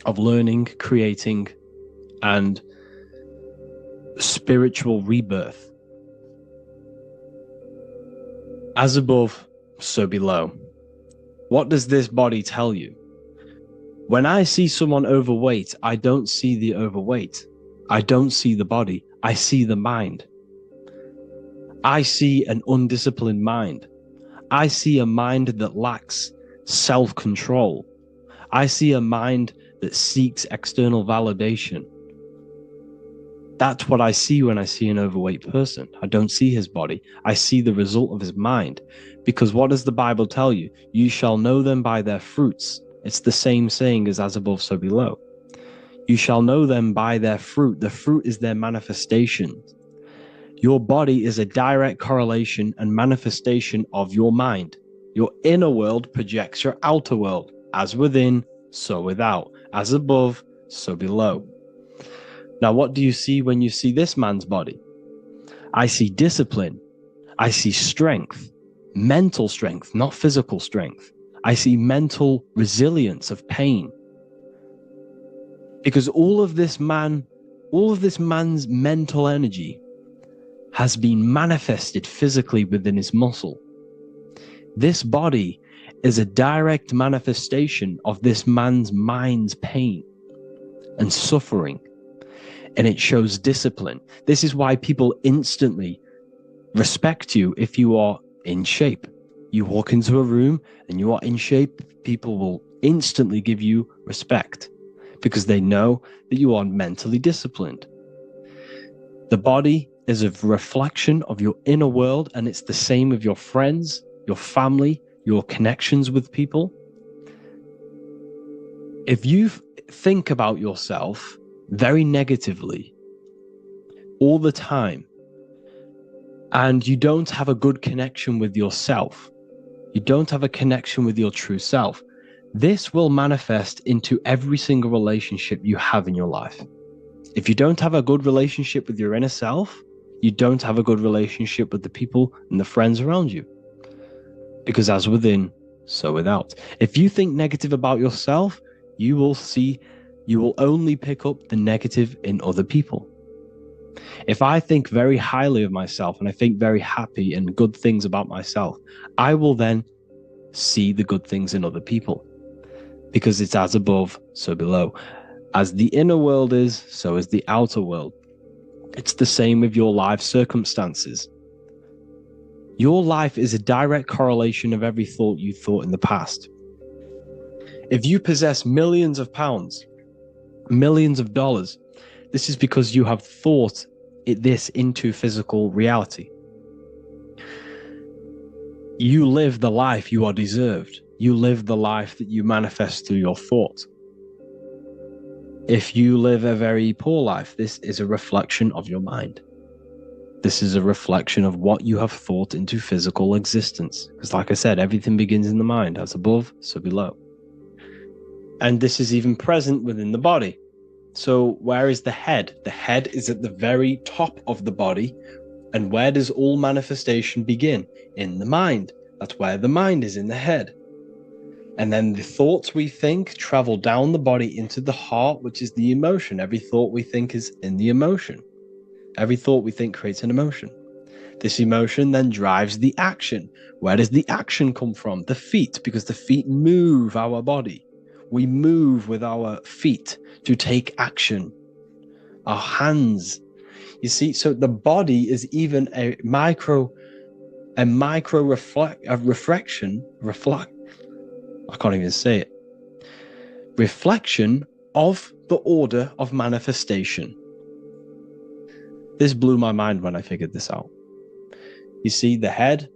of learning, creating, and spiritual rebirth. As above, so below. What does this body tell you? When I see someone overweight, I don't see the overweight. I don't see the body. I see the mind. I see an undisciplined mind. I see a mind that lacks self-control. I see a mind that seeks external validation. That's what I see when I see an overweight person. I don't see his body. I see the result of his mind. Because what does the Bible tell you? You shall know them by their fruits. It's the same saying as above, so below. You shall know them by their fruit. The fruit is their manifestation. Your body is a direct correlation and manifestation of your mind. Your inner world projects your outer world. As within, so without. As above, so below. Now, what do you see when you see this man's body? I see discipline. I see strength. Mental strength, not physical strength. I see mental resilience of pain. Because all of this man's mental energy has been manifested physically within his muscle. This body is a direct manifestation of this man's mind's pain and suffering, and it shows discipline. This is why people instantly respect you if you are in shape. You walk into a room and you are in shape, people will instantly give you respect because they know that you are mentally disciplined. The body is a reflection of your inner world, and it's the same with your friends, your family, your connections with people. If you think about yourself very negatively all the time, and you don't have a good connection with yourself, you don't have a connection with your true self, this will manifest into every single relationship you have in your life. If you don't have a good relationship with your inner self, you don't have a good relationship with the people and the friends around you. Because as within, so without. If you think negative about yourself, you will only pick up the negative in other people. If I think very highly of myself and I think very happy and good things about myself, I will then see the good things in other people. Because it's as above, so below. As the inner world is, so is the outer world. It's the same with your life circumstances. Your life is a direct correlation of every thought you thought in the past. If you possess millions of pounds, millions of dollars, this is because you have thought this into physical reality. You live the life you are deserved. You live the life that you manifest through your thought. If you live a very poor life, this is a reflection of your mind. This is a reflection of what you have thought into physical existence. Because like I said, everything begins in the mind, as above, so below. And this is even present within the body. So where is the head? The head is at the very top of the body. And where does all manifestation begin? In the mind. That's where the mind is, in the head. And then the thoughts we think travel down the body into the heart, which is the emotion. Every thought we think is in the emotion. Every thought we think creates an emotion. This emotion then drives the action. Where does the action come from? The feet, because the feet move our body. We move with our feet to take action. Our hands. You see, so the body is even a micro reflection. I can't even say it. Reflection of the order of manifestation. This blew my mind when I figured this out. You see, the head,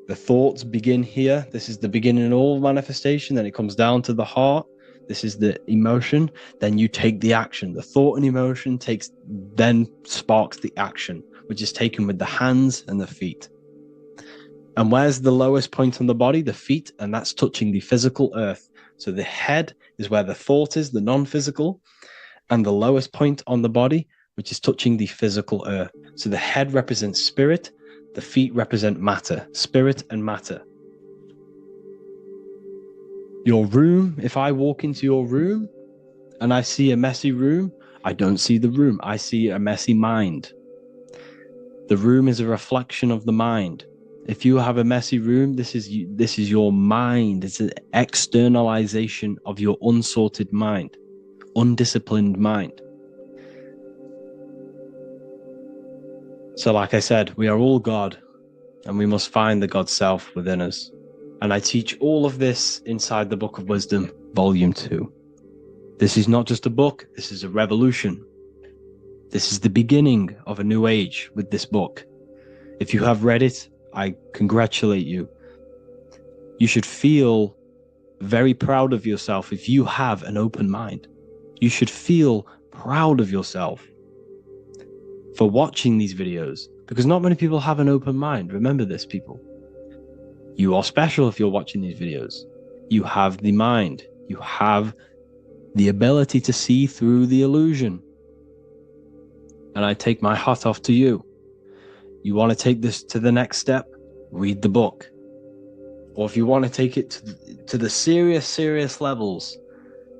the thoughts begin here. This is the beginning of all manifestation. Then it comes down to the heart. This is the emotion. Then you take the action. The thought and emotion then sparks the action, which is taken with the hands and the feet. And where's the lowest point on the body? The feet, and that's touching the physical earth. So the head is where the thought is, the non-physical, and the lowest point on the body, which is touching the physical earth. So the head represents spirit, the feet represent matter, spirit and matter. Your room, if I walk into your room and I see a messy room, I don't see the room, I see a messy mind. The room is a reflection of the mind. If you have a messy room, this is your mind. It's an externalization of your unsorted mind, undisciplined mind. So like I said, we are all God, and we must find the God self within us. And I teach all of this inside the Book of Wisdom, Volume 2. This is not just a book, this is a revolution. This is the beginning of a new age with this book. If you have read it, I congratulate you. You should feel very proud of yourself if you have an open mind. You should feel proud of yourself for watching these videos, because not many people have an open mind. Remember this, people. You are special if you're watching these videos. You have the mind. You have the ability to see through the illusion. And I take my hat off to you. You want to take this to the next step? Read the book. Or if you want to take it to the serious levels,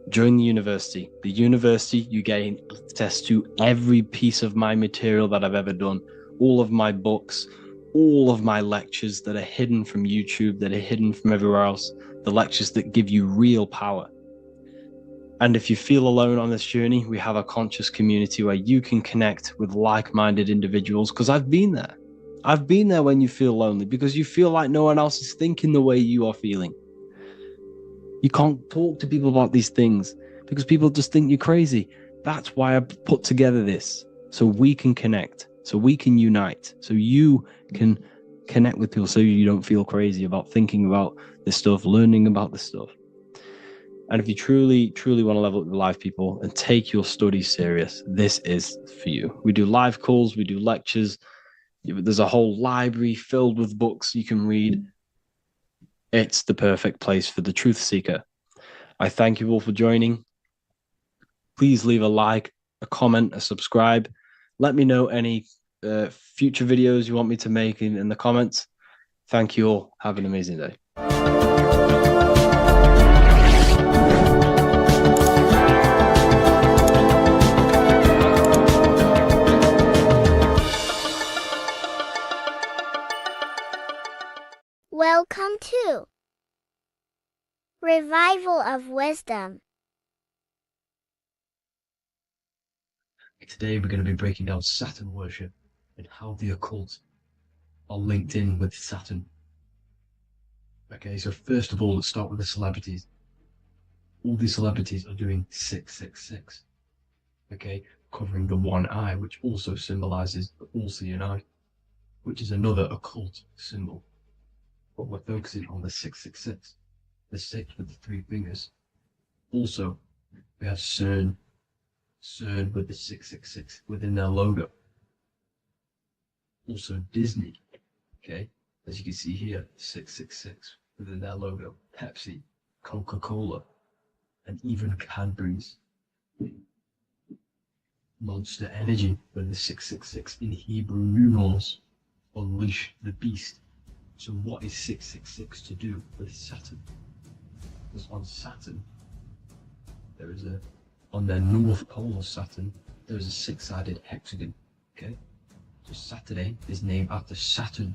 join the university. The university, you gain access to every piece of my material that I've ever done, all of my books, all of my lectures that are hidden from YouTube, that are hidden from everywhere else, the lectures that give you real power. And if you feel alone on this journey, we have a conscious community where you can connect with like-minded individuals, because I've been there. I've been there when you feel lonely, because you feel like no one else is thinking the way you are feeling. You can't talk to people about these things because people just think you're crazy. That's why I put together this, so we can connect, so we can unite, so you can connect with people, so you don't feel crazy about thinking about this stuff, learning about this stuff. And if you truly want to level up your life, people, and take your studies serious, this is for you. We do live calls, we do lectures. There's a whole library filled with books you can read. It's the perfect place for the truth seeker. I thank you all for joining. Please leave a like, a comment, a subscribe. Let me know any future videos you want me to make in the comments. Thank you all. Have an amazing day. Welcome to Revival of Wisdom. Today we're going to be breaking down Saturn worship and how the occult are linked in with Saturn. Okay, so first of all, let's start with the celebrities. All these celebrities are doing 666. Okay, covering the one eye, which also symbolizes the all-seeing eye, which is another occult symbol. But we're focusing on the 666, the 6 with the 3 fingers. Also, we have CERN with the 666 within their logo. Also Disney, okay, as you can see here, 666 within their logo. Pepsi, Coca-Cola, and even Cadbury's. Monster Energy with the 666 in Hebrew numerals. Unleash the beast. So what is 666 to do with Saturn? Because on Saturn, on their north pole of Saturn, there is a 6-sided hexagon, okay? So Saturday is named after Saturn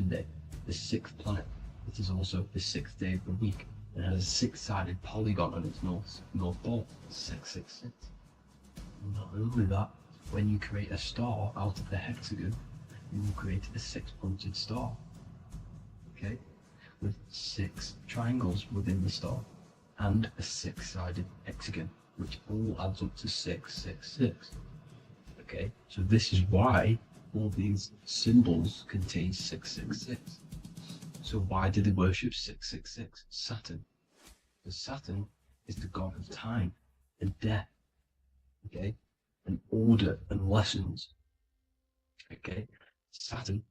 Day, the 6th planet. It is also the 6th day of the week and has a 6-sided polygon on its north pole, 666. Not only that, when you create a star out of the hexagon, you will create a 6-pointed star, okay? With 6 triangles within the star and a 6-sided hexagon, which all adds up to 666. Okay, so this is why all these symbols contain 666. So why do they worship 666? Saturn. Because Saturn is the god of time and death, okay, and order and lessons. Okay, Saturn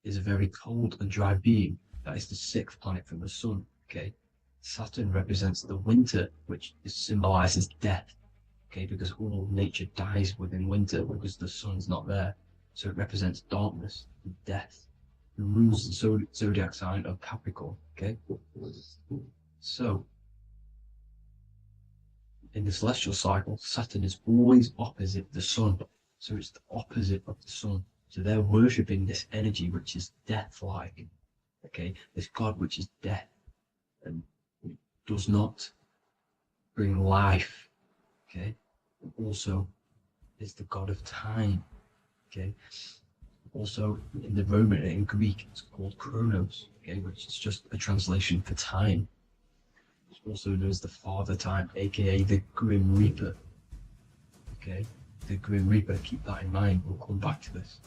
is a very cold and dry being. That is the 6th planet from the sun. Okay, Saturn represents the winter, which symbolizes death. Okay, because all nature dies within winter because the sun's not there. So it represents darkness and death. It rules the zodiac sign of Capricorn. Okay, so in the celestial cycle, Saturn is always opposite the sun. So it's the opposite of the sun. So they're worshipping this energy which is death-like. Okay, this god which is death and does not bring life. Okay, and also is the god of time. Okay, also in the Roman and in Greek it's called Chronos. Okay, which is just a translation for time. It's also known as the Father Time, aka the Grim Reaper. Okay, the Grim Reaper. Keep that in mind. We'll come back to this.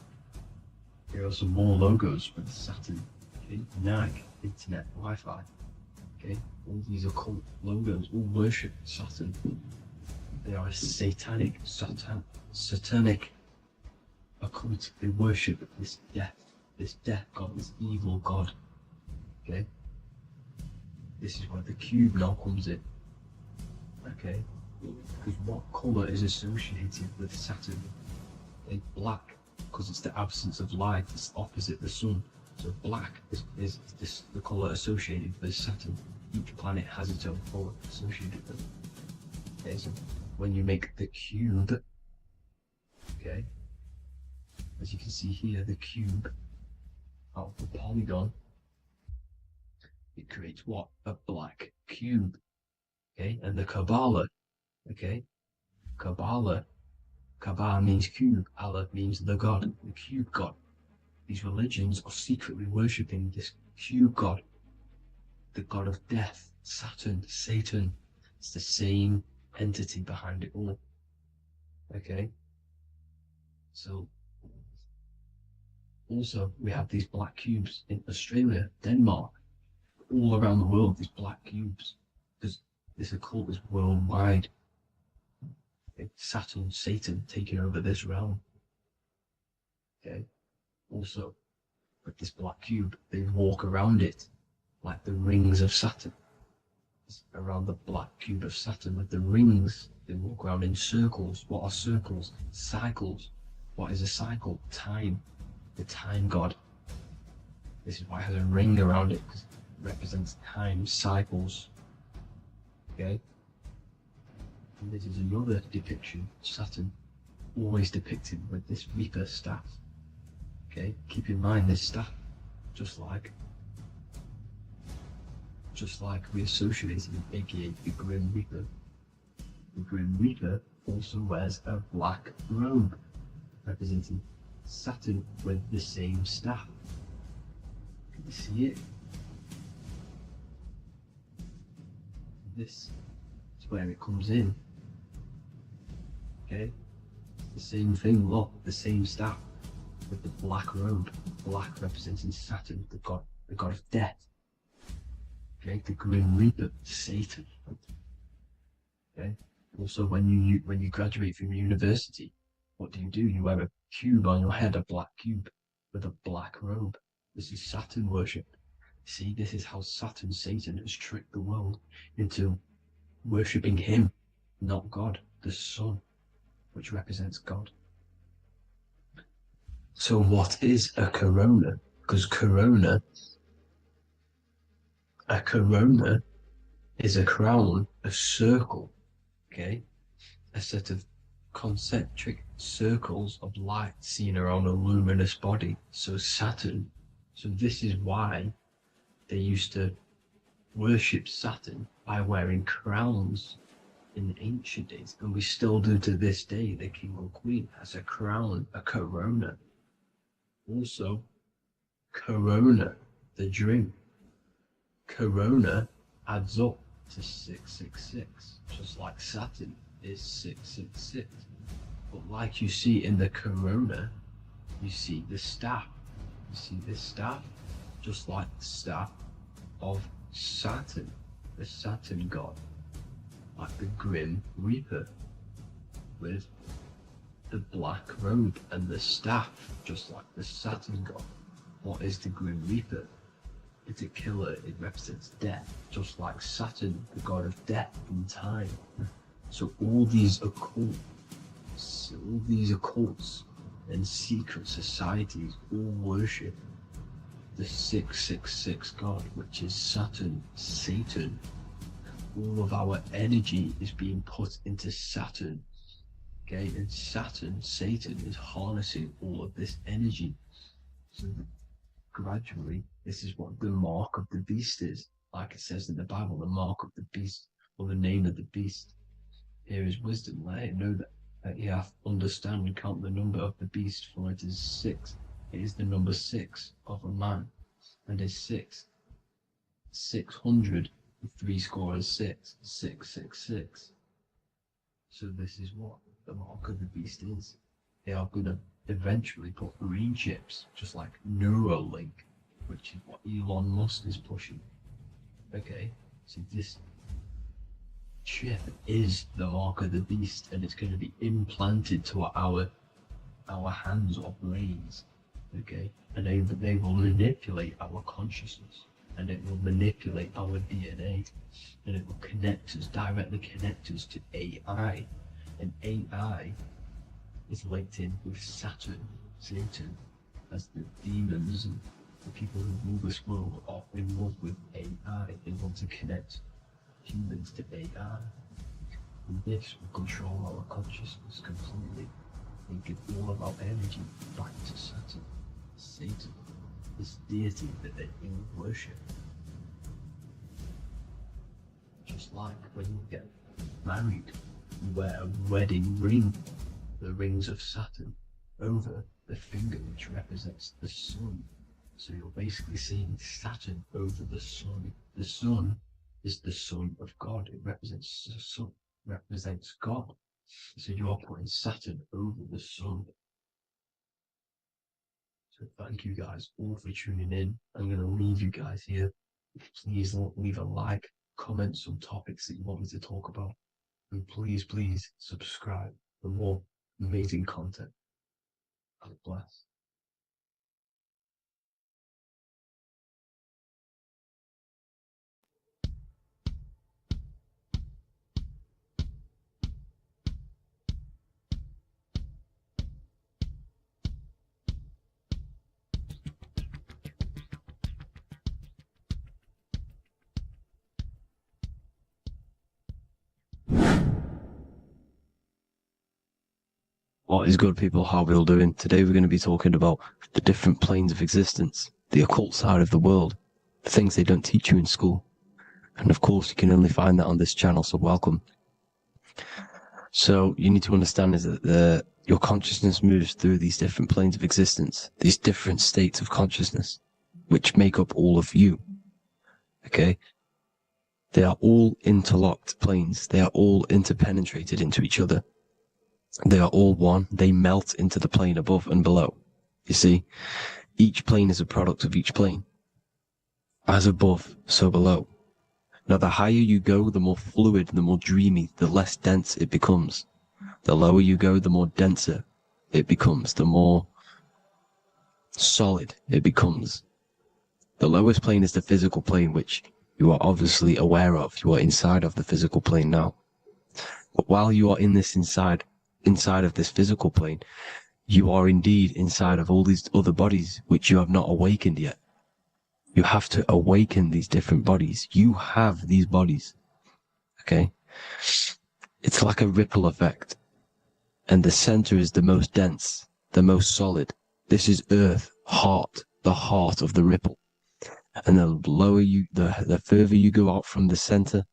Here are some more logos with Saturn. Okay, NAG, Internet, Wi-Fi. Okay, all these occult logos all worship Saturn. They are a satanic occult. They worship this death god, this evil god. Okay, this is where the cube now comes in. Okay, because what color is associated with Saturn? Okay, black, because it's the absence of light. It's opposite the sun. So black is the color associated with Saturn. Each planet has its own color associated with it. Okay, so when you make the cube, okay, as you can see here, the cube out of the polygon, it creates what? A black cube. Okay, and the Kabbalah, okay, Kabbalah means cube, Allah means the god, the cube god. These religions are secretly worshipping this cube god, the god of death, Saturn, Satan. It's the same entity behind it all. Okay, so also we have these black cubes in Australia, Denmark, all around the world, these black cubes, because This occult is worldwide. Saturn, Satan taking over this realm. Okay. Also, with this black cube, they walk around it like the rings of Saturn. It's around the black cube of Saturn with the rings, they walk around in circles. What are circles? Cycles. What is a cycle? Time. The time god. This is why it has a ring around it, because it represents time, cycles. Okay? And this is another depiction of Saturn, always depicted with this Reaper staff. Okay? Keep in mind this staff, just like we associated with aka the Grim Reaper. The Grim Reaper also wears a black robe, representing Saturn with the same staff. Can you see it? This is where it comes in. Okay? The same thing, look, the same staff with the black robe. Black representing Saturn, the god of death. Okay, the Grim Reaper, Satan. Okay. Also, when you graduate from university, what do? You wear a cube on your head, a black cube with a black robe. This is Saturn worship. See, this is how Satan has tricked the world into worshipping him, not God, the sun, which represents God. So what is a corona? Because a corona is a crown, a circle, okay? A set of concentric circles of light seen around a luminous body. So Saturn. So this is why they used to worship Saturn by wearing crowns in ancient days. And we still do to this day. The king or queen has a crown, a corona. Also, corona, the drink. Corona adds up to 666, just like Saturn is 666. But like you see in the corona, you see the staff. You see this staff, just like the staff of Saturn, the Saturn god, like the Grim Reaper, with the black robe and the staff, just like the Saturn god. What is the Grim Reaper? It's a killer, it represents death, just like Saturn, the god of death and time. So all these occults and secret societies all worship the 666 god, which is Saturn, Satan. All of our energy is being put into Saturn. Okay, and Saturn, Satan, is harnessing all of this energy. So gradually, this is what the mark of the beast is. Like it says in the Bible, the mark of the beast, or the name of the beast. Here is wisdom. Let it know that you have to understand and count the number of the beast, for it is 6. It is the number 6 of a man, and is 600, 6, 666. So this is what the mark of the beast is. They are going to eventually put green chips, just like Neuralink, which is what Elon Musk is pushing. Okay, so this chip is the mark of the beast, and it's going to be implanted to our hands or brains. Okay, and they will manipulate our consciousness, and it will manipulate our DNA, and it will directly connect us to AI, and AI is linked in with Saturn, Satan, as the demons and the people who rule this world are in love with AI. They want to connect humans to AI. And this will control our consciousness completely and give all of our energy back to Saturn, Satan, this deity that they all worship. Just like when you get married, you wear a wedding ring, the rings of Saturn, over the finger, which represents the sun. So you're basically seeing Saturn over the sun. The sun is the son of God. It represents the sun, represents God. So you're putting Saturn over the sun. So thank you guys all for tuning in. I'm going to leave you guys here. Please leave a like, comment some topics that you want me to talk about. And please, please subscribe for more amazing content. God bless. What is good, people? How are we all doing? Today we're going to be talking about the different planes of existence, the occult side of the world, the things they don't teach you in school. And of course, you can only find that on this channel, so welcome. So you need to understand is that your consciousness moves through these different planes of existence, these different states of consciousness, which make up all of you. Okay? They are all interlocked planes. They are all interpenetrated into each other. They are all one. They melt into the plane above and below. You see, each plane is a product of each plane. As above, so below. Now, the higher you go, the more fluid, the more dreamy, the less dense it becomes. The lower you go, the more denser it becomes, the more solid it becomes. The lowest plane is the physical plane, which you are obviously aware of. You are inside of the physical plane now. But while you are in this inside of this physical plane, you are indeed inside of all these other bodies which you have not awakened yet. You have to awaken these different bodies. You have these bodies. Okay? It's like a ripple effect. And the center is the most dense, the most solid. This is earth, heart, the heart of the ripple. And the lower you, the further you go out from the center,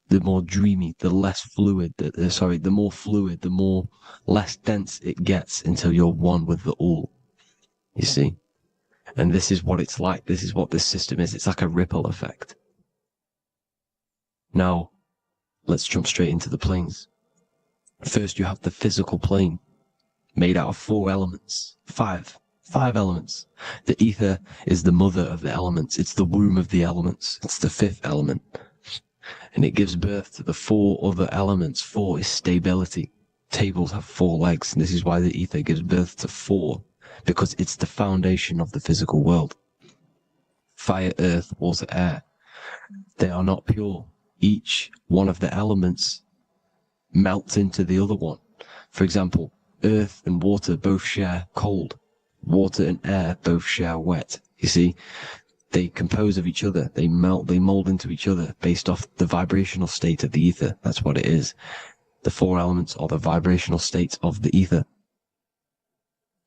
the more dreamy, the less fluid, the more fluid, the more less dense it gets until you're one with the all. You see? And this is what it's like. This is what this system is. It's like a ripple effect. Now, let's jump straight into the planes. First, you have the physical plane, made out of 4 elements. 5 elements. The ether is the mother of the elements. It's the womb of the elements. It's the 5th element. And it gives birth to the 4 other elements. 4 is stability. Tables have 4 legs, and this is why the ether gives birth to 4, because it's the foundation of the physical world. Fire, earth, water, air. They are not pure. Each one of the elements melts into the other one. For example, earth and water both share cold. Water and air both share wet. You see? They compose of each other. They melt, they mold into each other based off the vibrational state of the ether. That's what it is. The 4 elements are the vibrational states of the ether.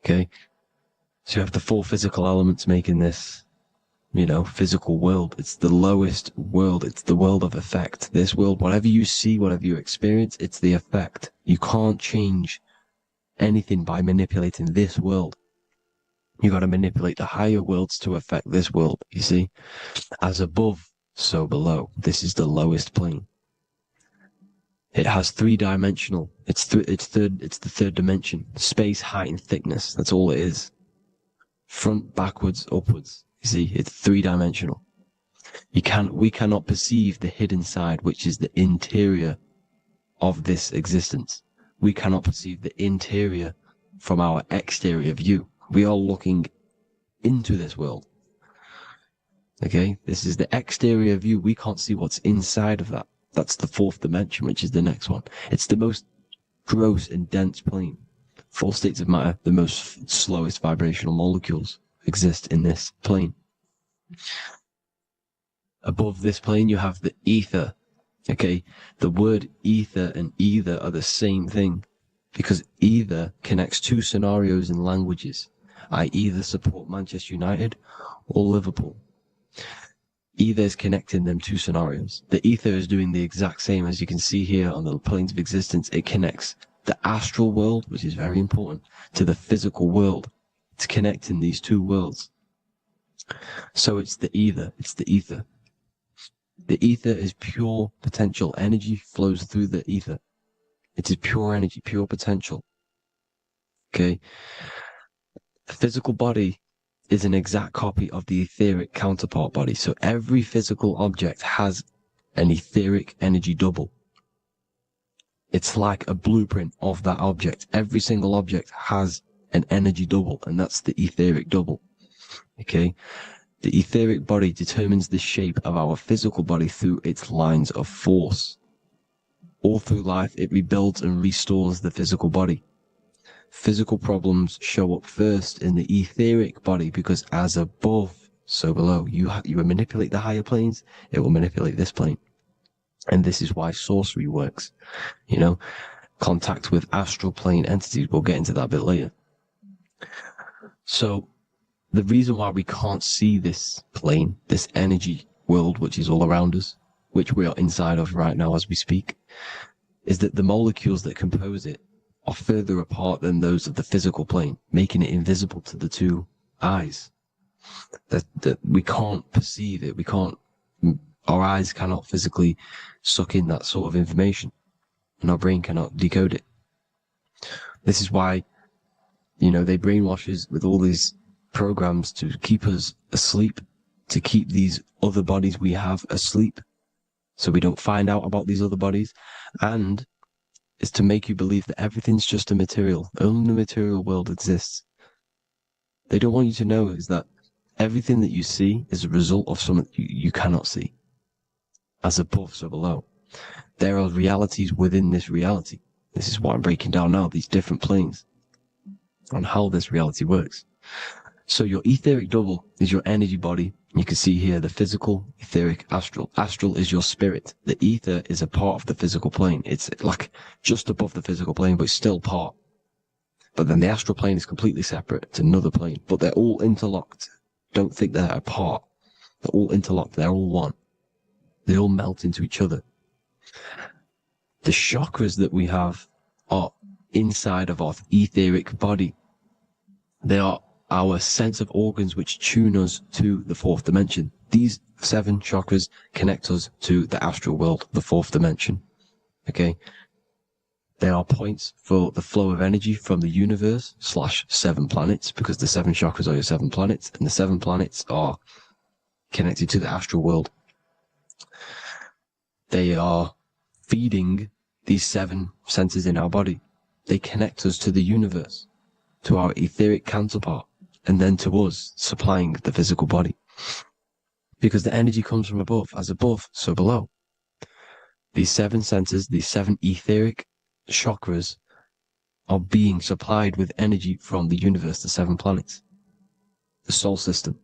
Okay? So you have the 4 physical elements making this, physical world. It's the lowest world. It's the world of effect. This world, whatever you see, whatever you experience, it's the effect. You can't change anything by manipulating this world. You got to manipulate the higher worlds to affect this world, you see? As above, so below. This is the lowest plane. It has 3-dimensional. It's the 3rd dimension. Space, height, and thickness. That's all it is. Front, backwards, upwards. You see, it's 3-dimensional. We cannot perceive the hidden side, which is the interior of this existence. We cannot perceive the interior from our exterior view. We are looking into this world. Okay? This is the exterior view. We can't see what's inside of that. That's the 4th dimension, which is the next one. It's the most gross and dense plane. 4 states of matter, the most slowest vibrational molecules exist in this plane. Above this plane, you have the ether. Okay? The word ether and either are the same thing, because either connects 2 scenarios in languages. I either support Manchester United or Liverpool. Either is connecting them 2 scenarios. The ether is doing the exact same, as you can see here on the planes of existence. It connects the astral world, which is very important, to the physical world. It's connecting these 2 worlds. So it's the ether. It's the ether. The ether is pure potential. Energy flows through the ether. It is pure energy, pure potential. Okay? The physical body is an exact copy of the etheric counterpart body. So every physical object has an etheric energy double. It's like a blueprint of that object. Every single object has an energy double, and that's the etheric double. Okay? The etheric body determines the shape of our physical body through its lines of force. All through life, it rebuilds and restores the physical body. Physical problems show up first in the etheric body because as above, so below. You manipulate the higher planes, it will manipulate this plane. And this is why sorcery works. You know, contact with astral plane entities. We'll get into that a bit later. So the reason why we can't see this plane, this energy world, which is all around us, which we are inside of right now as we speak, is that the molecules that compose it are further apart than those of the physical plane, making it invisible to the two eyes. That we can't perceive it. Our eyes cannot physically suck in that sort of information, and our brain cannot decode it. This is why, you know, they brainwash us with all these programs to keep us asleep, to keep these other bodies we have asleep, so we don't find out about these other bodies, and is to make you believe that everything's just a material. Only the material world exists. They don't want you to know is that everything that you see is a result of something you cannot see. As above, so below. There are realities within this reality. This is what I'm breaking down now, these different planes, on how this reality works. So your etheric double is your energy body. You can see here the physical, etheric, astral. Astral is your spirit. The ether is a part of the physical plane. It's like just above the physical plane, but it's still part. But then the astral plane is completely separate. It's another plane, but they're all interlocked. Don't think they're apart. They're all interlocked. They're all one. They all melt into each other. The chakras that we have are inside of our etheric body. They are our sense of organs which tune us to the fourth dimension. These 7 chakras connect us to the astral world, the fourth dimension. Okay? They are points for the flow of energy from the universe / 7 planets, because the 7 chakras are your 7 planets, and the 7 planets are connected to the astral world. They are feeding these 7 senses in our body. They connect us to the universe, to our etheric counterpart, and then to us, supplying the physical body. Because the energy comes from above. As above, so below. These 7 senses, these 7 etheric chakras, are being supplied with energy from the universe, the 7 planets, the solar system.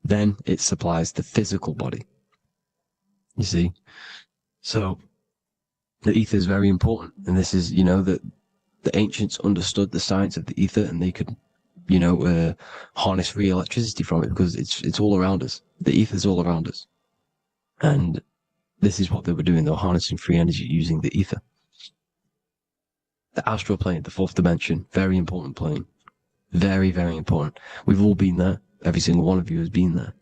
Then it supplies the physical body. You see? So, the ether is very important. And this is, you know, that the ancients understood the science of the ether, and they could, you know, harness free electricity from it, because it's all around us. The ether is all around us. And this is what they were doing. They were harnessing free energy using the ether. The astral plane, the fourth dimension, very important plane. Very, very important. We've all been there. Every single one of you has been there.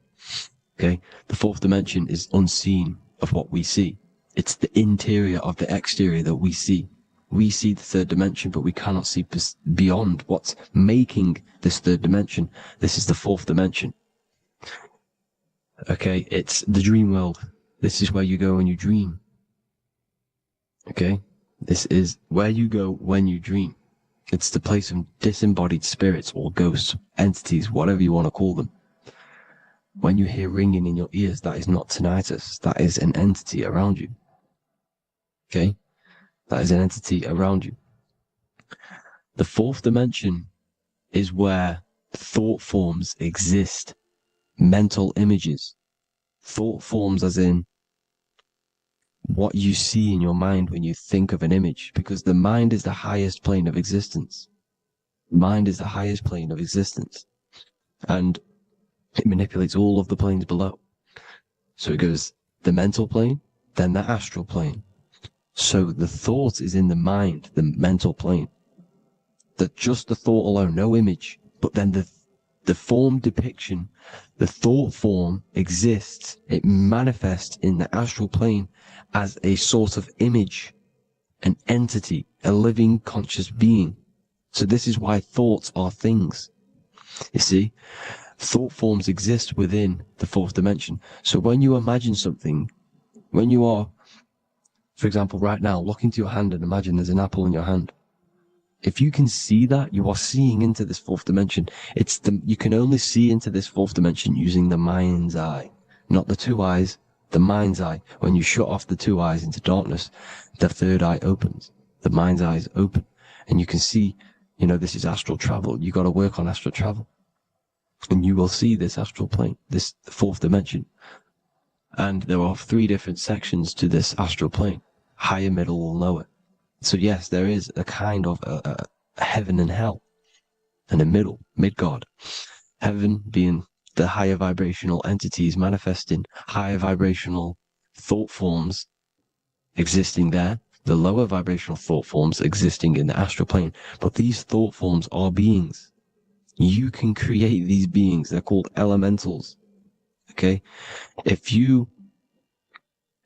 Okay? The fourth dimension is unseen of what we see. It's the interior of the exterior that we see. We see the third dimension, but we cannot see beyond what's making this third dimension. This is the fourth dimension. Okay? It's the dream world. This is where you go when you dream. Okay? This is where you go when you dream. It's the place of disembodied spirits or ghosts, entities, whatever you want to call them. When you hear ringing in your ears, that is not tinnitus. That is an entity around you. Okay? That is an entity around you. The fourth dimension is where thought forms exist. Mental images. Thought forms as in what you see in your mind when you think of an image, because the mind is the highest plane of existence. Mind is the highest plane of existence. And it manipulates all of the planes below. So it goes the mental plane, then the astral plane. So the thought is in the mind, the mental plane. That just the thought alone, no image, but then the form depiction, the thought form exists. It manifests in the astral plane as a sort of image, an entity, a living conscious being. So this is why thoughts are things. You see, thought forms exist within the fourth dimension. So when you imagine something, When you are, for example, right now, look into your hand and imagine there's an apple in your hand. If you can see that, you are seeing into this fourth dimension. You can only see into this fourth dimension using the mind's eye, not the two eyes, the mind's eye. When you shut off the two eyes into darkness, the third eye opens. The mind's eye is open, and you can see, this is astral travel. You got to work on astral travel, and you will see this astral plane, this fourth dimension. And there are 3 different sections to this astral plane: higher, middle, and lower. So yes, there is a kind of a heaven and hell, and a Midgard. Heaven being the higher vibrational entities manifesting higher vibrational thought forms existing there, the lower vibrational thought forms existing in the astral plane. But these thought forms are beings. You can create these beings. They're called elementals. Okay? If you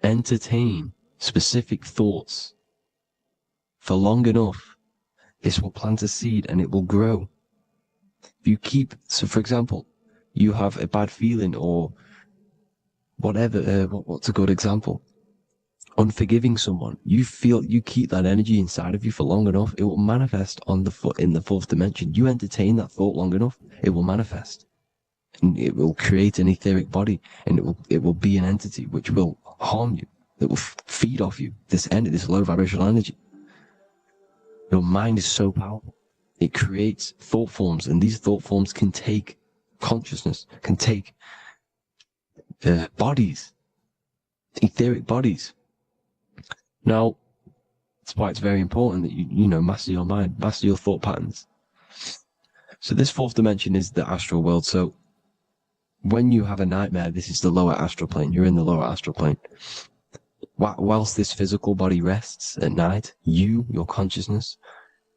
entertain specific thoughts for long enough, this will plant a seed and it will grow. If you keep, so for example, you have a bad feeling or whatever, what's a good example? Unforgiving someone. You keep that energy inside of you for long enough, it will manifest in the fourth dimension. You entertain that thought long enough, it will manifest. And it will create an etheric body, and it will be an entity which will harm you, that will feed off you, this low vibrational energy. Your mind is so powerful. It creates thought forms, and these thought forms can take consciousness, can take bodies, etheric bodies. Now, that's why it's very important that you master your mind, master your thought patterns. So this fourth dimension is the astral world. So when you have a nightmare, this is the lower astral plane. You're in the lower astral plane. Whilst this physical body rests at night, your consciousness,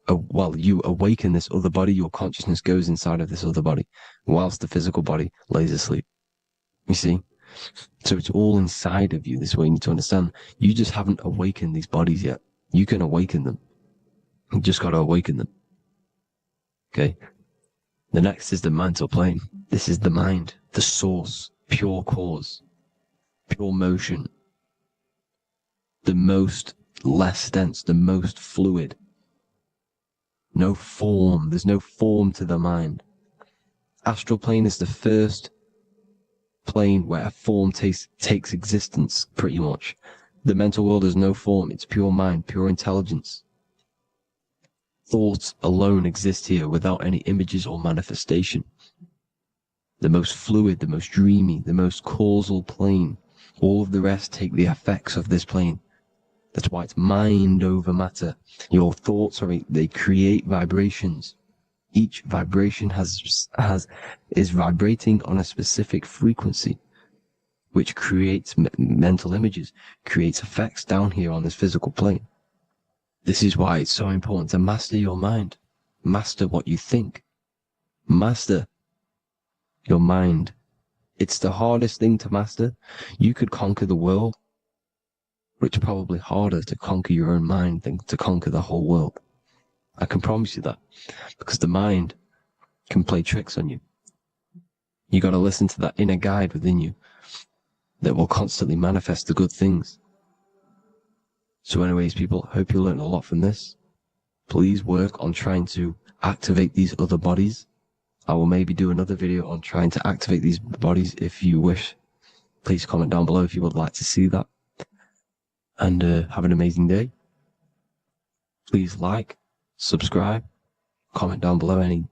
you awaken this other body, your consciousness goes inside of this other body, whilst the physical body lays asleep. You see? So it's all inside of you. This way you need to understand. You just haven't awakened these bodies yet. You can awaken them. You just got to awaken them. Okay? The next is the mental plane. This is the mind, the source, pure cause, pure motion, the most less dense, the most fluid. No form. There's no form to the mind. Astral plane is the first plane where a form takes existence, pretty much. The mental world has no form. It's pure mind, pure intelligence. Thoughts alone exist here without any images or manifestation. The most fluid, the most dreamy, the most causal plane. All of the rest take the effects of this plane. That's why it's mind over matter. Your thoughts they create vibrations. Each vibration is vibrating on a specific frequency, which creates mental images, creates effects down here on this physical plane. This is why it's so important to master your mind. Master what you think. Master your mind. It's the hardest thing to master. You could conquer the world, but it's probably harder to conquer your own mind than to conquer the whole world. I can promise you that, because the mind can play tricks on you. You got to listen to that inner guide within you that will constantly manifest the good things. So anyways, people, hope you learned a lot from this. Please work on trying to activate these other bodies. I will maybe do another video on trying to activate these bodies if you wish. Please comment down below if you would like to see that. And have an amazing day. Please like, subscribe, comment down below any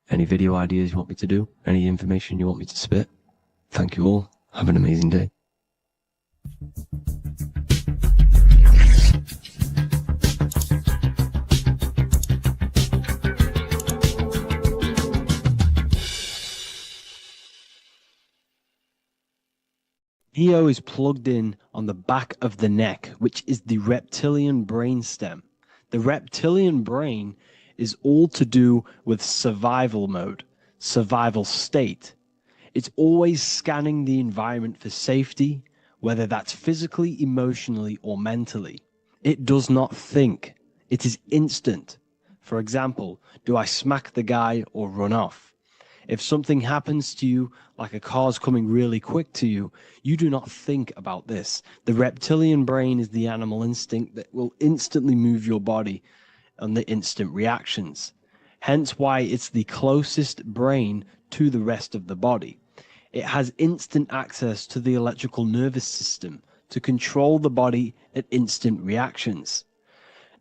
video ideas you want me to do, any information you want me to spit. Thank you all. Have an amazing day. Neo is plugged in on the back of the neck, which is the reptilian brain stem. The reptilian brain is all to do with survival mode, survival state. It's always scanning the environment for safety, whether that's physically, emotionally, or mentally. It does not think. It is instant. For example, do I smack the guy or run off? If something happens to you, like a car's coming really quick to you, you do not think about this. The reptilian brain is the animal instinct that will instantly move your body on the instant reactions. Hence why it's the closest brain to the rest of the body. It has instant access to the electrical nervous system to control the body at instant reactions.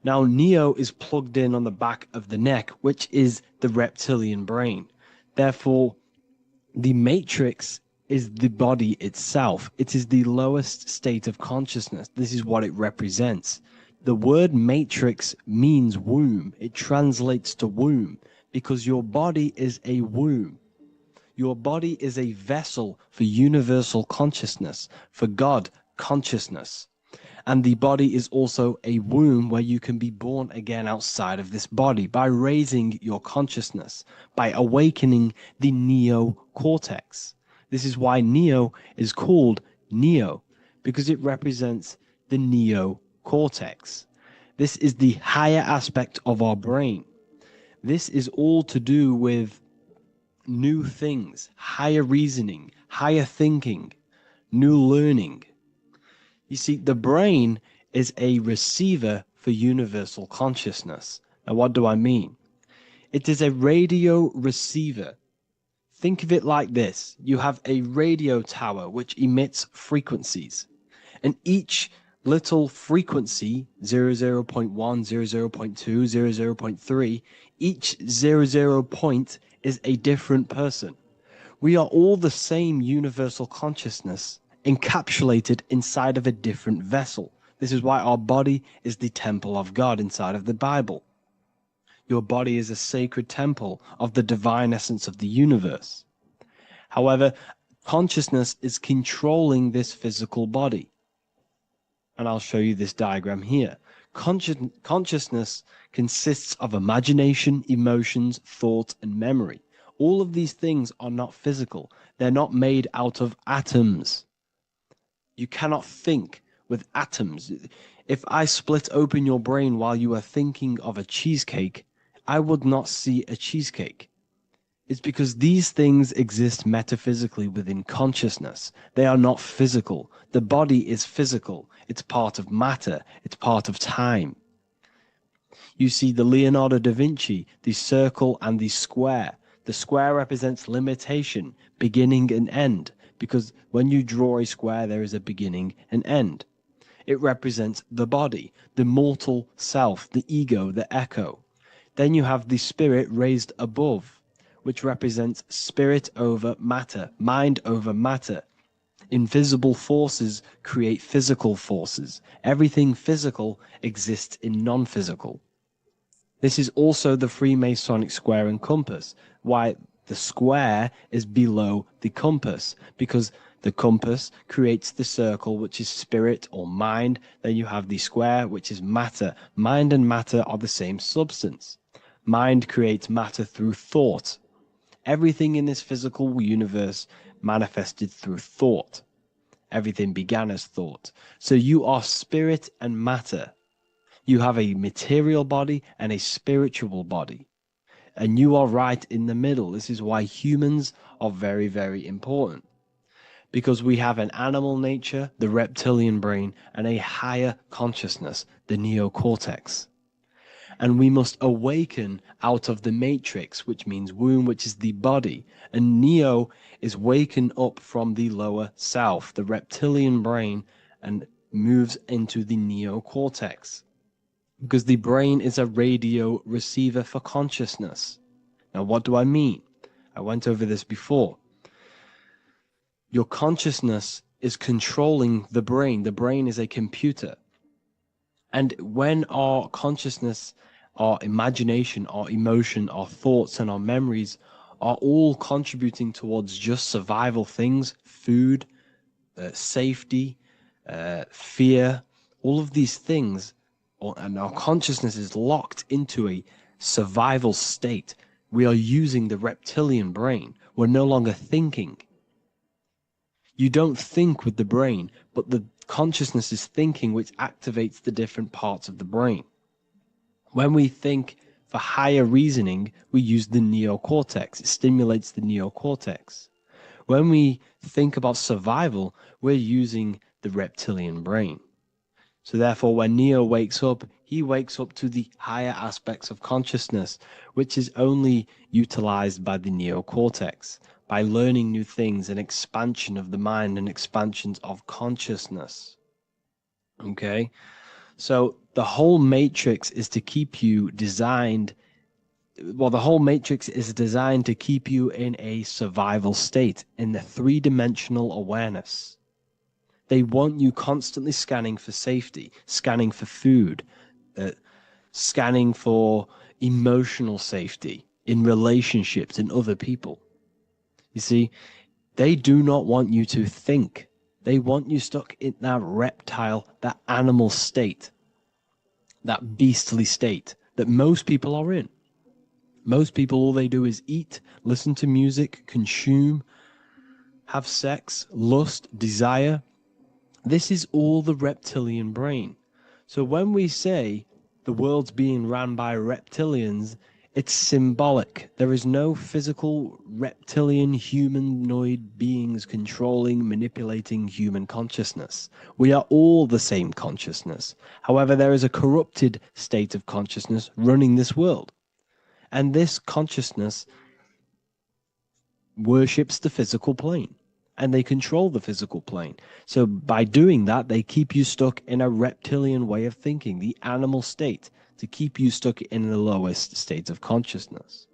Now, Neo is plugged in on the back of the neck, which is the reptilian brain. Therefore, the matrix is the body itself. It is the lowest state of consciousness. This is what it represents. The word matrix means womb. It translates to womb because your body is a womb. Your body is a vessel for universal consciousness, for God consciousness. And the body is also a womb where you can be born again outside of this body by raising your consciousness, by awakening the neocortex. This is why Neo is called Neo, because it represents the neocortex. This is the higher aspect of our brain. This is all to do with new things, higher reasoning, higher thinking, new learning. You see, the brain is a receiver for universal consciousness. Now, what do I mean? It is a radio receiver. Think of it like this. You have a radio tower which emits frequencies, and each little frequency, 00.1, 00.2, 00.3, each 00 point is a different person. We are all the same universal consciousness encapsulated inside of a different vessel. This is why our body is the temple of God inside of the Bible. Your body is a sacred temple of the divine essence of the universe. However, consciousness is controlling this physical body. And I'll show you this diagram here. Consciousness consists of imagination, emotions, thought, and memory. All of these things are not physical. They're not made out of atoms. You cannot think with atoms. If I split open your brain while you are thinking of a cheesecake, I would not see a cheesecake. It's because these things exist metaphysically within consciousness. They are not physical. The body is physical. It's part of matter. It's part of time. You see the Leonardo da Vinci, the circle and the square. The square represents limitation, beginning and end, because when you draw a square, there is a beginning and end. It represents the body, the mortal self, the ego, the echo. Then you have the spirit raised above, which represents spirit over matter, mind over matter. Invisible forces create physical forces. Everything physical exists in non-physical. This is also the Freemasonic square and compass, why the square is below the compass, because the compass creates the circle, which is spirit or mind. Then you have the square, which is matter. Mind and matter are the same substance. Mind creates matter through thought. Everything in this physical universe manifested through thought. Everything began as thought. So you are spirit and matter. You have a material body and a spiritual body. And you are right in the middle. This is why humans are very, very important. Because we have an animal nature, the reptilian brain, and a higher consciousness, the neocortex. And we must awaken out of the matrix, which means womb, which is the body. And Neo is waken up from the lower self, the reptilian brain, and moves into the neocortex. Because the brain is a radio receiver for consciousness. Now, what do I mean? I went over this before. Your consciousness is controlling the brain. The brain is a computer. And when our consciousness, our imagination, our emotion, our thoughts, and our memories are all contributing towards just survival things, food, safety, fear, all of these things, and our consciousness is locked into a survival state, we are using the reptilian brain. We're no longer thinking. You don't think with the brain, but the consciousness is thinking, which activates the different parts of the brain. When we think For higher reasoning, we use the neocortex. It stimulates the neocortex. When we think about survival, we're using the reptilian brain. So therefore, when Neo wakes up, he wakes up to the higher aspects of consciousness, which is only utilized by the neocortex, by learning new things, an expansion of the mind and expansions of consciousness. Okay? So the whole matrix is to keep you designed, well, the whole matrix is designed to keep you in a survival state, in the three-dimensional awareness. They want you constantly scanning for safety, scanning for food, scanning for emotional safety in relationships, in other people. You see, they do not want you to think. They want you stuck in that reptile, that animal state, that beastly state that most people are in. Most people, all they do is eat, listen to music, consume, have sex, lust, desire. This is all the reptilian brain. So when we say the world's being ran by reptilians, it's symbolic. There is no physical reptilian humanoid beings controlling, manipulating human consciousness. We are all the same consciousness. However, there is a corrupted state of consciousness running this world. And this consciousness worships the physical plane. And they control the physical plane. So by doing that, they keep you stuck in a reptilian way of thinking, the animal state, to keep you stuck in the lowest state of consciousness.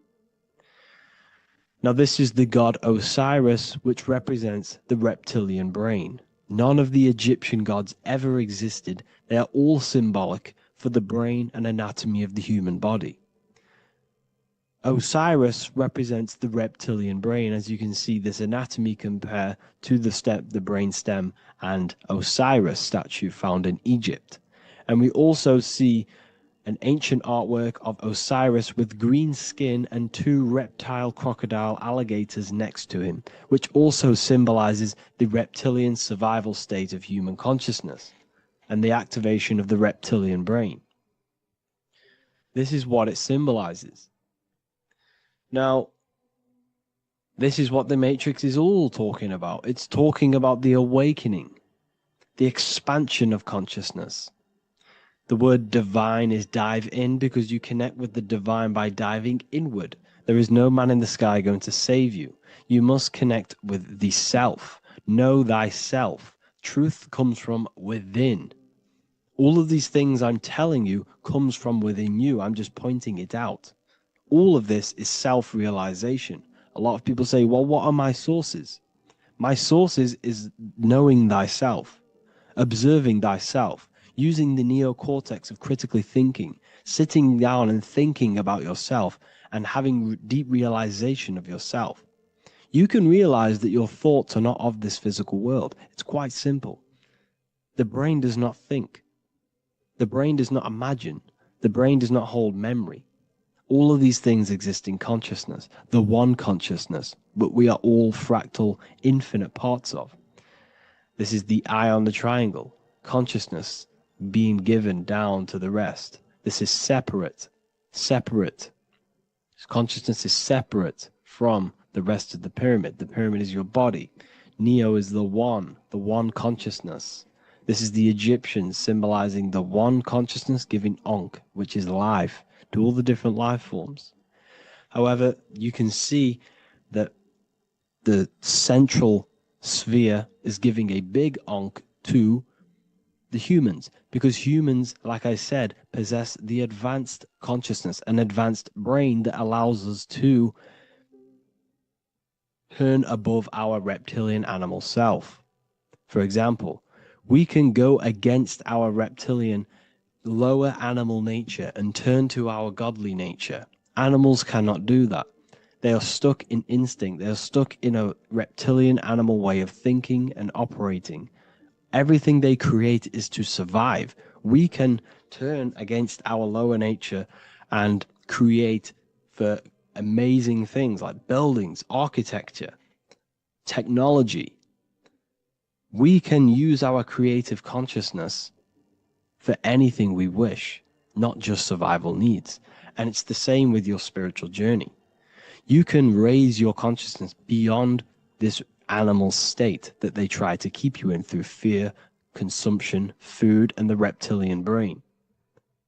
Now, this is the god Osiris, which represents the reptilian brain. None of the Egyptian gods ever existed. They are all symbolic for the brain and anatomy of the human body. Osiris represents the reptilian brain. As you can see, this anatomy compare to the brain stem and Osiris statue found in Egypt. And we also see an ancient artwork of Osiris with green skin and two reptile crocodile alligators next to him, which also symbolizes the reptilian survival state of human consciousness and the activation of the reptilian brain. This is what it symbolizes. Now, this is what the Matrix is all talking about. It's talking about the awakening, the expansion of consciousness. The word divine is dive in because you connect with the divine by diving inward. There is no man in the sky going to save you. You must connect with the self. Know thyself. Truth comes from within. All of these things I'm telling you comes from within you. I'm just pointing it out. All of this is self-realization. A lot of people say, well, what are my sources? My sources is knowing thyself, observing thyself, using the neocortex of critically thinking, sitting down and thinking about yourself and having deep realization of yourself. You can realize that your thoughts are not of this physical world. It's quite simple. The brain does not think. The brain does not imagine. The brain does not hold memory. All of these things exist in consciousness, the one consciousness, but we are all fractal, infinite parts of. This is the eye on the triangle, consciousness being given down to the rest. This is separate. Consciousness is separate from the rest of the pyramid. The pyramid is your body. Neo is the one consciousness. This is the Egyptians symbolizing the one consciousness giving Ankh, which is life, to all the different life forms. However, you can see that the central sphere is giving a big Ankh to the humans, because humans, like I said, possess the advanced consciousness, an advanced brain that allows us to turn above our reptilian animal self. For example, we can go against our reptilian lower animal nature and turn to our godly nature. Animals cannot do that. They are stuck in instinct. They are stuck in a reptilian animal way of thinking and operating. Everything they create is to survive. We can turn against our lower nature and create for amazing things like buildings, architecture, technology. We can use our creative consciousness for anything we wish, not just survival needs. And it's the same with your spiritual journey. You can raise your consciousness beyond this animal state that they try to keep you in through fear, consumption, food, and the reptilian brain.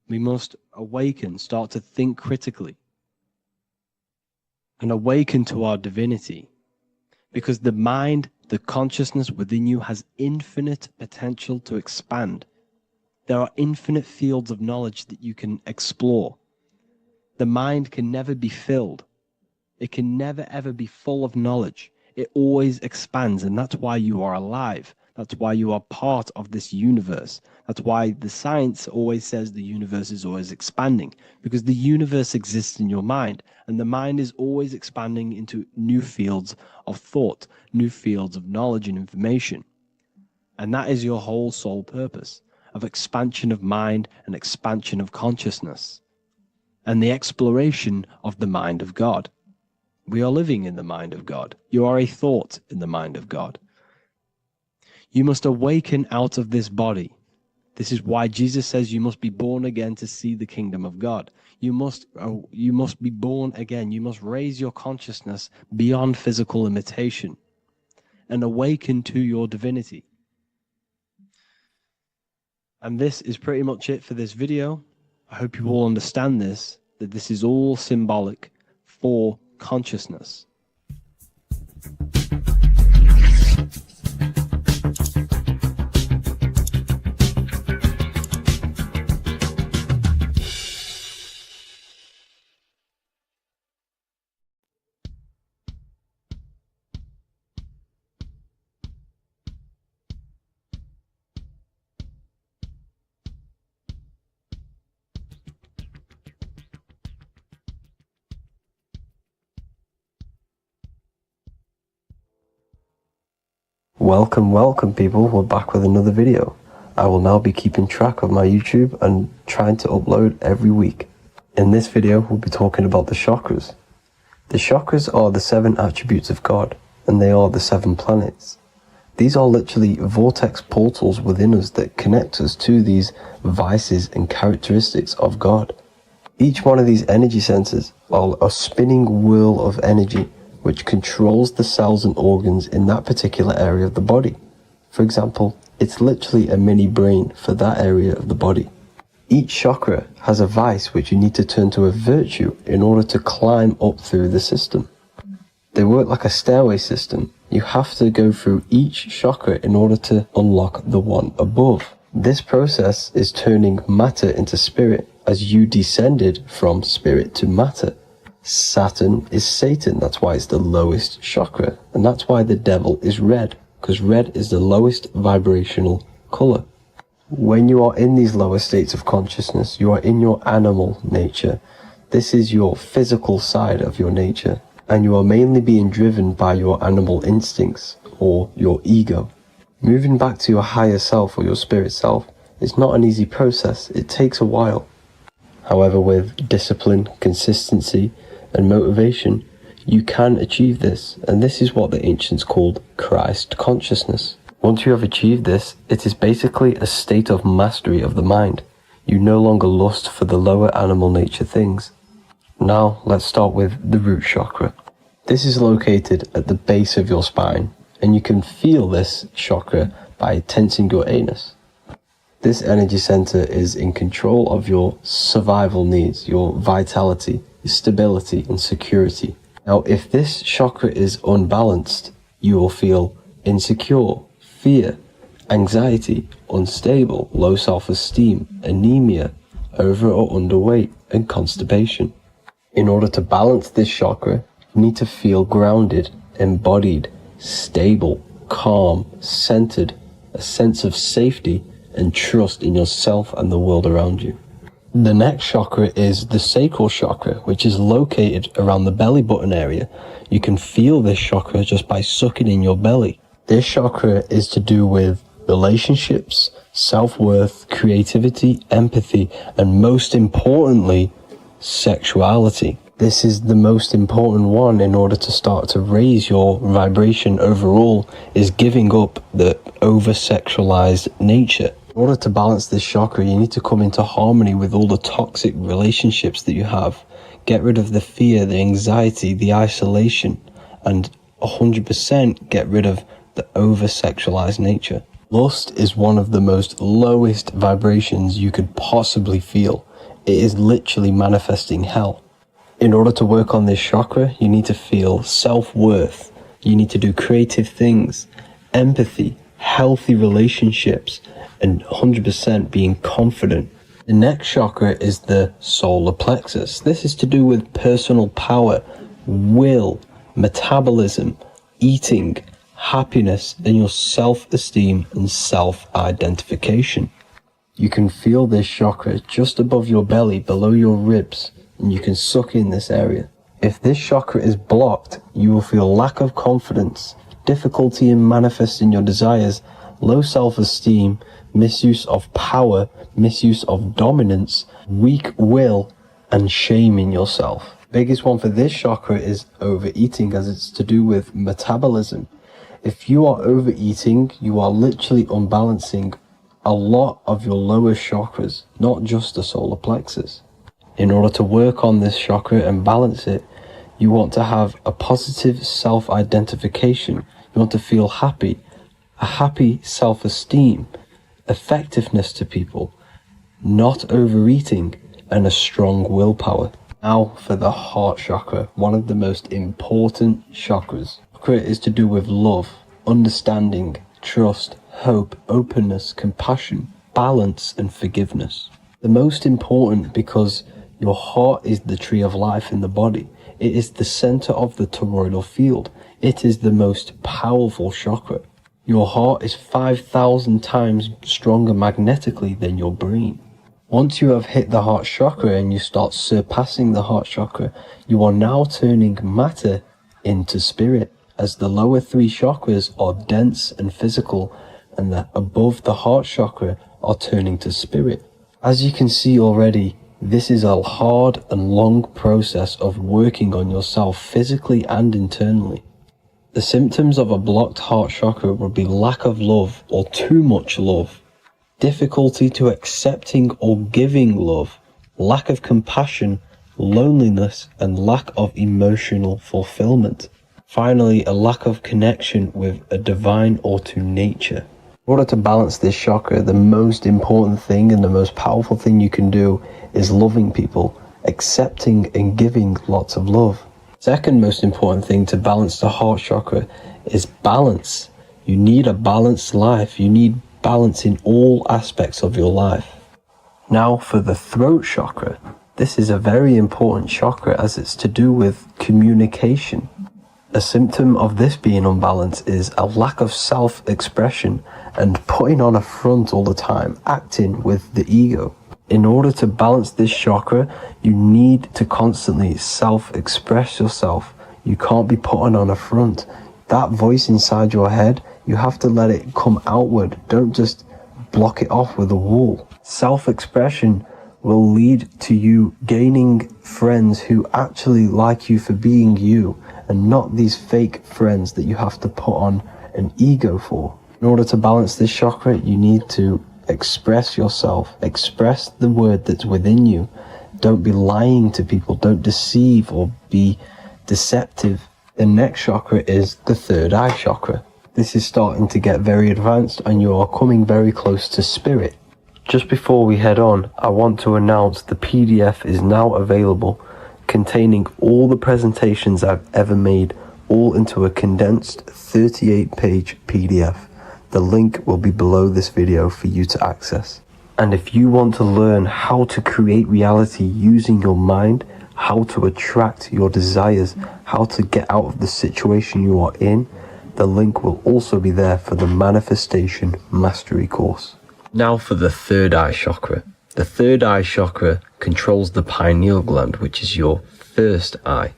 We must awaken, start to think critically, and awaken to our divinity, because the mind, the consciousness within you has infinite potential to expand. There are infinite fields of knowledge that you can explore. The mind can never be filled. It can never ever be full of knowledge. It always expands, and that's why you are alive. That's why you are part of this universe. That's why the science always says the universe is always expanding, because the universe exists in your mind, and the mind is always expanding into new fields of thought, new fields of knowledge and information. And that is your whole sole purpose, of expansion of mind and expansion of consciousness, and the exploration of the mind of God. We are living in the mind of God. You are a thought in the mind of God. You must awaken out of this body. This is why Jesus says you must be born again to see the kingdom of God. You must be born again. You must raise your consciousness beyond physical limitation and awaken to your divinity. And this is pretty much it for this video. I hope you all understand this, that this is all symbolic for consciousness. Welcome people, we're back with another video. I will now be keeping track of my YouTube and trying to upload every week. In this video, we'll be talking about the chakras. The chakras are the 7 attributes of God, and they are the 7 planets. These are literally vortex portals within us that connect us to these vices and characteristics of God. Each one of these energy centers are a spinning wheel of energy which controls the cells and organs in that particular area of the body. For example, it's literally a mini brain for that area of the body. Each chakra has a vice which you need to turn to a virtue in order to climb up through the system. They work like a stairway system. You have to go through each chakra in order to unlock the one above. This process is turning matter into spirit, as you descended from spirit to matter. Saturn is Satan, that's why it's the lowest chakra, and that's why the devil is red, because red is the lowest vibrational color. When you are in these lower states of consciousness, you are in your animal nature. This is your physical side of your nature, and you are mainly being driven by your animal instincts, or your ego. Moving back to your higher self or your spirit self is not an easy process, it takes a while. However, with discipline, consistency, and motivation, you can achieve this, and this is what the ancients called Christ consciousness. Once you have achieved this, it is basically a state of mastery of the mind. You no longer lust for the lower animal nature things. Now, let's start with the root chakra. This is located at the base of your spine, and you can feel this chakra by tensing your anus. This energy center is in control of your survival needs, your vitality, stability and security. Now, if this chakra is unbalanced, you will feel insecure, fear, anxiety, unstable, low self-esteem, anemia, over or underweight, and constipation. In order to balance this chakra, you need to feel grounded, embodied, stable, calm, centered, a sense of safety and trust in yourself and the world around you. The next chakra is the sacral chakra, which is located around the belly button area. You can feel this chakra just by sucking in your belly. This chakra is to do with relationships, self-worth, creativity, empathy, and most importantly, sexuality. This is the most important one in order to start to raise your vibration overall, is giving up the over-sexualized nature. In order to balance this chakra, you need to come into harmony with all the toxic relationships that you have. Get rid of the fear, the anxiety, the isolation, and 100% get rid of the over-sexualized nature. Lust is one of the most lowest vibrations you could possibly feel. It is literally manifesting hell. In order to work on this chakra, you need to feel self-worth. You need to do creative things, empathy, healthy relationships, and 100% being confident. The next chakra is the solar plexus. This is to do with personal power, will, metabolism, eating, happiness, and your self-esteem and self-identification. You can feel this chakra just above your belly, below your ribs, and you can suck in this area. If this chakra is blocked, you will feel lack of confidence, difficulty in manifesting your desires, low self-esteem, misuse of power, misuse of dominance, weak will, and shame in yourself. Biggest one for this chakra is overeating, as it's to do with metabolism. If you are overeating, you are literally unbalancing a lot of your lower chakras, not just the solar plexus. In order to work on this chakra and balance it, you want to have a positive self-identification. You want to feel happy, a happy self-esteem, effectiveness to people, not overeating, and a strong willpower. Now for the heart chakra, one of the most important chakras. Chakra is to do with love, understanding, trust, hope, openness, compassion, balance, and forgiveness. The most important because your heart is the tree of life in the body. It is the center of the toroidal field. It is the most powerful chakra. Your heart is 5,000 times stronger magnetically than your brain. Once you have hit the heart chakra and you start surpassing the heart chakra, you are now turning matter into spirit, as the lower three chakras are dense and physical, and the above the heart chakra are turning to spirit. As you can see already, this is a hard and long process of working on yourself physically and internally. The symptoms of a blocked heart chakra would be lack of love or too much love, difficulty to accepting or giving love, lack of compassion, loneliness, and lack of emotional fulfillment. Finally, a lack of connection with a divine or to nature. In order to balance this chakra, the most important thing and the most powerful thing you can do is loving people, accepting and giving lots of love. Second most important thing to balance the heart chakra is balance. You need a balanced life. You need balance in all aspects of your life. Now for the throat chakra. This is a very important chakra as it's to do with communication. A symptom of this being unbalanced is a lack of self-expression and putting on a front all the time, acting with the ego. In order to balance this chakra, you need to constantly self-express yourself. You can't be putting on a front. That voice inside your head, you have to let it come outward. Don't just block it off with a wall. Self-expression will lead to you gaining friends who actually like you for being you, and not these fake friends that you have to put on an ego for. In order to balance this chakra, you need to express yourself, express the word that's within you. Don't be lying to people, don't deceive or be deceptive. The next chakra is the third eye chakra. This is starting to get very advanced and you are coming very close to spirit. Just before we head on, I want to announce the PDF is now available, containing all the presentations I've ever made, all into a condensed 38-page PDF. The link will be below this video for you to access. And if you want to learn how to create reality using your mind, how to attract your desires, how to get out of the situation you are in, the link will also be there for the Manifestation Mastery course. Now for the third eye chakra. The third eye chakra controls the pineal gland, which is your first eye.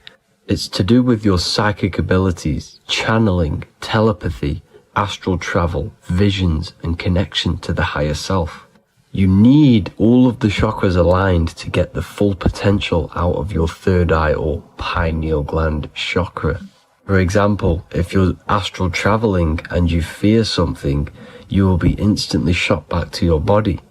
It's to do with your psychic abilities, channeling, telepathy, astral travel, visions, and connection to the higher self. You need all of the chakras aligned to get the full potential out of your third eye or pineal gland chakra. For example, if you're astral traveling and you fear something, you will be instantly shot back to your body.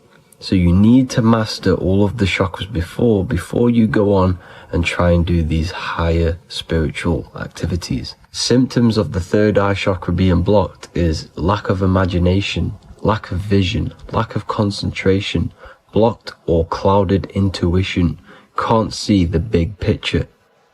So you need to master all of the chakras before you go on and try and do these higher spiritual activities. Symptoms of the third eye chakra being blocked is lack of imagination, lack of vision, lack of concentration, blocked or clouded intuition, can't see the big picture,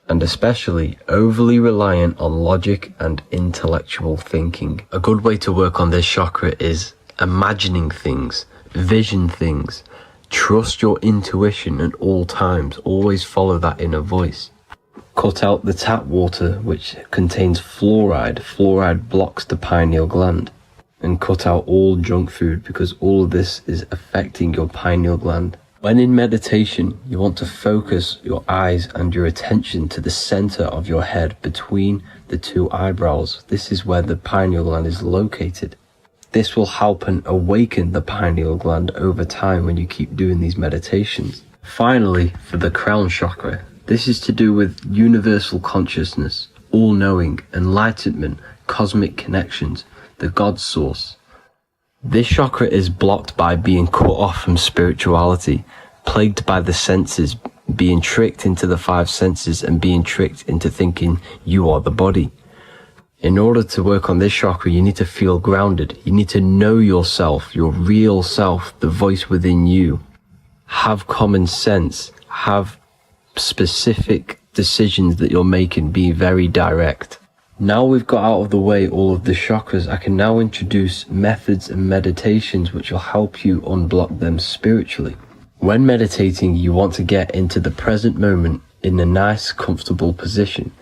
and especially overly reliant on logic and intellectual thinking. A good way to work on this chakra is imagining things, vision things, trust your intuition at all times, always follow that inner voice. Cut out the tap water which contains fluoride. Fluoride blocks the pineal gland. And cut out all junk food because all of this is affecting your pineal gland. When in meditation, you want to focus your eyes and your attention to the center of your head between the two eyebrows. This is where the pineal gland is located. This will help and awaken the pineal gland over time when you keep doing these meditations. Finally, for the crown chakra, this is to do with universal consciousness, all-knowing, enlightenment, cosmic connections, the God source. This chakra is blocked by being cut off from spirituality, plagued by the senses, being tricked into the five senses and being tricked into thinking you are the body. In order to work on this chakra, you need to feel grounded. You need to know yourself, your real self, the voice within you. Have common sense, have specific decisions that you're making, be very direct. Now we've got out of the way all of the chakras, I can now introduce methods and meditations which will help you unblock them spiritually. When meditating, you want to get into the present moment in a nice, comfortable position.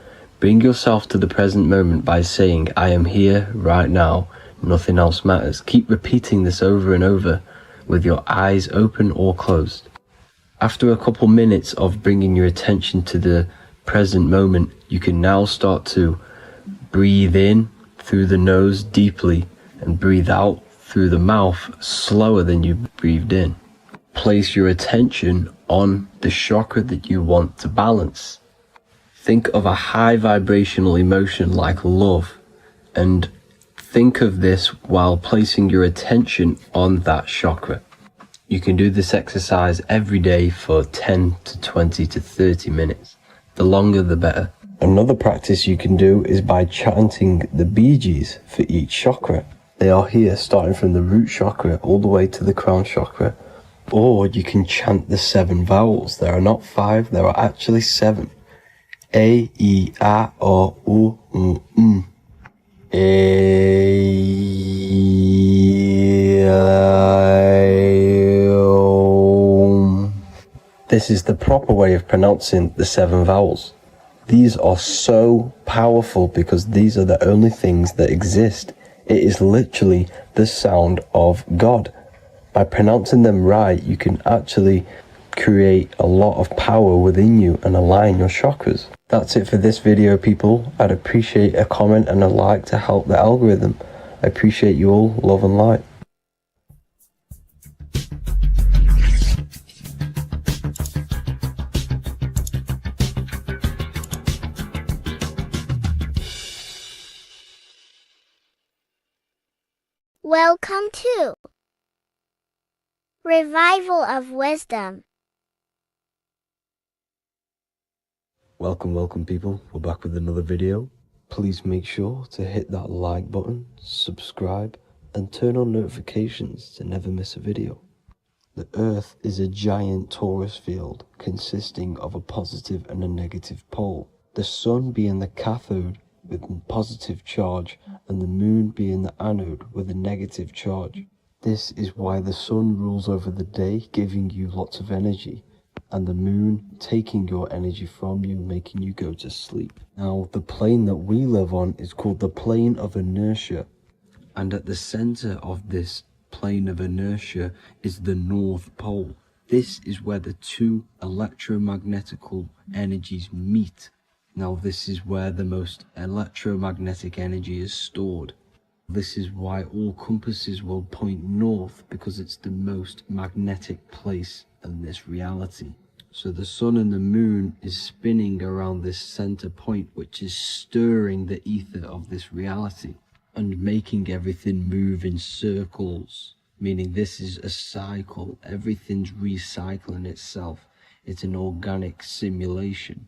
Bring yourself to the present moment by saying, I am here right now, nothing else matters. Keep repeating this over and over with your eyes open or closed. After a couple minutes of bringing your attention to the present moment, you can now start to breathe in through the nose deeply and breathe out through the mouth slower than you breathed in. Place your attention on the chakra that you want to balance. Think of a high vibrational emotion like love, and think of this while placing your attention on that chakra. You can do this exercise every day for 10 to 20 to 30 minutes. The longer the better. Another practice you can do is by chanting the Bijis for each chakra. They are here starting from the root chakra all the way to the crown chakra. Or you can chant the 7 vowels. There are not 5, there are actually 7. A, I, A, O, U, M. A, I, O. This is the proper way of pronouncing the 7 vowels. These are so powerful because these are the only things that exist. It is literally the sound of God. By pronouncing them right, you can actually create a lot of power within you and align your chakras. That's it for this video, people. I'd appreciate a comment and a like to help the algorithm. I appreciate you all. Love and light. Welcome to Revival of Wisdom. Welcome people. We're back with another video. Please make sure to hit that like button, subscribe, and turn on notifications to never miss a video. The Earth is a giant torus field consisting of a positive and a negative pole. The Sun being the cathode with a positive charge and the Moon being the anode with a negative charge. This is why the Sun rules over the day, giving you lots of energy, and the Moon taking your energy from you, making you go to sleep. Now, the plane that we live on is called the plane of inertia, and at the center of this plane of inertia is the North Pole. This is where the two electromagnetical energies meet. Now, this is where the most electromagnetic energy is stored. This is why all compasses will point north, because it's the most magnetic place in this reality. So the Sun and the Moon is spinning around this center point, which is stirring the ether of this reality. and making everything move in circles, meaning this is a cycle. Everything's recycling itself. It's an organic simulation.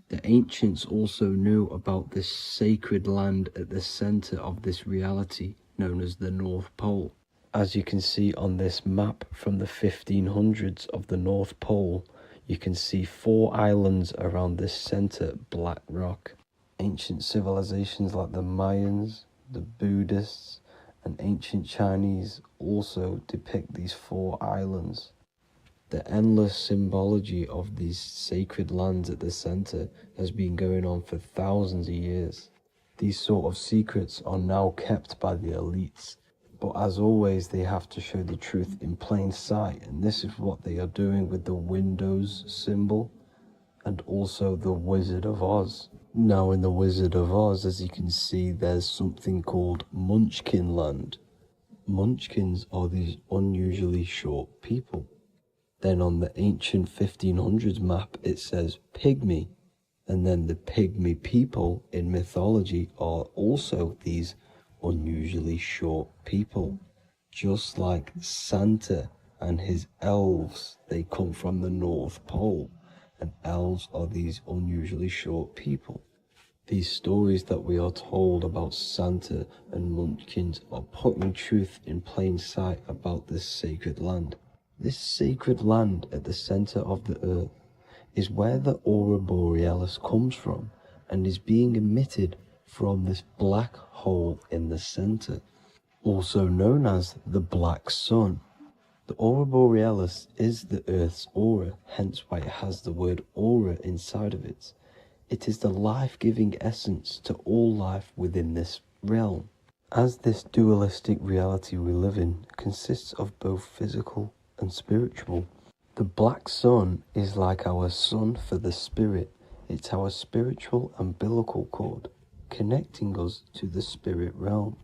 The ancients also knew about this sacred land at the center of this reality, known as the North Pole. As you can see on this map from the 1500s of the North Pole, you can see 4 islands around this center black rock. Ancient civilizations like the Mayans, the Buddhists, and ancient Chinese also depict these 4 islands. The endless symbology of these sacred lands at the center has been going on for thousands of years. These sort of secrets are now kept by the elites, but as always they have to show the truth in plain sight, and this is what they are doing with the Windows symbol and also the Wizard of Oz. Now in the Wizard of Oz, as you can see, there's something called Munchkin Land. Munchkins are these unusually short people. Then on the ancient 1500s map it says Pygmy, and then the Pygmy people in mythology are also these unusually short people. Just like Santa and his elves, they come from the North Pole, and elves are these unusually short people. These stories that we are told about Santa and Munchkins are putting truth in plain sight about this sacred land. This sacred land at the center of the earth is where the aurora borealis comes from and is being emitted from this black hole in the center, also known as the black sun. The aurora borealis is the earth's aura, hence why it has the word aura inside of it. It is the life-giving essence to all life within this realm. As this dualistic reality we live in consists of both physical and spiritual, the black sun is like our sun for the spirit. It's our spiritual umbilical cord, connecting us to the spirit realm.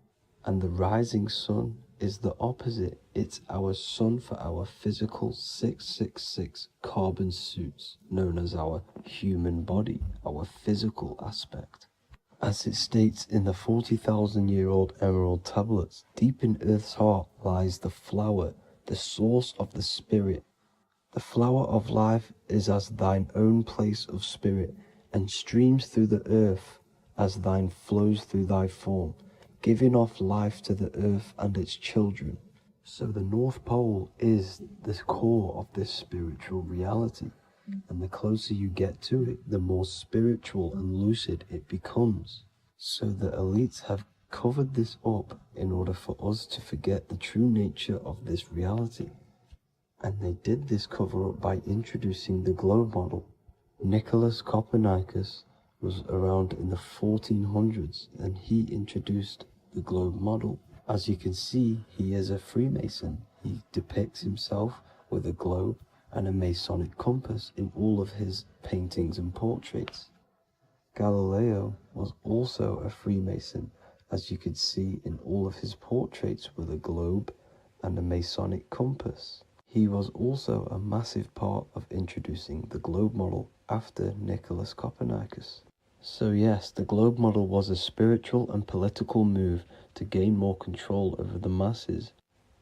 And the rising sun is the opposite. It's our sun for our physical 666 carbon suits, known as our human body, our physical aspect. As it states in the 40,000-year-old emerald tablets, deep in Earth's heart lies the flower, the source of the spirit. The flower of life is as thine own place of spirit, and streams through the earth as thine flows through thy form, giving off life to the earth and its children. So the North Pole is the core of this spiritual reality, and the closer you get to it, the more spiritual and lucid it becomes. So the elites have covered this up in order for us to forget the true nature of this reality. And they did this cover up by introducing the globe model. Nicholas Copernicus was around in the 1400s, and he introduced the globe model. As you can see, he is a Freemason. He depicts himself with a globe and a Masonic compass in all of his paintings and portraits. Galileo was also a Freemason, as you could see in all of his portraits with a globe and a Masonic compass. He was also a massive part of introducing the globe model after Nicholas Copernicus. So yes, the globe model was a spiritual and political move to gain more control over the masses.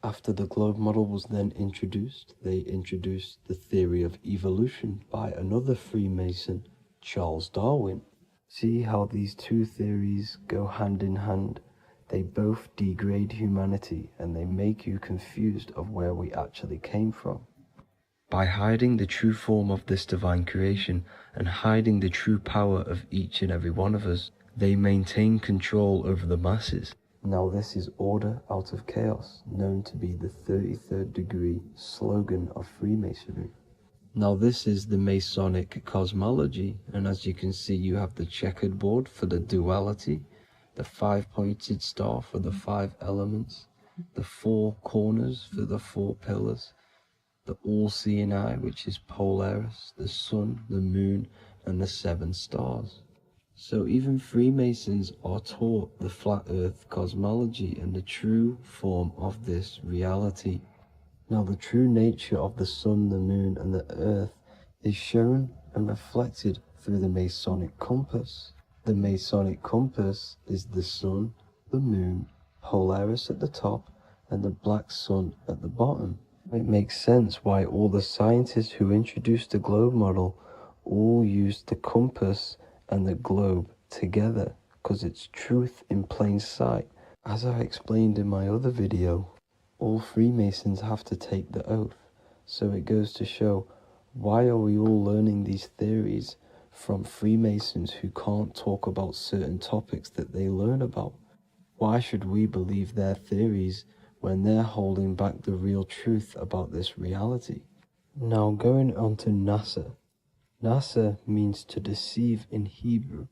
After the globe model was then introduced, they introduced the theory of evolution by another Freemason, Charles Darwin. See how these two theories go hand in hand? They both degrade humanity, and they make you confused of where we actually came from. By hiding the true form of this divine creation and hiding the true power of each and every one of us, they maintain control over the masses. Now this is order out of chaos, known to be the 33rd degree slogan of Freemasonry. Now this is the Masonic cosmology, and as you can see, you have the checkered board for the duality, the 5-pointed star for the 5 elements, the 4 corners for the 4 pillars, the all-seeing eye, which is Polaris, the sun, the moon, and the 7 stars. So even Freemasons are taught the flat earth cosmology and the true form of this reality. Now the true nature of the sun, the moon, and the earth is shown and reflected through the Masonic compass. The Masonic compass is the sun, the moon, Polaris at the top, and the black sun at the bottom. It makes sense why all the scientists who introduced the globe model all used the compass and the globe together, because it's truth in plain sight. As I explained in my other video, all Freemasons have to take the oath, so it goes to show, why are we all learning these theories from Freemasons who can't talk about certain topics that they learn about? Why should we believe their theories when they're holding back the real truth about this reality? Now going on to NASA. NASA means to deceive in Hebrew,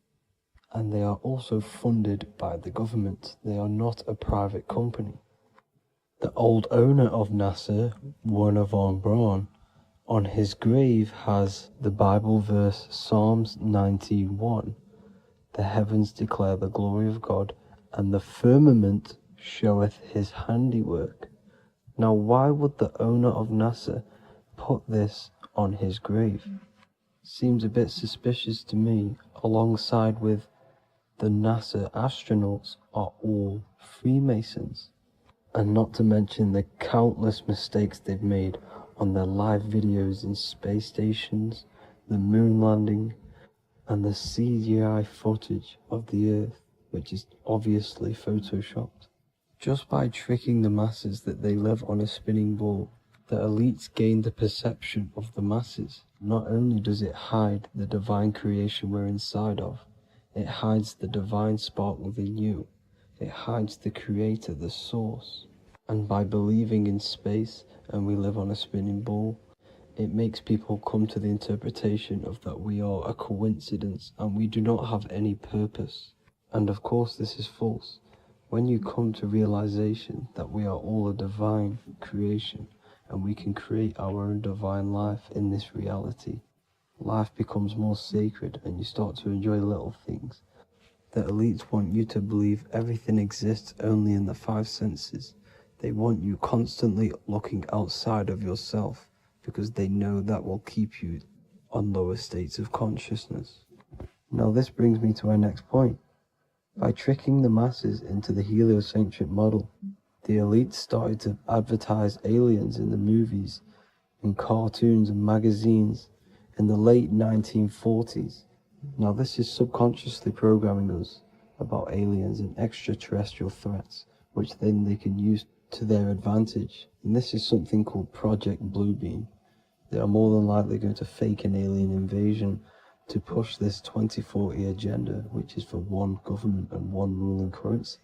and they are also funded by the government. They are not a private company. The old owner of NASA, Werner von Braun, on his grave has the Bible verse Psalms 91. The heavens declare the glory of God, and the firmament showeth his handiwork. Now why would the owner of NASA put this on his grave? Seems a bit suspicious to me, alongside with the NASA astronauts are all Freemasons. And not to mention the countless mistakes they've made on their live videos in space stations, the moon landing, and the CGI footage of the Earth, which is obviously photoshopped. Just by tricking the masses that they live on a spinning ball, the elites gain the perception of the masses. Not only does it hide the divine creation we're inside of, it hides the divine spark within you. It hides the creator, the source. And by believing in space and we live on a spinning ball, it makes people come to the interpretation of that we are a coincidence and we do not have any purpose. And of course this is false. When you come to realization that we are all a divine creation and we can create our own divine life in this reality, life becomes more sacred and you start to enjoy little things. The elites want you to believe everything exists only in the five senses. They want you constantly looking outside of yourself because they know that will keep you on lower states of consciousness. Now this brings me to our next point. By tricking the masses into the heliocentric model, the elites started to advertise aliens in the movies, in cartoons and magazines in the late 1940s. Now this is subconsciously programming us about aliens and extraterrestrial threats, which then they can use to their advantage. And this is something called Project Bluebeam. They are more than likely going to fake an alien invasion to push this 2040 agenda, which is for one government and one ruling currency.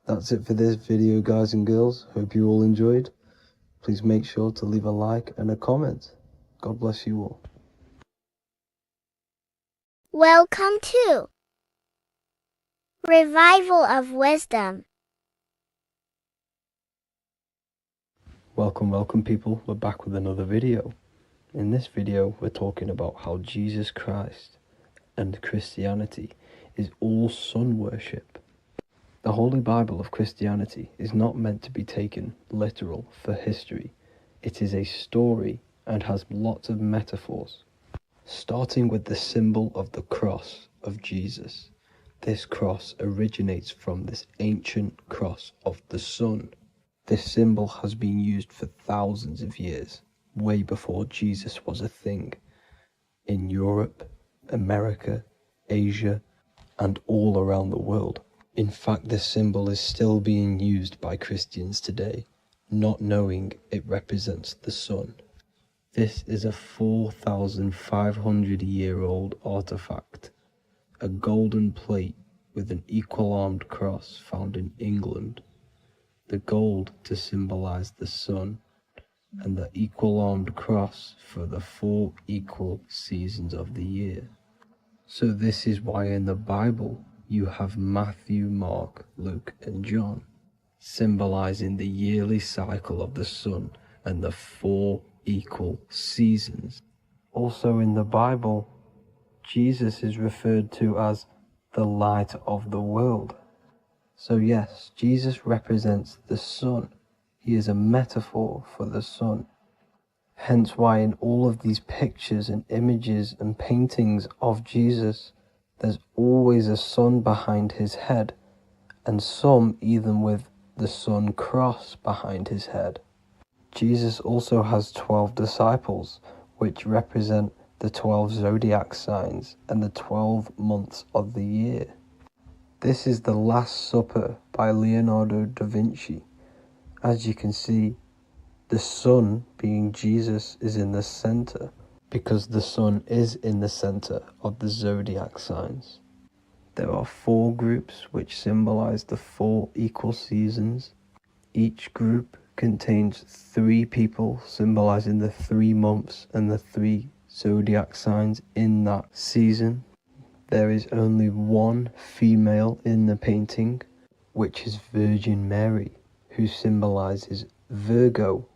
That's it for this video, guys and girls. Hope you all enjoyed. Please make sure to leave a like and a comment. God bless you all. Welcome to Revival of Wisdom. Welcome people, we're back with another video. In this video we're talking about how Jesus Christ and Christianity is all sun worship. The Holy Bible of Christianity is not meant to be taken literal for history. It is a story and has lots of metaphors. Starting with the symbol of the cross of Jesus. This cross originates from this ancient cross of the sun. This symbol has been used for thousands of years, way before Jesus was a thing, in Europe, America, Asia, and all around the world. In fact, this symbol is still being used by Christians today, not knowing it represents the sun. This is a 4,500-year-old artifact, a golden plate with an equal-armed cross found in England. The gold to symbolize the sun, and the equal-armed cross for the 4 equal seasons of the year. So this is why in the Bible you have Matthew, Mark, Luke, and John, symbolizing the yearly cycle of the sun and the 4 equal seasons. Also in the Bible, Jesus is referred to as the light of the world. So yes, Jesus represents the sun. He is a metaphor for the sun. Hence why in all of these pictures and images and paintings of Jesus, there's always a sun behind his head, and some even with the sun cross behind his head. Jesus also has 12 disciples, which represent the 12 zodiac signs and the 12 months of the year. This is the Last Supper by Leonardo da Vinci. As you can see, the sun, being Jesus, is in the center, because the sun is in the center of the zodiac signs. There are 4 groups which symbolize the 4 equal seasons. Each group contains 3 people symbolizing the 3 months and the 3 zodiac signs in that season. There is only one female in the painting, which is Virgin Mary, who symbolizes Virgo,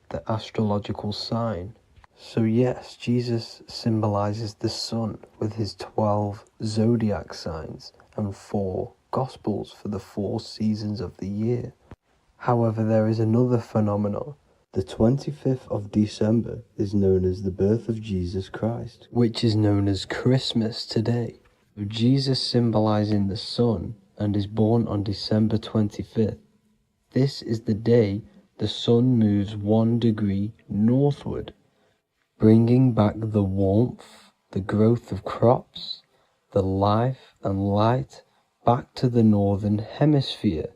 the astrological sign. So yes, Jesus symbolizes the sun with his 12 zodiac signs and 4 gospels for the 4 seasons of the year. However, there is another phenomenon. The 25th of December is known as the birth of Jesus Christ, which is known as Christmas today. Jesus symbolizing the sun and is born on December 25th. This is the day the sun moves 1 degree northward, bringing back the warmth, the growth of crops, the life and light back to the northern hemisphere.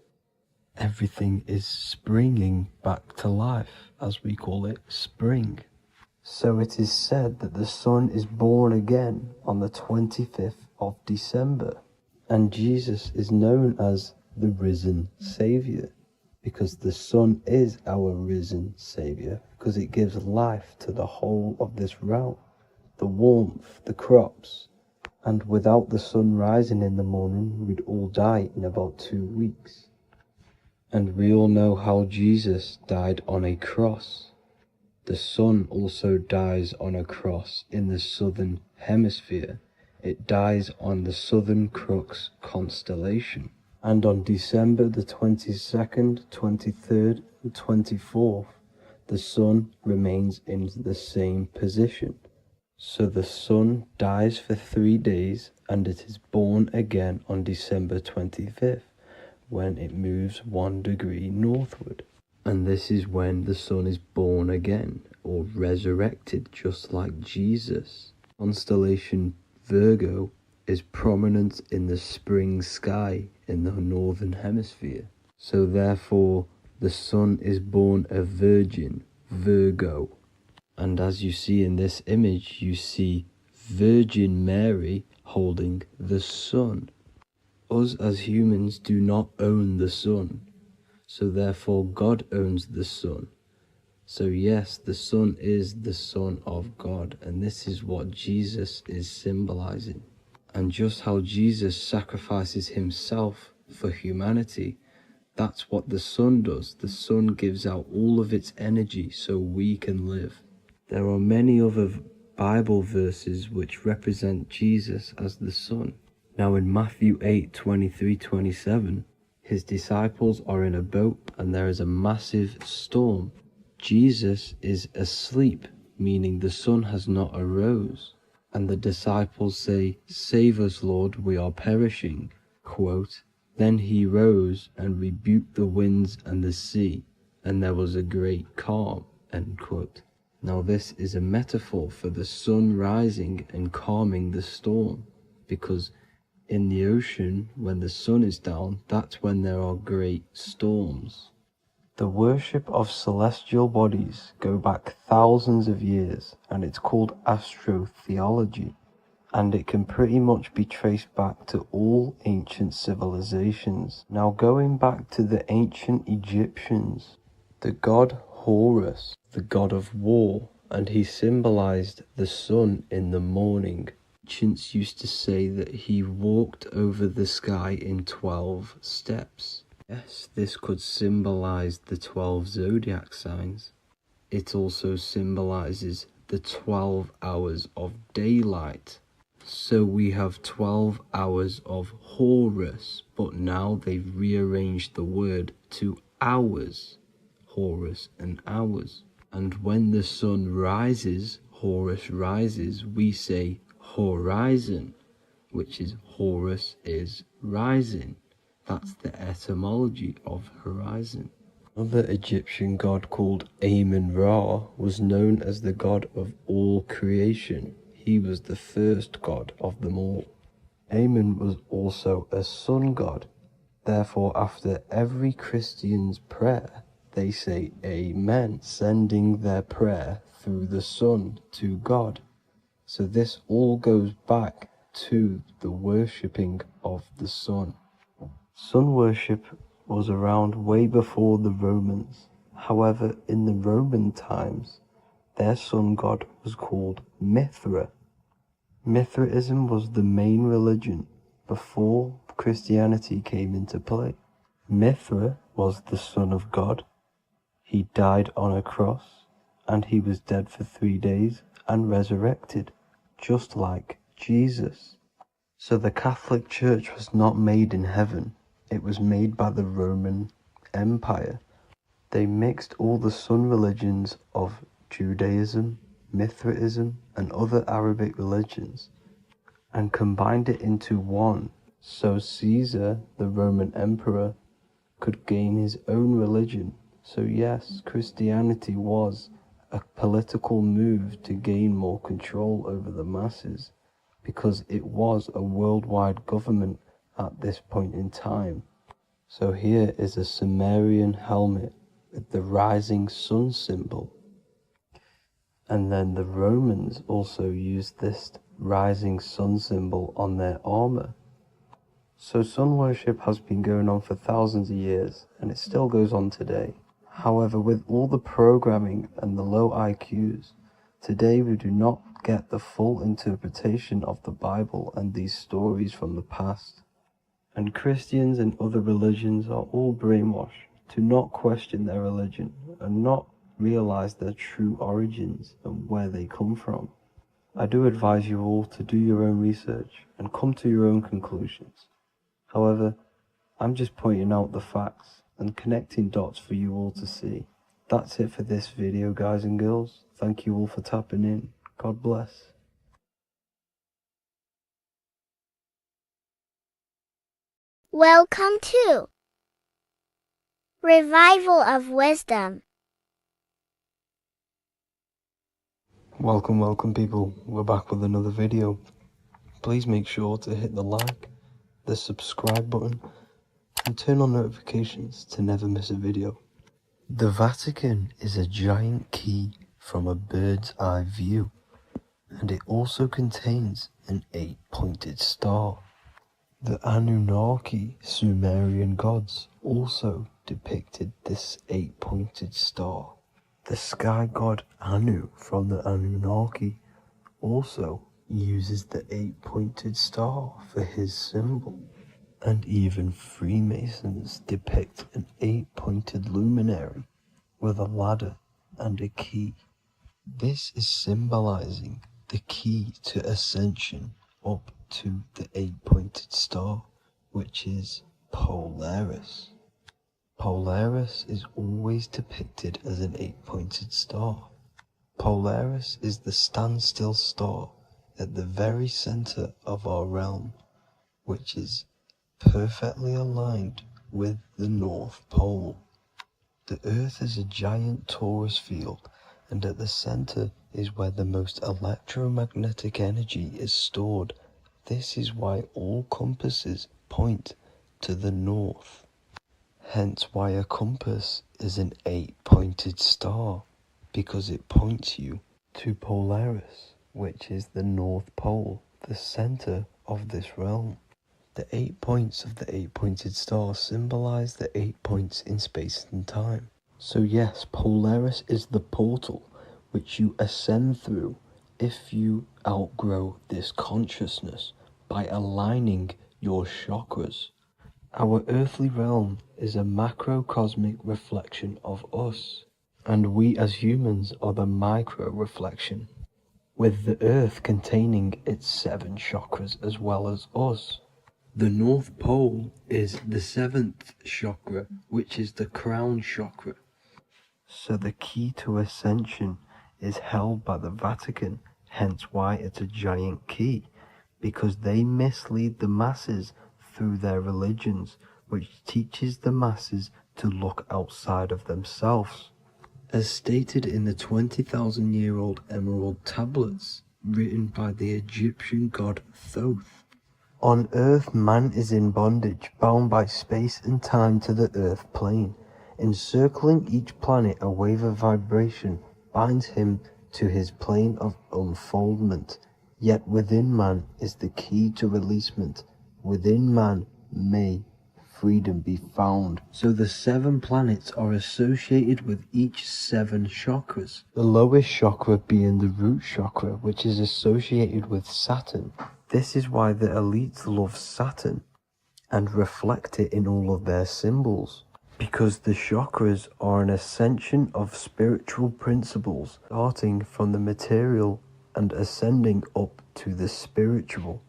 Everything is springing back to life, as we call it, spring. So it is said that the sun is born again on the 25th of December, and Jesus is known as the risen Saviour, because the sun is our risen Saviour, because it gives life to the whole of this realm, the warmth, the crops, and without the sun rising in the morning, we'd all die in about 2 weeks. And we all know how Jesus died on a cross. The sun also dies on a cross in the southern hemisphere. It dies on the Southern Crux constellation. And on December the 22nd, 23rd, and 24th, the sun remains in the same position. So the sun dies for 3 days and it is born again on December 25th, when it moves 1 degree northward. And this is when the sun is born again, or resurrected, just like Jesus. Constellation Virgo is prominent in the spring sky in the northern hemisphere. So therefore, the sun is born a virgin, Virgo. And as you see in this image, you see Virgin Mary holding the sun. Us as humans do not own the sun. So therefore God owns the sun. So yes, the sun is the Son of God, and this is what Jesus is symbolizing. And just how Jesus sacrifices himself for humanity, that's what the sun does. The sun gives out all of its energy so we can live. There are many other Bible verses which represent Jesus as the sun. Now in Matthew 8:23-27, his disciples are in a boat and there is a massive storm. Jesus is asleep, meaning the sun has not arose. And the disciples say, "Save us, Lord, we are perishing." Quote, "Then he rose and rebuked the winds and the sea, and there was a great calm." End quote. Now this is a metaphor for the sun rising and calming the storm, because in the ocean, when the sun is down, that's when there are great storms. The worship of celestial bodies go back thousands of years, and it's called astrotheology, and it can pretty much be traced back to all ancient civilizations. Now going back to the ancient Egyptians, the god Horus, the god of war, and he symbolized the sun in the morning. Ancients used to say that he walked over the sky in 12 steps. Yes, this could symbolize the 12 zodiac signs. It also symbolizes the 12 hours of daylight. So we have 12 hours of Horus, but now they've rearranged the word to hours. Horus and hours. And when the sun rises, Horus rises, we say horizon, which is Horus is rising. That's the etymology of horizon. Another Egyptian god called Amun-Ra was known as the god of all creation. He was the first god of them all. Amun was also a sun god. Therefore, after every Christian's prayer, they say Amen, sending their prayer through the sun to God. So this all goes back to the worshipping of the sun. Sun worship was around way before the Romans. However, in the Roman times, their sun god was called Mithra. Mithraism was the main religion before Christianity came into play. Mithra was the son of God. He died on a cross, and he was dead for 3 days and resurrected, just like Jesus. So the Catholic Church was not made in heaven. It was made by the Roman Empire. They mixed all the sun religions of Judaism, Mithraism, and other Arabic religions and combined it into one, so Caesar, the Roman emperor, could gain his own religion. So yes, Christianity was a political move to gain more control over the masses, because it was a worldwide government at this point in time. So here is a Sumerian helmet with the rising sun symbol. And then the Romans also used this rising sun symbol on their armor. So sun worship has been going on for thousands of years, and it still goes on today. However, with all the programming and the low IQs, today we do not get the full interpretation of the Bible and these stories from the past. And Christians and other religions are all brainwashed to not question their religion and not realize their true origins and where they come from. I do advise you all to do your own research and come to your own conclusions. However, I'm just pointing out the facts and connecting dots for you all to see. That's it for this video, guys and girls. Thank you all for tapping in. God bless. Welcome to Revival of Wisdom. Welcome people. We're back with another video. Please make sure to hit the like, the subscribe button, and turn on notifications to never miss a video. The Vatican is a giant key from a bird's eye view, and it also contains an 8-pointed star. The Anunnaki Sumerian gods also depicted this 8-pointed star. The sky god Anu from the Anunnaki also uses the 8-pointed star for his symbol. And even Freemasons depict an 8-pointed luminary with a ladder and a key. This is symbolizing the key to ascension up to the 8-pointed star, which is Polaris. Polaris is always depicted as an 8-pointed star. Polaris is the standstill star at the very center of our realm, which is perfectly aligned with the North Pole. The Earth is a giant torus field, and at the center is where the most electromagnetic energy is stored. This is why all compasses point to the north. Hence why a compass is an 8-pointed star, because it points you to Polaris, which is the North Pole, the center of this realm. The 8 points of the 8-pointed star symbolize the 8 points in space and time. So yes, Polaris is the portal which you ascend through if you outgrow this consciousness by aligning your chakras. Our earthly realm is a macrocosmic reflection of us, and we as humans are the micro reflection, with the earth containing its 7 chakras as well as us. The North Pole is the 7th chakra, which is the crown chakra. So the key to ascension is held by the Vatican, hence why it's a giant key, because they mislead the masses through their religions which teaches the masses to look outside of themselves. As stated in the 20,000-year-old emerald tablets written by the Egyptian god Thoth. On Earth, man is in bondage, bound by space and time to the Earth plane. Encircling each planet, a wave of vibration binds him to his plane of unfoldment. Yet within man is the key to releasement. Within man may freedom be found. So the 7 planets are associated with each 7 chakras. The lowest chakra being the root chakra, which is associated with Saturn. This is why the elites love Saturn and reflect it in all of their symbols. Because the chakras are an ascension of spiritual principles, starting from the material and ascending up to the spiritual,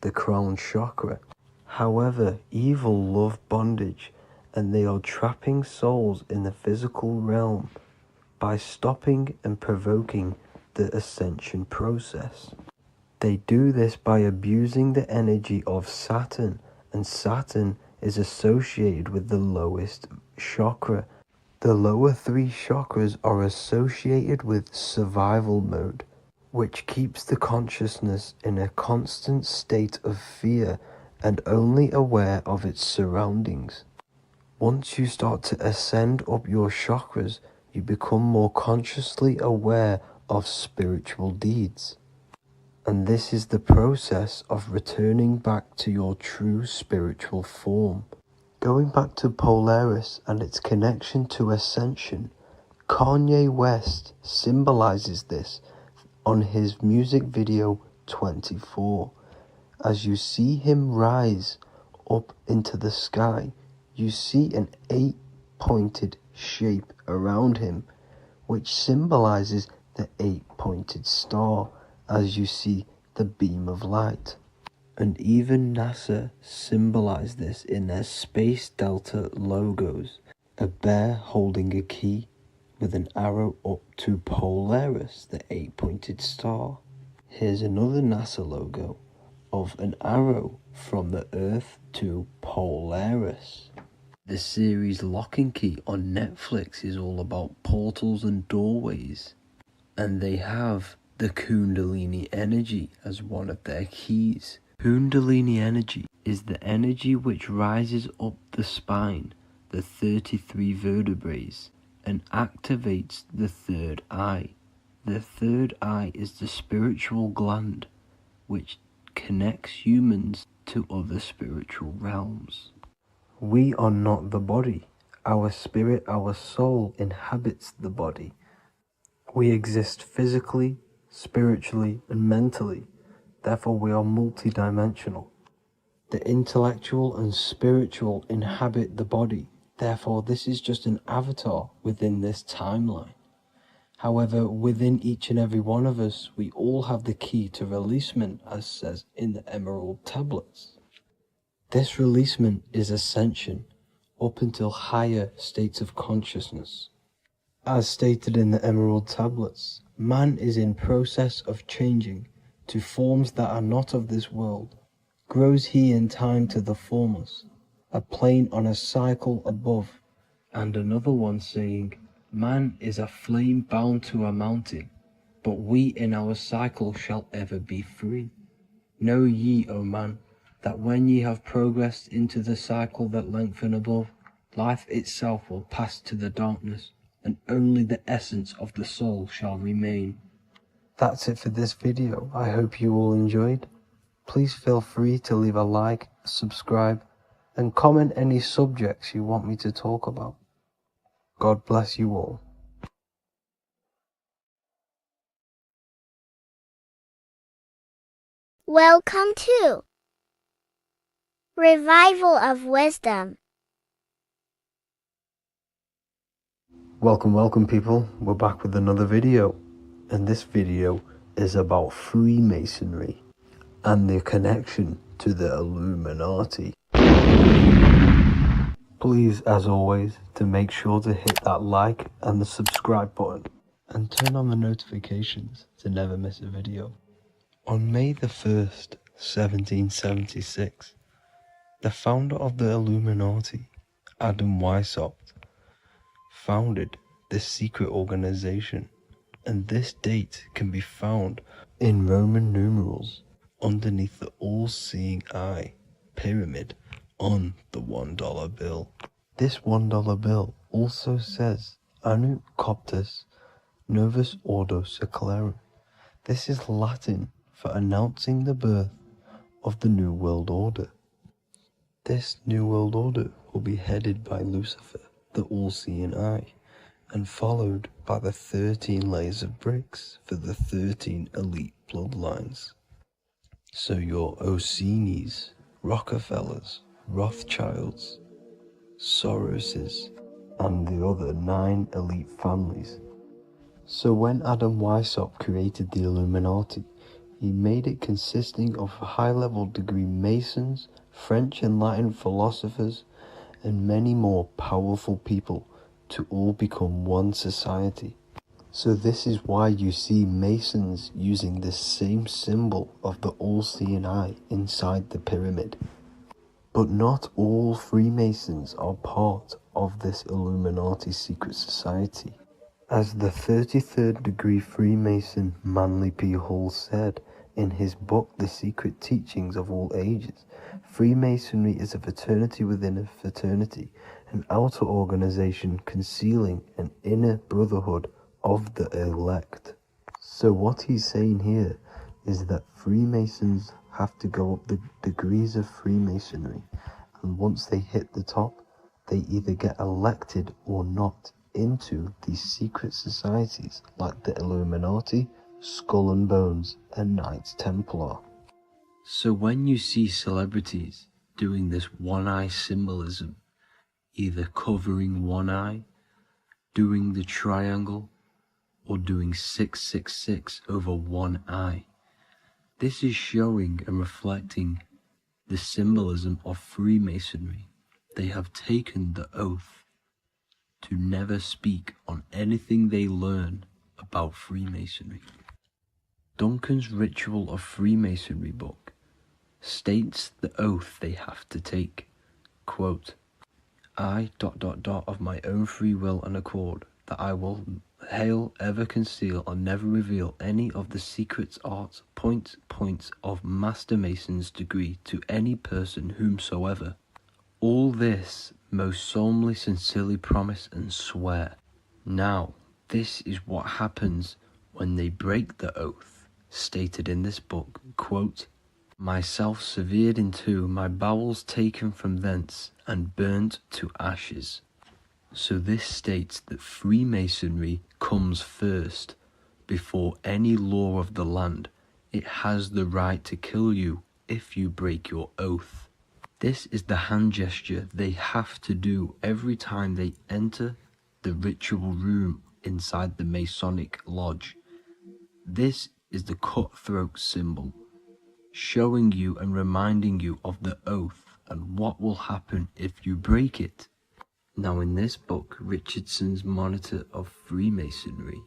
the crown chakra. However, evil love bondage, and they are trapping souls in the physical realm by stopping and provoking the ascension process. They do this by abusing the energy of Saturn, and Saturn is associated with the lowest chakra. The lower 3 chakras are associated with survival mode, which keeps the consciousness in a constant state of fear and only aware of its surroundings. Once you start to ascend up your chakras, you become more consciously aware of spiritual deeds. And this is the process of returning back to your true spiritual form. Going back to Polaris and its connection to ascension, Kanye West symbolizes this on his music video 24. As you see him rise up into the sky, you see an 8-pointed shape around him, which symbolizes the 8-pointed star, as you see the beam of light. And even NASA symbolize this in their Space Delta logos, a bear holding a key with an arrow up to Polaris, the 8-pointed star. Here's another NASA logo of an arrow from the Earth to Polaris. The series Lock and Key on Netflix is all about portals and doorways, and they have the Kundalini energy as one of their keys. Kundalini energy is the energy which rises up the spine, the 33 vertebrae, and activates the third eye. The third eye is the spiritual gland which connects humans to other spiritual realms. We are not the body. Our spirit, our soul inhabits the body. We exist physically, spiritually, and mentally. Therefore, we are multidimensional. The intellectual and spiritual inhabit the body. Therefore, this is just an avatar within this timeline. However, within each and every one of us, we all have the key to releasement, as says in the Emerald Tablets. This releasement is ascension, up until higher states of consciousness. As stated in the Emerald Tablets, man is in process of changing to forms that are not of this world. Grows he in time to the formless, a plane on a cycle above, and another one saying, man is a flame bound to a mountain, but we in our cycle shall ever be free. Know ye, O man, that when ye have progressed into the cycle that lengthen above, life itself will pass to the darkness, and only the essence of the soul shall remain. That's it for this video. I hope you all enjoyed. Please feel free to leave a like, subscribe, and comment any subjects you want me to talk about. God bless you all. Welcome to Revival of Wisdom. Welcome people. We're back with another video. And this video is about Freemasonry and their connection to the Illuminati. Please, as always, to make sure to hit that like and the subscribe button and turn on the notifications to never miss a video. On May the 1st, 1776, The founder of the Illuminati, Adam Weishaupt, founded this secret organization, and this date can be found in Roman numerals underneath the all-seeing eye pyramid on the $1 bill. This $1 bill also says Anno Coptus Novus Ordo Secularum. This is Latin for announcing the birth of the New World Order. This New World Order will be headed by Lucifer, the all-seeing eye, and followed by the 13 layers of bricks for the 13 elite bloodlines. So your Orsini's, Rockefellers, Rothschilds, Soroses, and the other 9 elite families. So when Adam Weishaupt created the Illuminati, he made it consisting of high-level degree Masons, French and Latin philosophers, and many more powerful people to all become one society. So this is why you see Masons using the same symbol of the all-seeing eye inside the pyramid. But not all Freemasons are part of this Illuminati secret society. As the 33rd degree Freemason Manly P. Hall said in his book The Secret Teachings of All Ages, Freemasonry is a fraternity within a fraternity, an outer organization concealing an inner brotherhood of the elect. So what he's saying here is that Freemasons have to go up the degrees of Freemasonry, and once they hit the top, they either get elected or not into these secret societies like the Illuminati, Skull and Bones, and Knights Templar. So when you see celebrities doing this one-eye symbolism, either covering one eye, doing the triangle, or doing 666 over one eye, this is showing and reflecting the symbolism of Freemasonry. They have taken the oath to never speak on anything they learn about Freemasonry. Duncan's Ritual of Freemasonry book states the oath they have to take. Quote, I ... of my own free will and accord, that I will hail, ever conceal, or never reveal any of the secrets, arts, points of Master Mason's degree to any person whomsoever. All this most solemnly, sincerely promise and swear. Now, this is what happens when they break the oath, stated in this book, quote, myself severed in two, my bowels taken from thence, and burnt to ashes. So this states that Freemasonry comes first, before any law of the land. It has the right to kill you if you break your oath. This is the hand gesture they have to do every time they enter the ritual room inside the Masonic lodge. This is the cutthroat symbol, showing you and reminding you of the oath and what will happen if you break it. Now in this book, Richardson's Monitor of Freemasonry,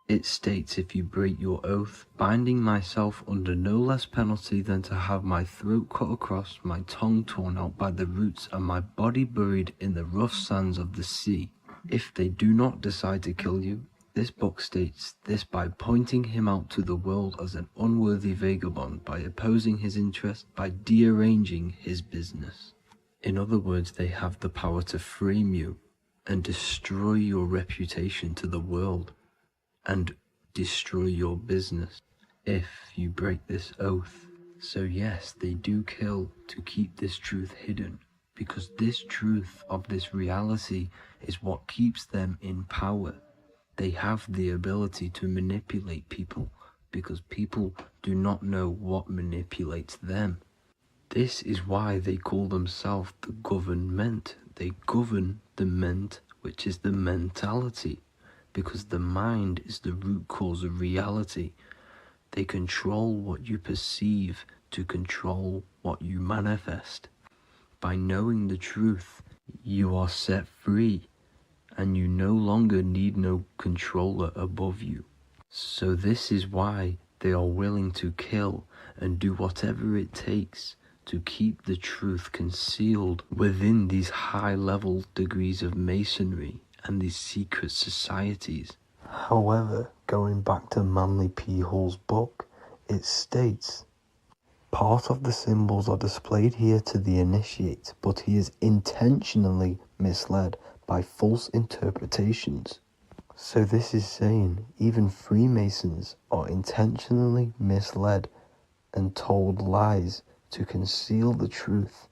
it states, if you break your oath, binding myself under no less penalty than to have my throat cut across, my tongue torn out by the roots, and my body buried in the rough sands of the sea. If they do not decide to kill you, this book states this by pointing him out to the world as an unworthy vagabond, by opposing his interest, by dearranging his business. In other words, they have the power to frame you and destroy your reputation to the world, and destroy your business if you break this oath. So yes, they do kill to keep this truth hidden, because this truth of this reality is what keeps them in power. They have the ability to manipulate people, because people do not know what manipulates them. This is why they call themselves the government. They govern the ment, which is the mentality, because the mind is the root cause of reality. They control what you perceive to control what you manifest. By knowing the truth, you are set free, and you no longer need no controller above you. So this is why they are willing to kill and do whatever it takes to keep the truth concealed within these high-level degrees of masonry and these secret societies. However, going back to Manly P. Hall's book, it states, part of the symbols are displayed here to the initiate, but he is intentionally misled by false interpretations. So this is saying even Freemasons are intentionally misled and told lies to conceal the truth,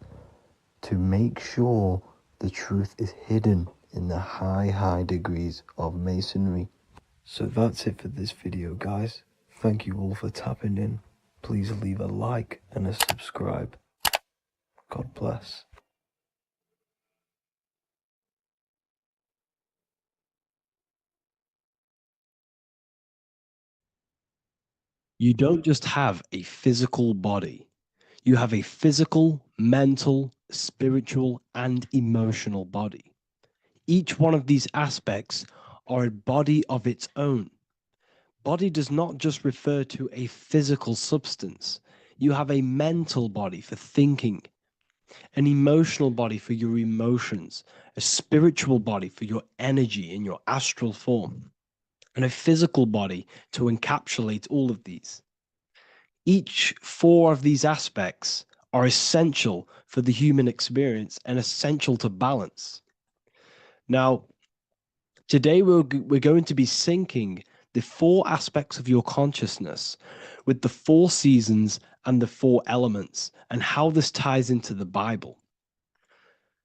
to make sure the truth is hidden in the high degrees of masonry. So that's it for this video, guys. Thank you all for tapping in. Please leave a like and a subscribe. God bless. You don't just have a physical body. You have a physical, mental, spiritual, and emotional body. Each one of these aspects are a body of its own. Body does not just refer to a physical substance. You have a mental body for thinking, an emotional body for your emotions, a spiritual body for your energy in your astral form, and a physical body to encapsulate all of these. Each four of these aspects are essential for the human experience and essential to balance. Now, today we're going to be syncing the four aspects of your consciousness with the four seasons and the four elements and how this ties into the Bible.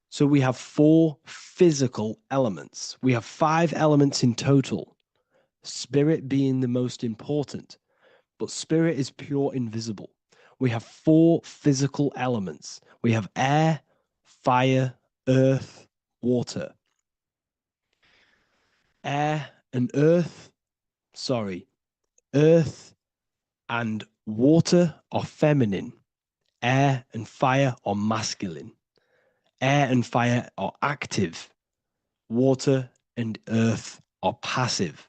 So we have four physical elements. We have 5 elements in total, spirit being the most important, but spirit is pure invisible. We have 4 physical elements. We have air, fire, earth, water. Air and earth, earth and water are feminine. Air and fire are masculine. Air and fire are active. Water and earth are passive.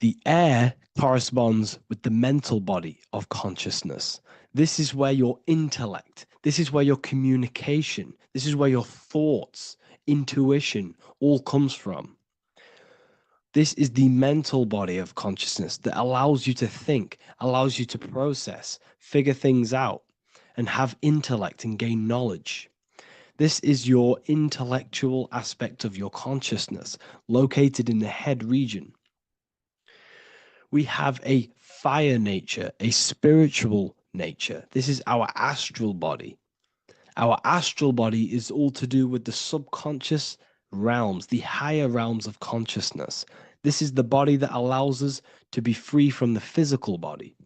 The air corresponds with the mental body of consciousness. This is where your intellect, this is where your communication, this is where your thoughts, intuition all comes from. This is the mental body of consciousness that allows you to think, allows you to process, figure things out, and have intellect and gain knowledge. This is your intellectual aspect of your consciousness, located in the head region. We have a fire nature, a spiritual nature. This is our astral body. Our astral body is all to do with the subconscious realms, the higher realms of consciousness. This is the body that allows us to be free from the physical body.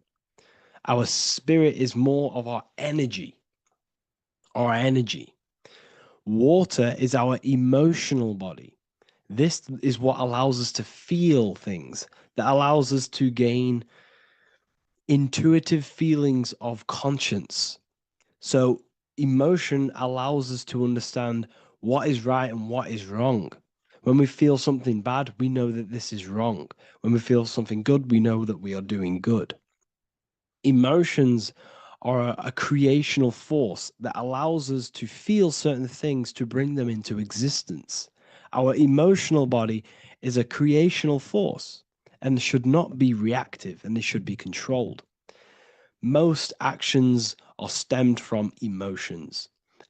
Our spirit is more of our energy. Water is our emotional body. This is what allows us to feel things, that allows us to gain intuitive feelings of conscience. So emotion allows us to understand what is right and what is wrong. When we feel something bad, we know that this is wrong. When we feel something good, we know that we are doing good. Emotions are a creational force that allows us to feel certain things to bring them into existence. Our emotional body is a creational force and should not be reactive, and they should be controlled. Most actions are stemmed from emotions.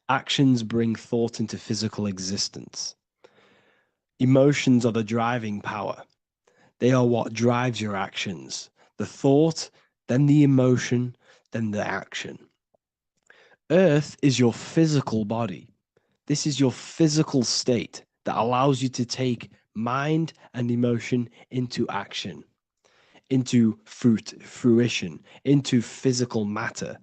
Actions bring thought into physical existence. Emotions are the driving power. They are what drives your actions. The thought, then the emotion, then the action. Earth is your physical body. This is your physical state that allows you to take mind and emotion into action, into fruition, into physical matter.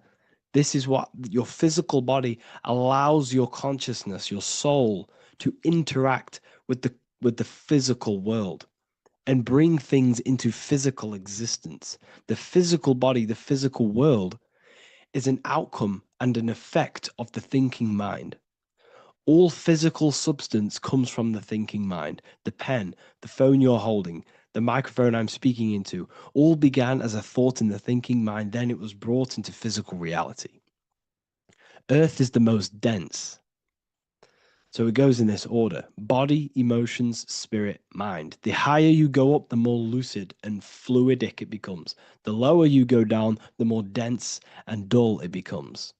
This is what your physical body allows your consciousness, your soul, to interact with the physical world and bring things into physical existence. The physical body, the physical world, is an outcome and an effect of the thinking mind. All physical substance comes from the thinking mind. The pen, the phone you're holding, the microphone I'm speaking into, all began as a thought in the thinking mind, then it was brought into physical reality. Earth is the most dense. So it goes in this order: body, emotions, spirit, mind. The higher you go up, the more lucid and fluidic it becomes. The lower you go down, the more dense and dull it becomes.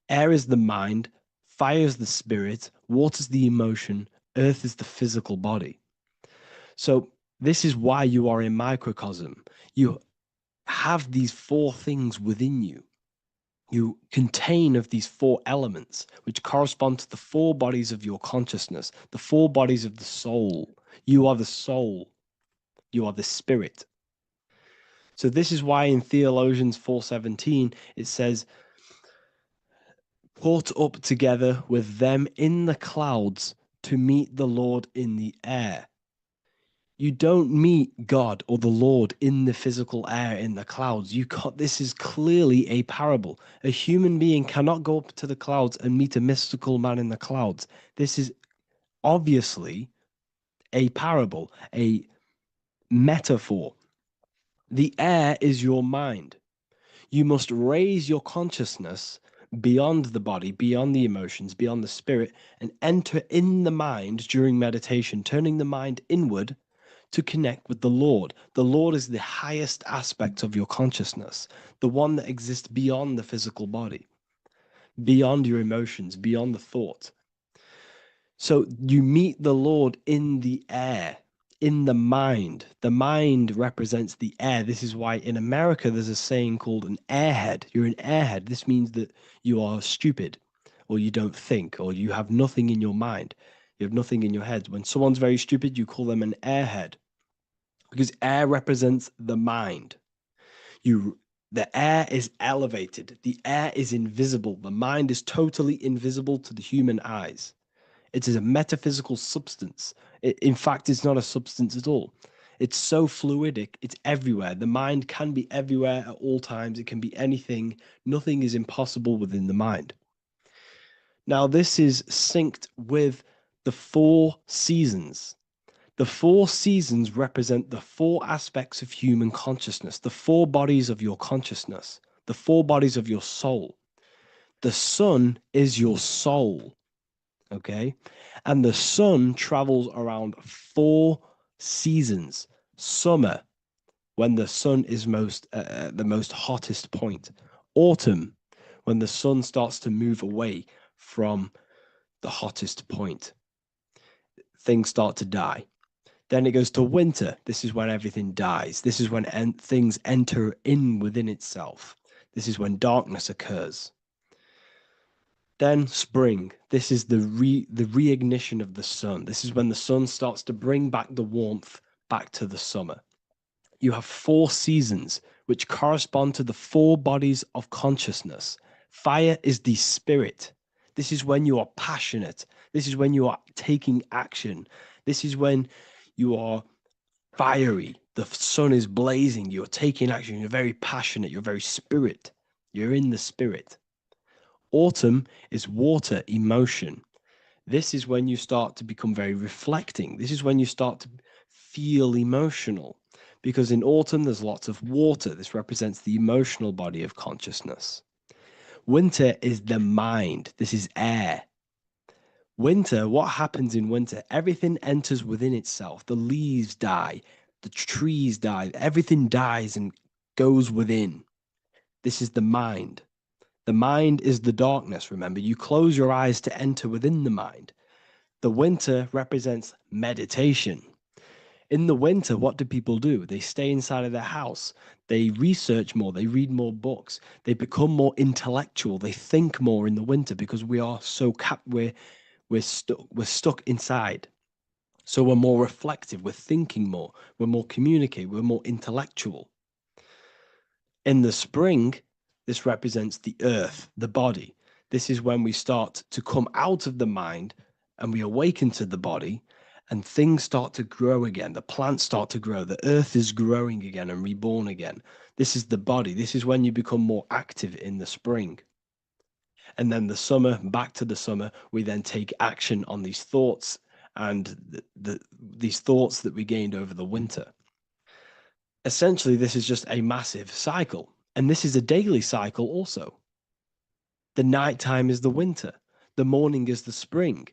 Air is the mind, fire is the spirit, water is the emotion, earth is the physical body. So this is why you are a microcosm. You have these four things within you. You contain of these four elements, which correspond to the four bodies of your consciousness, the four bodies of the soul. You are the soul. You are the spirit. So this is why in Theologians 4:17 it says, "Caught up together with them in the clouds to meet the Lord in the air." You don't meet God or the Lord in the physical air, in the clouds. This is clearly a parable. A human being cannot go up to the clouds and meet a mystical man in the clouds. This is obviously a parable, a metaphor. The air is your mind. You must raise your consciousness beyond the body, beyond the emotions, beyond the spirit, and enter in the mind during meditation, turning the mind inward to connect with the Lord. The Lord is the highest aspect of your consciousness, the one that exists beyond the physical body, beyond your emotions, beyond the thought. So you meet the Lord in the air, in the mind. The mind represents the air. This is why in America there's a saying called an airhead. You're an airhead. This means that you are stupid, or you don't think, or you have nothing in your mind. You have nothing in your head. When someone's very stupid, you call them an airhead, because air represents the mind. The air is elevated. The air is invisible. The mind is totally invisible to the human eyes. It is a metaphysical substance. In fact, it's not a substance at all. It's so fluidic. It's everywhere. The mind can be everywhere at all times. It can be anything. Nothing is impossible within the mind. Now, this is synced with the four seasons. The four seasons represent the four aspects of human consciousness, the four bodies of your consciousness, the four bodies of your soul. The sun is your soul, okay? And the sun travels around four seasons. Summer, when the sun is the most hottest point. Autumn, when the sun starts to move away from the hottest point. Things start to die. Then it goes to winter. This is when everything dies. This is when things enter in within itself. This is when darkness occurs. Then spring. This is the reignition of the sun. This is when the sun starts to bring back the warmth back to the summer. You have four seasons which correspond to the four bodies of consciousness. Fire is the spirit. This is when you are passionate. This is when you are taking action. This is when you are fiery. The sun is blazing. You're taking action. You're very passionate. You're very spirit. You're in the spirit. Autumn is water, emotion. This is when you start to become very reflecting. This is when you start to feel emotional, because in autumn there's lots of water. This represents the emotional body of consciousness. Winter is the mind. This is air. Winter, what happens in winter? Everything enters within itself. The leaves die, the trees die, everything dies and goes within. This is the mind. The mind is the darkness, remember. You close your eyes to enter within the mind. The winter represents meditation. In the winter, what do people do? They stay inside of their house. They research more. They read more books. They become more intellectual. They think more in the winter because we are so we're stuck inside. So we're more reflective, we're thinking more, we're more communicative, we're more intellectual. In the spring, this represents the earth, the body. This is when we start to come out of the mind and we awaken to the body, and things start to grow again. The plants start to grow. The earth is growing again and reborn again. This is the body. This is when you become more active in the spring. And then the summer, back to the summer, we then take action on these thoughts and these thoughts that we gained over the winter. Essentially, this is just a massive cycle, and this is a daily cycle also. The nighttime is the winter, the morning is the spring,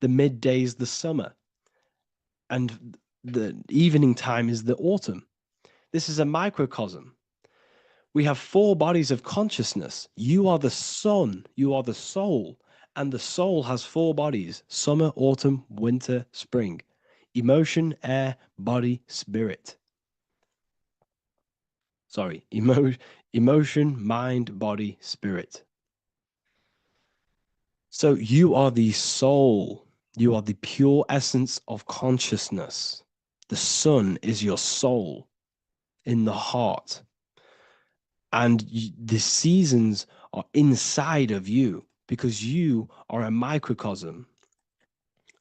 the midday is the summer, and the evening time is the autumn. This is a microcosm. We have 4 bodies of consciousness. You are the sun, you are the soul, and the soul has 4 bodies: summer, autumn, winter, spring. Emotion, air, body, spirit. Sorry, emotion, mind, body, spirit. So you are the soul. You are the pure essence of consciousness. The sun is your soul in the heart. And the seasons are inside of you because you are a microcosm.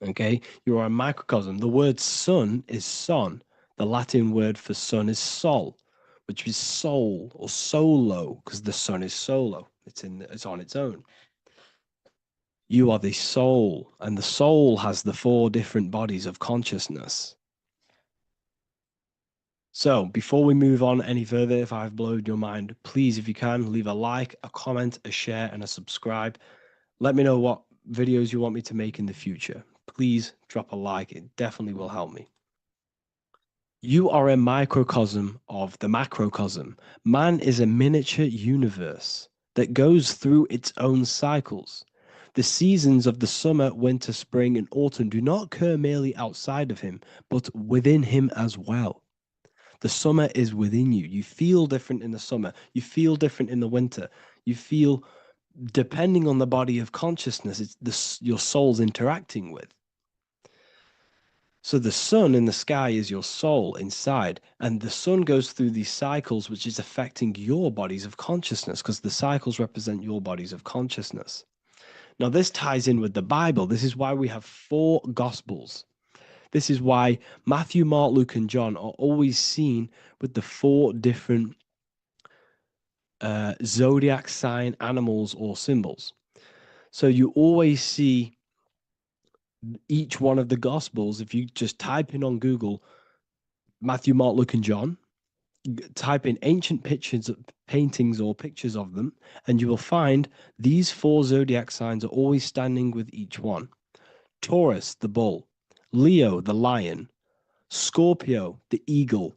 Okay? You are a microcosm. The word sun is son. The Latin word for sun is sol, which is soul or solo, because the sun is solo. It's on its own. You are the soul, and the soul has the 4 different bodies of consciousness. So before we move on any further, if I've blown your mind, please, if you can, leave a like, a comment, a share, and a subscribe. Let me know what videos you want me to make in the future. Please drop a like. It definitely will help me. You are a microcosm of the macrocosm. Man is a miniature universe that goes through its own cycles. The seasons of the summer, winter, spring, and autumn do not occur merely outside of him, but within him as well. The summer is within you. You feel different in the summer. You feel different in the winter. You feel, depending on the body of consciousness, it's your soul's interacting with. So the sun in the sky is your soul inside, and the sun goes through these cycles, which is affecting your bodies of consciousness, because the cycles represent your bodies of consciousness. Now, this ties in with the Bible. This is why we have 4 Gospels. This is why Matthew, Mark, Luke, and John are always seen with the 4 different zodiac sign animals or symbols. So you always see each one of the Gospels. If you just type in on Google Matthew, Mark, Luke, and John, type in ancient pictures, paintings, or pictures of them, and you will find these 4 zodiac signs are always standing with each one. Taurus, the bull; Leo, the lion; Scorpio, the eagle.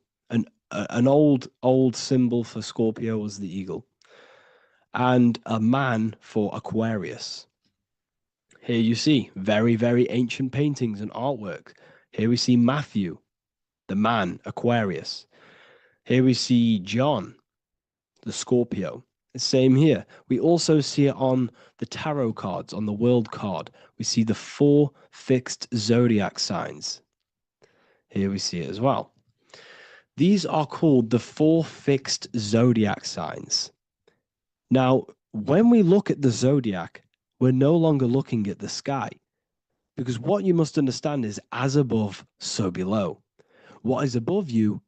An old symbol for Scorpio was the eagle, and a man for Aquarius. Here you see very, very ancient paintings and artwork. Here we see Matthew, the man, Aquarius. Here we see John, the Scorpio. Same here. We also see it on the tarot cards, on the world card. We see the 4 fixed zodiac signs. Here we see it as well. These are called the 4 fixed zodiac signs. Now, when we look at the zodiac, we're no longer looking at the sky, because what you must understand is as above, so below. What is above you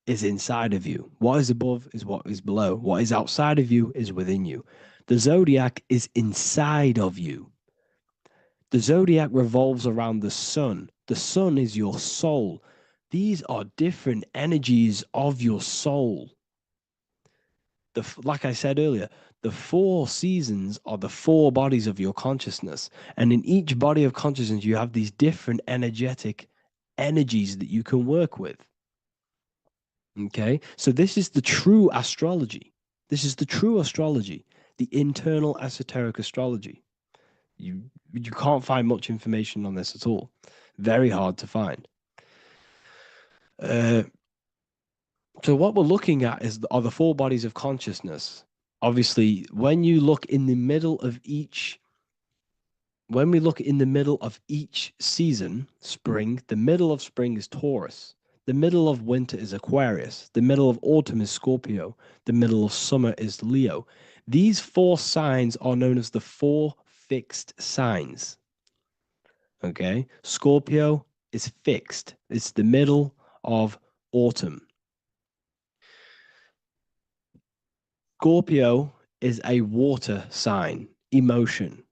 is inside of you. What is above is what is below. What is outside of you is within you. The zodiac is inside of you. The zodiac revolves around the sun. The sun is your soul. These are different energies of your soul. Like I said earlier, the 4 seasons are the 4 bodies of your consciousness. And in each body of consciousness, you have these different energetic energies that you can work with. Okay, so this is the true astrology. This is the true astrology, the internal esoteric astrology. You can't find much information on this at all. Very hard to find. So what we're looking at are the 4 bodies of consciousness. Obviously, when you look in the middle of each, when we look in the middle of each season, spring, the middle of spring is Taurus. The middle of winter is Aquarius. The middle of autumn is Scorpio. The middle of summer is Leo. These 4 signs are known as the 4 fixed signs. Okay, Scorpio is fixed. It's the middle of autumn. Scorpio is a water sign, emotion.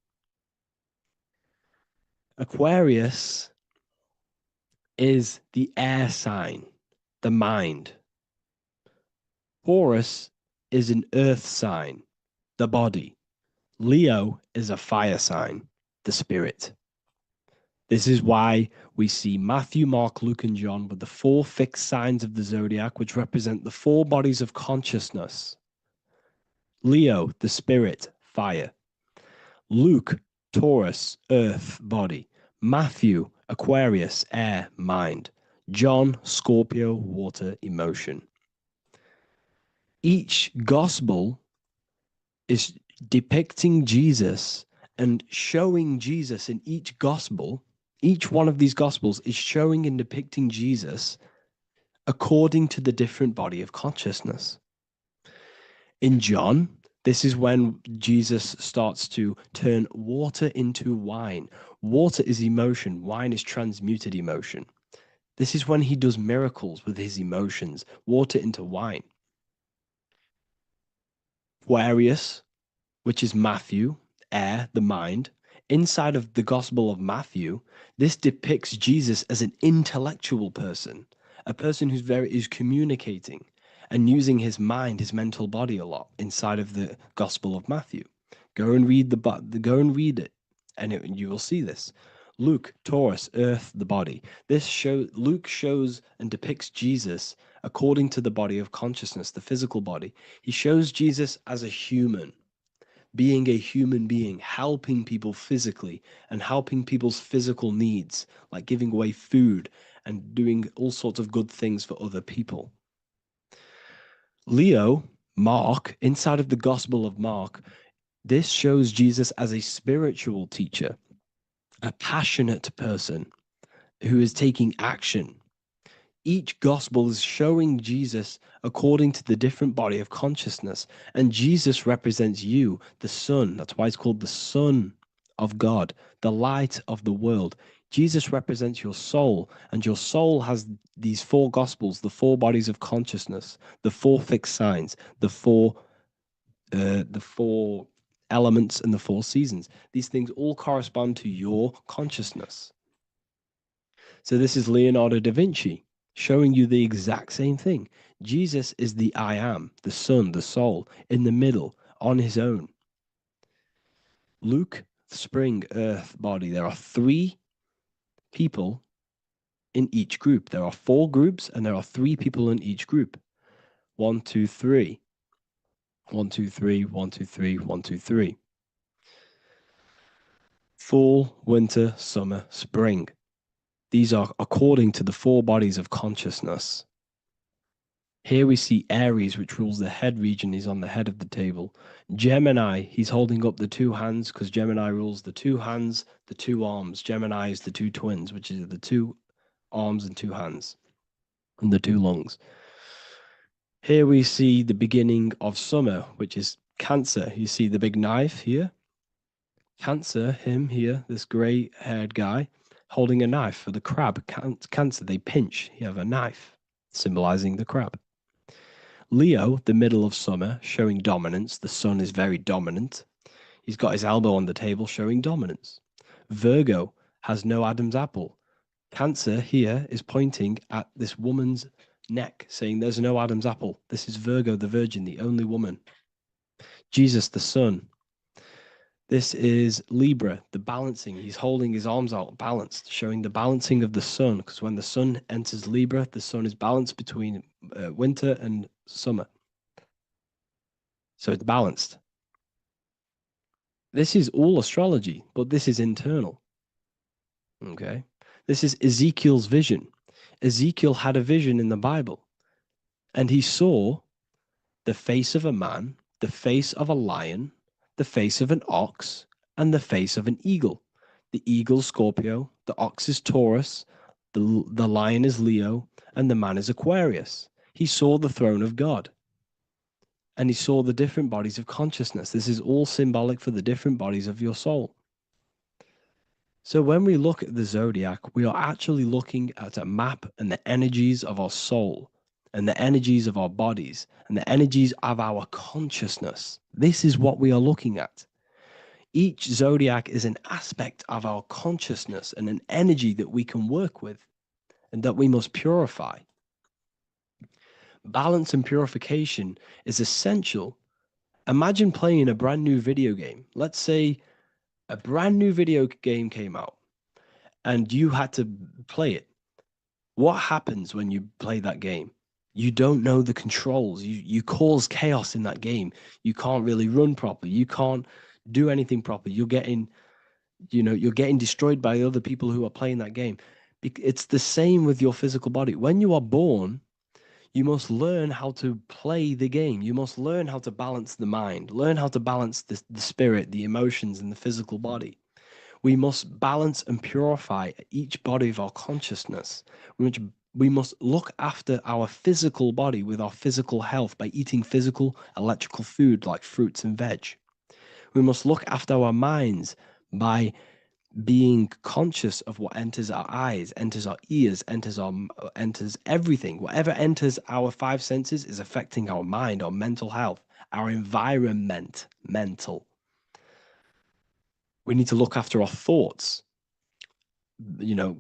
Aquarius is the air sign, the mind. Taurus is an earth sign, the body. Leo is a fire sign, the spirit. This is why we see Matthew, Mark, Luke, and John with the 4 fixed signs of the zodiac, which represent the 4 bodies of consciousness. Leo, the spirit, fire. Luke, Taurus, earth, body. Matthew, Aquarius, air, mind. John, Scorpio, water, emotion. Each gospel is depicting Jesus and showing Jesus in each gospel. Each one of these gospels is showing and depicting Jesus according to the different body of consciousness. In John, this is when Jesus starts to turn water into wine. Water is emotion, wine is transmuted emotion. This is when he does miracles with his emotions, water into wine. Aquarius, which is Matthew, air, the mind. Inside of the Gospel of Matthew, this depicts Jesus as an intellectual person, a person who's communicating and using his mind, his mental body a lot inside of the Gospel of Matthew. Go and read it, and you will see this. Luke, Taurus, earth, the body. Luke shows and depicts Jesus according to the body of consciousness, the physical body. He shows Jesus as a human, being a human being, helping people physically and helping people's physical needs, like giving away food and doing all sorts of good things for other people. Leo, Mark, inside of the Gospel of Mark, this shows Jesus as a spiritual teacher, a passionate person who is taking action. Each gospel is showing Jesus according to the different body of consciousness. And Jesus represents you, the Son. That's why it's called the Son of God, the light of the world. Jesus represents your soul, and your soul has these 4 gospels, the 4 bodies of consciousness, the 4 fixed signs, the 4 elements and the 4 seasons. These things all correspond to your consciousness. So this is Leonardo da Vinci showing you the exact same thing. Jesus is the I am, the Son, the soul, in the middle, on his own. Luke, spring, earth, body. There are 3 people in each group. There are 4 groups, and there are 3 people in each group. 1, 2, 3. 1, 2, 3, 1, 2, 3, 1, 2, 3. Fall, winter, summer, spring. These are according to the 4 bodies of consciousness. Here we see Aries, which rules the head region. He's on the head of the table. Gemini, he's holding up the 2 hands because Gemini rules the 2 hands, the 2 arms. Gemini is the 2 twins, which is the 2 arms and 2 hands, and the 2 lungs. Here we see the beginning of summer, which is Cancer. You see the big knife here. Cancer, him here, this gray-haired guy, holding a knife for the crab. Cancer, they pinch. You have a knife, symbolizing the crab. Leo, the middle of summer, showing dominance. The sun is very dominant. He's got his elbow on the table, showing dominance. Virgo has no Adam's apple. Cancer here is pointing at this woman's neck, saying there's no Adam's apple. This is Virgo, the virgin, the only woman. Jesus, the sun. This is Libra, the balancing. He's holding his arms out, balanced, showing the balancing of the sun, because when the sun enters Libra, the sun is balanced between winter and summer. So it's balanced. This is all astrology, but this is internal. Okay? This is Ezekiel's vision. Ezekiel had a vision in the Bible, and he saw the face of a man, the face of a lion, the face of an ox, and the face of an eagle. The eagle is Scorpio, the ox is Taurus, the lion is Leo, and the man is Aquarius. He saw the throne of God, and he saw the different bodies of consciousness. This is all symbolic for the different bodies of your soul. So when we look at the zodiac, we are actually looking at a map and the energies of our soul, and the energies of our bodies, and the energies of our consciousness. This is what we are looking at. Each zodiac is an aspect of our consciousness and an energy that we can work with. and that we must purify. Balance and purification is essential. Imagine playing a brand new video game. Let's say a brand new video game came out and you had to play it. What happens when you play that game? You don't know the controls. You cause chaos in that game. You can't really run properly. You can't do anything properly. You're getting destroyed by other people who are playing that game. It's the same with your physical body. When you are born, you must learn how to play the game. You must learn how to balance the mind, learn how to balance the spirit, the emotions, and the physical body. We must balance and purify each body of our consciousness. We must look after our physical body with our physical health by eating physical, electrical food like fruits and veg. We must look after our minds by being conscious of what enters our eyes, enters our ears, enters everything. Whatever enters our five senses is affecting our mind, our mental health, our environment, mental. We need to look after our thoughts,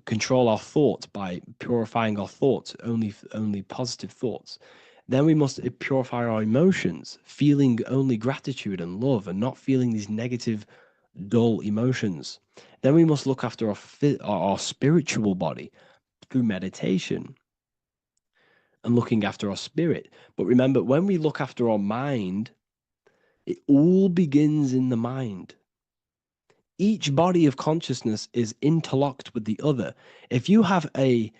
control our thoughts by purifying our thoughts, only positive thoughts. Then we must purify our emotions, feeling only gratitude and love and not feeling these negative, dull emotions. Then we must look after our spiritual body through meditation and looking after our spirit. But remember, when we look after our mind, it all begins in the mind. Each body of consciousness is interlocked with the other. If you have if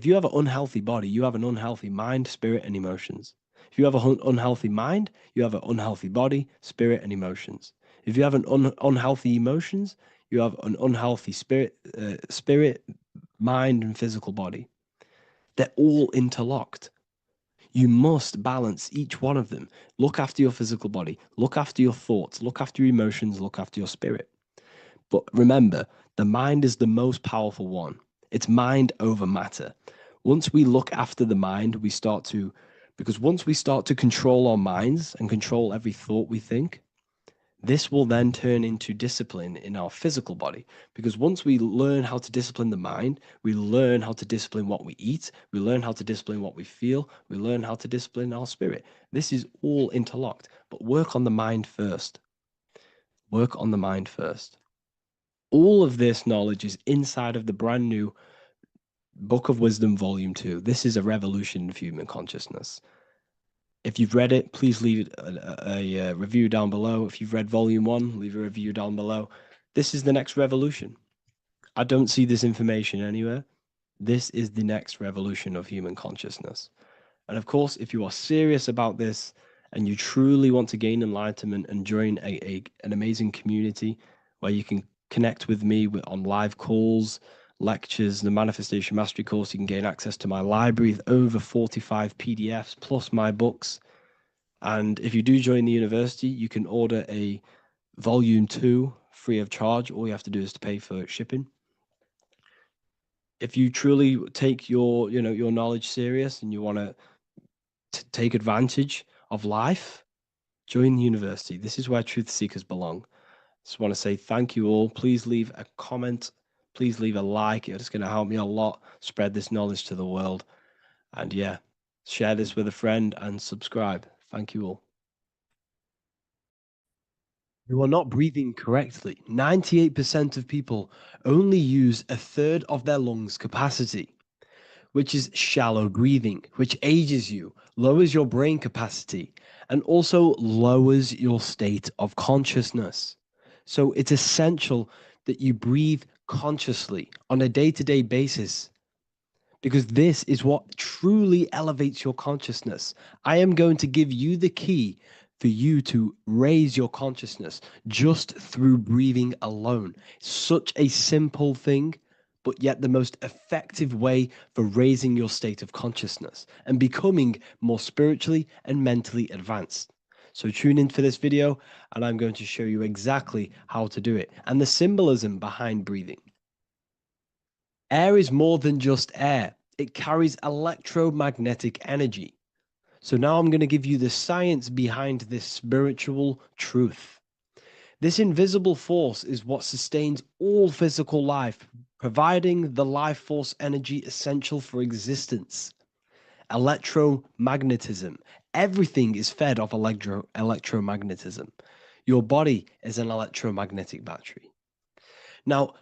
you have an unhealthy body, you have an unhealthy mind, spirit, and emotions. If you have an unhealthy mind, you have an unhealthy body, spirit, and emotions. If you have an unhealthy emotions, you have an unhealthy spirit, mind, and physical body. They're all interlocked. You must balance each one of them. Look after your physical body, look after your thoughts, look after your emotions, look after your spirit. But remember, the mind is the most powerful one. It's mind over matter. Once we look after the mind, because once we start to control our minds and control every thought we think, this will then turn into discipline in our physical body. Because once we learn how to discipline the mind, we learn how to discipline what we eat, we learn how to discipline what we feel, we learn how to discipline our spirit. This is all interlocked, but work on the mind first. Work on the mind first. All of this knowledge is inside of the brand new Book of Wisdom, Volume 2. This is a revolution of human consciousness. If you've read it, please leave a review down below. If you've read Volume 1, leave a review down below. This is the next revolution. I don't see this information anywhere. This is the next revolution of human consciousness. And of course, if you are serious about this and you truly want to gain enlightenment and join an amazing community where you can connect with me on live calls, lectures, the Manifestation Mastery course, you can gain access to my library with over 45 PDFs plus my books. And if you do join the university, you can order a Volume 2 free of charge. All you have to do is to pay for shipping. If you truly take your knowledge serious and you want to take advantage of life, join the university. This is where truth seekers belong. Just want to say thank you all. Please leave a comment. Please leave a like. It's going to help me a lot spread this knowledge to the world. And yeah, share this with a friend and subscribe. Thank you all. You are not breathing correctly. 98% of people only use a third of their lungs capacity, which is shallow breathing, which ages you, lowers your brain capacity, and also lowers your state of consciousness. So it's essential that you breathe consciously on a day-to-day basis, because this is what truly elevates your consciousness. I am going to give you the key for you to raise your consciousness just through breathing alone. Such a simple thing, but yet the most effective way for raising your state of consciousness and becoming more spiritually and mentally advanced. So tune in for this video and I'm going to show you exactly how to do it and the symbolism behind breathing. Air is more than just air. It carries electromagnetic energy. So now I'm going to give you the science behind this spiritual truth. This invisible force is what sustains all physical life, providing the life force energy essential for existence. Electromagnetism. Everything is fed off electromagnetism. Your body is an electromagnetic battery. Now,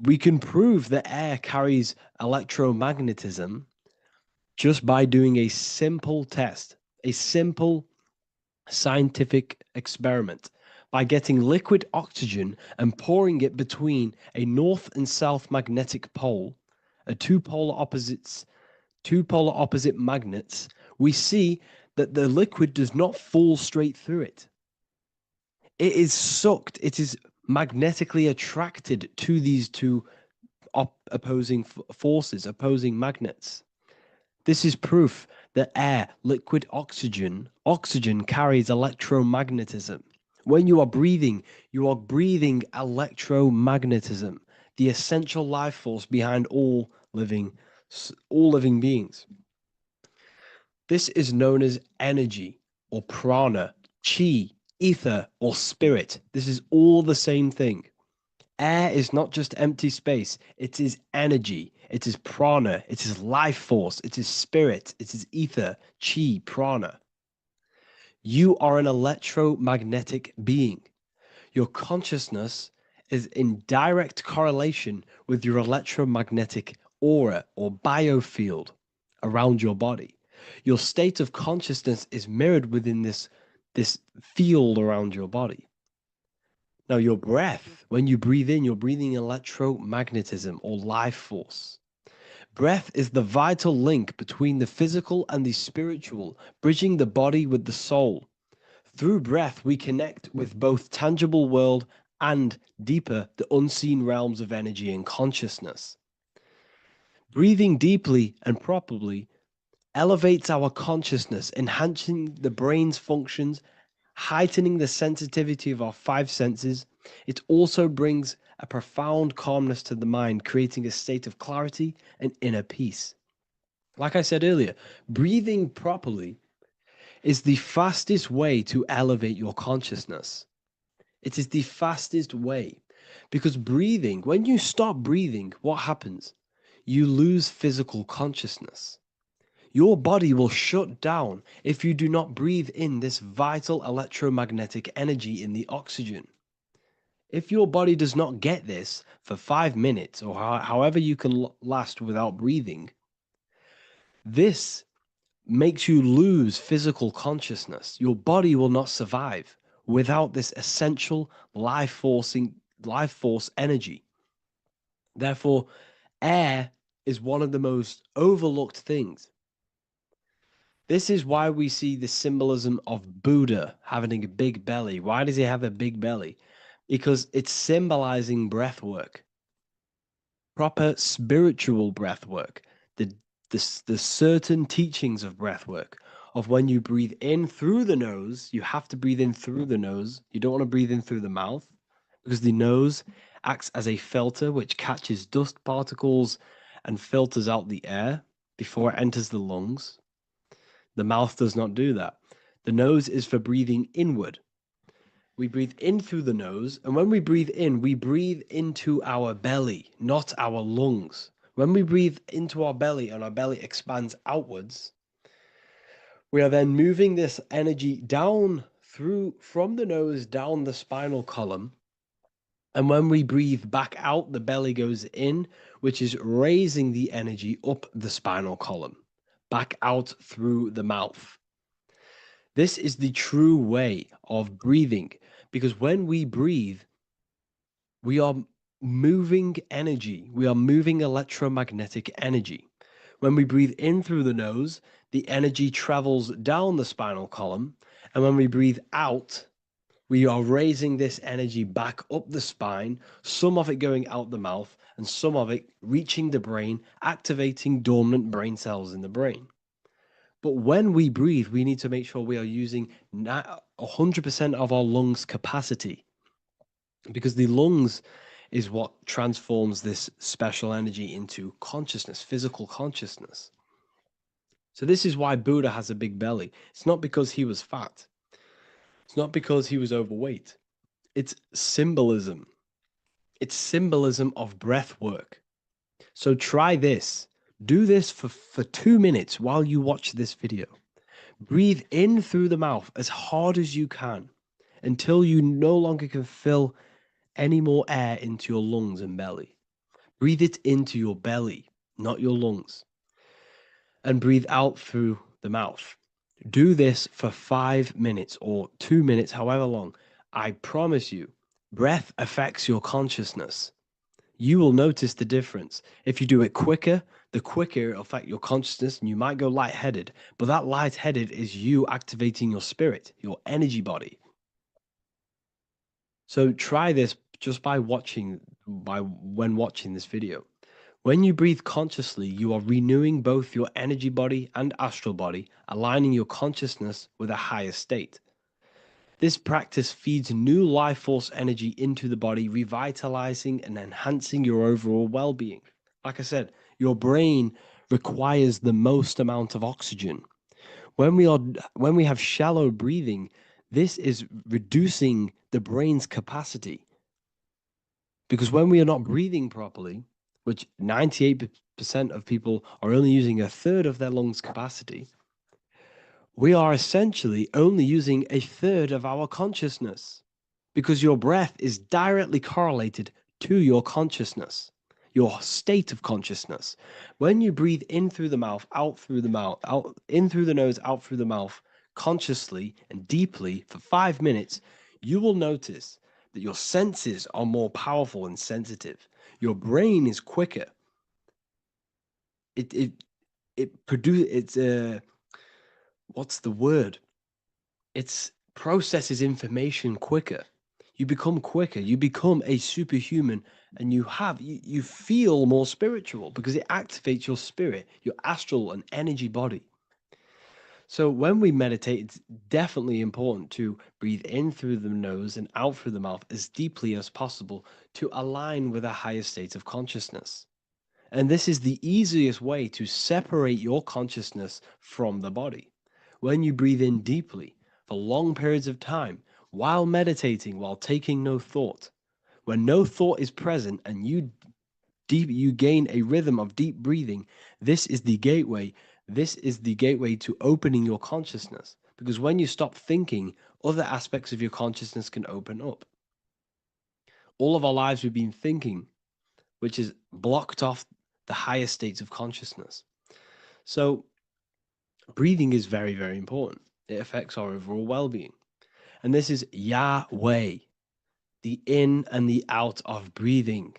we can prove that air carries electromagnetism just by doing a simple test, a simple scientific experiment, by getting liquid oxygen and pouring it between a north and south magnetic pole, two polar opposite magnets. We see that the liquid does not fall straight through it. It is sucked, it is magnetically attracted to these two opposing forces, opposing magnets. This is proof that air, liquid oxygen carries electromagnetism. When you are breathing electromagnetism, the essential life force behind all living beings. This is known as energy or prana, chi, ether, or spirit. This is all the same thing. Air is not just empty space, it is energy, it is prana, it is life force, it is spirit, it is ether, chi, prana. You are an electromagnetic being. Your consciousness is in direct correlation with your electromagnetic aura or biofield around your body. Your state of consciousness is mirrored within this field around your body. Now, your breath, when you breathe in, you're breathing electromagnetism or life force. Breath is the vital link between the physical and the spiritual, bridging the body with the soul. Through breath, we connect with both tangible world and deeper, the unseen realms of energy and consciousness. Breathing deeply and properly elevates our consciousness, enhancing the brain's functions, heightening the sensitivity of our five senses. It also brings a profound calmness to the mind, creating a state of clarity and inner peace. Like I said earlier, breathing properly is the fastest way to elevate your consciousness. It is the fastest way because breathing, when you stop breathing, what happens? You lose physical consciousness. Your body will shut down if you do not breathe in this vital electromagnetic energy in the oxygen. If your body does not get this for 5 minutes or however you can last without breathing, this makes you lose physical consciousness. Your body will not survive without this essential life force energy. Therefore, air is one of the most overlooked things. This is why we see the symbolism of Buddha having a big belly. Why does he have a big belly? Because it's symbolizing breath work, proper spiritual breath work, the certain teachings of breath work, of when you breathe in through the nose, you have to breathe in through the nose. You don't want to breathe in through the mouth because the nose acts as a filter which catches dust particles and filters out the air before it enters the lungs. The mouth does not do that. The nose is for breathing inward. We breathe in through the nose, and when we breathe in, we breathe into our belly, not our lungs. When we breathe into our belly and our belly expands outwards, we are then moving this energy down from the nose down the spinal column. And when we breathe back out, the belly goes in, which is raising the energy up the spinal column, back out through the mouth. This is the true way of breathing, because when we breathe, we are moving energy. We are moving electromagnetic energy. When we breathe in through the nose, the energy travels down the spinal column. And when we breathe out, we are raising this energy back up the spine, some of it going out the mouth and some of it reaching the brain, activating dormant brain cells in the brain. But when we breathe, we need to make sure we are using 100% of our lungs' capacity, because the lungs is what transforms this special energy into consciousness, physical consciousness. So this is why Buddha has a big belly. It's not because he was fat. It's not because he was overweight. It's symbolism. It's symbolism of breath work. So try this. Do this for 2 minutes while you watch this video. Breathe in through the mouth as hard as you can until you no longer can fill any more air into your lungs and belly. Breathe it into your belly, not your lungs. And breathe out through the mouth. Do this for 5 minutes or 2 minutes, however long. I promise you, breath affects your consciousness. You will notice the difference. If you do it quicker, the quicker it'll affect your consciousness and you might go lightheaded. But that lightheaded is you activating your spirit, your energy body. So try this just when watching this video. When you breathe consciously, you are renewing both your energy body and astral body, aligning your consciousness with a higher state. This practice feeds new life force energy into the body, revitalizing and enhancing your overall well-being. Like I said, your brain requires the most amount of oxygen. When we have shallow breathing, this is reducing the brain's capacity. Because when we are not breathing properly, which 98% of people are only using a third of their lungs capacity, we are essentially only using a third of our consciousness, because your breath is directly correlated to your consciousness, your state of consciousness. When you breathe in through the mouth, out through the mouth, out in through the nose, out through the mouth, consciously and deeply for 5 minutes, you will notice that your senses are more powerful and sensitive. Your brain is quicker. What's the word? It processes information quicker. You become quicker. You become a superhuman, and you feel more spiritual because it activates your spirit, your astral and energy body. So when we meditate, it's definitely important to breathe in through the nose and out through the mouth as deeply as possible to align with a higher state of consciousness. And this is the easiest way to separate your consciousness from the body. When you breathe in deeply for long periods of time, while meditating, while taking no thought, when no thought is present and you gain a rhythm of deep breathing, this is the gateway. This is the gateway to opening your consciousness. Because when you stop thinking, other aspects of your consciousness can open up. All of our lives we've been thinking, which is blocked off the higher states of consciousness. So breathing is very, very important. It affects our overall well-being. And this is Yahweh, the in and the out of breathing.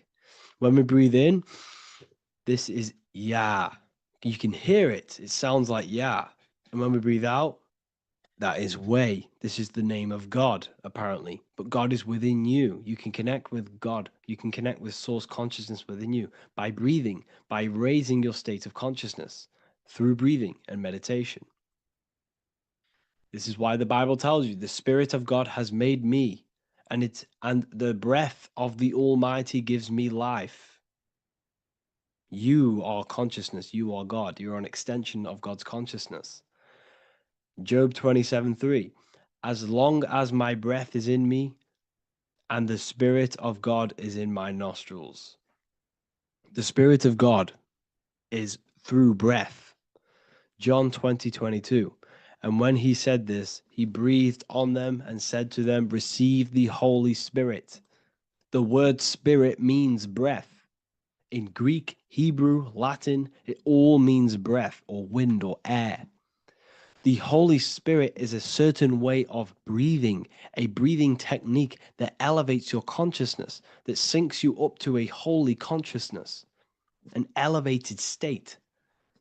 When we breathe in, this is Yah. You can hear it. It sounds like Yah. And when we breathe out, that is Way. This is the name of God, apparently. But God is within you. You can connect with God. You can connect with source consciousness within you by breathing, by raising your state of consciousness through breathing and meditation. This is why the Bible tells you the Spirit of God has made me, and the breath of the Almighty gives me life. You are consciousness. You are God. You're an extension of God's consciousness. Job 27:3. As long as my breath is in me and the Spirit of God is in my nostrils. The Spirit of God is through breath. John 20:22. And when he said this, he breathed on them and said to them, receive the Holy Spirit. The word spirit means breath. In Greek, Hebrew, Latin, it all means breath or wind or air. The Holy Spirit is a certain way of breathing, a breathing technique that elevates your consciousness, that syncs you up to a holy consciousness, an elevated state.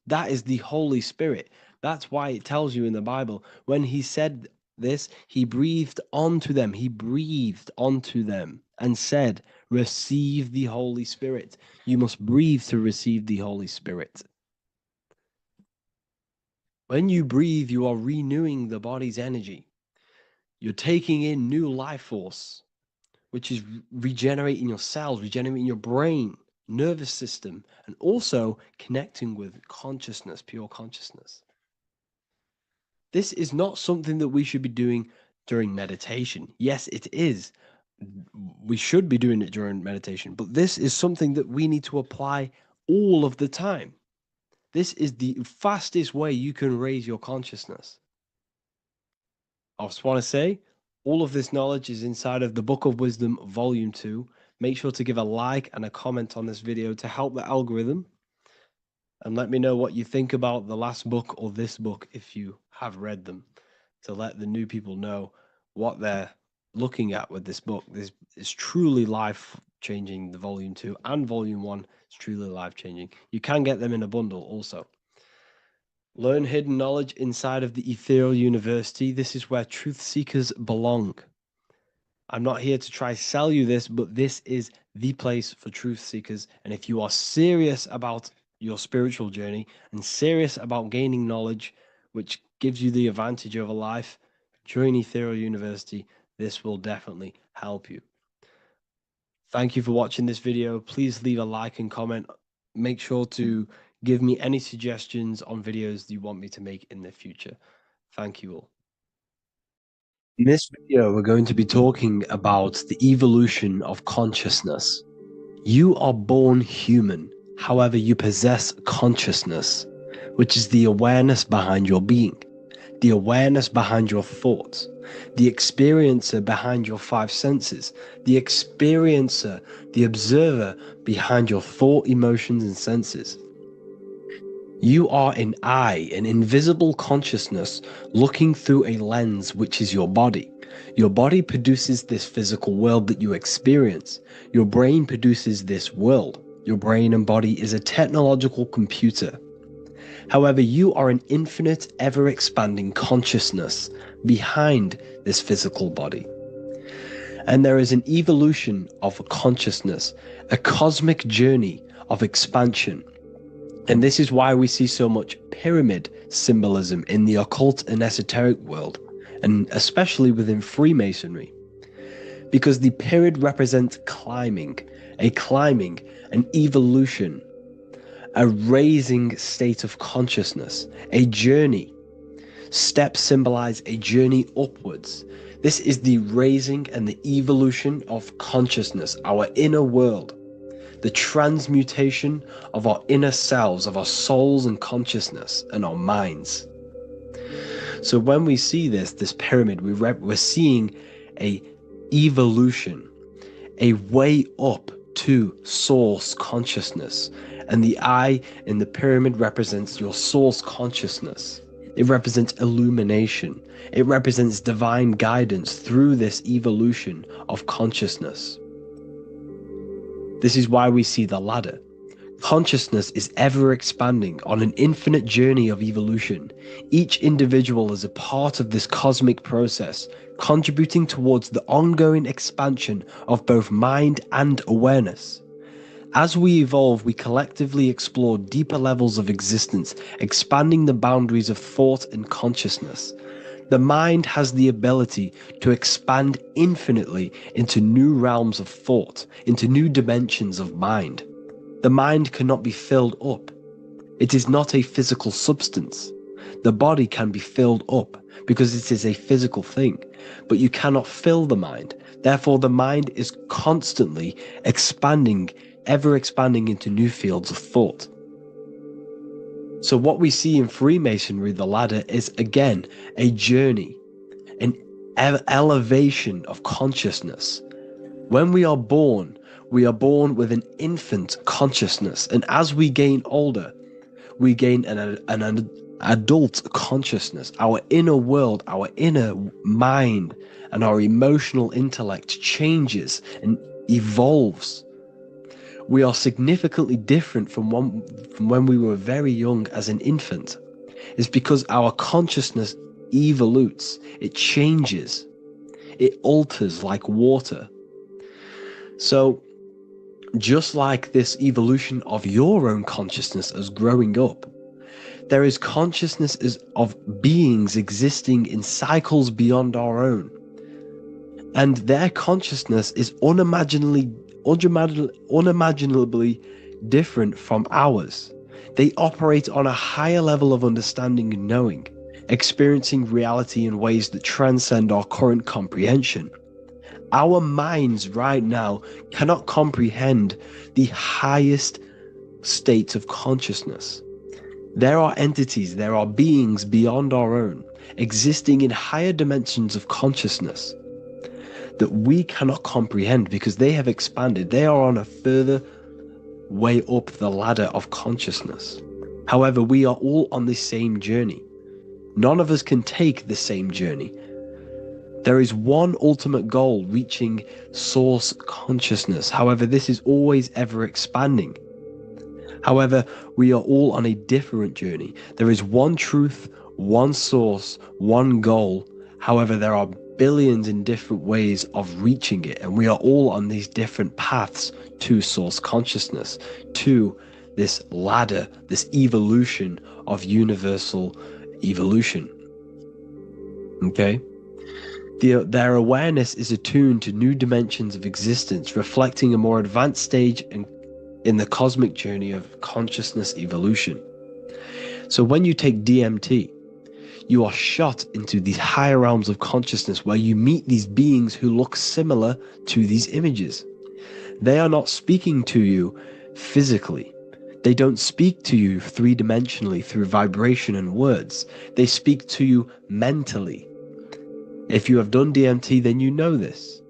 That is the Holy Spirit. That's why it tells you in the Bible, when he said this, he breathed onto them. He breathed onto them and said, receive the Holy Spirit. You must breathe to receive the Holy Spirit. When you breathe, you are renewing the body's energy. You're taking in new life force, which is regenerating your cells, regenerating your brain, nervous system, and also connecting with consciousness, pure consciousness. This is not something that we should be doing during meditation. Yes, it is, we should be doing it during meditation, but this is something that we need to apply all of the time. This is the fastest way you can raise your consciousness. I just want to say, all of this knowledge is inside of the Book of Wisdom, Volume 2. Make sure to give a like and a comment on this video to help the algorithm. And let me know what you think about the last book or this book if you have read them, to let the new people know what they're looking at with this book. This is truly life-changing. The Volume 2 and Volume 1 is truly life-changing. You can get them in a bundle also. Learn hidden knowledge inside of the Ethereal University. This is where truth seekers belong. I'm not here to try sell you this, but this is the place for truth seekers. And if you are serious about your spiritual journey and serious about gaining knowledge, which gives you the advantage over life, join Ethereal University. This will definitely help you. Thank you for watching this video. Please leave a like and comment. Make sure to give me any suggestions on videos you want me to make in the future. Thank you all. In this video, we're going to be talking about the evolution of consciousness. You are born human, however, you possess consciousness, which is the awareness behind your being, the awareness behind your thoughts, the experiencer behind your five senses, the experiencer, the observer behind your thought, emotions, and senses. You are an eye, an invisible consciousness looking through a lens, which is your body. Your body produces this physical world that you experience. Your brain produces this world. Your brain and body is a technological computer. However, you are an infinite, ever-expanding consciousness behind this physical body. And there is an evolution of consciousness, a cosmic journey of expansion. And this is why we see so much pyramid symbolism in the occult and esoteric world, and especially within Freemasonry. Because the pyramid represents climbing, an evolution, a raising state of consciousness, a journey. Steps symbolize a journey upwards. This is the raising and the evolution of consciousness, our inner world. The transmutation of our inner selves, of our souls and consciousness and our minds. So when we see this pyramid, we're seeing a evolution, a way up to source consciousness. And the eye in the pyramid represents your source consciousness. It represents illumination. It represents divine guidance through this evolution of consciousness. This is why we see the ladder. Consciousness is ever expanding on an infinite journey of evolution. Each individual is a part of this cosmic process, contributing towards the ongoing expansion of both mind and awareness. As we evolve, we collectively explore deeper levels of existence, expanding the boundaries of thought and consciousness. The mind has the ability to expand infinitely into new realms of thought, into new dimensions of mind. The mind cannot be filled up. It is not a physical substance. The body can be filled up because it is a physical thing, but you cannot fill the mind. Therefore, the mind is constantly expanding, ever expanding into new fields of thought. So what we see in Freemasonry, the ladder, is again a journey, an elevation of consciousness. When we are born with an infant consciousness, and as we gain older, we gain an adult consciousness. Our inner world, our inner mind, and our emotional intellect changes and evolves. We are significantly different from when we were very young as an infant. It's because our consciousness evolutes, it changes, it alters like water. So just like this evolution of your own consciousness as growing up, there is consciousness of beings existing in cycles beyond our own. And their consciousness is unimaginably different from ours. They operate on a higher level of understanding and knowing, experiencing reality in ways that transcend our current comprehension. Our minds right now cannot comprehend the highest states of consciousness. There are entities, there are beings beyond our own, existing in higher dimensions of consciousness that we cannot comprehend because they have expanded. They are on a further way up the ladder of consciousness. However, we are all on the same journey. None of us can take the same journey. There is one ultimate goal, reaching source consciousness. However, this is always ever expanding. However, we are all on a different journey. There is one truth, one source, one goal. However, there are billions in different ways of reaching it, and we are all on these different paths to source consciousness, to this ladder, this evolution of universal evolution. Okay? Their awareness is attuned to new dimensions of existence, reflecting a more advanced stage in the cosmic journey of consciousness evolution. So when you take DMT, you are shot into these higher realms of consciousness where you meet these beings who look similar to these images. They are not speaking to you physically. They don't speak to you three-dimensionally through vibration and words. They speak to you mentally. If you have done DMT, then you know this.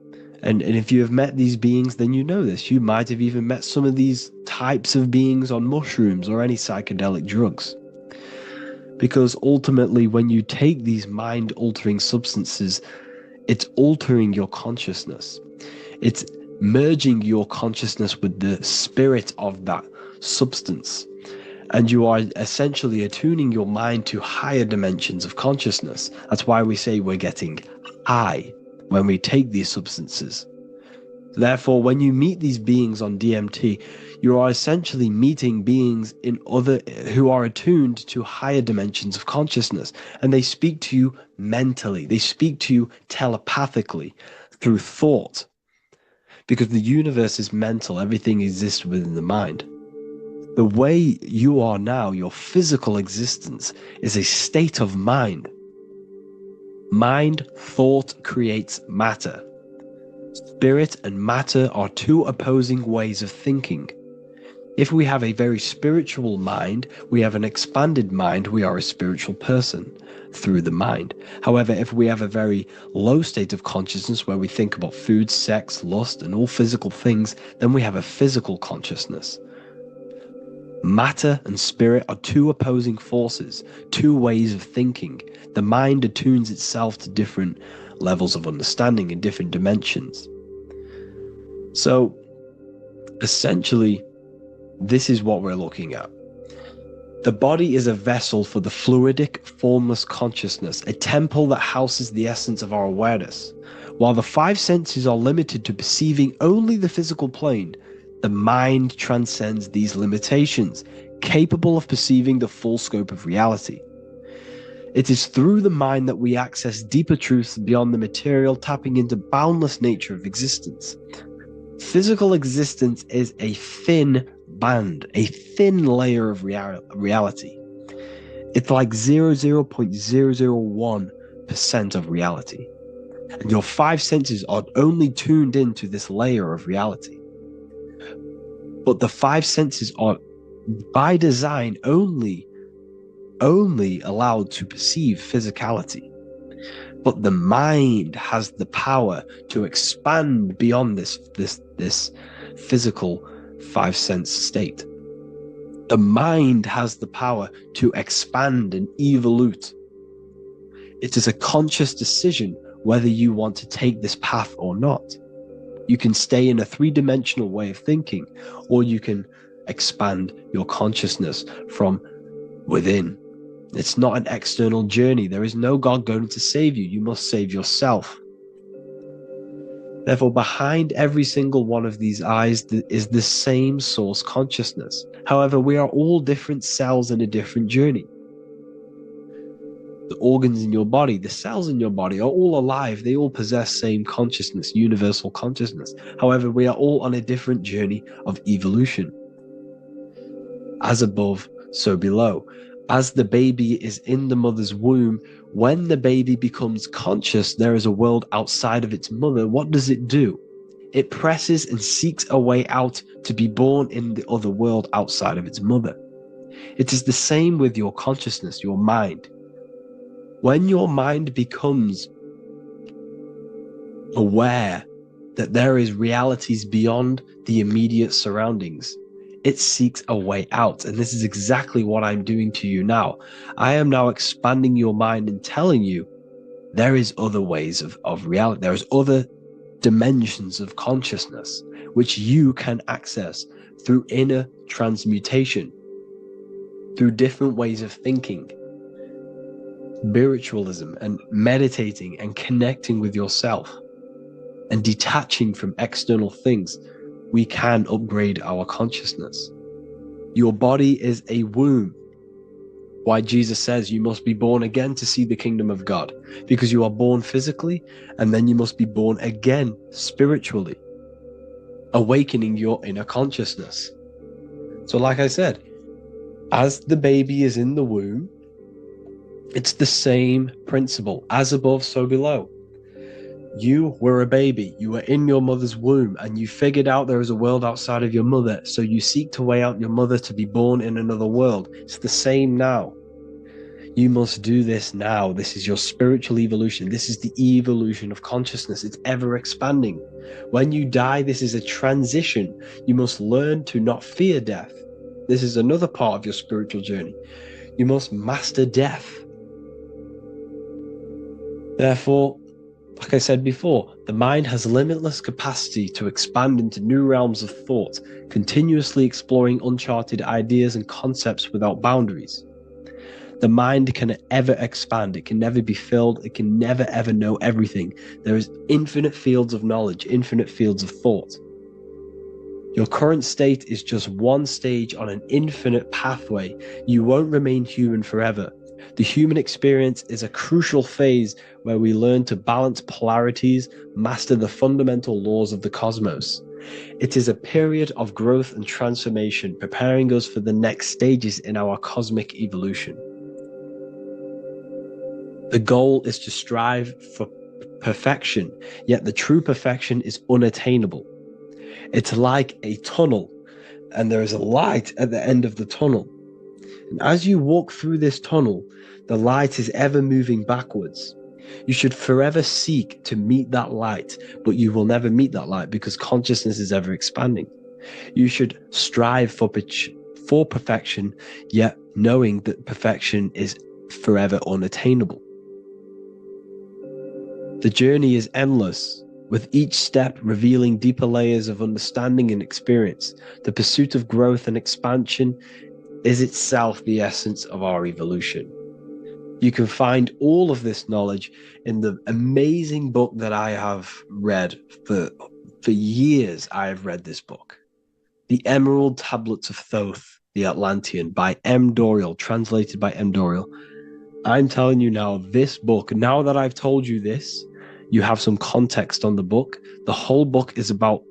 And if you have met these beings, then you know this. You might have even met some of these types of beings on mushrooms or any psychedelic drugs. Because ultimately, when you take these mind-altering substances, it's altering your consciousness. It's merging your consciousness with the spirit of that substance. And you are essentially attuning your mind to higher dimensions of consciousness. That's why we say we're getting high when we take these substances. Therefore, when you meet these beings on DMT, you are essentially meeting beings who are attuned to higher dimensions of consciousness, and they speak to you mentally. They speak to you telepathically through thought, because the universe is mental. Everything exists within the mind. The way you are now, your physical existence, is a state of mind. Mind, thought creates matter. Spirit and matter are two opposing ways of thinking. If we have a very spiritual mind, we have an expanded mind, we are a spiritual person through the mind. However, if we have a very low state of consciousness where we think about food, sex, lust, and all physical things, then we have a physical consciousness. Matter and spirit are two opposing forces, two ways of thinking. The mind attunes itself to different levels of understanding in different dimensions. So, essentially, this is what we're looking at. The body is a vessel for the fluidic, formless consciousness, a temple that houses the essence of our awareness. While the five senses are limited to perceiving only the physical plane, the mind transcends these limitations, capable of perceiving the full scope of reality. It is through the mind that we access deeper truths beyond the material, tapping into boundless nature of existence. Physical existence is a thin band, a thin layer of reality. It's like 0.001% of reality. And your five senses are only tuned into this layer of reality. But the five senses are, by design, only allowed to perceive physicality. But the mind has the power to expand beyond this physical five sense state. The mind has the power to expand and evolute. It is a conscious decision whether you want to take this path or not. You can stay in a three-dimensional way of thinking, or you can expand your consciousness from within. It's not an external journey. There is no God going to save you. You must save yourself. Therefore, behind every single one of these eyes is the same source consciousness. However, we are all different cells in a different journey. The organs in your body, the cells in your body are all alive. They all possess same consciousness, universal consciousness. However, we are all on a different journey of evolution. As above, so below. As the baby is in the mother's womb, When the baby becomes conscious there is a world outside of its mother, what does it do? It presses and seeks a way out to be born in the other world outside of its mother. It is the same with your consciousness, your mind. When your mind becomes aware that there is realities beyond the immediate surroundings, it seeks a way out. And this is exactly what I'm doing to you now. I am now expanding your mind and telling you there is other ways of reality. There's other dimensions of consciousness which you can access through inner transmutation, through different ways of thinking, spiritualism, and meditating and connecting with yourself and detaching from external things. We can upgrade our consciousness. Your body is a womb. Why Jesus says you must be born again to see the kingdom of God, because you are born physically and then you must be born again spiritually, awakening your inner consciousness. So like I said, as the baby is in the womb, it's the same principle. As above, so below. You were a baby, you were in your mother's womb, and you figured out there is a world outside of your mother, so you seek to weigh out your mother to be born in another world. It's the same now. You must do this now. This is your spiritual evolution. This is the evolution of consciousness. It's ever expanding. When you die, this is a transition. You must learn to not fear death. This is another part of your spiritual journey. You must master death. Therefore, like I said before, the mind has limitless capacity to expand into new realms of thought, continuously exploring uncharted ideas and concepts without boundaries. The mind can ever expand. It can never be filled. It can never ever know everything. There is infinite fields of knowledge, infinite fields of thought. Your current state is just one stage on an infinite pathway. You won't remain human forever. The human experience is a crucial phase where we learn to balance polarities, master the fundamental laws of the cosmos. It is a period of growth and transformation, preparing us for the next stages in our cosmic evolution. The goal is to strive for perfection, yet the true perfection is unattainable. It's like a tunnel, and there is a light at the end of the tunnel. And as you walk through this tunnel, the light is ever moving backwards. You should forever seek to meet that light, but you will never meet that light because consciousness is ever expanding. You should strive for perfection, yet knowing that perfection is forever unattainable. The journey is endless, with each step revealing deeper layers of understanding and experience. The pursuit of growth and expansion is itself the essence of our evolution. You can find all of this knowledge in the amazing book that I have read for years. I have read this book, The Emerald Tablets of Thoth, the Atlantean, by M. Dorial, translated by M. Dorial. I'm telling you now, this book, now that I've told you this, you have some context on the book. The whole book is about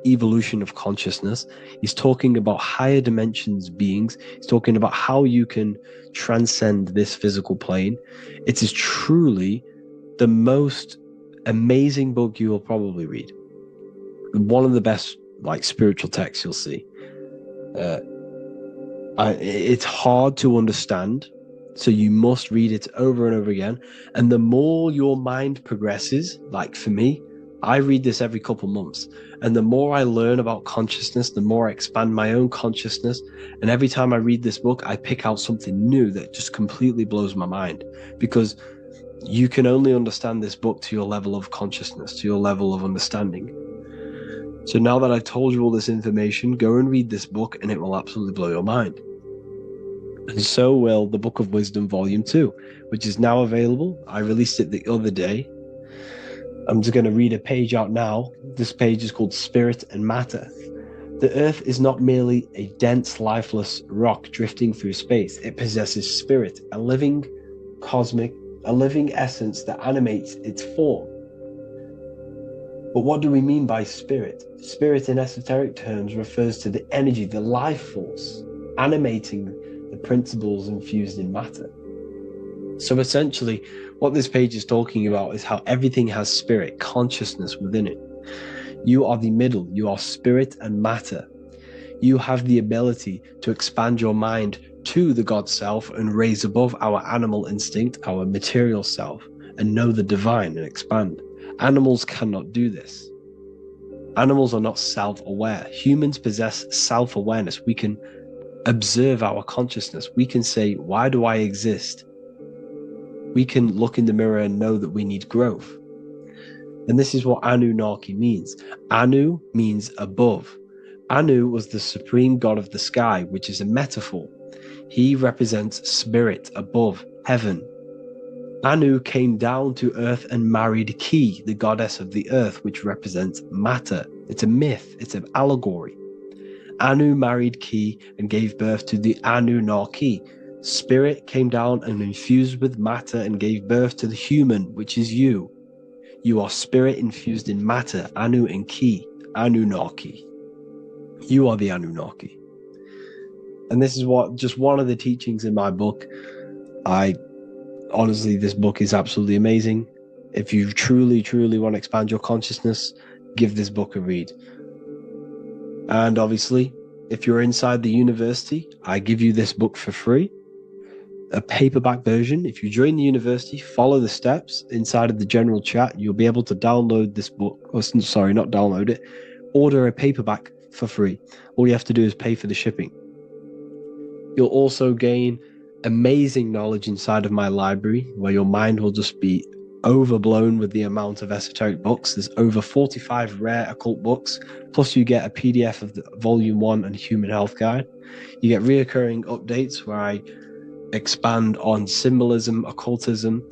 evolution of consciousness. He's talking about higher dimensions beings. He's talking about how you can transcend this physical plane. It is truly the most amazing book you will probably read. One of the best spiritual texts you'll see. It's hard to understand, so you must read it over and over again. And the more your mind progresses, like for me, I read this every couple months. And the more I learn about consciousness, the more I expand my own consciousness. And every time I read this book, I pick out something new that just completely blows my mind. Because you can only understand this book to your level of consciousness, to your level of understanding. So now that I've told you all this information, go and read this book and it will absolutely blow your mind. And so will the Book of Wisdom Volume 2, which is now available. I released it the other day. I'm just going to read a page out now. This page is called Spirit and Matter. The Earth is not merely a dense, lifeless rock drifting through space. It possesses spirit, a living essence that animates its form. But what do we mean by spirit? Spirit in esoteric terms refers to the energy, the life force, animating the principles infused in matter. So essentially, what this page is talking about is how everything has spirit, consciousness within it. You are the middle, you are spirit and matter. You have the ability to expand your mind to the God self and raise above our animal instinct, our material self, and know the divine and expand. Animals cannot do this. Animals are not self-aware. Humans possess self-awareness. We can observe our consciousness. We can say, why do I exist? We can look in the mirror and know that we need growth. And this is what Anunnaki means. Anu means above. Anu was the supreme god of the sky, which is a metaphor. He represents spirit above, heaven. Anu came down to earth and married Ki, the goddess of the earth, which represents matter. It's a myth, it's an allegory. Anu married Ki and gave birth to the Anunnaki. Spirit came down and infused with matter and gave birth to the human, which is you. You are spirit infused in matter, Anu and Ki, Anunnaki. You are the Anunnaki. And this is just one of the teachings in my book. Honestly, this book is absolutely amazing. If you truly, truly want to expand your consciousness, give this book a read. And obviously, if you're inside the university, I give you this book for free. A paperback version. If you join the university, follow the steps inside of the general chat, you'll be able to download this book. Sorry, not download it. Order a paperback for free. All you have to do is pay for the shipping. You'll also gain amazing knowledge inside of my library, where your mind will just be overblown with the amount of esoteric books. There's over 45 rare occult books, plus you get a PDF of the Volume 1 and Human Health Guide. You get reoccurring updates where I expand on symbolism, occultism,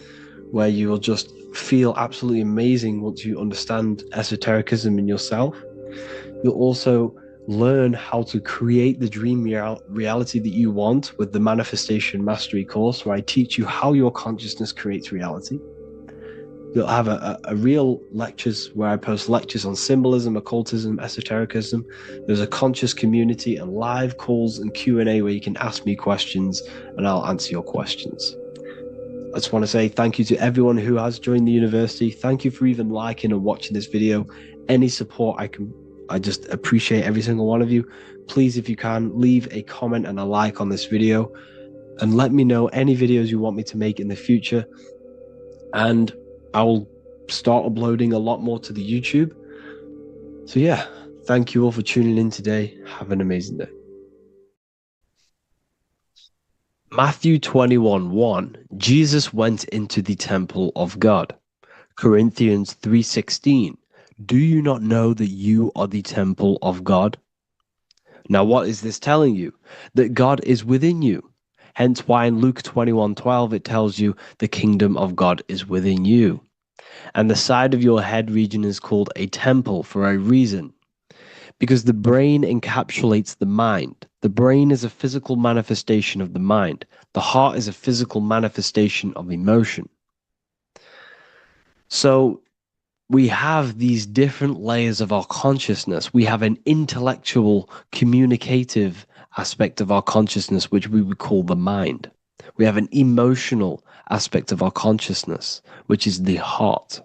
where you will just feel absolutely amazing once you understand esotericism in yourself. You'll also learn how to create the dream reality that you want with the Manifestation Mastery course, where I teach you how your consciousness creates reality. You'll have a real lectures where I post lectures on symbolism, occultism, esotericism. There's a conscious community and live calls and Q&A where you can ask me questions and I'll answer your questions. I just want to say thank you to everyone who has joined the university. Thank you for even liking and watching this video. Any support I just appreciate every single one of you. Please, if you can, leave a comment and a like on this video and let me know any videos you want me to make in the future. And I will start uploading a lot more to the YouTube. So yeah, thank you all for tuning in today. Have an amazing day. Matthew 21:1, Jesus went into the temple of God. Corinthians 3:16, do you not know that you are the temple of God? Now what is this telling you? That God is within you. Hence why in Luke 21:12 it tells you the kingdom of God is within you. And the side of your head region is called a temple for a reason. Because the brain encapsulates the mind. The brain is a physical manifestation of the mind. The heart is a physical manifestation of emotion. So we have these different layers of our consciousness. We have an intellectual, communicative aspect of our consciousness, which we would call the mind. We have an emotional aspect of our consciousness, which is the heart.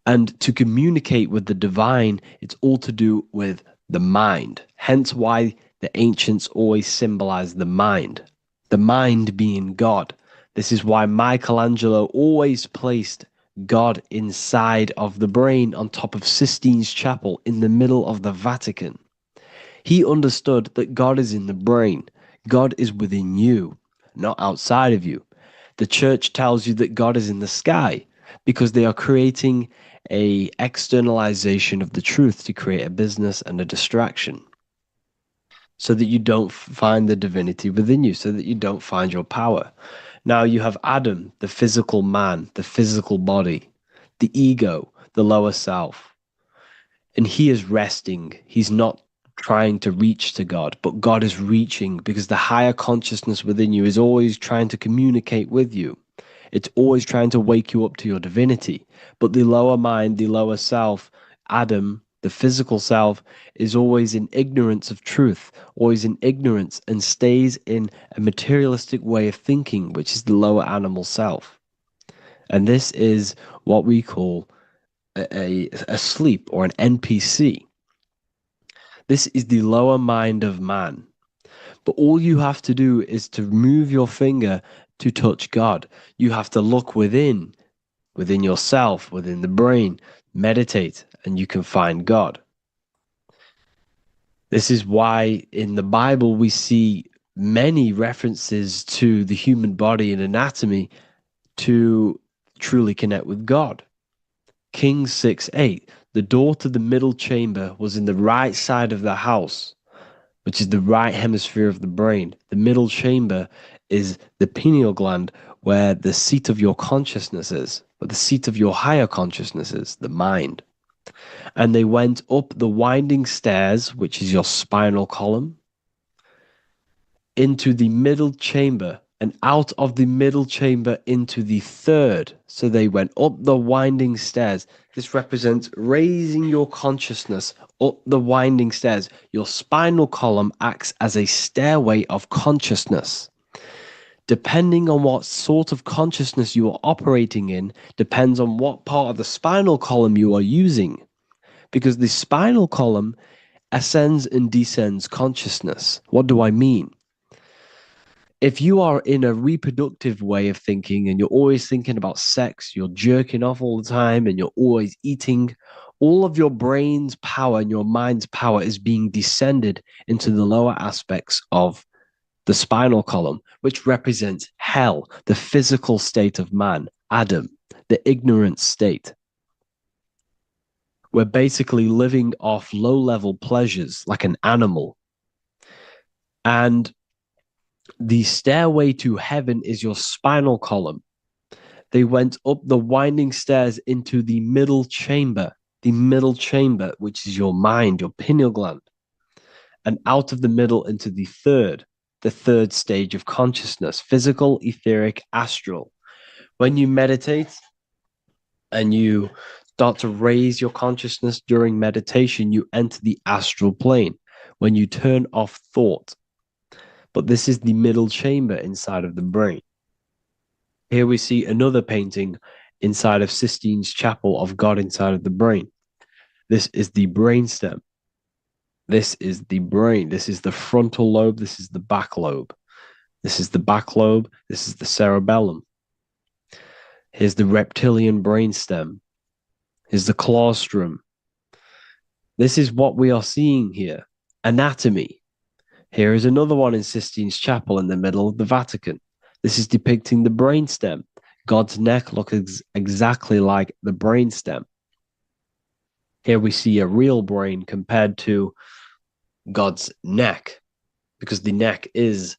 And to communicate with the divine, it's all to do with the mind. Hence why the ancients always symbolize the mind being God. This is why Michelangelo always placed God inside of the brain on top of Sistine Chapel in the middle of the Vatican. He understood that God is in the brain. God is within you, not outside of you. The church tells you that God is in the sky because they are creating a externalization of the truth to create a business and a distraction so that you don't find the divinity within you, so that you don't find your power. Now you have Adam, the physical man, the physical body, the ego, the lower self, and he is resting. He's not trying to reach to God, but God is reaching because the higher consciousness within you is always trying to communicate with you. It's always trying to wake you up to your divinity. But the lower mind, the lower self, Adam, The physical self is always in ignorance of truth, always in ignorance, and stays in a materialistic way of thinking, which is the lower animal self. And this is what we call a sleep, or an NPC. This is the lower mind of man. But all you have to do is to move your finger to touch God. You have to look within yourself, within the brain, meditate, and you can find God. This is why in the Bible we see many references to the human body and anatomy to truly connect with God. Kings 6:8, the door to the middle chamber was in the right side of the house, which is the right hemisphere of the brain. The middle chamber is the pineal gland, where the seat of your consciousness is, but the seat of your higher consciousness is, the mind. And they went up the winding stairs, which is your spinal column, into the middle chamber, and out of the middle chamber into the third. So they went up the winding stairs. This represents raising your consciousness up the winding stairs. Your spinal column acts as a stairway of consciousness. Depending on what sort of consciousness you are operating in, depends on what part of the spinal column you are using. Because the spinal column ascends and descends consciousness. What do I mean? If you are in a reproductive way of thinking and you're always thinking about sex, you're jerking off all the time and you're always eating, all of your brain's power and your mind's power is being descended into the lower aspects of the spinal column, which represents hell, the physical state of man, Adam, the ignorant state. We're basically living off low-level pleasures like an animal. And the stairway to heaven is your spinal column. They went up the winding stairs into the middle chamber, which is your mind, your pineal gland, and out of the middle into the third stage of consciousness, physical, etheric, astral. When you meditate and you start to raise your consciousness during meditation, you enter the astral plane when you turn off thought. But this is the middle chamber inside of the brain. Here we see another painting inside of Sistine's chapel of God inside of the brain. This is the brainstem. This is the brain. This is the frontal lobe. This is the back lobe. This is the back lobe. This is the cerebellum. Here's the reptilian brainstem. Here's the claustrum. This is what we are seeing here. Anatomy. Here is another one in Sistine's chapel in the middle of the Vatican. This is depicting the brainstem. God's neck looks exactly like the brainstem. Here we see a real brain compared to God's neck, because the neck is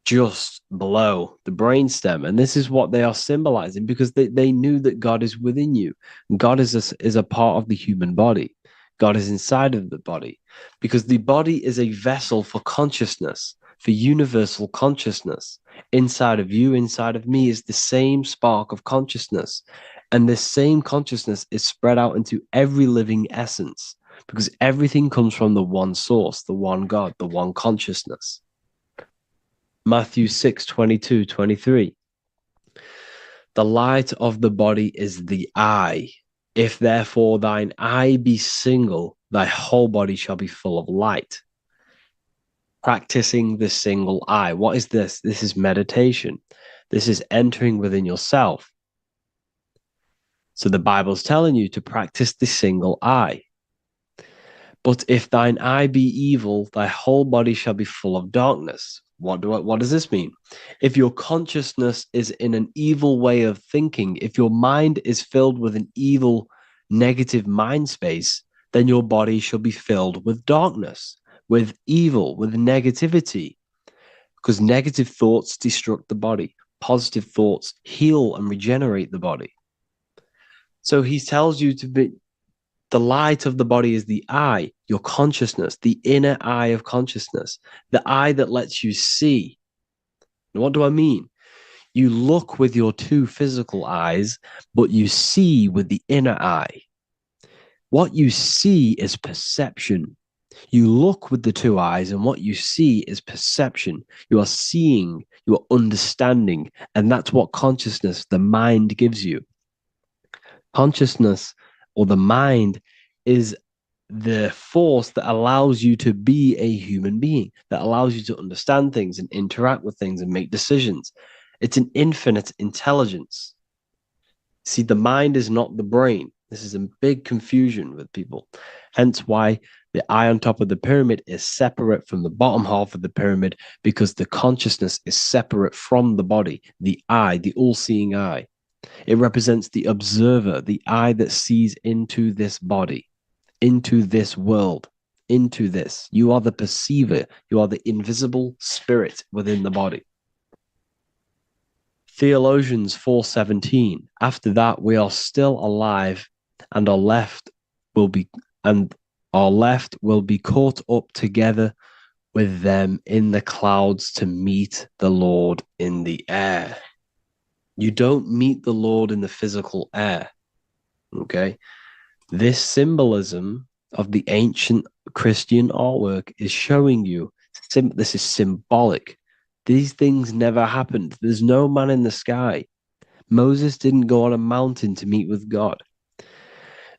just below the brainstem. And this is what they are symbolizing, because they knew that God is within you. God is a part of the human body. God is inside of the body, because the body is a vessel for consciousness, for universal consciousness. Inside of you, inside of me is the same spark of consciousness. And this same consciousness is spread out into every living essence, because everything comes from the one source, the one God, the one consciousness. Matthew 6:22-23. The light of the body is the eye. If therefore thine eye be single, thy whole body shall be full of light. Practicing the single eye. What is this? This is meditation. This is entering within yourself. So the Bible's telling you to practice the single eye. But if thine eye be evil, thy whole body shall be full of darkness. What does this mean? If your consciousness is in an evil way of thinking, if your mind is filled with an evil, negative mind space, then your body shall be filled with darkness, with evil, with negativity. Because negative thoughts destruct the body. Positive thoughts heal and regenerate the body. So he tells you to be, the light of the body is the eye, your consciousness, the inner eye of consciousness, the eye that lets you see. And what do I mean? You look with your two physical eyes, but you see with the inner eye. What you see is perception. You look with the two eyes, and what you see is perception. You are seeing, you are understanding, and that's what consciousness, the mind, gives you. Consciousness or the mind is the force that allows you to be a human being, that allows you to understand things and interact with things and make decisions. It's an infinite intelligence. See, the mind is not the brain. This is a big confusion with people. Hence why the eye on top of the pyramid is separate from the bottom half of the pyramid, because the consciousness is separate from the body, the eye, the all-seeing eye. It represents the observer, the eye that sees into this body, into this world, into this. You are the perceiver. You are the invisible spirit within the body. Theologians 4:17. After that, we are still alive, and our left will be caught up together with them in the clouds to meet the Lord in the air. You don't meet the Lord in the physical air. Okay? This symbolism of the ancient Christian artwork is showing you this is symbolic. These things never happened. There's no man in the sky. Moses didn't go on a mountain to meet with God.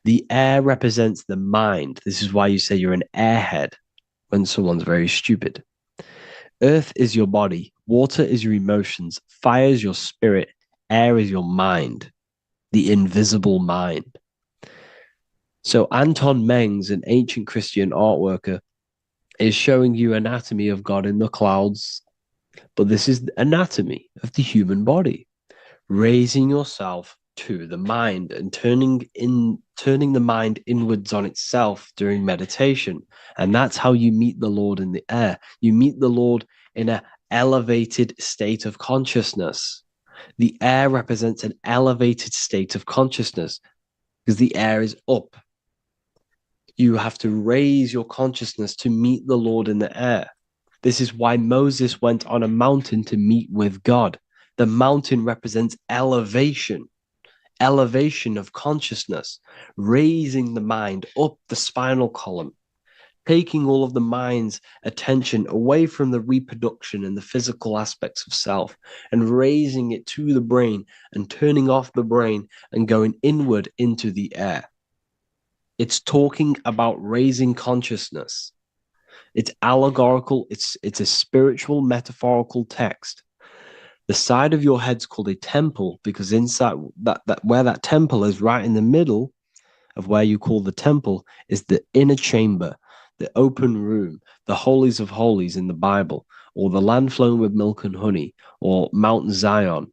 The air represents the mind. This is why you say you're an airhead when someone's very stupid. Earth is your body. Water is your emotions. Fire is your spirit. Air is your mind, the invisible mind. So Anton Mengs, an ancient Christian art worker, is showing you anatomy of God in the clouds. But this is the anatomy of the human body, raising yourself to the mind and turning the mind inwards on itself during meditation. And that's how you meet the Lord in the air. You meet the Lord in an elevated state of consciousness. The air represents an elevated state of consciousness because the air is up. You have to raise your consciousness to meet the Lord in the air. This is why Moses went on a mountain to meet with God. The mountain represents elevation of consciousness, raising the mind up the spinal column, taking all of the mind's attention away from the reproduction and the physical aspects of self and raising it to the brain and turning off the brain and going inward into the air. It's talking about raising consciousness. It's allegorical. It's a spiritual, metaphorical text. The side of your head's called a temple because inside that where that temple is, right in the middle of where you call the temple, is the inner chamber, the open room, the holies of holies in the Bible, or the land flowing with milk and honey, or Mount Zion.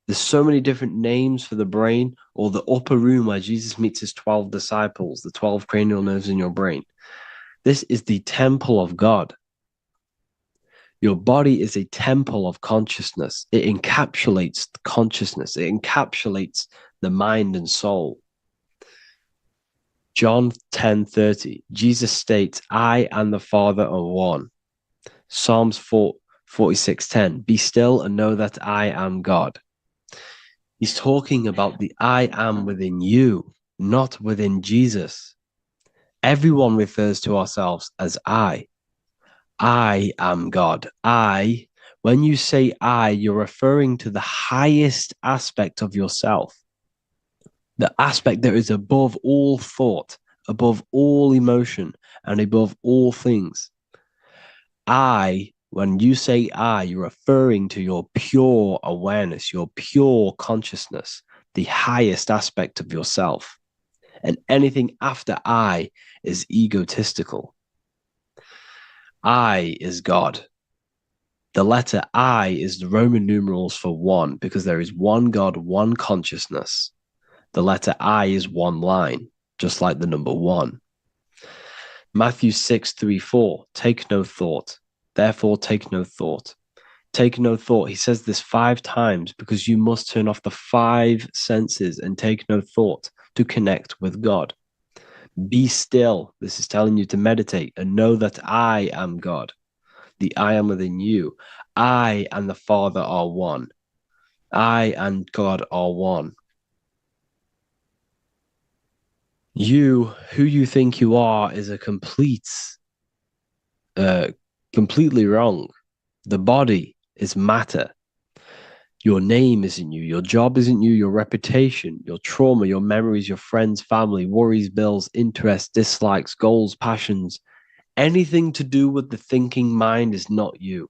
There's so many different names for the brain, or the upper room where Jesus meets his 12 disciples, the 12 cranial nerves in your brain. This is the temple of God. Your body is a temple of consciousness. It encapsulates the consciousness. It encapsulates the mind and soul. John 10:30, Jesus states, I and the Father are one. Psalms 46:10, be still and know that I am God. He's talking about the I am within you, not within Jesus. Everyone refers to ourselves as I. I am God. When you say I, you're referring to the highest aspect of yourself, the aspect that is above all thought, above all emotion, and above all things. When you say I, you're referring to your pure awareness, your pure consciousness, the highest aspect of yourself. And anything after I is egotistical. I is God. The letter I is the Roman numerals for one, because there is one God, one consciousness. The letter I is one line, just like the number one. Matthew 6:3-4, take no thought. Therefore, take no thought. Take no thought. He says this 5 times because you must turn off the 5 senses and take no thought to connect with God. Be still. This is telling you to meditate and know that I am God. The I am within you. I and the Father are one. I and God are one. You, who you think you are, is a completely wrong. The body is matter. Your name isn't you. Your job isn't you. Your reputation, your trauma, your memories, your friends, family, worries, bills, interests, dislikes, goals, passions, anything to do with the thinking mind is not you.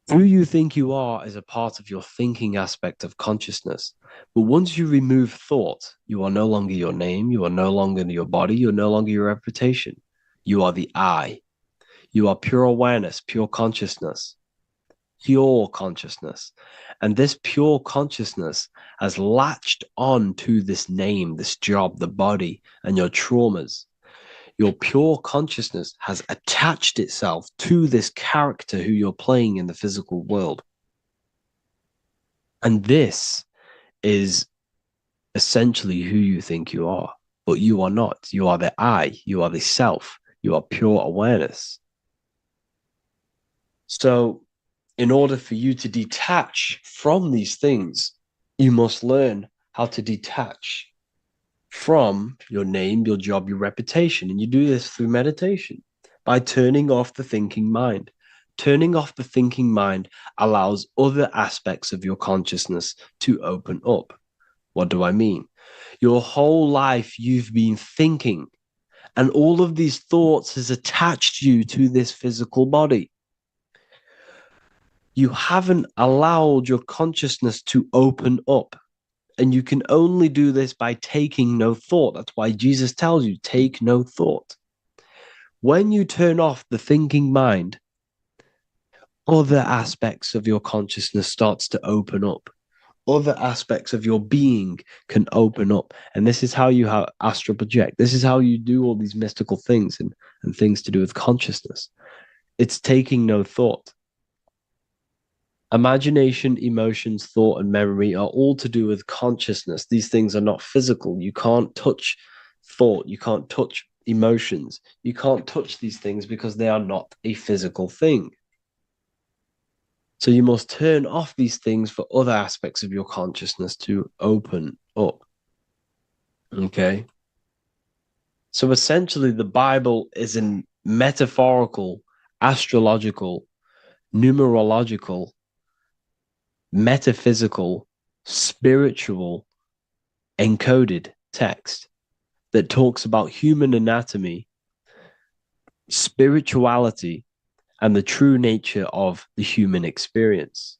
Who you think you are is a part of your thinking aspect of consciousness. But once you remove thought, you are no longer your name. You are no longer your body. You're no longer your reputation. You are the I. You are pure awareness, pure consciousness. Pure consciousness. And this pure consciousness has latched on to this name, this job, the body, and your traumas. Your pure consciousness has attached itself to this character who you're playing in the physical world. And this is essentially who you think you are, but you are not. You are the I, you are the self, you are pure awareness. So, in order for you to detach from these things, you must learn how to detach from your name, your job, your reputation. And you do this through meditation by turning off the thinking mind. Turning off the thinking mind allows other aspects of your consciousness to open up. What do I mean? Your whole life you've been thinking, and all of these thoughts has attached you to this physical body. You haven't allowed your consciousness to open up. And you can only do this by taking no thought. That's why Jesus tells you, take no thought. When you turn off the thinking mind, other aspects of your consciousness starts to open up. Other aspects of your being can open up. And this is how you astral project. This is how you do all these mystical things and things to do with consciousness. It's taking no thought. Imagination, emotions, thought, and memory are all to do with consciousness. These things are not physical. You can't touch thought. You can't touch emotions. You can't touch these things because they are not a physical thing. So you must turn off these things for other aspects of your consciousness to open up. Okay? So essentially, the Bible is a metaphorical, astrological, numerological, metaphysical, spiritual, encoded text that talks about human anatomy, spirituality, and the true nature of the human experience.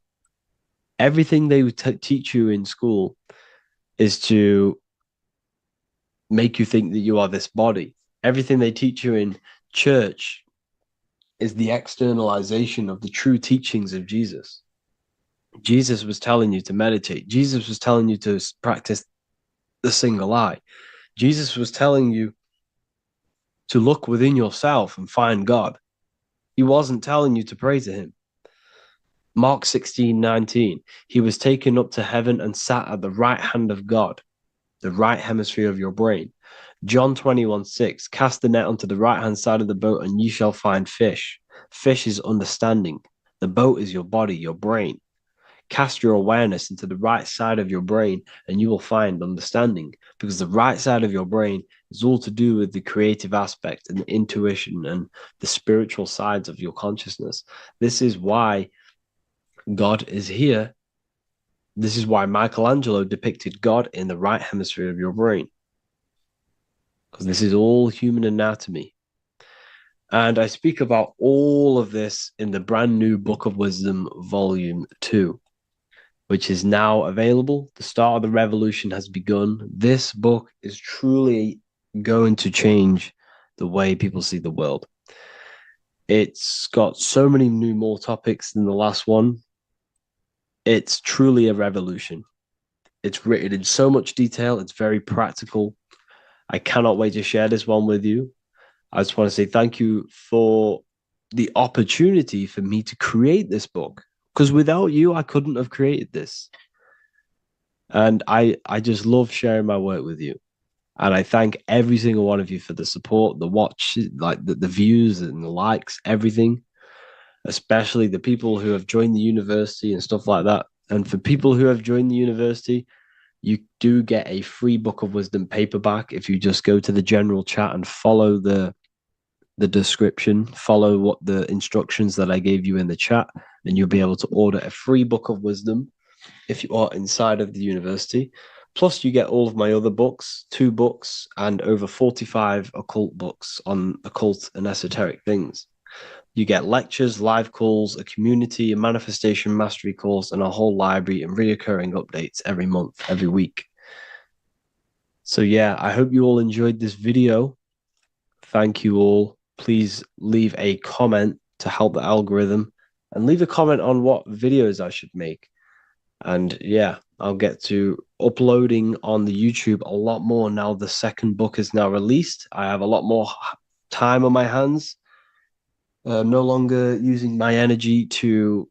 Everything they would teach you in school is to make you think that you are this body. Everything they teach you in church is the externalization of the true teachings of Jesus. Jesus was telling you to meditate. Jesus was telling you to practice the single eye. Jesus was telling you to look within yourself and find God. He wasn't telling you to pray to him. Mark 16:19, he was taken up to heaven and sat at the right hand of God, the right hemisphere of your brain. John 21:6, cast the net onto the right hand side of the boat and ye shall find fish. Fish is understanding. The boat is your body, your brain. Cast your awareness into the right side of your brain and you will find understanding, because the right side of your brain is all to do with the creative aspect and the intuition and the spiritual sides of your consciousness. This is why God is here. This is why Michelangelo depicted God in the right hemisphere of your brain, because this is all human anatomy. And I speak about all of this in the brand new Book of Wisdom, Volume 2, which is now available. The start of the revolution has begun. This book is truly going to change the way people see the world. It's got so many more topics than the last one. It's truly a revolution. It's written in so much detail. It's very practical. I cannot wait to share this one with you. I just want to say thank you for the opportunity for me to create this book, because without you, I couldn't have created this. And I just love sharing my work with you. And I thank every single one of you for the support, the watch, like the views and the likes, everything, especially the people who have joined the university and stuff like that. And for people who have joined the university, you do get a free Book of Wisdom paperback if you just go to the general chat and follow the description, follow what the instructions that I gave you in the chat, and you'll be able to order a free Book of Wisdom if you are inside of the university. Plus, you get all of my other books, 2 books, and over 45 occult books on occult and esoteric things. You get lectures, live calls, a community, a manifestation mastery course, and a whole library and reoccurring updates every month, every week. So yeah, I hope you all enjoyed this video. Thank you all. Please leave a comment to help the algorithm, and leave a comment on what videos I should make. And yeah, I'll get to uploading on the YouTube a lot more now the second book is now released. I have a lot more time on my hands. No longer using my energy to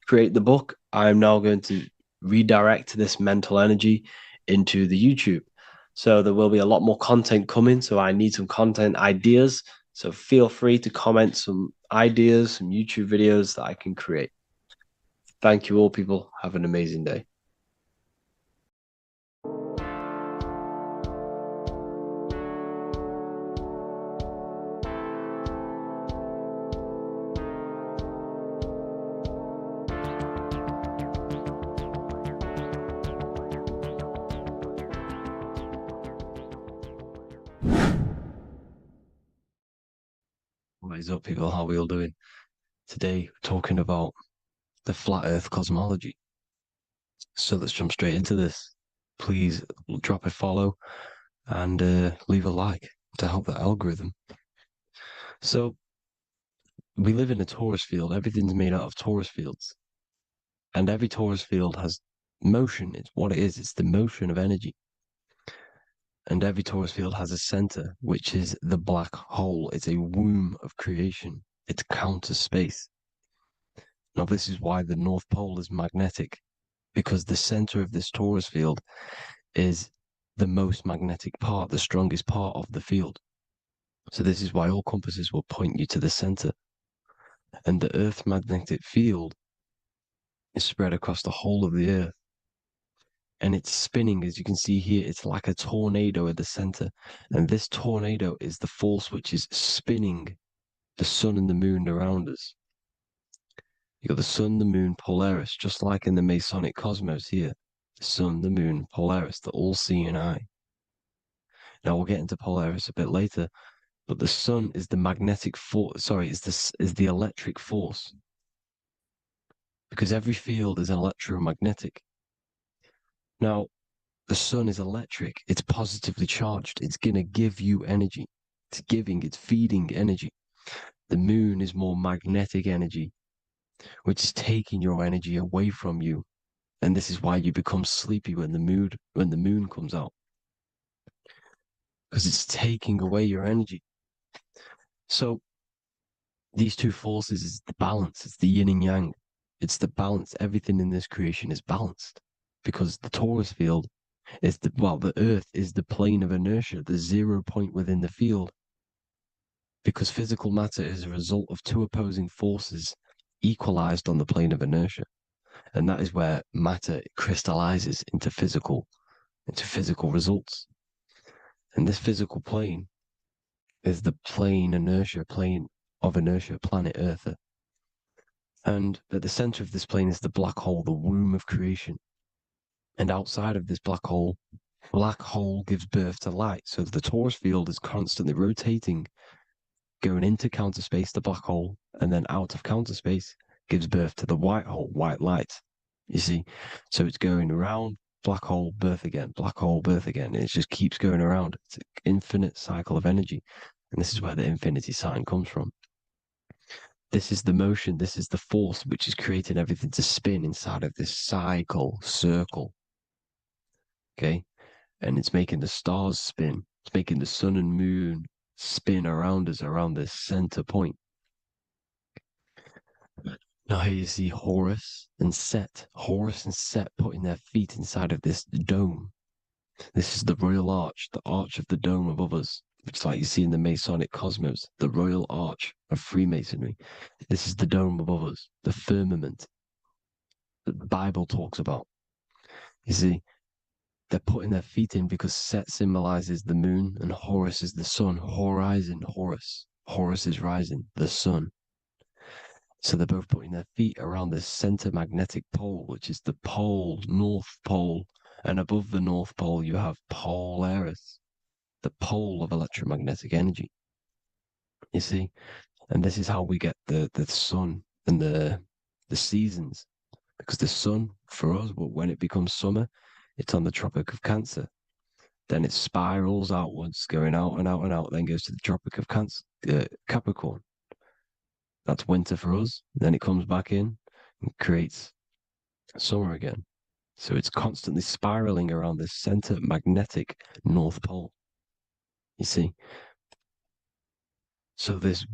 create the book. I'm now going to redirect this mental energy into the YouTube. So there will be a lot more content coming. So I need some content ideas. So feel free to comment some ideas, some YouTube videos that I can create. Thank you all, people. Have an amazing day. What is up, people? How are we all doing? Today, we're talking about the flat earth cosmology. So let's jump straight into this. Please drop a follow and leave a like to help the algorithm. So we live in a torus field. Everything's made out of torus fields. And every torus field has motion. It's what it is. It's the motion of energy. And every torus field has a center, which is the black hole. It's a womb of creation. It's counter space. Now, this is why the North Pole is magnetic, because the center of this torus field is the most magnetic part, the strongest part of the field. So this is why all compasses will point you to the center. And the Earth's magnetic field is spread across the whole of the Earth. And it's spinning, as you can see here. It's like a tornado at the center. And this tornado is the force which is spinning the sun and the moon around us. You got the sun, the moon, Polaris, just like in the Masonic cosmos here. The sun, the moon, Polaris, the all-seeing eye. Now we'll get into Polaris a bit later, but the sun is the magnetic force. Sorry, is the electric force, because every field is electromagnetic. Now, the sun is electric. It's positively charged. It's gonna give you energy. It's feeding energy. The moon is more magnetic energy, which is taking your energy away from you. And this is why you become sleepy when the moon comes out, because it's taking away your energy. So these two forces is the balance. It's the yin and yang. It's the balance. Everything in this creation is balanced, because the torus field is the Earth is the plane of inertia, the 0 point within the field, because physical matter is a result of two opposing forces equalized on the plane of inertia. And that is where matter crystallizes into physical results. And this physical plane is the plane of inertia, planet Earth. And at the center of this plane is the black hole, the womb of creation. And outside of this black hole gives birth to light. So the torus field is constantly rotating, going into counter space, the black hole, and then out of counter space gives birth to the white hole, white light. You see? So it's going around, black hole, birth again, black hole, birth again. And it just keeps going around. It's an infinite cycle of energy. And this is where the infinity sign comes from. This is the motion, this is the force which is creating everything to spin inside of this circle. Okay? And it's making the stars spin. It's making the sun and moon spin around us, around this center point. Now here you see Horus and Set putting their feet inside of this dome. This is the royal arch, the arch of the dome above us, which, like you see in the Masonic cosmos, the royal arch of Freemasonry. This is the dome above us, the firmament that the Bible talks about. You see, they're putting their feet in because Set symbolizes the moon and Horus is the sun. Horizon, Horus. Horus is rising, the sun. So they're both putting their feet around the center magnetic pole, which is the pole, North Pole. And above the North Pole, you have Polaris, the pole of electromagnetic energy. You see? And this is how we get the sun and the seasons. Because the sun, for us, when it becomes summer, it's on the Tropic of Cancer. Then it spirals outwards, going out and out and out, then goes to the Tropic of Capricorn. That's winter for us. Then it comes back in and creates summer again. So it's constantly spiraling around this center magnetic North Pole. You see? So this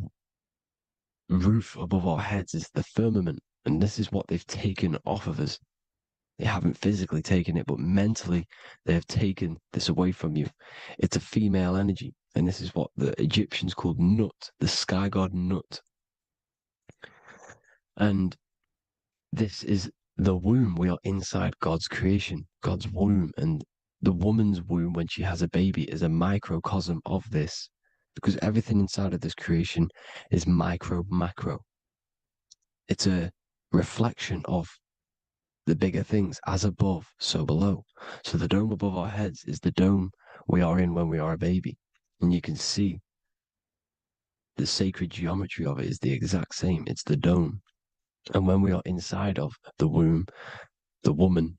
roof above our heads is the firmament, and this is what they've taken off of us. They haven't physically taken it, but mentally they have taken this away from you. It's a female energy, and this is what the Egyptians called Nut, the sky god Nut. And this is the womb. We are inside God's creation, God's womb, and the woman's womb when she has a baby is a microcosm of this, because everything inside of this creation is micro, macro. It's a reflection of the bigger things, as above, so below. So the dome above our heads is the dome we are in when we are a baby. And you can see the sacred geometry of it is the exact same. It's the dome. And when we are inside of the womb, the woman,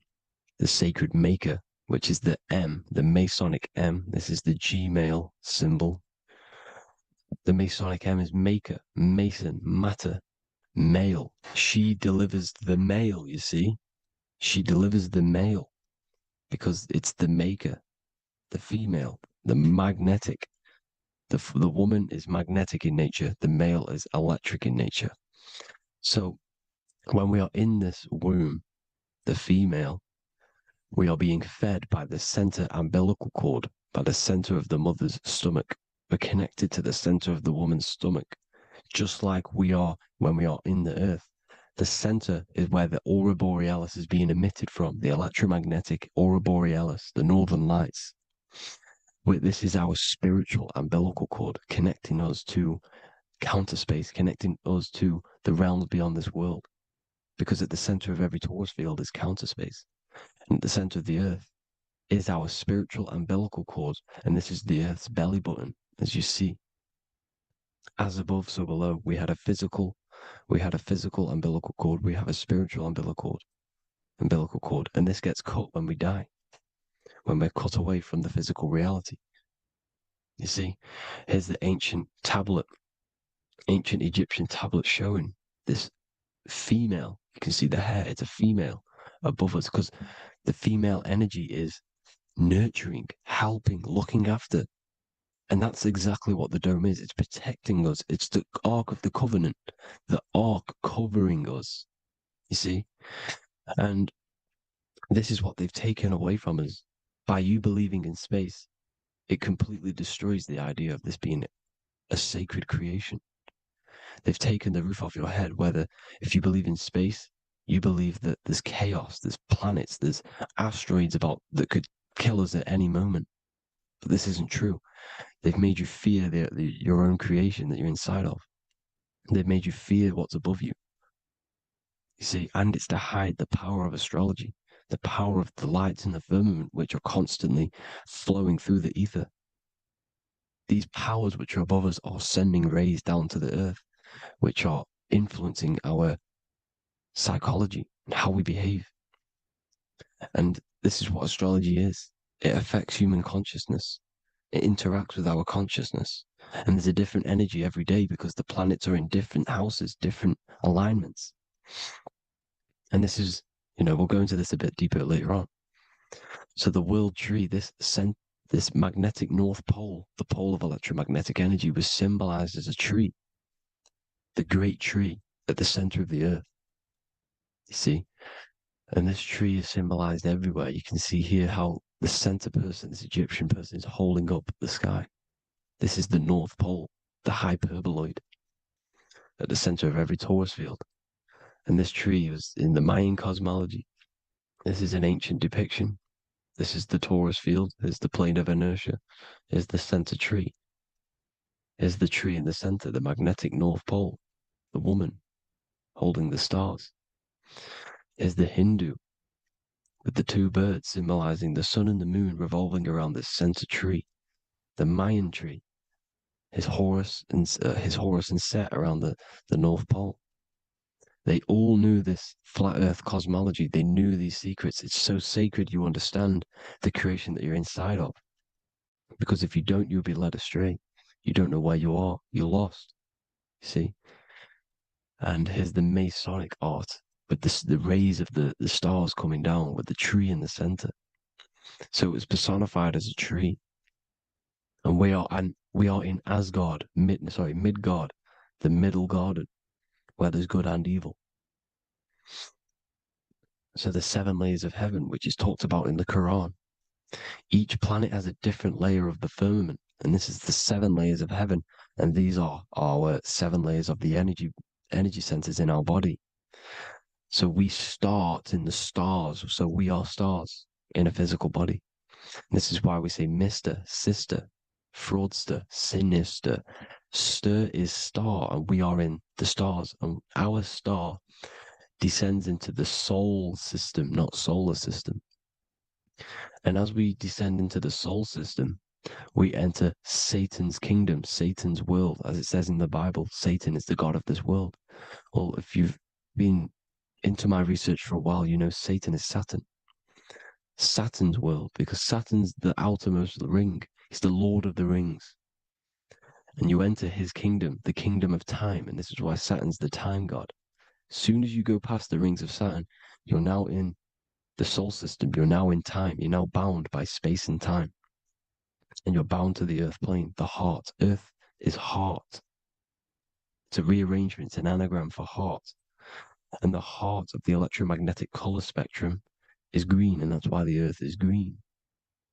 the sacred maker, which is the M, the Masonic M, this is the Gmail symbol. The Masonic M is maker, mason, matter, male. She delivers the male, you see. She delivers the male because it's the maker, the female, the magnetic. The woman is magnetic in nature. The male is electric in nature. So when we are in this womb, the female, we are being fed by the center umbilical cord, by the center of the mother's stomach. We're connected to the center of the woman's stomach, just like we are when we are in the earth. The center is where the aurora borealis is being emitted from, the electromagnetic aurora borealis, the northern lights. This is our spiritual umbilical cord, connecting us to counter space, connecting us to the realms beyond this world. Because at the center of every Taurus field is counter space. And at the center of the earth is our spiritual umbilical cord. And this is the earth's belly button, as you see. As above, so below. We had a physical umbilical cord. We have a spiritual umbilical cord. And this gets cut when we die, when we're cut away from the physical reality. You see, here's the ancient Egyptian tablet showing this female. You can see the hair, it's a female above us, because the female energy is nurturing, helping, looking after. And that's exactly what the dome is. It's protecting us. It's the Ark of the Covenant, the Ark covering us, you see? And this is what they've taken away from us. By you believing in space, it completely destroys the idea of this being a sacred creation. They've taken the roof off your head, whether if you believe in space, you believe that there's chaos, there's planets, there's asteroids that could kill us at any moment. But this isn't true. They've made you fear your own creation that you're inside of. They've made you fear what's above you. You see, and it's to hide the power of astrology, the power of the lights in the firmament, which are constantly flowing through the ether. These powers which are above us are sending rays down to the earth, which are influencing our psychology and how we behave. And this is what astrology is. It affects human consciousness. It interacts with our consciousness. And there's a different energy every day because the planets are in different houses, different alignments. And this is, we'll go into this a bit deeper later on. So the world tree, this magnetic North Pole, the pole of electromagnetic energy, was symbolized as a tree, the great tree at the center of the earth. You see? And this tree is symbolized everywhere. You can see here how the center person, this Egyptian person, is holding up the sky. This is the North Pole, the hyperboloid, at the center of every Taurus field. And this tree was in the Mayan cosmology. This is an ancient depiction. This is the torus field. Here's the plane of inertia. Here's the center tree. Here's the tree in the center, the magnetic North Pole, the woman holding the stars. Here's the Hindu with the two birds symbolizing the sun and the moon revolving around this center tree. The Mayan tree, his Horus and Set around the North Pole. They all knew this flat earth cosmology. They knew these secrets. It's so sacred you understand the creation that you're inside of. Because if you don't, you'll be led astray. You don't know where you are. You're lost. You see? And here's the Masonic art with the rays of the stars coming down with the tree in the center. So it was personified as a tree. And we are in Asgard, Midgard, the middle garden, where there's good and evil. So the 7 layers of heaven, which is talked about in the Quran. Each planet has a different layer of the firmament, and this is the 7 layers of heaven, and these are our 7 layers of the energy centers in our body. So we start in the stars, so we are stars in a physical body. And this is why we say Mr., sister, fraudster, sinister. Stir is star, and we are in the stars, and our star descends into the soul system, not solar system. And as we descend into the soul system, we enter Satan's kingdom, Satan's world. As it says in the Bible, Satan is the god of this world. Well, if you've been into my research for a while, you know Satan is Saturn. Saturn's world, because Saturn's the outermost ring. He's the Lord of the Rings. And you enter his kingdom, the kingdom of time. And this is why Saturn's the time god. As soon as you go past the rings of Saturn, you're now in the soul system. You're now in time. You're now bound by space and time. And you're bound to the earth plane, the heart. Earth is heart. It's a rearrangement, it's an anagram for heart. And the heart of the electromagnetic color spectrum is green, and that's why the earth is green.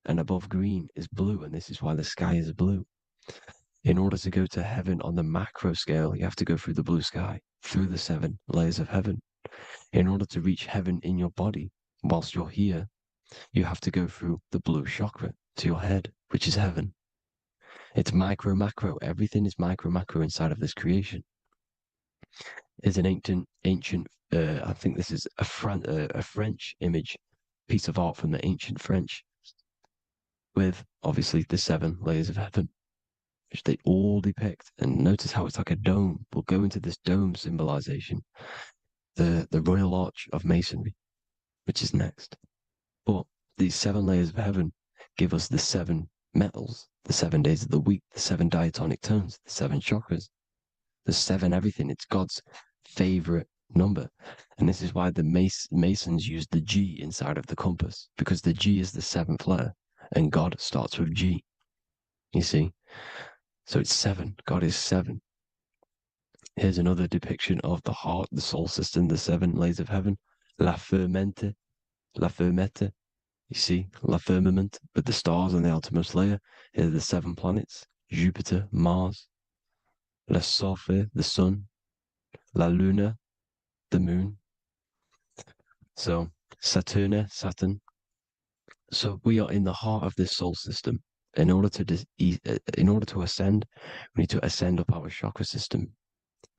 And above green is blue, and this is why the sky is blue. In order to go to heaven on the macro scale, you have to go through the blue sky, through the 7 layers of heaven. In order to reach heaven in your body, whilst you're here, you have to go through the blue chakra to your head, which is heaven. It's micro, macro. Everything is micro, macro inside of this creation. Is an ancient. I think this is a French image, piece of art from the ancient French, with obviously the 7 layers of heaven, which they all depict. And notice how it's like a dome. We'll go into this dome symbolization, the Royal Arch of Masonry, which is next. But these 7 layers of heaven give us the 7 metals, the 7 days of the week, the 7 diatonic tones, the 7 chakras, the 7 everything. It's God's favorite number. And this is why the Masons use the G inside of the compass, because the G is the 7th letter, and God starts with G. You see? So it's 7. God is 7. Here's another depiction of the heart, the soul system, the 7 layers of heaven. La Fermete. You see, La Firmament, with the stars on the outermost layer. Here are the 7 planets. Jupiter, Mars. La Sophie, the sun. La Luna, the moon. So, Saturn. So we are in the heart of this soul system. In order to ascend, we need to ascend up our chakra system,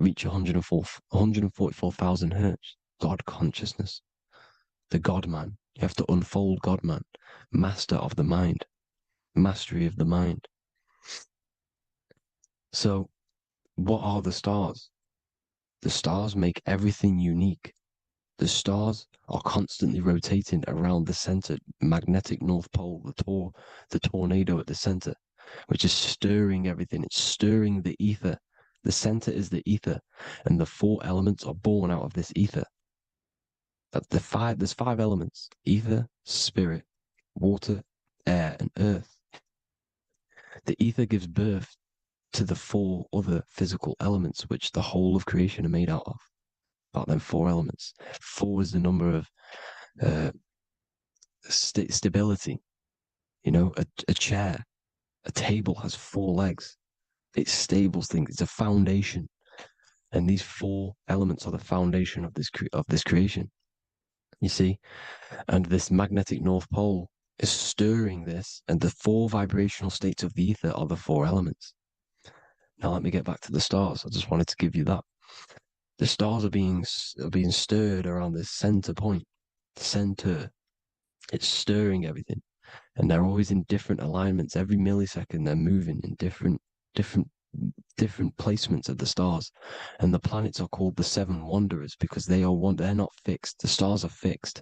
reach 144,000 hertz, God consciousness, the God man. You have to unfold God man, master of the mind, mastery of the mind. So, what are the stars? The stars make everything unique. The stars are constantly rotating around the center, magnetic North Pole, the tornado at the center, which is stirring everything. It's stirring the ether. The center is the ether, and the 4 elements are born out of this ether. There's 5 elements: ether, spirit, water, air, and earth. The ether gives birth to the 4 other physical elements, which the whole of creation are made out of. About them 4 elements. 4 is the number of stability. You know, a chair, a table has 4 legs. It stables things. It's a foundation, and these 4 elements are the foundation of this creation. You see, and this magnetic North Pole is stirring this, and the four vibrational states of the ether are the four elements. Now let me get back to the stars. I just wanted to give you that. The stars are being stirred around this center point, center. It's stirring everything, and they're always in different alignments. Every millisecond, they're moving in different placements of the stars, and the planets are called the seven wanderers because they're not fixed. The stars are fixed,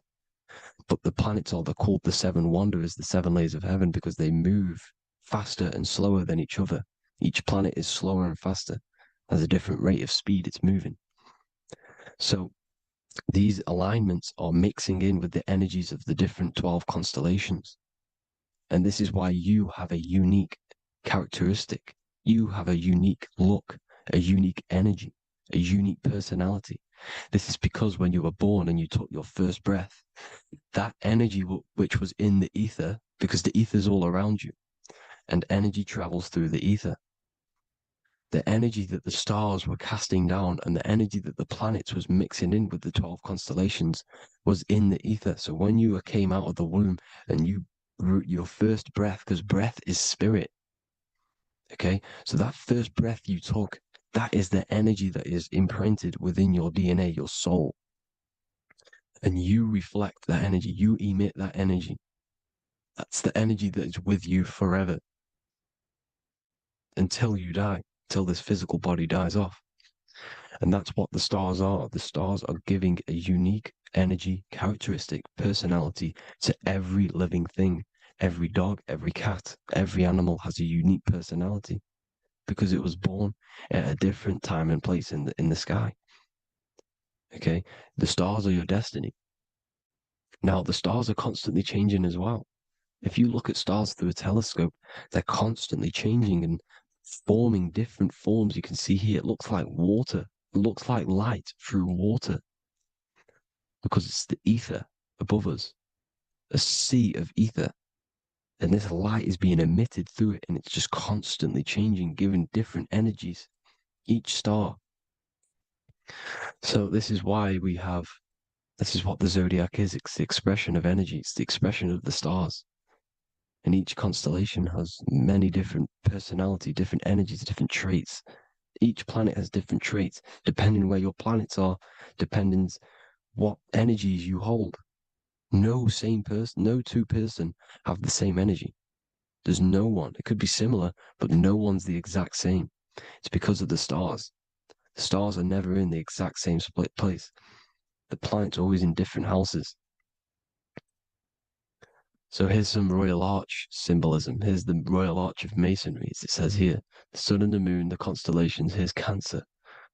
but the planets are called the seven wanderers, the seven layers of heaven, because they move faster and slower than each other. Each planet is slower and faster, has a different rate of speed it's moving. So these alignments are mixing in with the energies of the different 12 constellations. And this is why you have a unique characteristic. You have a unique look, a unique energy, a unique personality. This is because when you were born and you took your first breath, that energy which was in the ether, because the ether is all around you, and energy travels through the ether. The energy that the stars were casting down and the energy that the planets was mixing in with the 12 constellations was in the ether. So when you came out of the womb and you your first breath, because breath is spirit, okay? So that first breath you took, that is the energy that is imprinted within your DNA, your soul. And you reflect that energy, you emit that energy. That's the energy that is with you forever until you die, till this physical body dies off. And that's what the stars are. The stars are giving a unique energy, characteristic, personality to every living thing. Every dog, every cat, every animal has a unique personality because it was born at a different time and place in the sky. Okay? The stars are your destiny. Now, the stars are constantly changing as well. If you look at stars through a telescope, they're constantly changing and forming different forms. You can see here, it looks like water. It looks like light through water because it's the ether above us, a sea of ether. And this light is being emitted through it, and it's just constantly changing, giving different energies, each star. So this is why this is what the Zodiac is. It's the expression of energy. It's the expression of the stars. And each constellation has many different personality, different energies, different traits. Each planet has different traits, depending where your planets are, depending what energies you hold. No two person have the same energy. There's no one. It could be similar, but no one's the exact same. It's because of the stars. The stars are never in the exact same split place. The planet's always in different houses. So here's some Royal Arch symbolism. Here's the Royal Arch of Masonry, as it says here. The sun and the moon, the constellations. Here's Cancer,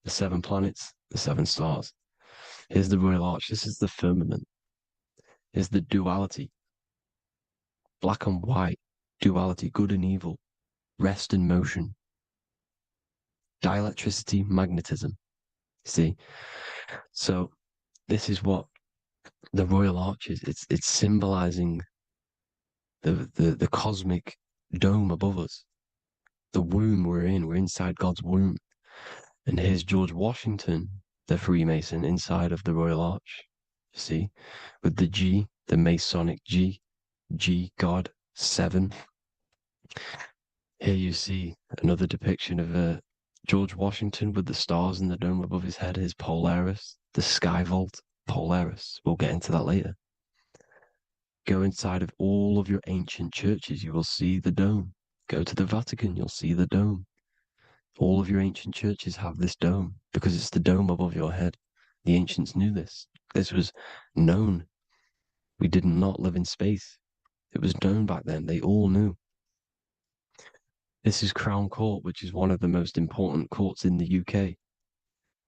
the 7 planets, the 7 stars. Here's the Royal Arch. This is the firmament. Here's the duality. Black and white, duality, good and evil, rest and motion, dielectricity, magnetism. See? So this is what the Royal Arch is. It's symbolizing the cosmic dome above us. The womb we're in. We're inside God's womb. And here's George Washington, the Freemason, inside of the Royal Arch. You see? With the G, the Masonic G, God, 7. Here you see another depiction of George Washington with the stars in the dome above his head, his Polaris, the sky vault, Polaris. We'll get into that later. Go inside of all of your ancient churches, you will see the dome. Go to the Vatican, you'll see the dome. All of your ancient churches have this dome because it's the dome above your head. The ancients knew this. This was known. We did not live in space. It was known back then. They all knew. This is Crown Court, which is one of the most important courts in the UK.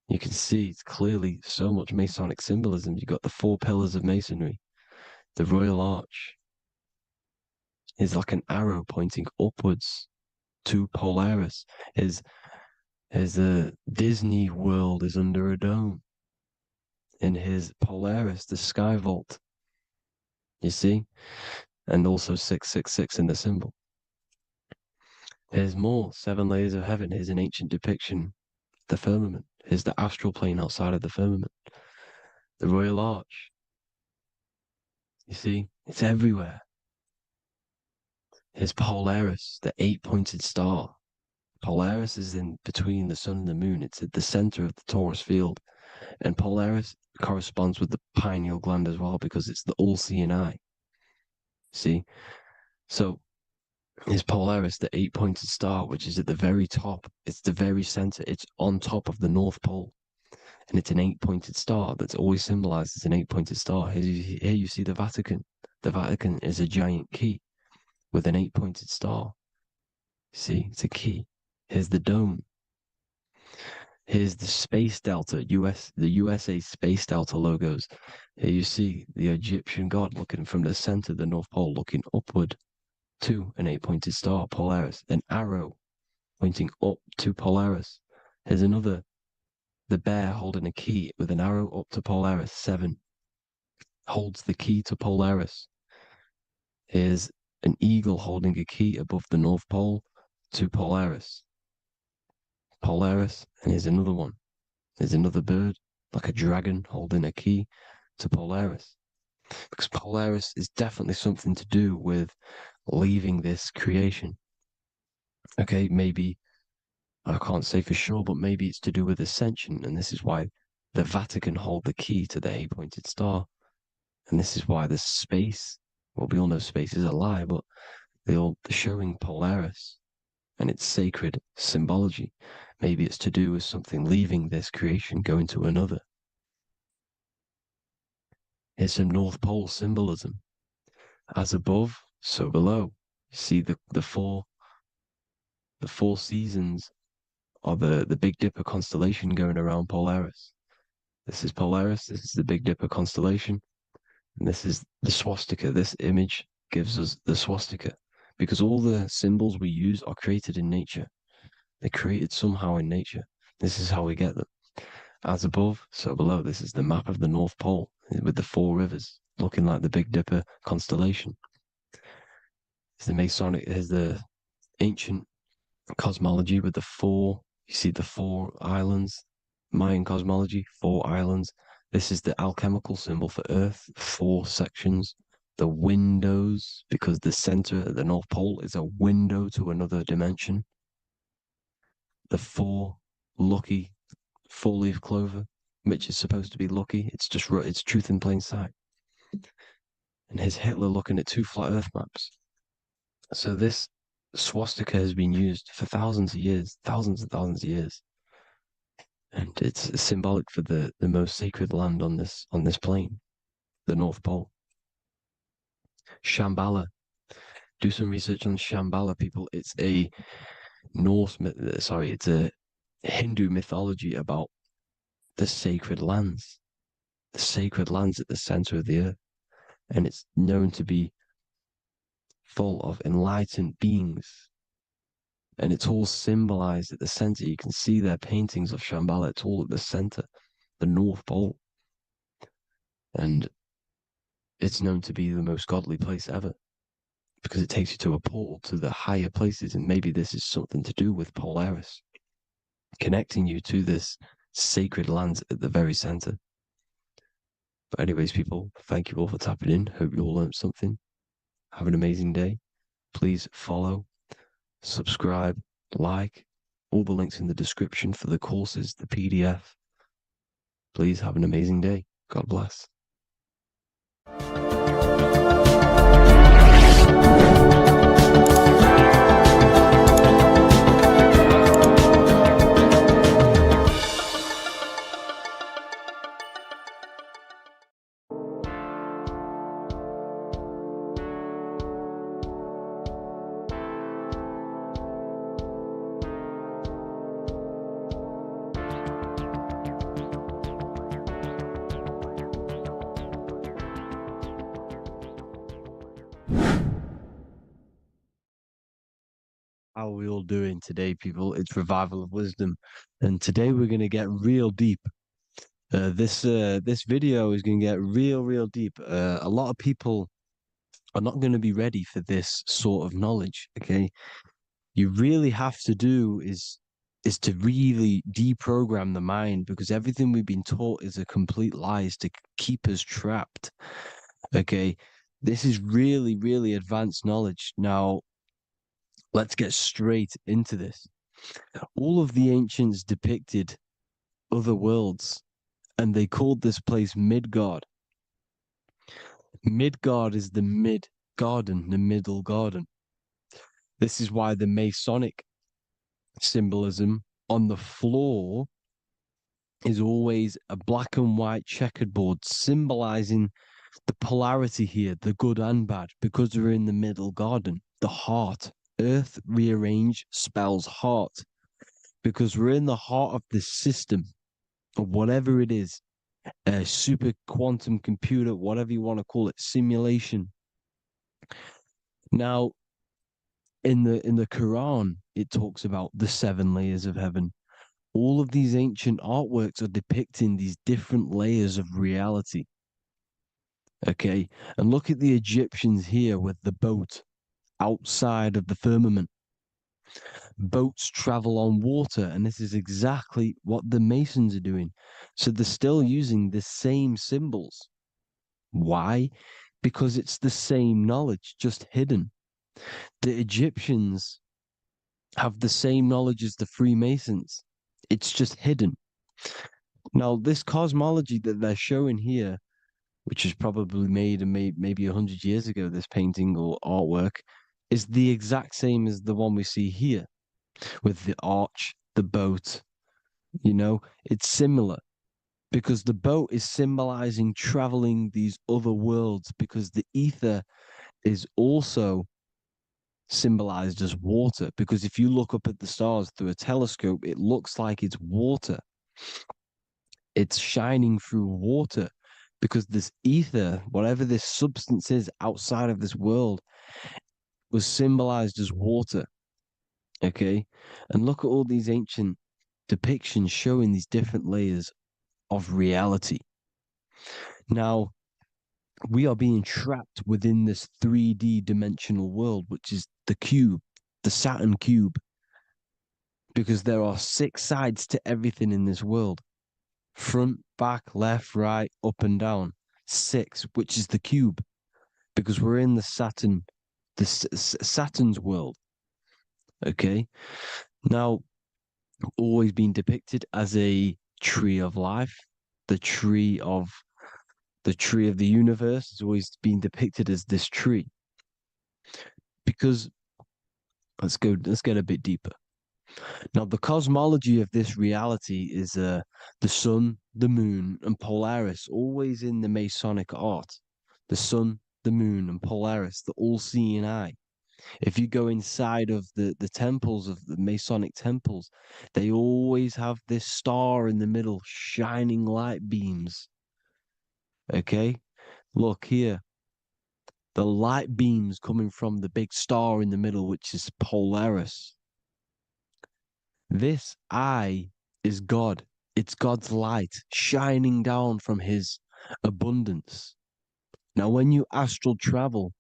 You can see it's clearly so much Masonic symbolism. You've got the 4 pillars of Masonry. The Royal Arch is like an arrow pointing upwards to Polaris. His Disney World is under a dome. In his Polaris, the sky vault. You see? And also 666 in the symbol. Here's more 7 layers of heaven. Here's an ancient depiction. The firmament. Here's the astral plane outside of the firmament. The Royal Arch. You see? It's everywhere. Here's Polaris, the 8-pointed star. Polaris is in between the sun and the moon. It's at the center of the torus field. And Polaris corresponds with the pineal gland as well because it's the all-seeing eye. See? So is Polaris, the 8-pointed star, which is at the very top. It's the very center. It's on top of the North Pole. And it's an 8-pointed star that's always symbolized as an 8-pointed star. Here you see the Vatican. The Vatican is a giant key with an 8-pointed star. See, it's a key. Here's the dome. Here's the space delta, the USA space delta logos. Here you see the Egyptian god looking from the center of the North Pole, looking upward to an 8-pointed star, Polaris. An arrow pointing up to Polaris. Here's another, the bear holding a key with an arrow up to Polaris. 7 holds the key to Polaris. Here's an eagle holding a key above the North Pole to Polaris. Polaris, and here's another one. There's another bird, like a dragon, holding a key to Polaris. Because Polaris is definitely something to do with leaving this creation. Okay, maybe, I can't say for sure, but maybe it's to do with ascension, and this is why the Vatican hold the key to the 8-pointed star. And this is why the space, well, we all know space is a lie, but they're showing Polaris and its sacred symbology. Maybe it's to do with something leaving this creation, going to another. Here's some North Pole symbolism. As above, so below. See the four seasons of the Big Dipper constellation going around Polaris. This is Polaris, this is the Big Dipper constellation, and this is the swastika. This image gives us the swastika, because all the symbols we use are created in nature. They're created somehow in nature. This is how we get them. As above, so below. This is the map of the North Pole with the 4 rivers looking like the Big Dipper constellation. It's the Masonic, here's the ancient cosmology with the 4, you see the 4 islands, Mayan cosmology, 4 islands. This is the alchemical symbol for Earth, 4 sections. The windows, because the center of the North Pole is a window to another dimension. The 4 lucky 4-leaf clover, which is supposed to be lucky. It's just, it's truth in plain sight. And here's Hitler looking at 2 flat Earth maps. So this swastika has been used for thousands of years, thousands and thousands of years. And it's symbolic for the most sacred land on this plane, the North Pole. Shambhala. Do some research on Shambhala, people. It's a it's a Hindu mythology about the sacred lands at the center of the earth. And it's known to be full of enlightened beings. And it's all symbolized at the center. You can see their paintings of Shambhala. It's all at the center, the North Pole. And it's known to be the most godly place ever, because it takes you to a portal to the higher places. And maybe this is something to do with Polaris, connecting you to this sacred land at the very center. But anyways, people, thank you all for tapping in. Hope you all learned something. Have an amazing day. Please follow, subscribe, like. All the links in the description for the courses, the PDF. Please have an amazing day. God bless. How are we all doing today, people? It's Revival of Wisdom, and today we're going to get real deep. This video is going to get real deep. A lot of people are not going to be ready for this sort of knowledge. Okay, you really have to do is to really deprogram the mind, because everything we've been taught is a complete lie, is to keep us trapped. Okay, this is really advanced knowledge. Now, let's get straight into this. All of the ancients depicted other worlds, and they called this place Midgard. Midgard is the mid garden, the middle garden. This is why the Masonic symbolism on the floor is always a black and white checkered board, symbolizing the polarity here, the good and bad, because we're in the middle garden, the heart. Earth rearranged spells heart, because we're in the heart of this system, of whatever it is, a super quantum computer, whatever you want to call it, simulation. Now, in the Quran, it talks about the 7 layers of heaven. All of these ancient artworks are depicting these different layers of reality. Okay, and look at the Egyptians here with the boat outside of the firmament. Boats travel on water, and this is exactly what the Masons are doing. So they're still using the same symbols. Why? Because it's the same knowledge, just hidden. The Egyptians have the same knowledge as the Freemasons. It's just hidden. Now, this cosmology that they're showing here, which is probably made maybe 100 years ago, this painting or artwork, is the exact same as the one we see here with the arch, the boat. You know, it's similar because the boat is symbolizing traveling these other worlds, because the ether is also symbolized as water, because if you look up at the stars through a telescope, it looks like it's water. It's shining through water, because this ether, whatever this substance is outside of this world, was symbolized as water. Okay, and look at all these ancient depictions showing these different layers of reality. Now, we are being trapped within this 3D dimensional world, which is the cube, the Saturn cube, because there are 6 sides to everything in this world: front, back, left, right, up and down. 6, which is the cube, because we're in the Saturn, Saturn's world. Okay, now, always been depicted as a tree of life, the tree of the universe has always been depicted as this tree. Because let's get a bit deeper. Now, the cosmology of this reality is the sun, the moon, and Polaris, always in the Masonic art. The sun, the moon, and Polaris, the all-seeing eye. If you go inside of the temples, of the Masonic temples, they always have this star in the middle, shining light beams. Okay? Look here. The light beams coming from the big star in the middle, which is Polaris. This eye is God. It's God's light shining down from his abundance. Now, when you astral travel,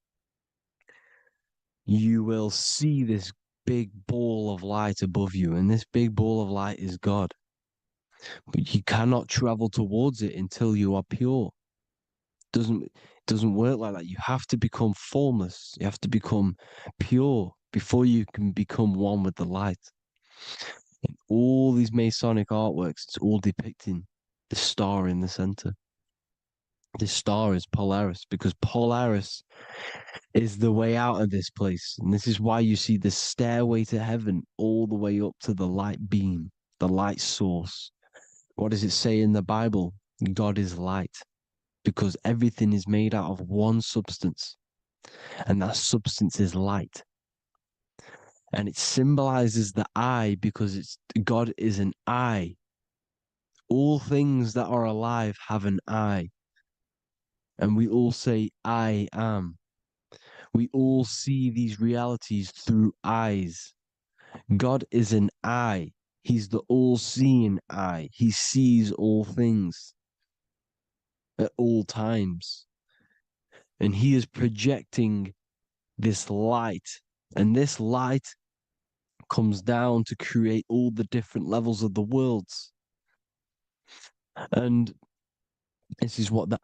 you will see this big ball of light above you, and this big ball of light is God. But you cannot travel towards it until you are pure. It doesn't work like that. You have to become formless. You have to become pure before you can become one with the light. In all these Masonic artworks, it's all depicting the star in the center. This star is Polaris, because Polaris is the way out of this place. And this is why you see the stairway to heaven all the way up to the light beam, the light source. What does it say in the Bible? God is light, because everything is made out of one substance, and that substance is light. And it symbolizes the eye, because God is an eye. All things that are alive have an eye. And we all say, I am. We all see these realities through eyes. God is an eye. He's the all-seeing eye. He sees all things at all times. And he is projecting this light. And this light comes down to create all the different levels of the worlds. And this is what the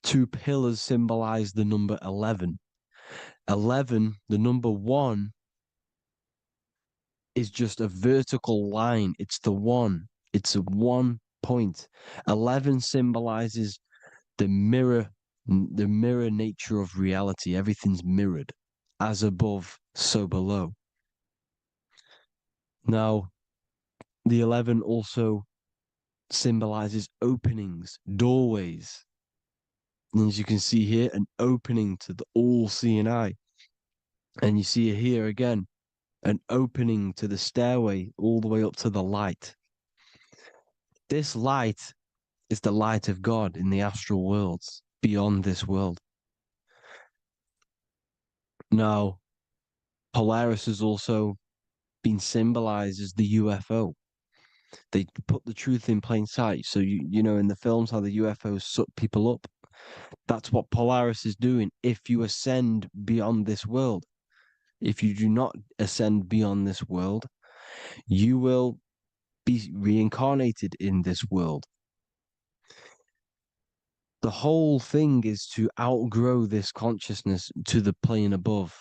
2 pillars symbolize the number 11. 11, the number 1, is just a vertical line. It's the one. It's a one point. 11 symbolizes the mirror nature of reality. Everything's mirrored, as above, so below. Now, the 11 also symbolizes openings, doorways. And as you can see here, an opening to the all-seeing eye. And you see here again, an opening to the stairway all the way up to the light. This light is the light of God in the astral worlds, beyond this world. Now, Polaris has also been symbolized as the UFO. They put the truth in plain sight. So, you know, in the films, how the UFOs suck people up. That's what Polaris is doing. If you ascend beyond this world, if you do not ascend beyond this world, you will be reincarnated in this world. The whole thing is to outgrow this consciousness to the plane above.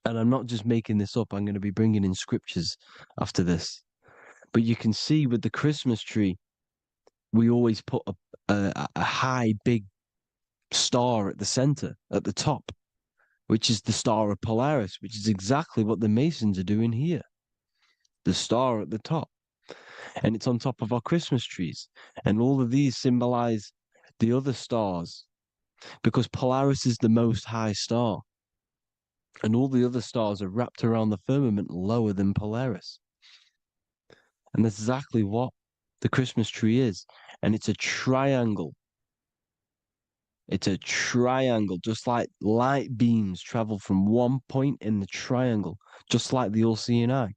And I'm not just making this up. I'm going to be bringing in scriptures after this. But you can see with the Christmas tree, we always put a high, big star at the center, at the top, which is the star of Polaris, which is exactly what the Masons are doing here. The star at the top. And it's on top of our Christmas trees. And all of these symbolize the other stars, because Polaris is the most high star. And all the other stars are wrapped around the firmament lower than Polaris. And that's exactly what the Christmas tree is. And it's a triangle. It's a triangle, just like light beams travel from one point in the triangle, just like the all-seeing eye.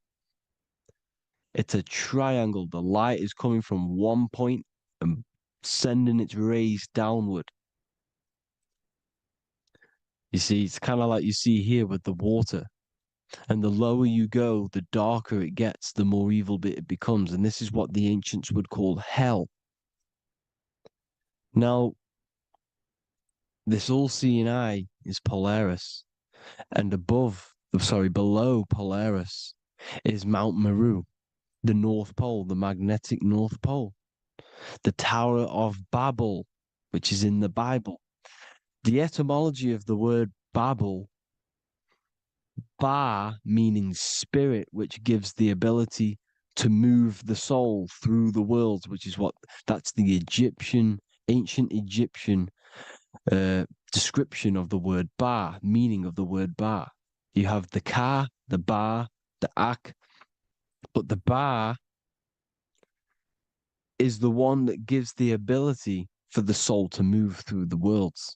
It's a triangle. The light is coming from one point and sending its rays downward. You see, it's kind of like you see here with the water. And the lower you go, the darker it gets, the more evil it becomes. And this is what the ancients would call hell. Now, this all-seeing eye is Polaris. And below Polaris is Mount Meru, the North Pole, the magnetic North Pole. The Tower of Babel, which is in the Bible. The etymology of the word Babel, Ba meaning spirit, which gives the ability to move the soul through the worlds, which is that's the ancient Egyptian description of the word Ba, meaning of the word Ba. You have the Ka, the Ba, the Ak, but the Ba is the one that gives the ability for the soul to move through the worlds.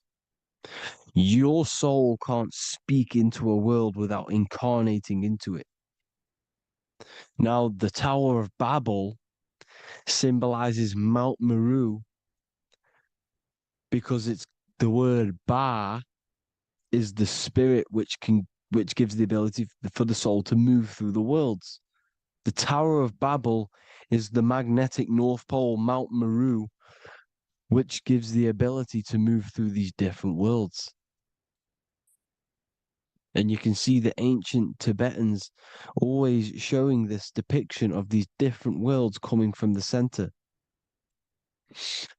Your soul can't speak into a world without incarnating into it. Now, the Tower of Babel symbolizes Mount Meru because it's the word Ba is the spirit which gives the ability for the soul to move through the worlds. The Tower of Babel is the magnetic North Pole, Mount Meru, which gives the ability to move through these different worlds. And you can see the ancient Tibetans always showing this depiction of these different worlds coming from the center.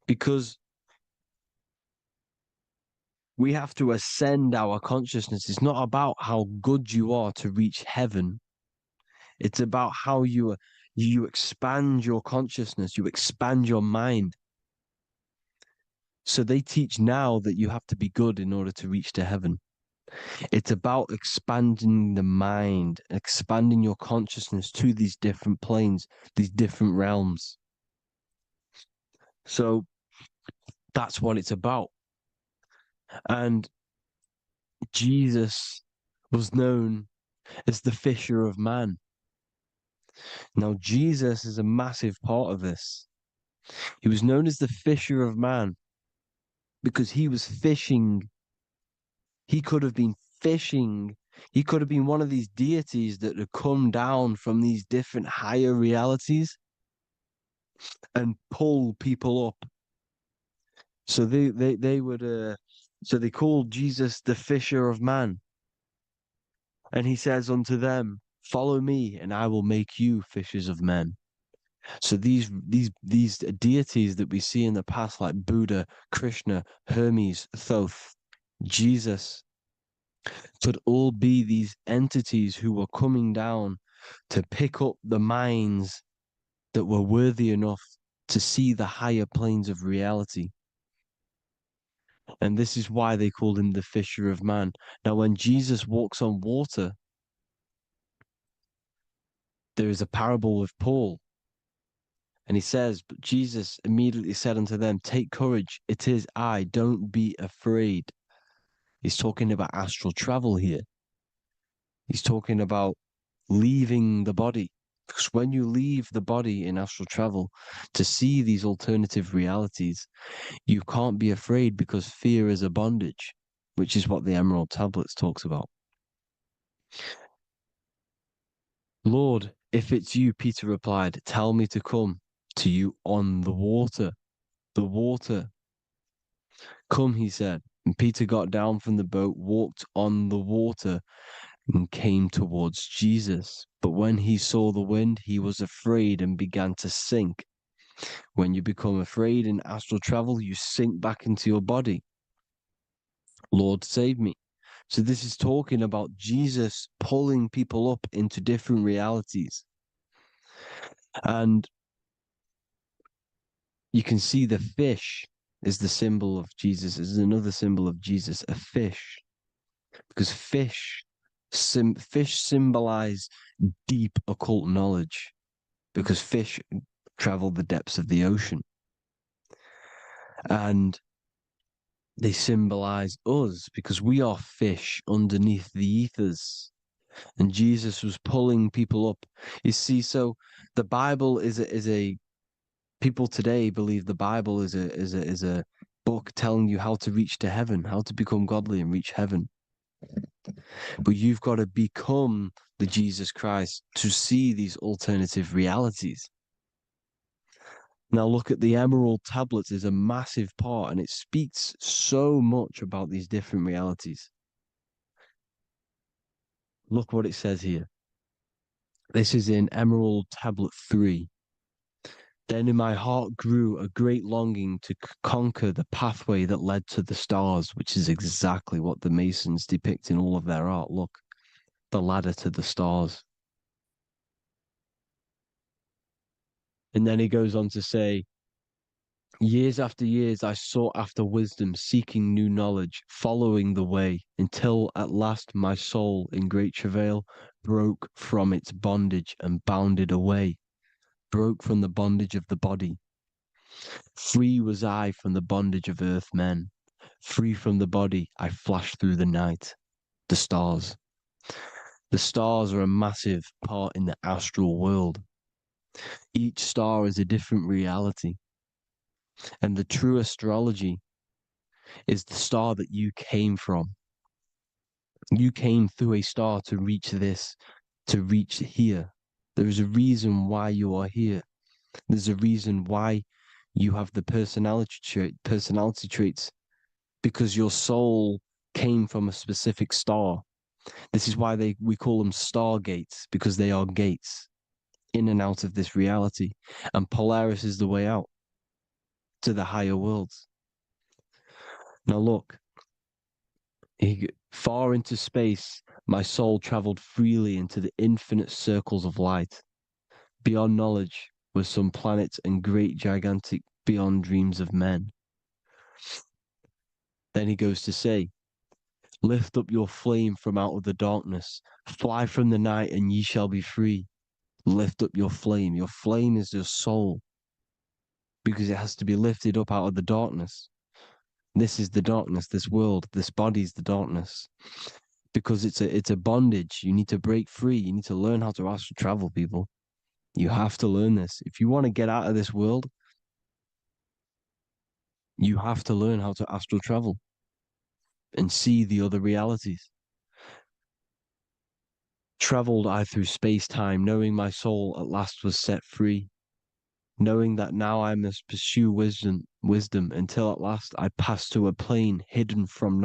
Because we have to ascend our consciousness. It's not about how good you are to reach heaven. It's about how you expand your consciousness, you expand your mind. So they teach now that you have to be good in order to reach to heaven. It's about expanding the mind, expanding your consciousness to these different planes, these different realms. So that's what it's about. And Jesus was known as the fisher of man. Now, Jesus is a massive part of this. He was known as the fisher of man because he was fishing. He could have been fishing. He could have been one of these deities that had come down from these different higher realities and pull people up. So they would so they called Jesus the fisher of man. And he says unto them, Follow me, and I will make you fishers of men. So these deities that we see in the past, like Buddha, Krishna, Hermes, Thoth, Jesus, could all be these entities who were coming down to pick up the minds that were worthy enough to see the higher planes of reality. And this is why they called him the fisher of man. Now, when Jesus walks on water, there is a parable with Paul. And he says, but Jesus immediately said unto them, take courage, it is I, don't be afraid. He's talking about astral travel here. He's talking about leaving the body. Because when you leave the body in astral travel to see these alternative realities, you can't be afraid because fear is a bondage, which is what the Emerald Tablets talks about. Lord, if it's you, Peter replied, tell me to come to you on the water. The water. Come, he said. And Peter got down from the boat, walked on the water, and came towards Jesus. But when he saw the wind, he was afraid and began to sink. When you become afraid in astral travel, you sink back into your body. Lord, save me. So this is talking about Jesus pulling people up into different realities. And you can see the fish is the symbol of Jesus. Is another symbol of Jesus, a fish. Because fish symbolize deep occult knowledge. Because fish travel the depths of the ocean. And they symbolize us because we are fish underneath the ethers. And Jesus was pulling people up. You see, so the Bible is a people today believe the Bible is a book telling you how to reach to heaven, how to become godly and reach heaven. But you've got to become the Jesus Christ to see these alternative realities. Now look at the Emerald Tablets is a massive part, and it speaks so much about these different realities. Look what it says here. This is in Emerald Tablet 3. Then in my heart grew a great longing to conquer the pathway that led to the stars, which is exactly what the Masons depict in all of their art. Look, the ladder to the stars. And then he goes on to say, years after years, I sought after wisdom, seeking new knowledge, following the way, until at last my soul, in great travail, broke from its bondage and bounded away, broke from the bondage of the body. Free was I from the bondage of earth men. Free from the body, I flashed through the night. The stars. The stars are a massive part in the astral world. Each star is a different reality. And the true astrology is the star that you came from. You came through a star to reach this, to reach here. There is a reason why you are here. There's a reason why you have the personality traits, because your soul came from a specific star. This is why we call them star gates, because they are gates in and out of this reality. And Polaris is the way out to the higher worlds. Now look, far into space, my soul traveled freely into the infinite circles of light. Beyond knowledge were some planets and great gigantic beyond dreams of men. Then he goes to say, lift up your flame from out of the darkness, fly from the night and ye shall be free. Lift up your flame. Your flame is your soul, because it has to be lifted up out of the darkness. This is the darkness, this world, this body is the darkness. Because it's a bondage. You need to break free. You need to learn how to astral travel, people. You have to learn this. If you want to get out of this world, you have to learn how to astral travel and see the other realities. Traveled I through space-time, knowing my soul at last was set free, knowing that now I must pursue wisdom until at last I pass to a plane hidden from